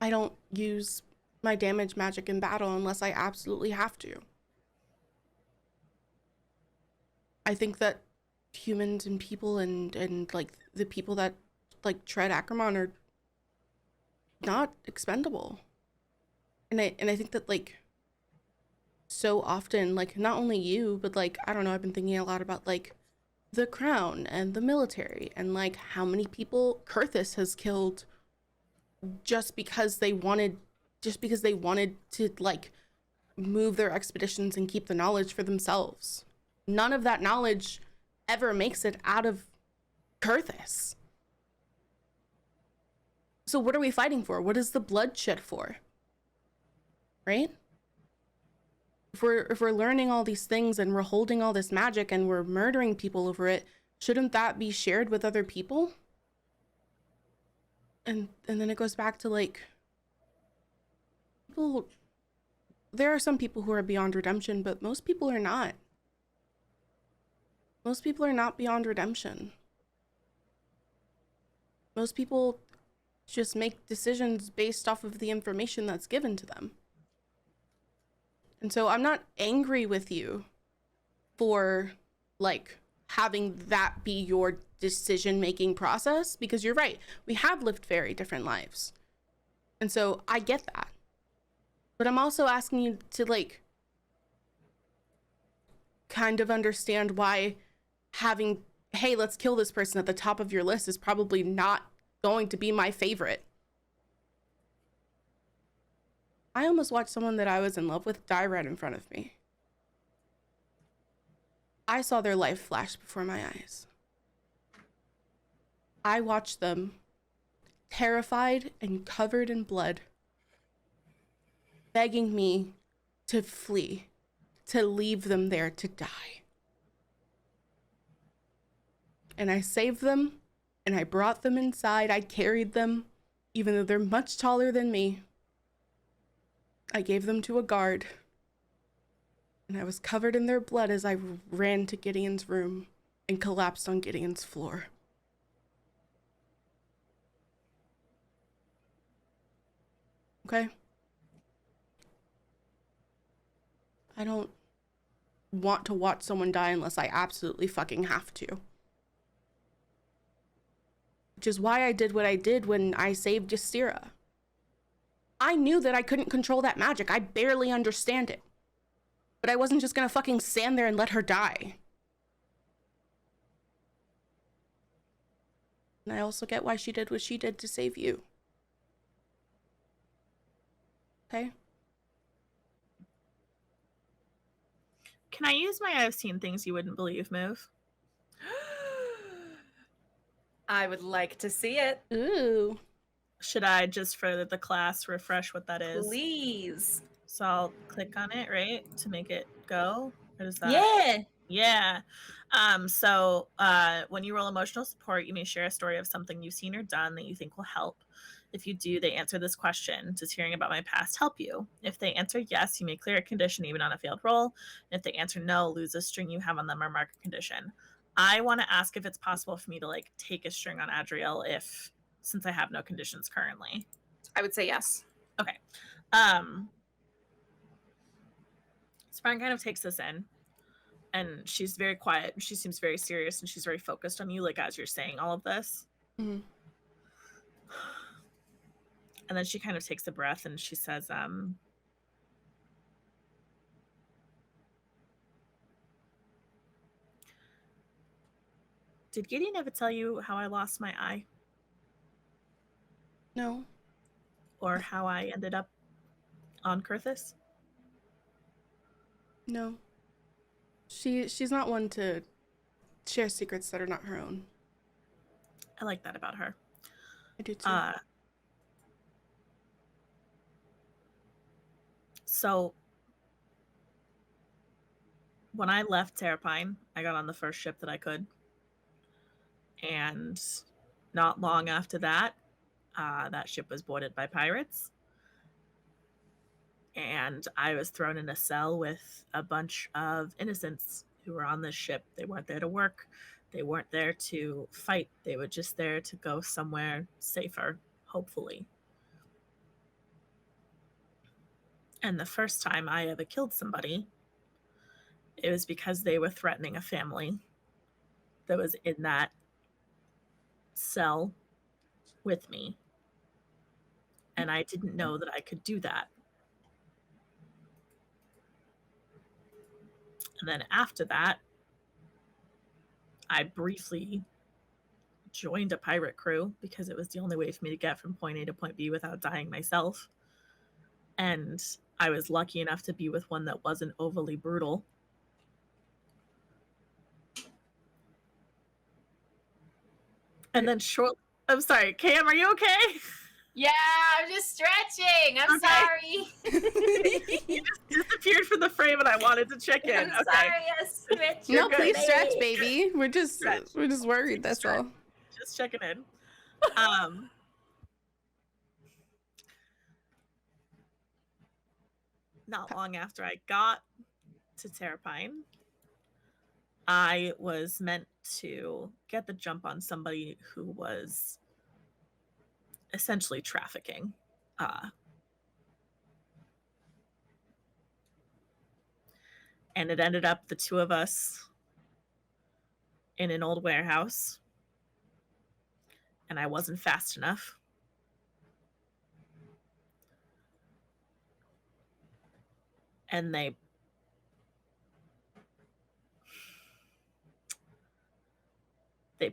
I don't use my damage magic in battle unless I absolutely have to. I think that humans and people and like the people that like tread Ackerman are not expendable. And I think that, like, so often, like, not only you, but, like, I don't know, I've been thinking a lot about, like, the crown and the military and, like, how many people Kurthus has killed just because they wanted to, like, move their expeditions and keep the knowledge for themselves. None of that knowledge ever makes it out of Kurthus. So what are we fighting for? What is the bloodshed for? Right? If we're learning all these things and we're holding all this magic and we're murdering people over it, shouldn't that be shared with other people? And then it goes back to, like, people, there are some people who are beyond redemption, but most people are not. Most people are not beyond redemption. Most people just make decisions based off of the information that's given to them. And so I'm not angry with you for, like, having that be your decision-making process, because you're right. We have lived very different lives. And so I get that. But I'm also asking you to, like, kind of understand why having, hey, let's kill this person at the top of your list is probably not going to be my favorite. I almost watched someone that I was in love with die right in front of me. I saw their life flash before my eyes. I watched them, terrified and covered in blood, begging me to flee, to leave them there to die. And I saved them, and I brought them inside. I carried them, even though they're much taller than me. I gave them to a guard, and I was covered in their blood as I ran to Gideon's room and collapsed on Gideon's floor. Okay? I don't want to watch someone die unless I absolutely fucking have to. Which is why I did what I did when I saved Ystera. I knew that I couldn't control that magic. I barely understand it. But I wasn't just gonna fucking stand there and let her die. And I also get why she did what she did to save you. Okay? Can I use my I've seen things you wouldn't believe move? I would like to see it. Ooh. Should I, just for the class, refresh what that is? Please. So I'll click on it, right, to make it go. What is that? Yeah. Yeah. So when you roll emotional support, you may share a story of something you've seen or done that you think will help. If you do, they answer this question: does hearing about my past help you? If they answer yes, you may clear a condition even on a failed roll. And if they answer no, lose a string you have on them or mark a condition. I want to ask if it's possible for me to like take a string on Adriel since I have no conditions currently. I would say yes. Okay. Sprang kind of takes this in, and she's very quiet. She seems very serious, and she's very focused on you, like as you're saying all of this. Mm-hmm. And then she kind of takes a breath, and she says, did Gideon ever tell you how I lost my eye? No. Or how I ended up on Kurthis? No. She's not one to share secrets that are not her own. I like that about her. I do too. So when I left Terrapine, I got on the first ship that I could. And not long after that, that ship was boarded by pirates. And I was thrown in a cell with a bunch of innocents who were on this ship. They weren't there to work. They weren't there to fight. They were just there to go somewhere safer, hopefully. And the first time I ever killed somebody, it was because they were threatening a family that was in that cell with me. And I didn't know that I could do that. And then after that, I briefly joined a pirate crew because it was the only way for me to get from point A to point B without dying myself. And I was lucky enough to be with one that wasn't overly brutal. And then I'm sorry, Cam, are you okay? Yeah, I'm just stretching. I'm Okay. sorry. You just disappeared from the frame and I wanted to check in. I'm sorry, I switched. No, good. please stretch, baby. We're just Stretch. worried. That's all. Just checking in. Not long after I got to Terrapine, I was meant to get the jump on somebody who was essentially trafficking. And it ended up the two of us in an old warehouse. And I wasn't fast enough. And they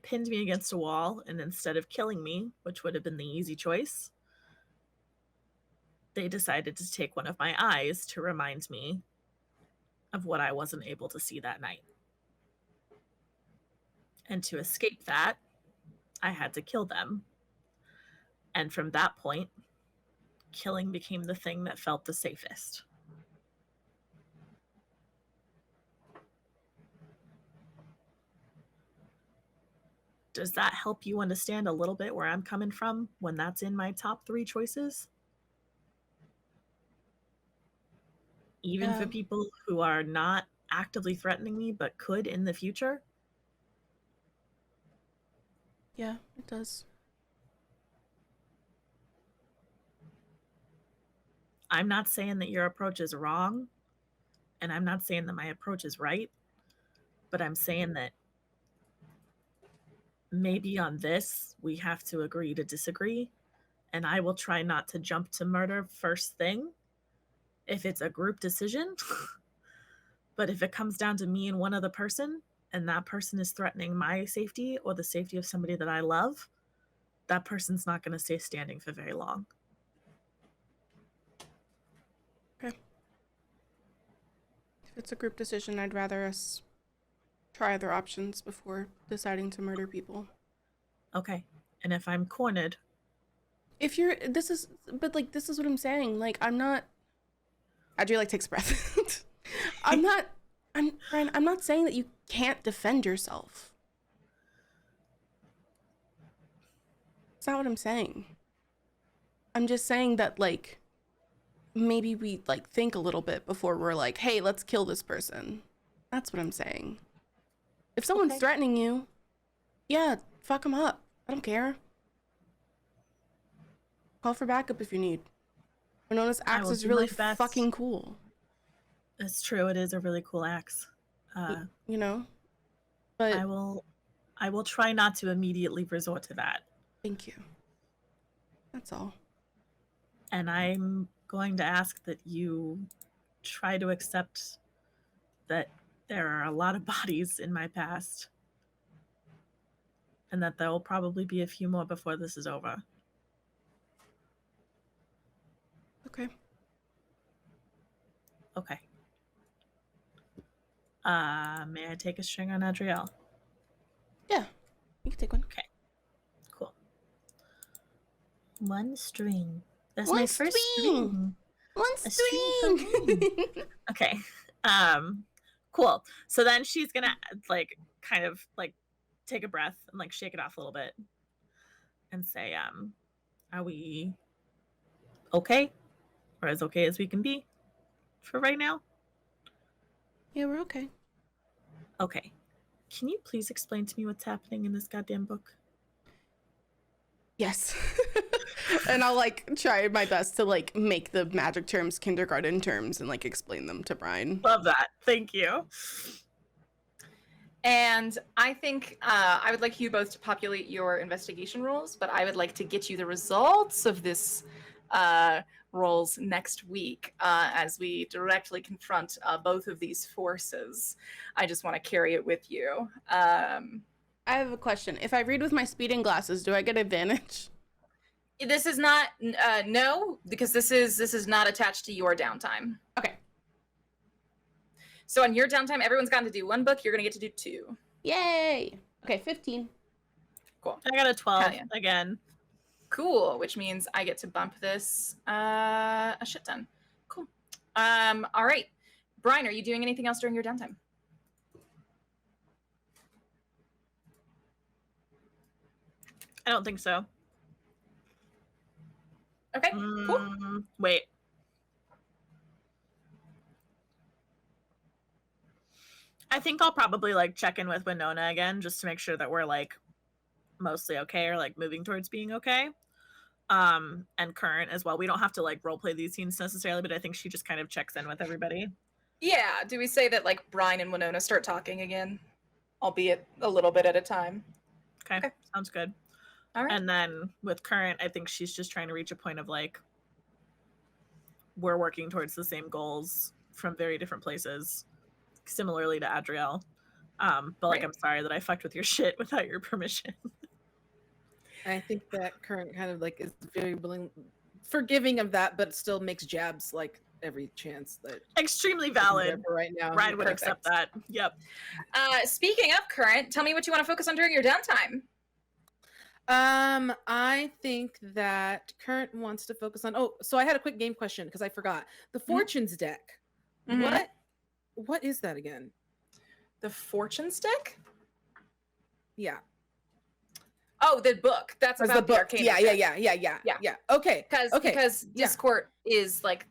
pinned me against a wall, and instead of killing me, which would have been the easy choice, they decided to take one of my eyes to remind me of what I wasn't able to see that night. And to escape that, I had to kill them. And from that point, killing became the thing that felt the safest. Does that help you understand a little bit where I'm coming from when that's in my top 3 choices? Even for people who are not actively threatening me but could in the future? Yeah, it does. I'm not saying that your approach is wrong, and I'm not saying that my approach is right, but I'm saying that maybe on this, we have to agree to disagree, and I will try not to jump to murder first thing if it's a group decision. But if it comes down to me and one other person, and that person is threatening my safety or the safety of somebody that I love, that person's not going to stay standing for very long. Okay. If it's a group decision, I'd rather us try other options before deciding to murder people. Okay. And if I'm cornered, If you're, this is what I'm saying. Like, I Adria takes a breath. Brian, I'm not saying that you can't defend yourself. That's not what I'm saying. I'm just saying that, like, maybe we, like, think a little bit before we're like, hey, let's kill this person. That's what I'm saying. If someone's threatening you, yeah, fuck them up. I don't care. Call for backup if you need. Winona's axe is really fucking cool. It's true. It is a really cool axe. You know? But I will try not to immediately resort to that. thank you. That's all. And I'm going to ask that you try to accept that there are a lot of bodies in my past. And that there will probably be a few more before this is over. Okay. Okay. May I take a string on Adriel? Yeah, you can take one. Okay. Cool. One string. That's One my first string. One A string for me. Okay. Cool. So then she's gonna like kind of like take a breath and like shake it off a little bit and say, are we okay? Or as okay as we can be for right now? Yeah, we're okay. Okay. Can you please explain to me what's happening in this goddamn book? Yes. And I'll like try my best to like make the magic terms kindergarten terms and like explain them to Brian. Love that. Thank you. And I think I would like you both to populate your investigation rolls, but I would like to get you the results of this rolls next week as we directly confront both of these forces. I just want to carry it with you. I have a question. If I read with my speeding glasses, do I get advantage? This is not no, because this is not attached to your downtime. Okay. So on your downtime, everyone's gotten to do one book. You're gonna get to do 2. Yay. Okay, 15. Cool. I got a 12 yeah. again. Cool, which means I get to bump this a shit ton. Cool. All right. Brian, are you doing anything else during your downtime? I don't think so. Okay, cool. Wait. I think I'll probably like check in with Winona again just to make sure that we're like mostly okay or like moving towards being okay. And Current as well. We don't have to like role play these scenes necessarily, but I think she just kind of checks in with everybody. Yeah, do we say that like Brian and Winona start talking again? Albeit a little bit at a time. Okay. Sounds good. All right. And then with Current, I think she's just trying to reach a point of like we're working towards the same goals from very different places, similarly to Adriel. But like, I'm sorry that I fucked with your shit without your permission. I think that Current kind of like is very willing, forgiving of that, but still makes jabs like every chance that extremely valid right now. Brian would accept that. Yep. Speaking of Current, tell me what you want to focus on during your downtime. I think that Current wants to focus on. Oh, so I had a quick game question because I forgot the Fortunes deck. Mm-hmm. What is that again? The Fortunes deck? Yeah. Oh, the book. That's about the Arcana. Yeah. Okay. Because Discord is like,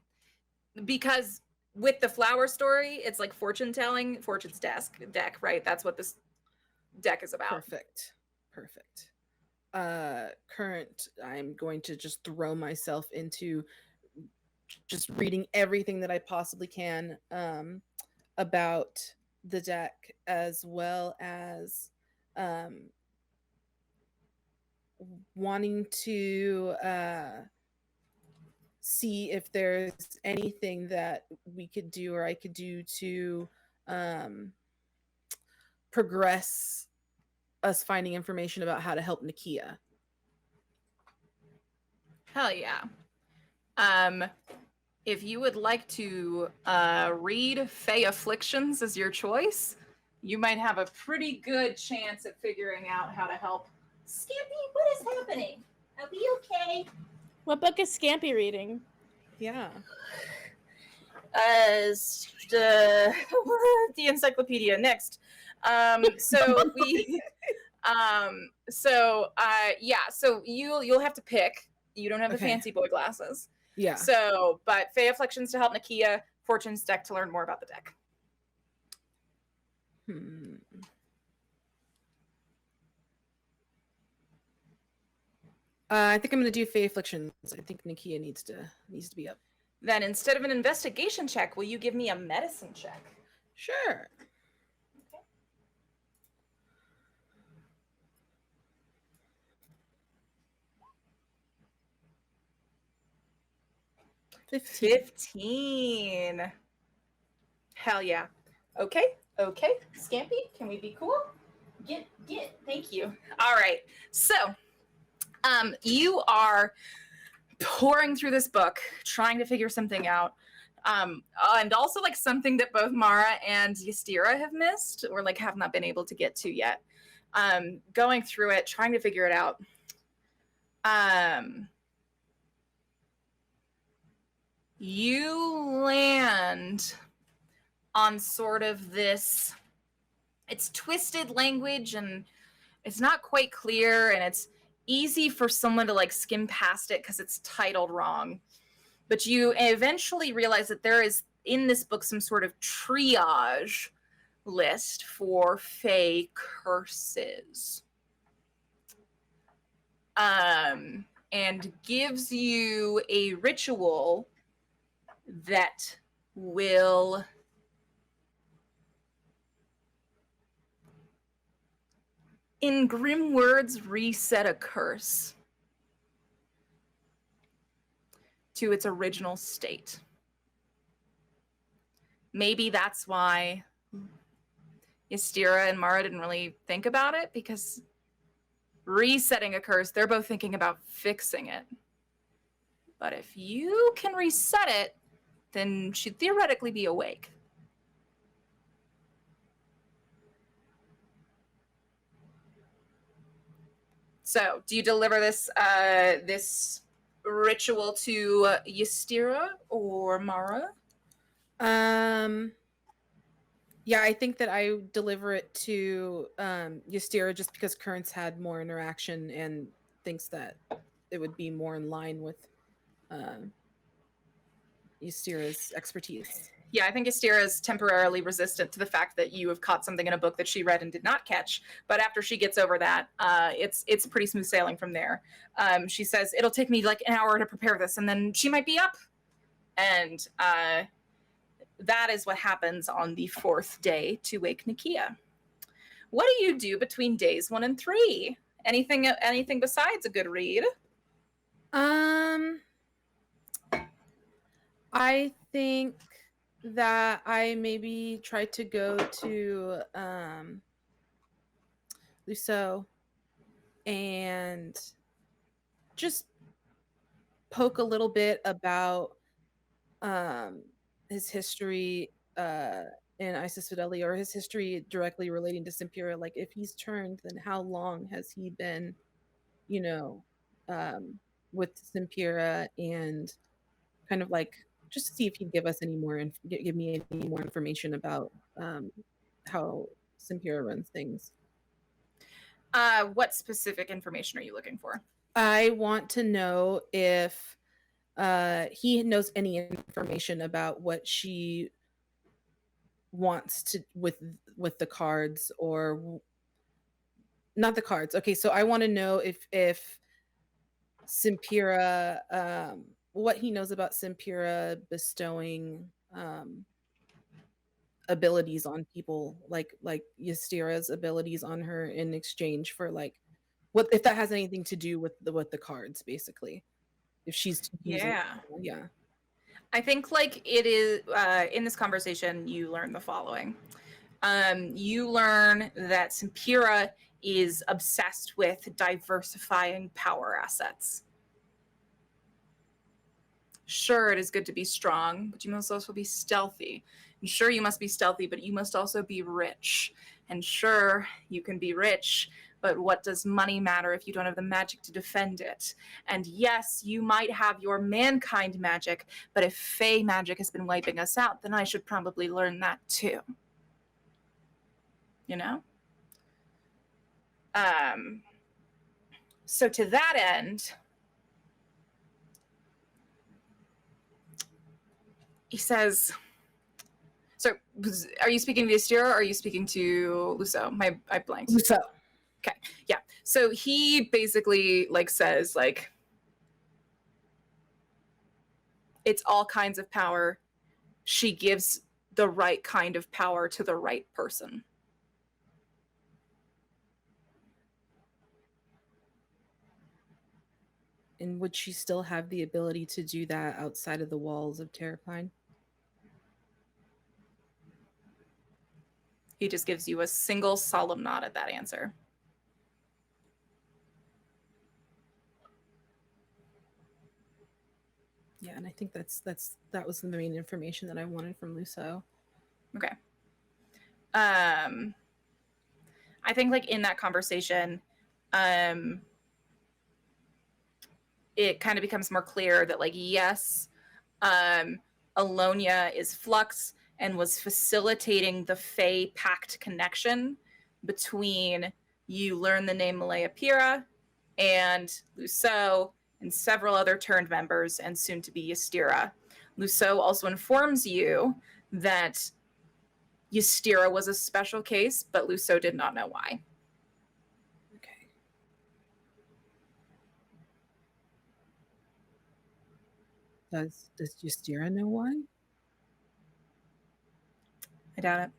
because with the flower story, it's like fortune telling, Fortune's deck, right? That's what this deck is about. Perfect. Current, I'm going to just throw myself into just reading everything that I possibly can about the deck, as well as wanting to see if there's anything that we could do or I could do to progress us finding information about how to help Nakia. Hell yeah. If you would like to read Fey Afflictions as your choice, you might have a pretty good chance at figuring out how to help. Scampy, what is happening? Are we okay? What book is Scampy reading? Yeah. the encyclopedia next. So we so you'll have to pick. You don't have the Okay. fancy boy glasses. Yeah. So, but Fey Afflictions to help Nakia, Fortune's deck to learn more about the deck. I think I'm gonna do Fey Afflictions. I think Nakia needs to be up. Then instead of an investigation check, will you give me a medicine check? Sure. Okay. 15. Hell yeah. Okay. Scampy, can we be cool? Get. Thank you. All right. So, you are pouring through this book, trying to figure something out. And also like something that both Mara and Ystira have missed or like have not been able to get to yet. Going through it, trying to figure it out. You land on sort of this, it's twisted language and it's not quite clear and it's easy for someone to like skim past it because it's titled wrong. But you eventually realize that there is in this book some sort of triage list for Fey curses. And gives you a ritual that will in grim words reset a curse to its original state. Maybe that's why Ystira and Mara didn't really think about it, because resetting a curse, they're both thinking about fixing it. But if you can reset it, then she'd theoretically be awake. So, do you deliver this this ritual to Ystira or Mara? Yeah, I think that I deliver it to Ystira just because Currents had more interaction and thinks that it would be more in line with Ystira's expertise. Yeah, I think Ystira is temporarily resistant to the fact that you have caught something in a book that she read and did not catch. But after she gets over that, it's pretty smooth sailing from there. She says, it'll take me like an hour to prepare this, and then she might be up. And that is what happens on the 4th day to wake Nakia. What do you do between days 1 and 3? Anything besides a good read? I think that I maybe try to go to Lusso and just poke a little bit about his history in Isis Fidelity, or his history directly relating to Simpira. Like, if he's turned, then how long has he been, with Simpira, and kind of like just to see if he'd give us any more, give me any more information about how Simpira runs things. What specific information are you looking for? I want to know if he knows any information about what she wants to with the cards, or not the cards. Okay, so I want to know if Simpira, what he knows about Simpira bestowing abilities on people, like Ystira's abilities on her in exchange for like what, if that has anything to do with the cards, basically. If she's using yeah. I think like it is in this conversation you learn the following. You learn that Simpira is obsessed with diversifying power assets. Sure, it is good to be strong, but you must also be stealthy. And sure, you must be stealthy, but you must also be rich. And sure, you can be rich, but what does money matter if you don't have the magic to defend it? And yes, you might have your mankind magic, but if Fey magic has been wiping us out, then I should probably learn that too. You know? So to that end, he says, so are you speaking to Ystira or are you speaking to Luso? I blanked. So Okay, yeah. So he basically like says like, it's all kinds of power. She gives the right kind of power to the right person. and would she still have the ability to do that outside of the walls of Terrapine? He just gives you a single solemn nod at that answer. Yeah, and I think that was the main information that I wanted from Luso. Okay. I think like in that conversation, it kind of becomes more clear that like, yes, Alonia is Flux and was facilitating the Fey pact connection between you learn the name Malaya Pira and Luso and several other turned members and soon to be Ystira. Luso also informs you that Ystira was a special case, but Luso did not know why. Okay. Does Ystira know why? I doubt it.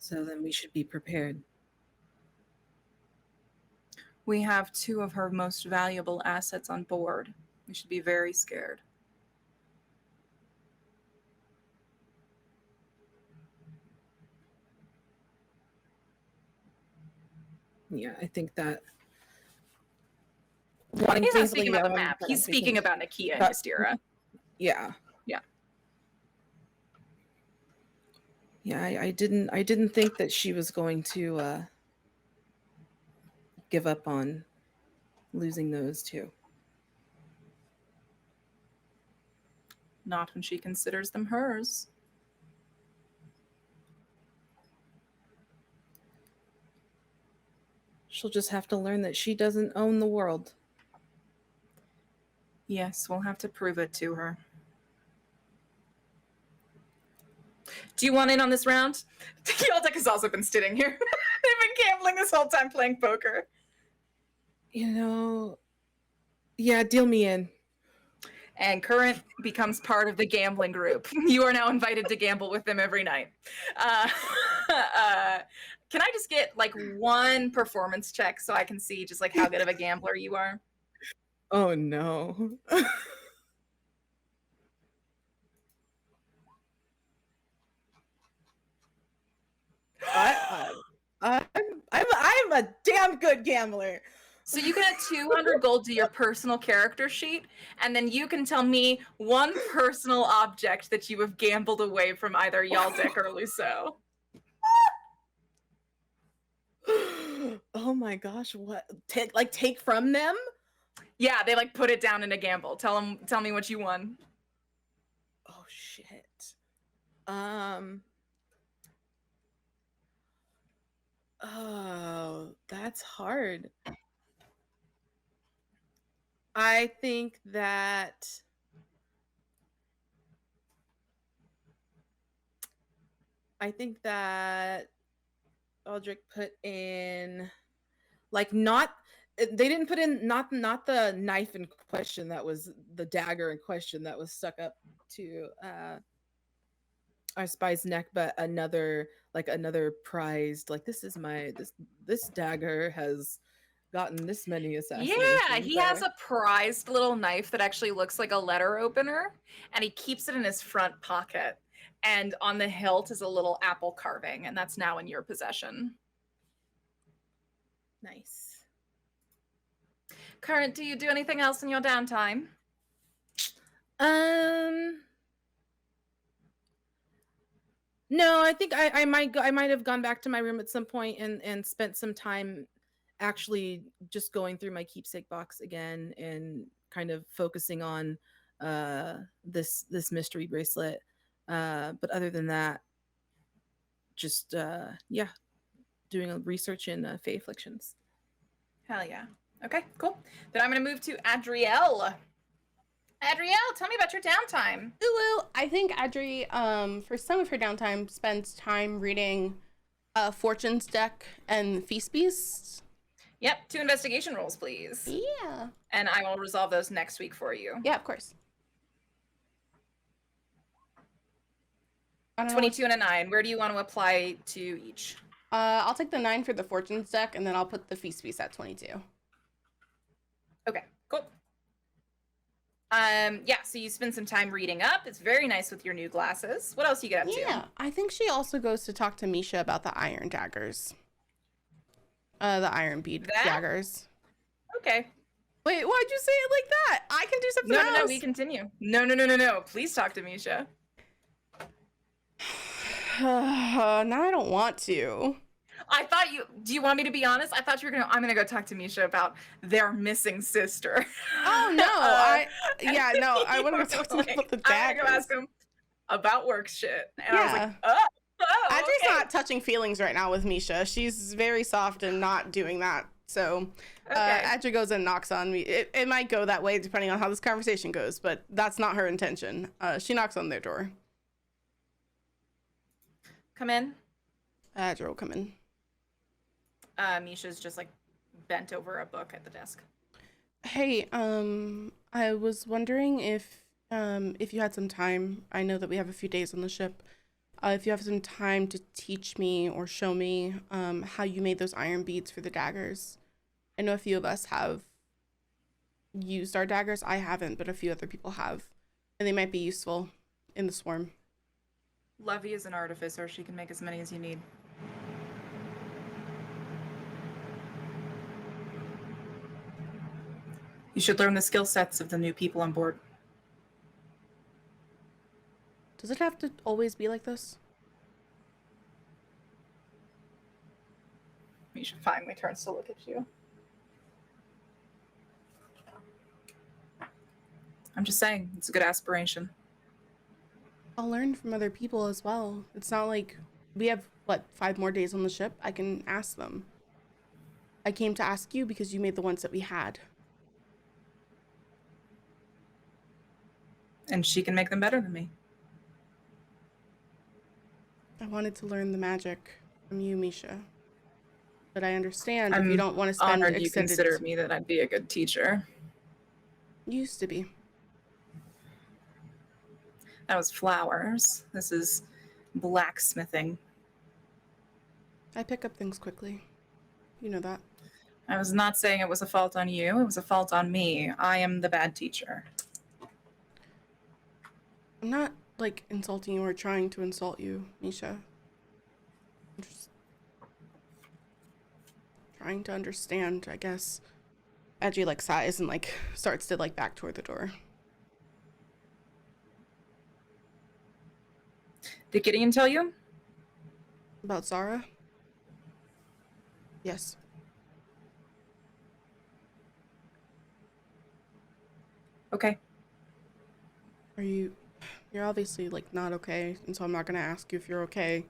So then we should be prepared. We have 2 of her most valuable assets on board. We should be very scared. Yeah, I think that. He's not speaking about the map. He's speaking about Nakia and Ystira. Yeah. Yeah. Yeah, I didn't think that she was going to give up on losing those 2. Not when she considers them hers. She'll just have to learn that she doesn't own the world. Yes, we'll have to prove it to her. Do you want in on this round? Yaldek has also been sitting here. They've been gambling this whole time playing poker. You know, yeah, deal me in. And Current becomes part of the gambling group. You are now invited to gamble with them every night. Can I just get like one performance check so I can see just like how good of a gambler you are? Oh no. I'm a damn good gambler. So you can add 200 gold to your personal character sheet, and then you can tell me one personal object that you have gambled away from either Yaldek or Luso. Oh my gosh, what? Take from them? Yeah, they like put it down in a gamble. Tell me what you won. Oh shit. Oh, that's hard. I think that Aldrich put in like not they didn't put in not the knife in question, that was the dagger in question that was stuck up to our spy's neck, but another prized, like, this dagger has gotten this many assassinations. Yeah, he has a prized little knife that actually looks like a letter opener, and he keeps it in his front pocket. And on the hilt is a little apple carving, and that's now in your possession. Nice. Current, do you do anything else in your downtime? No, I think I might go. I might have gone back to my room at some point and spent some time actually just going through my keepsake box again and kind of focusing on this mystery bracelet. But other than that, just yeah, doing a research in Fey afflictions. Hell yeah. Okay, cool. Then I'm gonna move to Adrielle. Adrielle, tell me about your downtime. Ooh, I think Adri, for some of her downtime, spends time reading Fortune's deck and Feast Beasts. Yep, 2 investigation rolls, please. Yeah. And I will resolve those next week for you. Yeah, of course. I don't know 22 and a 9. Where do you want to apply to each? I'll take the 9 for the Fortune's deck, and then I'll put the Feast Beast at 22. Okay, cool. Yeah, so you spend some time reading up. It's very nice with your new glasses. What else do you get up to? Yeah, I think she also goes to talk to Misha about the iron daggers. The iron bead daggers. Okay. Wait, why'd you say it like that? I can do something else. No, we continue. No. Please talk to Misha. Now I don't want to. I thought do you want me to be honest? I thought you were I'm gonna go talk to Misha about their missing sister. Oh no, I want to go talk to him about the daggers. I'm gonna go ask him about work shit. And I was like, Adri's okay. not touching feelings right now with Misha. She's very soft and not doing that. So Adri goes and knocks on me. It might go that way depending on how this conversation goes, but that's not her intention. She knocks on their door. Come in. Adri will come in. Misha's just like bent over a book at the desk. Hey, I was wondering if you had some time. I know that we have a few days on the ship. If you have some time to teach me or show me how you made those iron beads for the daggers. I know a few of us have used our daggers. I haven't, but a few other people have. And they might be useful in the swarm. Lovey is an artificer. She can make as many as you need. You should learn the skill sets of the new people on board. Does it have to always be like this? Misha finally turns to look at you. I'm just saying, it's a good aspiration. I'll learn from other people as well. It's not like we have, 5 more days on the ship? I can ask them. I came to ask you because you made the ones that we had. And she can make them better than me. I wanted to learn the magic from you, Misha. But I understand if I'm you don't want to spend honored you extended... consider me that I'd be a good teacher. Used to be. That was flowers. This is blacksmithing. I pick up things quickly. You know that. I was not saying it was a fault on you. It was a fault on me. I am the bad teacher. I'm not, insulting you or trying to insult you, Misha. I'm just trying to understand, I guess. Edgy, sighs and, starts to, back toward the door. Did Gideon tell you? About Zara? Yes. Okay. You're obviously, not okay, and so I'm not gonna ask you if you're okay,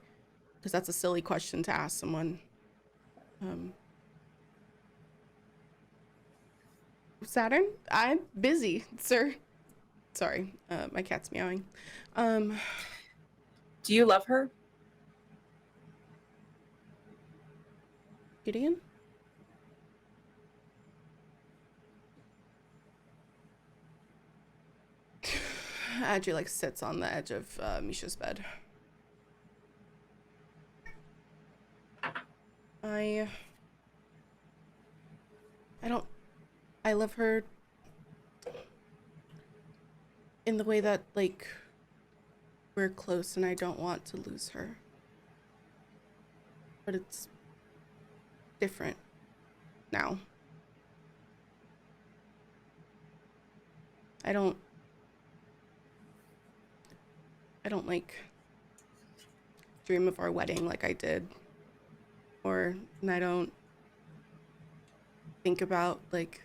because that's a silly question to ask someone. Saturn? I'm busy, sir. Sorry, my cat's meowing. Do you love her? Gideon? Adri sits on the edge of Misha's bed. I love her in the way that we're close and I don't want to lose her. But it's different now. I don't dream of our wedding like I did. And I don't think about like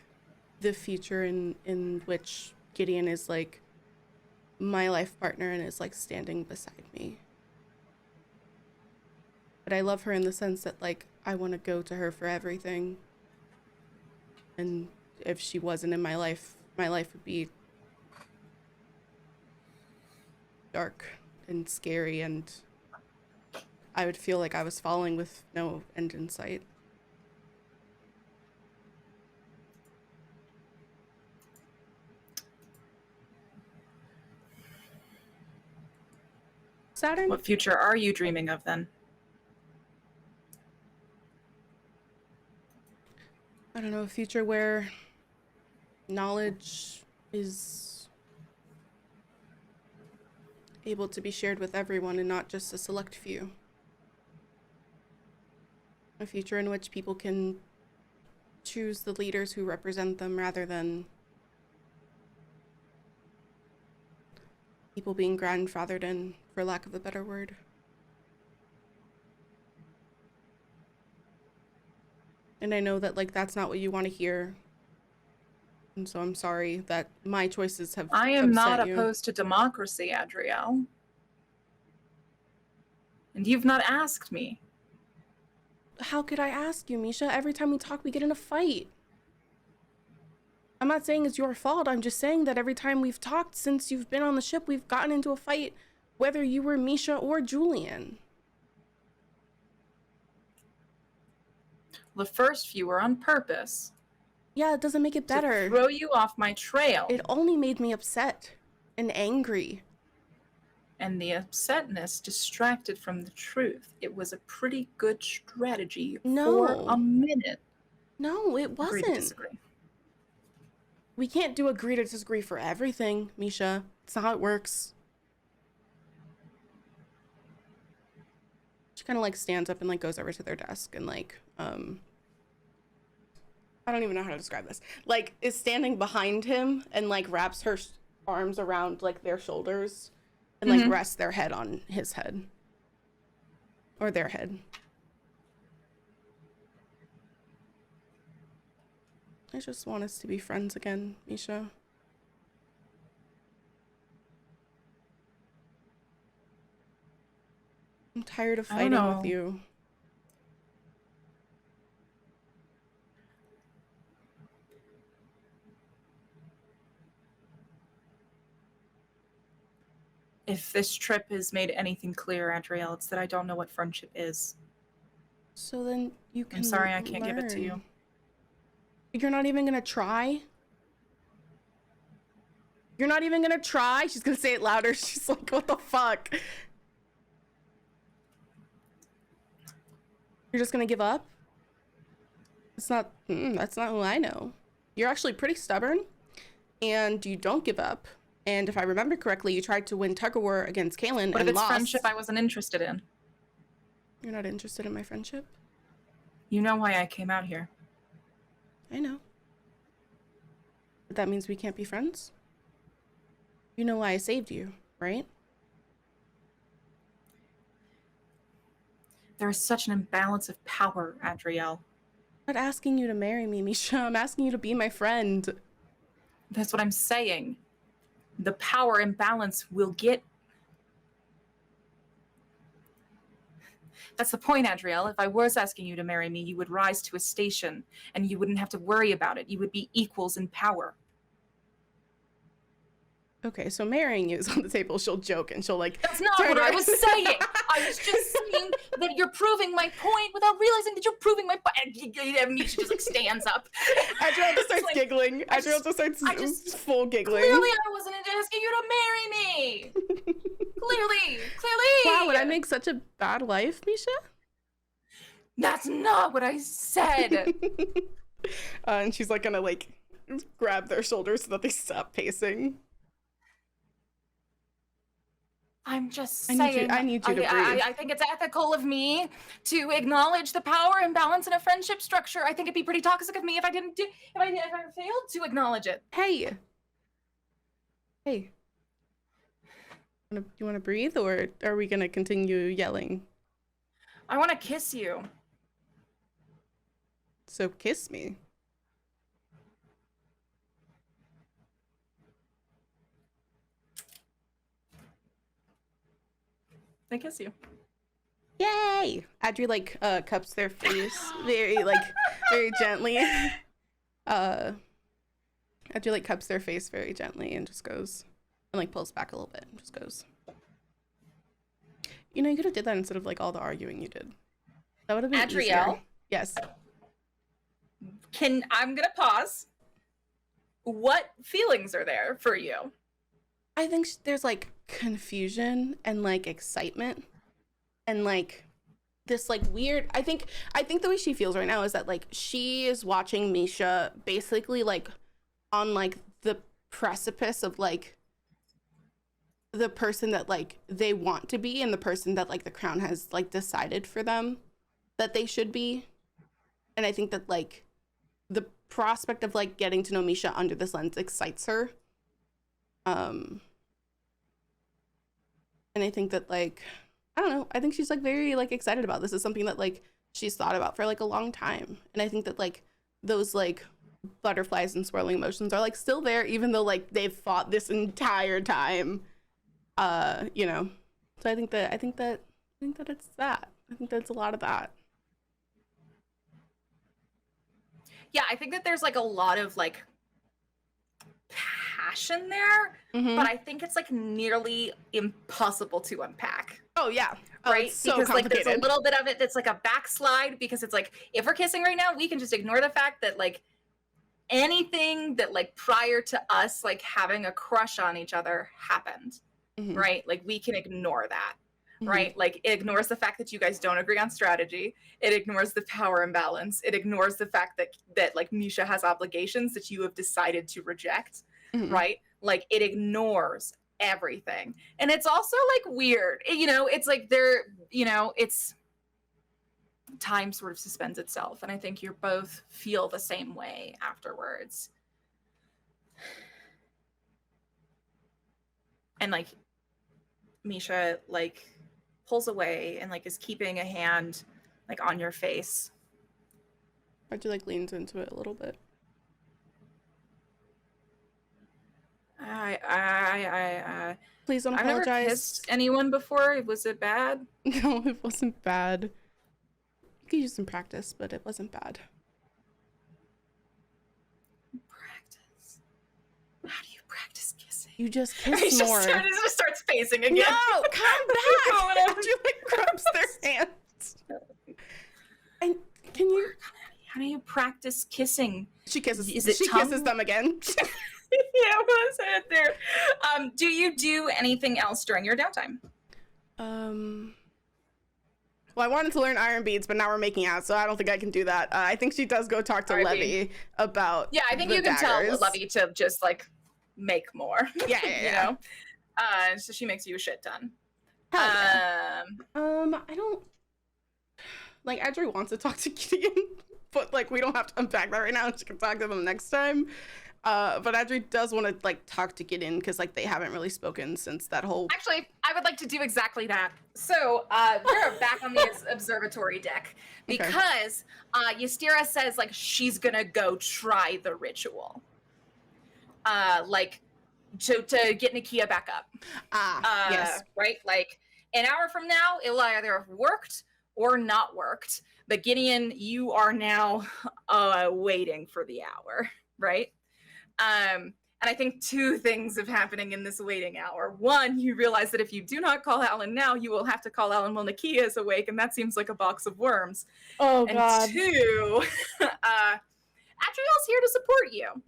the future in which Gideon is like my life partner and is like standing beside me. But I love her in the sense that like I want to go to her for everything. And if she wasn't in my life would be dark and scary, and I would feel like I was falling with no end in sight. Saturn? What future are you dreaming of then? I don't know, a future where knowledge is able to be shared with everyone and not just a select few. A future in which people can choose the leaders who represent them rather than people being grandfathered in, for lack of a better word. And I know that like that's not what you want to hear. And so I'm sorry that my choices have I am not upset you. opposed to democracy, Adriel. And you've not asked me. How could I ask you, Misha? Every time we talk, we get in a fight. I'm not saying it's your fault. I'm just saying that every time we've talked since you've been on the ship, we've gotten into a fight, whether you were Misha or Julian. The first few were on purpose. Yeah, it doesn't make it better. To throw you off my trail. It only made me upset and angry. And the upsetness distracted from the truth. It was a pretty good strategy for a minute. No, it Agree to wasn't. disagree. We can't do agree to disagree for everything, Misha. It's not how it works. She kind of like stands up and like goes over to their desk and like, I don't even know how to describe this. Like, is standing behind him and like wraps her arms around like their shoulders and like rests their head on his head. Or their head. I just want us to be friends again, Misha. I'm tired of fighting with you. If this trip has made anything clear, Adriel, it's that I don't know what friendship is. So then you can I'm sorry I can't give it to you. You're not even gonna try? You're not even gonna try? She's gonna say it louder. She's like, what the fuck? You're just gonna give up? It's not, that's not who I know. You're actually pretty stubborn, and you don't give up. And if I remember correctly, you tried to win tug of war against Kaylin But and if it's lost. friendship I wasn't interested in. You're not interested in my friendship? You know why I came out here. I know. But that means we can't be friends? You know why I saved you, right? There is such an imbalance of power, Adriel. I'm not asking you to marry me, Misha. I'm asking you to be my friend. That's what I'm saying. The power imbalance will get... That's the point, Adriel. If I was asking you to marry me, you would rise to a station, and you wouldn't have to worry about it. You would be equals in power. Okay, so marrying you is on the table. She'll joke and she'll like... That's not what I was saying! I was just saying that you're proving my point without realizing that you're proving my point. And Misha just like stands up. Adriel just starts like, giggling. Adriel just starts full giggling. Clearly I wasn't asking you to marry me! Clearly! Wow, would I make such a bad wife, Misha? That's not what I said! And she's like gonna like grab their shoulders so that they stop pacing. I'm just saying. I need you to breathe. I think it's ethical of me to acknowledge the power imbalance in a friendship structure. I think it'd be pretty toxic of me if I failed to acknowledge it. Hey. You want to breathe, or are we gonna continue yelling? I want to kiss you. So kiss me. I kiss you. Yay! Adri like cups their face very very gently. Adri like cups their face very gently and just goes and like pulls back a little bit and just goes. You know, you could have did that instead of like all the arguing you did. That would have been easier. Adriel? Yes. I'm gonna pause. What feelings are there for you? I think there's like confusion and like excitement and like this like weird I think the way she feels right now is that like she is watching Misha basically like on like the precipice of like the person that like they want to be and the person that like the crown has like decided for them that they should be. And I think that like the prospect of like getting to know Misha under this lens excites her. And I think that like I don't know, I think she's like very like excited about this. Is something that like she's thought about for like a long time. And I think that like those like butterflies and swirling emotions are like still there even though like they've fought this entire time. You know. So I think that it's that. I think that's a lot of that. Yeah, I think that there's like a lot of like passion there, but I think it's like nearly impossible to unpack. Oh yeah. Right? It's so because like there's a complicated. little bit of it that's like a backslide because it's like if we're kissing right now, we can just ignore the fact that like anything that like prior to us like having a crush on each other happened. Right? Like we can ignore that. Right? Like it ignores the fact that you guys don't agree on strategy. It ignores the power imbalance. It ignores the fact that like Misha has obligations that you have decided to reject. Right? Like it ignores everything. And it's also like weird. You know, it's like it's time sort of suspends itself. And I think you both feel the same way afterwards. And like Misha like pulls away and like is keeping a hand like on your face. Archie like leans into it a little bit. Please don't I've never apologize. kissed anyone before. Was it bad? No, it wasn't bad. You could use some practice, but it wasn't bad. Practice. How do you practice kissing? You just He kiss more. just starts pacing again. No, come back! Archie like grabs their hands. And can you? How do you practice kissing? She kisses. Is it she tongue? kisses them again. Yeah, what was it there? Do you do anything else during your downtime? Well, I wanted to learn iron beads, but now we're making out, so I don't think I can do that. I think she does go talk to Levy about. Yeah, I think the you can daggers. tell Levy to just like make more. Yeah. You know. So she makes you a shit ton. Hell yeah. I don't like. Adri wants to talk to Gideon, but like we don't have to unpack that right now. She can talk to them next time. But Adri does want to like talk to Gideon because like they haven't really spoken since that whole. Actually, I would like to do exactly that. So we're back on the observatory deck because Ystera says like she's gonna go try the ritual. Like to get Nakia back up. Yes. Right? Like an hour from now, it will either have worked or not worked. But Gideon, you are now waiting for the hour, right? And I think two things are happening in this waiting hour. One, you realize that if you do not call Alan now, you will have to call Alan while Nakia is awake, and that seems like a box of worms. Oh, and God. Two, Adriel's here to support you.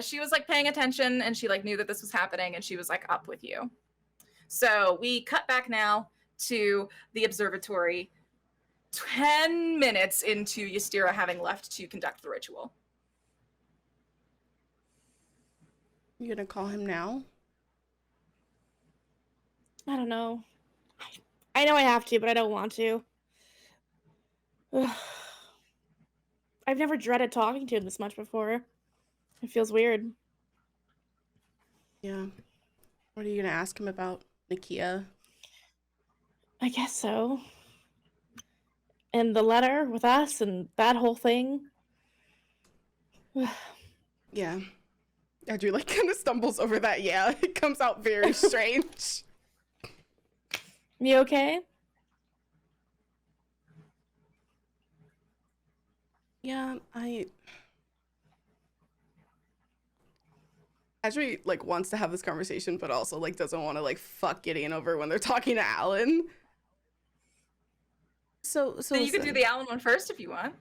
She was like paying attention, and she like knew that this was happening, and she was like up with you. So we cut back now to the observatory 10 minutes into Ystera having left to conduct the ritual. You gonna call him now? I don't know. I know I have to, but I don't want to. I've never dreaded talking to him this much before. It feels weird. Yeah. What are you gonna ask him about, Nakia? I guess so. And the letter with us and that whole thing. Yeah. Andrew like kind of stumbles over that. Yeah, it comes out very strange. You okay? Yeah, Andrew like wants to have this conversation, but also like doesn't want to like fuck Gideon over when they're talking to Alan. So You could do the Alan one first if you want.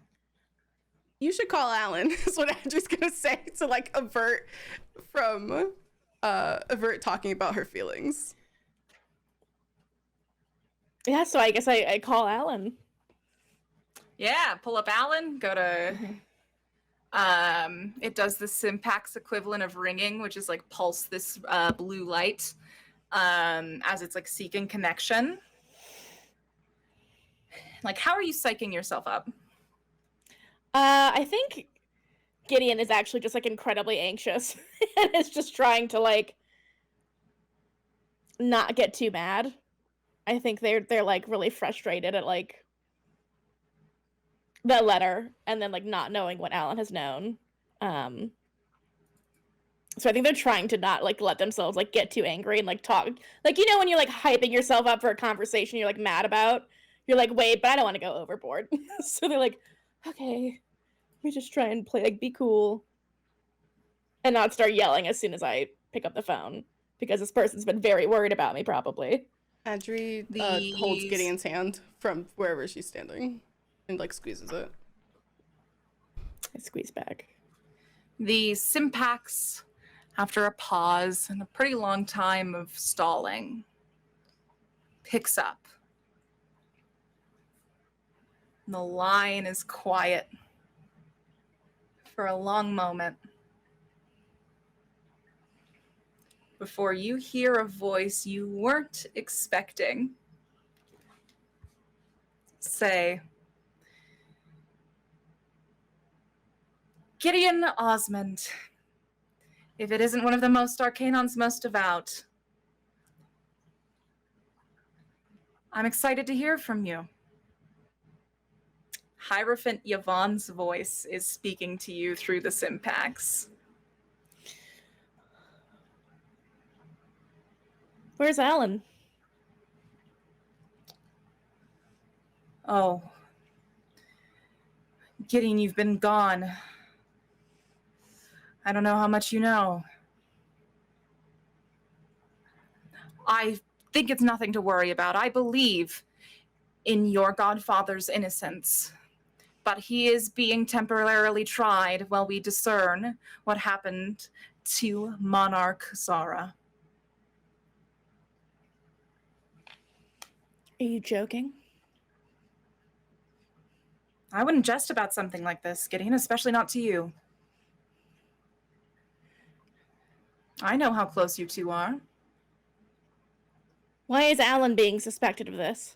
You should call Alan, is what Andrew's gonna say to like avert talking about her feelings. Yeah, so I guess I call Alan. Yeah, pull up Alan, go to it does the Sympax equivalent of ringing, which is like pulse this blue light as it's like seeking connection. Like, how are you psyching yourself up? I think Gideon is actually just like incredibly anxious and is just trying to like not get too mad. I think they're like really frustrated at like the letter and then like not knowing what Alan has known. So I think they're trying to not like let themselves like get too angry and like talk like, you know, when you're like hyping yourself up for a conversation you're like mad about, you're like, wait, but I don't want to go overboard. So they're like, okay, let me just try and play like be cool and not start yelling as soon as I pick up the phone because this person's been very worried about me probably. Andrew holds Gideon's hand from wherever she's standing and like squeezes it. I squeeze back. The Sympax, after a pause and a pretty long time of stalling, picks up. And the line is quiet for a long moment before you hear a voice you weren't expecting say, Gideon Osmond, if it isn't one of the most Arcanon's most devout, I'm excited to hear from you. Hierophant Yvonne's voice is speaking to you through the Sympax. Where's Alan? Oh. Gideon, you've been gone. I don't know how much you know. I think it's nothing to worry about. I believe in your godfather's innocence. But he is being temporarily tried while we discern what happened to Monarch Zara. Are you joking? I wouldn't jest about something like this, Gideon, especially not to you. I know how close you two are. Why is Alan being suspected of this?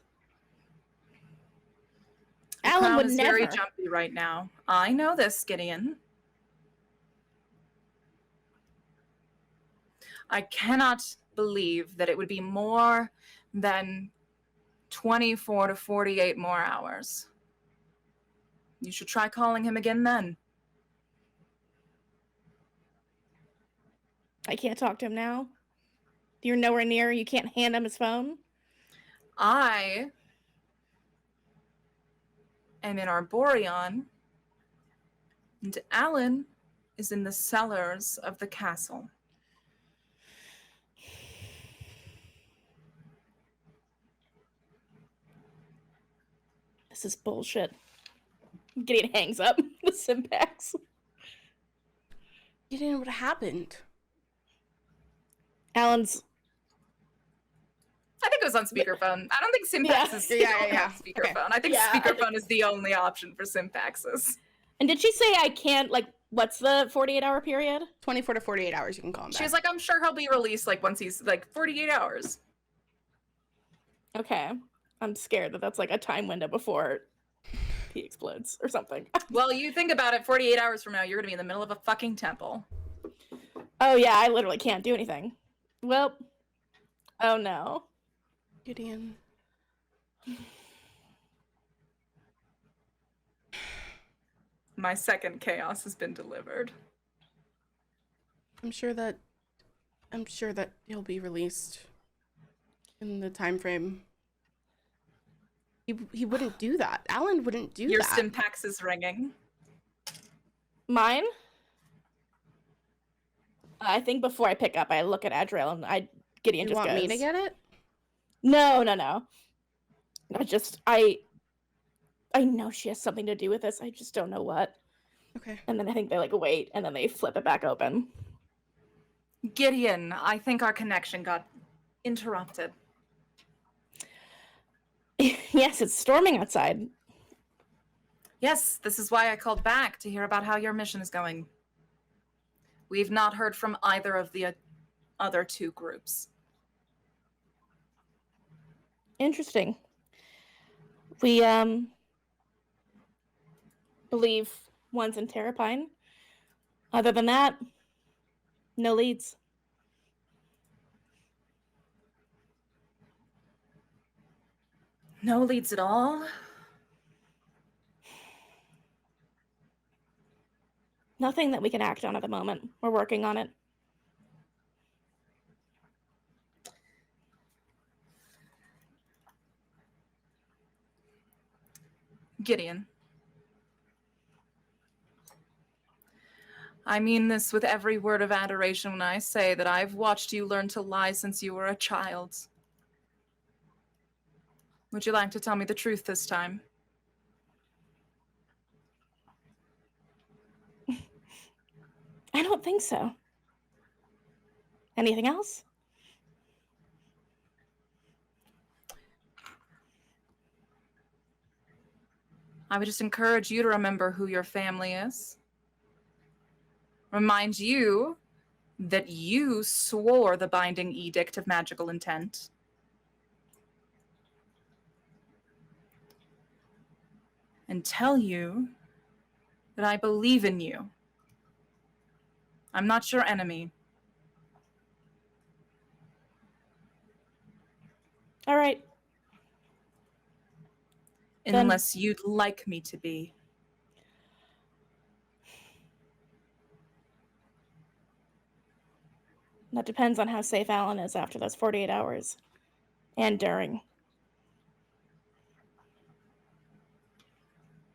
Alan would never. Very jumpy right now. I know this, Gideon. I cannot believe that it would be more than 24 to 48 more hours. You should try calling him again then. I can't talk to him now. You're nowhere near. You can't hand him his phone. I am in Arboreon, and Alan is in the cellars of the castle. This is bullshit. Gideon hangs up the Sympax. You didn't know what happened. Alan's. I think it was on speakerphone. I don't think Sympax is speakerphone. Okay. I think speakerphone is the only option for Sympaxes. And did she say I can't, like, what's the 48-hour period? 24 to 48 hours you can call him back. She was like, I'm sure he'll be released, like, once he's, like, 48 hours. Okay. I'm scared that that's, like, a time window before he explodes or something. Well, you think about it, 48 hours from now, you're going to be in the middle of a fucking temple. Oh, yeah, I literally can't do anything. Well, Oh no. Gideon. My second chaos has been delivered. I'm sure that he'll be released in the time frame. He wouldn't do that. Alan wouldn't do Your that. Stimpax is ringing. Mine? I think before I pick up, I look at Adriel and Gideon You just want goes, me to get it? No. I know she has something to do with this. I just don't know what. Okay. And then I think they like wait, and then they flip it back open. Gideon, I think our connection got interrupted. Yes, it's storming outside. Yes, this is why I called back to hear about how your mission is going. We've not heard from either of the other two groups. Interesting. We believe one's in Terrapine. Other than that, no leads. No leads at all? Nothing that we can act on at the moment. We're working on it. Gideon. I mean this with every word of adoration when I say that I've watched you learn to lie since you were a child. Would you like to tell me the truth this time? I don't think so. Anything else? I would just encourage you to remember who your family is. Remind you that you swore the binding edict of magical intent. And tell you that I believe in you. I'm not your enemy. All right. Unless you'd like me to be. That depends on how safe Alan is after those 48 hours. And during.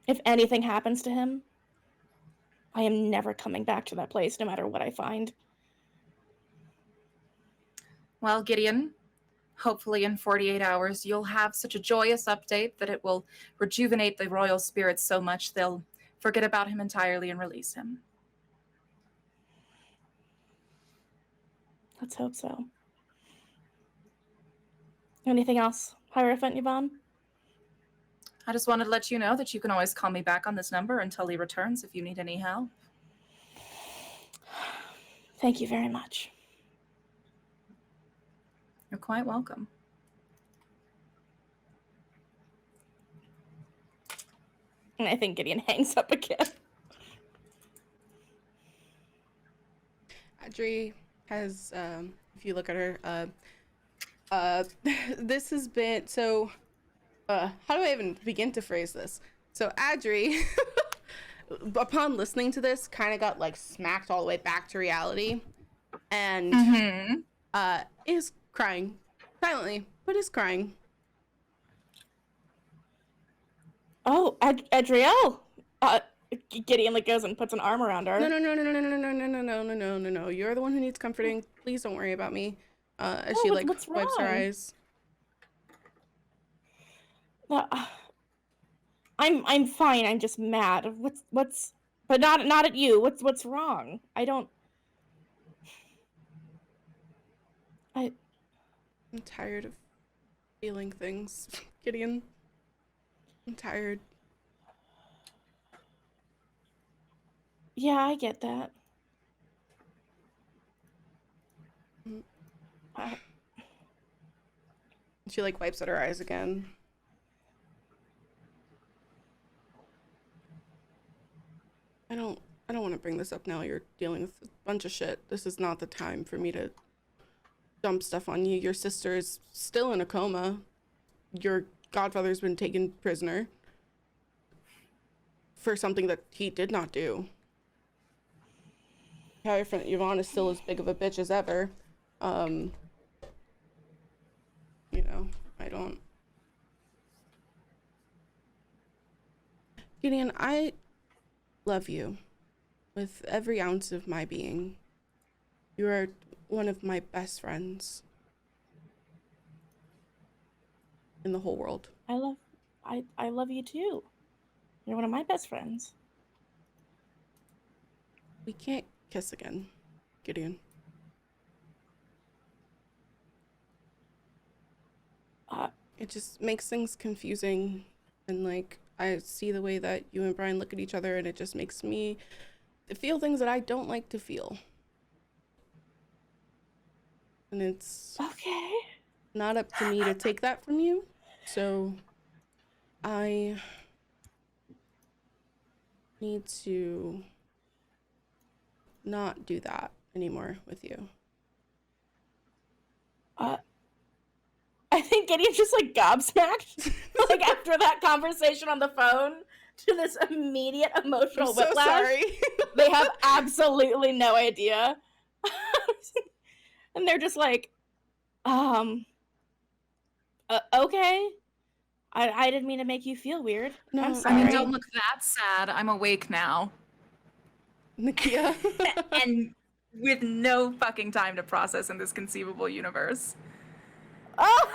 If anything happens to him, I am never coming back to that place, no matter what I find. Well, Gideon, hopefully in 48 hours, you'll have such a joyous update that it will rejuvenate the royal spirits so much they'll forget about him entirely and release him. Let's hope so. Anything else, Hierophant Yvonne? I just wanted to let you know that you can always call me back on this number until he returns if you need any help. Thank you very much. You're quite welcome. And I think Gideon hangs up again. Adri has, if you look at her, this has been, so, how do I even begin to phrase this? So Adri, upon listening to this, kind of got like smacked all the way back to reality, and is crying silently, but is crying. Oh, Adriel! Gideon like goes and puts an arm around her. No. You're the one who needs comforting. Please don't worry about me. As she like what's wipes her wrong? eyes. I'm fine. I'm just mad. What's but not at you. What's wrong? I'm tired of feeling things, Gideon. I'm tired. Yeah, I get that. She like wipes at her eyes again. I don't want to bring this up now. You're dealing with a bunch of shit. This is not the time for me to dump stuff on you. Your sister is still in a coma. Your godfather's been taken prisoner for something that he did not do. Your friend Yvonne is still as big of a bitch as ever. You know, I don't... Gideon, I love you with every ounce of my being. You are one of my best friends in the whole world. I love you too. You're one of my best friends. We can't kiss again, Gideon. It just makes things confusing, and like I see the way that you and Brian look at each other, and it just makes me feel things that I don't like to feel. And it's Okay. not up to me to take that from you, so I need to not do that anymore with you. I think Gideon's just like gobsmacked, like after that conversation on the phone, to this immediate emotional I'm so whiplash. sorry. They have absolutely no idea, and they're just like, okay. I didn't mean to make you feel weird. No, I'm I sorry. I mean, don't look that sad. I'm awake now. Nakia. And with no fucking time to process in this conceivable universe. Oh!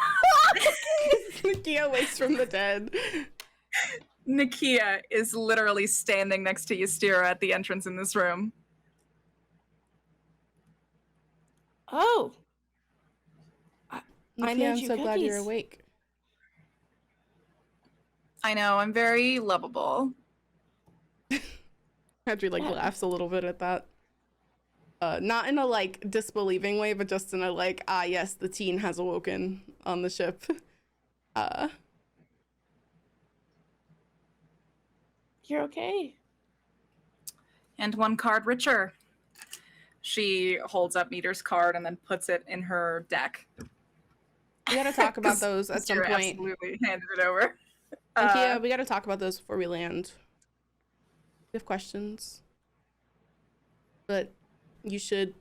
Nakia wakes from the dead. Nakia is literally standing next to Ystira at the entrance in this room. Oh. I Nakia, made I'm you so glad you're cookies. awake. I know, I'm very lovable. Audrey like laughs a little bit at that. Not in a like disbelieving way, but just in a like, ah yes, the teen has awoken on the ship. You're okay. And one card richer. She holds up Meter's card and then puts it in her deck. We gotta talk about those at some Ystira point. absolutely handed it over. Nakia, we gotta talk about those before we land. We have questions. But you should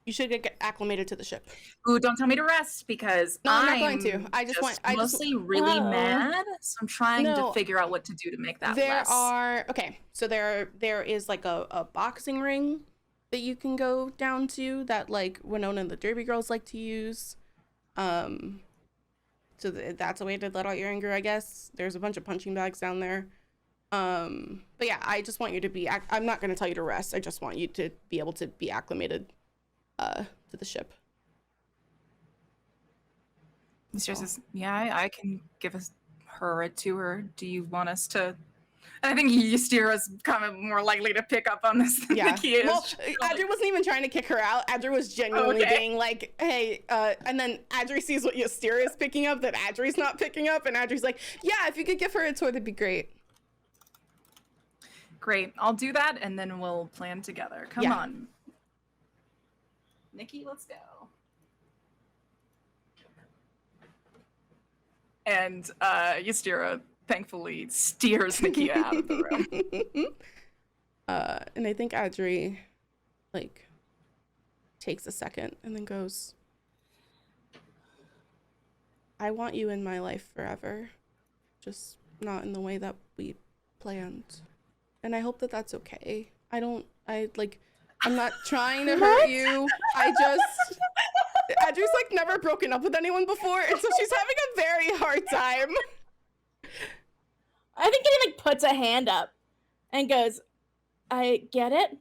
get acclimated to the ship. Ooh, don't tell me to rest because No, I'm not going to. I just want- mostly really Uh-oh. mad, so I'm trying No. to figure out what to do to make that There less. are okay, so there is like a boxing ring that you can go down to that like Winona and the Derby Girls like to use. So that's a way to let out your anger, I guess. There's a bunch of punching bags down there. But yeah, I just want you to be I'm not going to tell you to rest. I just want you to be able to be acclimated to the ship. Ystira says, yeah, I can give her a tour. Do you want us to? And I think Ystira's kind of more likely to pick up on this than Yeah. Nakia is. Well, Adri wasn't even trying to kick her out. Adri was genuinely Okay. being like, hey, and then Adri sees what Ystira is picking up that Adri's not picking up, and Adri's like, yeah, if you could give her a tour, that'd be great. Great, I'll do that, and then we'll plan together. Come Yeah. on. Nikki, let's go. And Ystira thankfully steers Nakia out of the room. And I think Adri, like, takes a second and then goes, I want you in my life forever, just not in the way that we planned. And I hope that that's okay. I'm not trying to hurt you. Adri's like never broken up with anyone before, and so she's having a very hard time. I think he like puts a hand up and goes, I get it.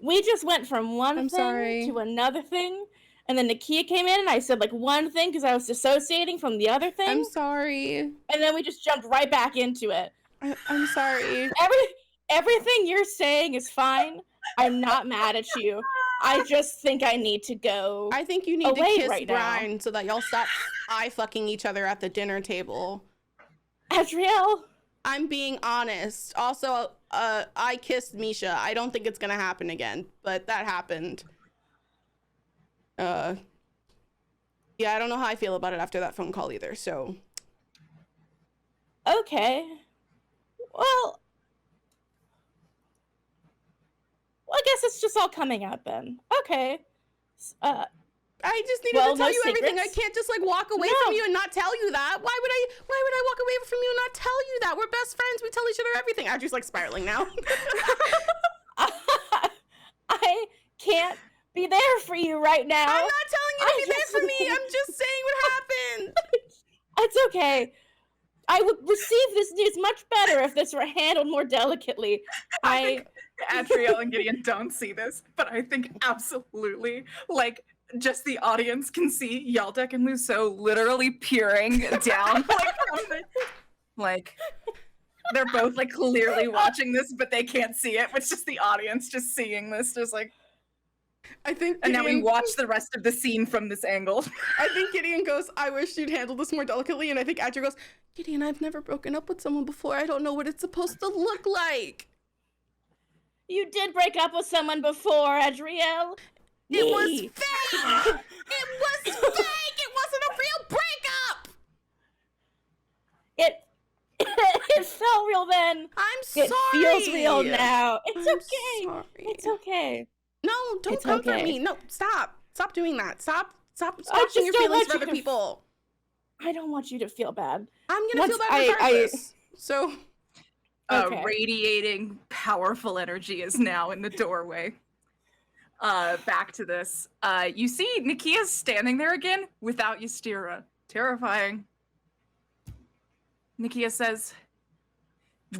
We just went from one I'm thing sorry. to another thing, and then Nakia came in and I said like one thing because I was dissociating from the other thing, I'm sorry. and then we just jumped right back into it. I'm sorry. Everything you're saying is fine. I'm not mad at you. I just think I need to go. I think you need to away kiss right now. Brian so that y'all stop eye fucking each other at the dinner table. Adriel, I'm being honest. Also, I kissed Misha. I don't think it's gonna happen again, but that happened. Yeah, I don't know how I feel about it after that phone call either, so. Okay. Well, I guess it's just all coming out then. Okay. I just needed Well, to tell no you everything. I secrets? can't just like walk away from you and not tell you that. Why would I walk away from you and not tell you that? We're best friends. We tell each other everything. Audrey's like spiraling now. I can't be there for you right now. I'm not telling you to be there for me. I'm just saying what happened. It's okay. I would receive this news much better if this were handled more delicately. I think Adriel and Gideon don't see this, but I think absolutely, like, just the audience can see Yaldek and Lusso literally peering down, like they're both like clearly watching this, but they can't see it. It's just the audience just seeing this, just like. I think And now we Gideon- watch the rest of the scene from this angle. I think Gideon goes, I wish you'd handle this more delicately. And I think Adriel goes, Gideon, I've never broken up with someone before. I don't know what it's supposed to look like. You did break up with someone before, Adriel. It was Me. fake. It was fake. It wasn't a real breakup. It felt real then. I'm sorry. It feels real now. It's I'm okay. sorry. It's okay. No, don't It's comfort okay. me. No, stop. Stop doing that. Stop just watching your don't feelings want for you other to people. I don't want you to feel bad. I'm gonna Once feel bad regardless. So Okay. Radiating powerful energy is now in the doorway. Back to this. You see Nikia's standing there again without Ystira. Terrifying. Nikia says,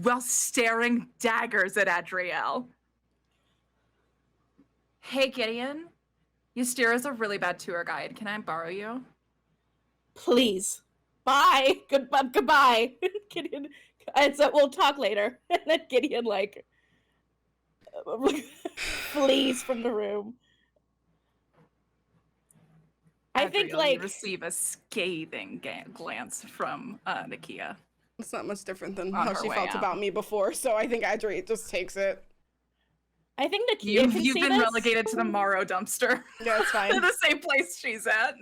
while staring daggers at Adriel. Hey, Gideon. Ystira's a really bad tour guide. Can I borrow you? Please. Bye. Goodbye. Gideon. And so we'll talk later. And then Gideon like flees from the room. I think Adriel, like you receive a scathing glance from Nikia. it's not much different than On how her she way felt out. about me before. So I think Adri just takes it. I think Nakia can You've see been this. relegated to the Morrow dumpster. Yeah, it's fine. The same place she's at.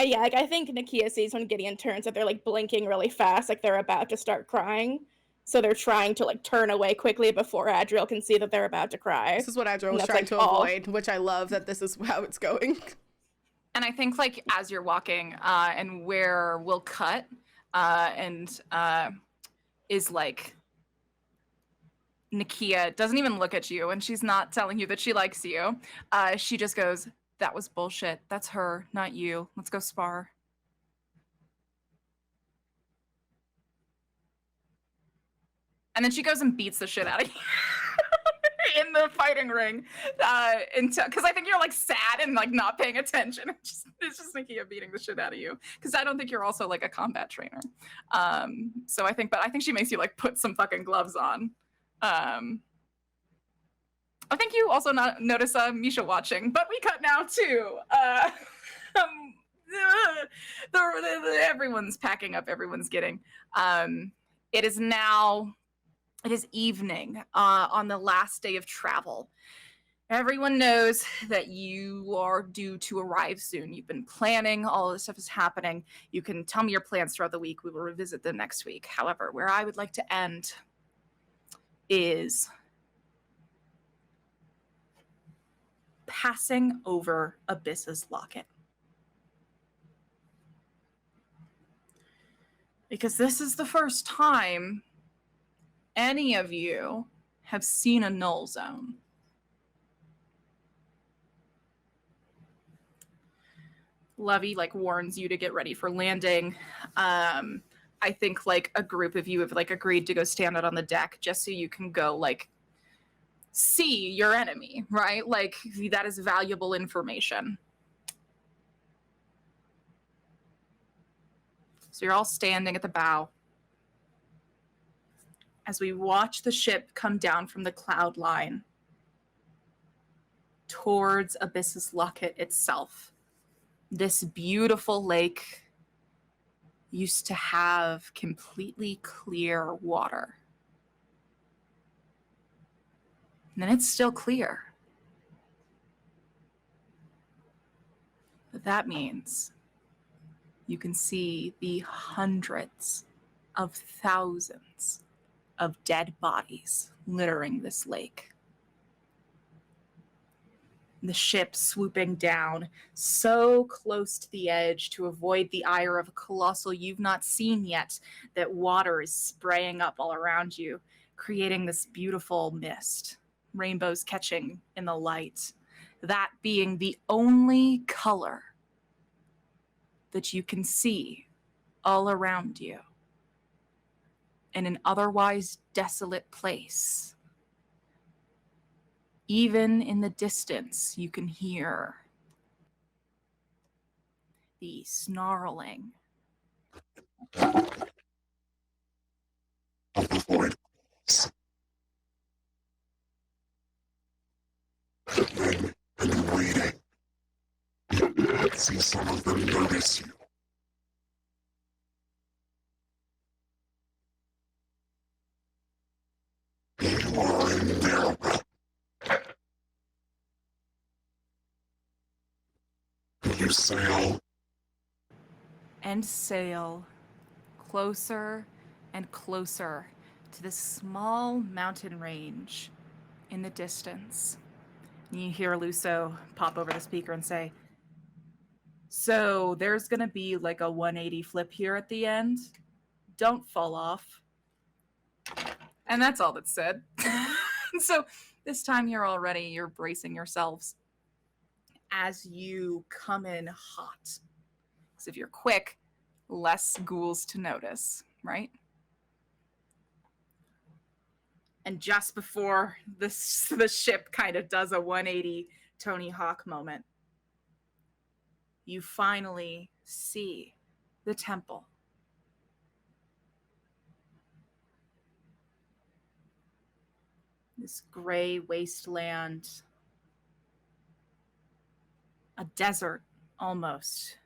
Yeah, like I think Nakia sees when Gideon turns that they're like blinking really fast, like they're about to start crying. So they're trying to like turn away quickly before Adriel can see that they're about to cry. This is what Adriel And was that's, trying like, to all. avoid, which I love that this is how it's going. And I think like as you're walking, and where we'll cut, is like Nikia doesn't even look at you, and she's not telling you that she likes you. She just goes, "That was bullshit. That's her, not you. Let's go spar." And then she goes and beats the shit out of you in the fighting ring, because I think you're like sad and like not paying attention. It's just Nikia beating the shit out of you, because I don't think you're also like a combat trainer. So I think she makes you like put some fucking gloves on. I think you also notice Misha watching, but we cut now too. Everyone's packing up. Everyone's getting. It is evening on the last day of travel. Everyone knows that you are due to arrive soon. You've been planning, all this stuff is happening. You can tell me your plans throughout the week. We will revisit them next week. However, where I would like to end is passing over Abyss's locket. Because this is the first time any of you have seen a null zone. Lovey like warns you to get ready for landing. I think like a group of you have like agreed to go stand out on the deck just so you can go like see your enemy, right? Like that is valuable information. So you're all standing at the bow as we watch the ship come down from the cloud line towards Abyss's locket itself. This beautiful lake, used to have completely clear water. And it's still clear. But that means you can see the hundreds of thousands of dead bodies littering this lake. The ship swooping down so close to the edge to avoid the ire of a colossal you've not seen yet, that water is spraying up all around you, creating this beautiful mist, rainbows catching in the light, that being the only color that you can see all around you in an otherwise desolate place. Even in the distance, you can hear the snarling of the void. And waiting. Yet see some of them notice you. You are in their web. You sail. and sail closer and closer to this small mountain range in the distance. And you hear Luso pop over the speaker and say, "So there's going to be like a 180 flip here at the end. Don't fall off." And that's all that's said. So this time you're bracing yourselves as you come in hot. Because if you're quick, less ghouls to notice, right? And just before the ship kind of does a 180 Tony Hawk moment, you finally see the temple. This gray wasteland, a desert almost,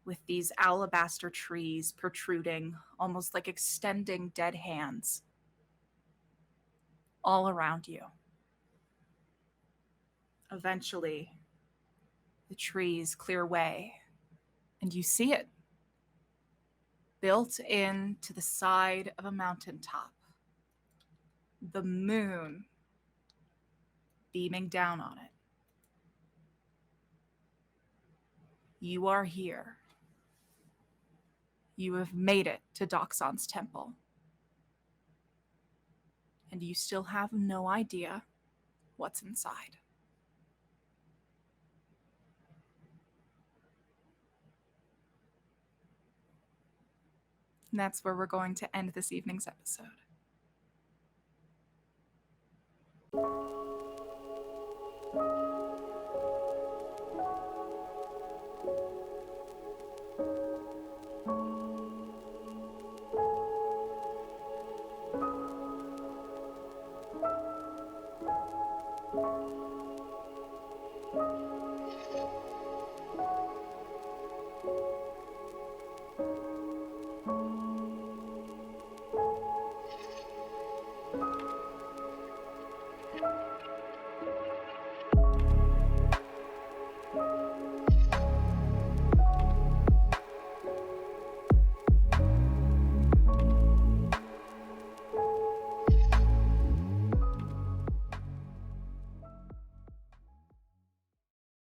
with these alabaster trees protruding, almost like extending dead hands, all around you. Eventually, the trees clear way, and you see it, built into the side of a mountaintop. The moon beaming down on it. You are here. You have made it to Doxon's temple. And you still have no idea what's inside. And that's where we're going to end this evening's episode.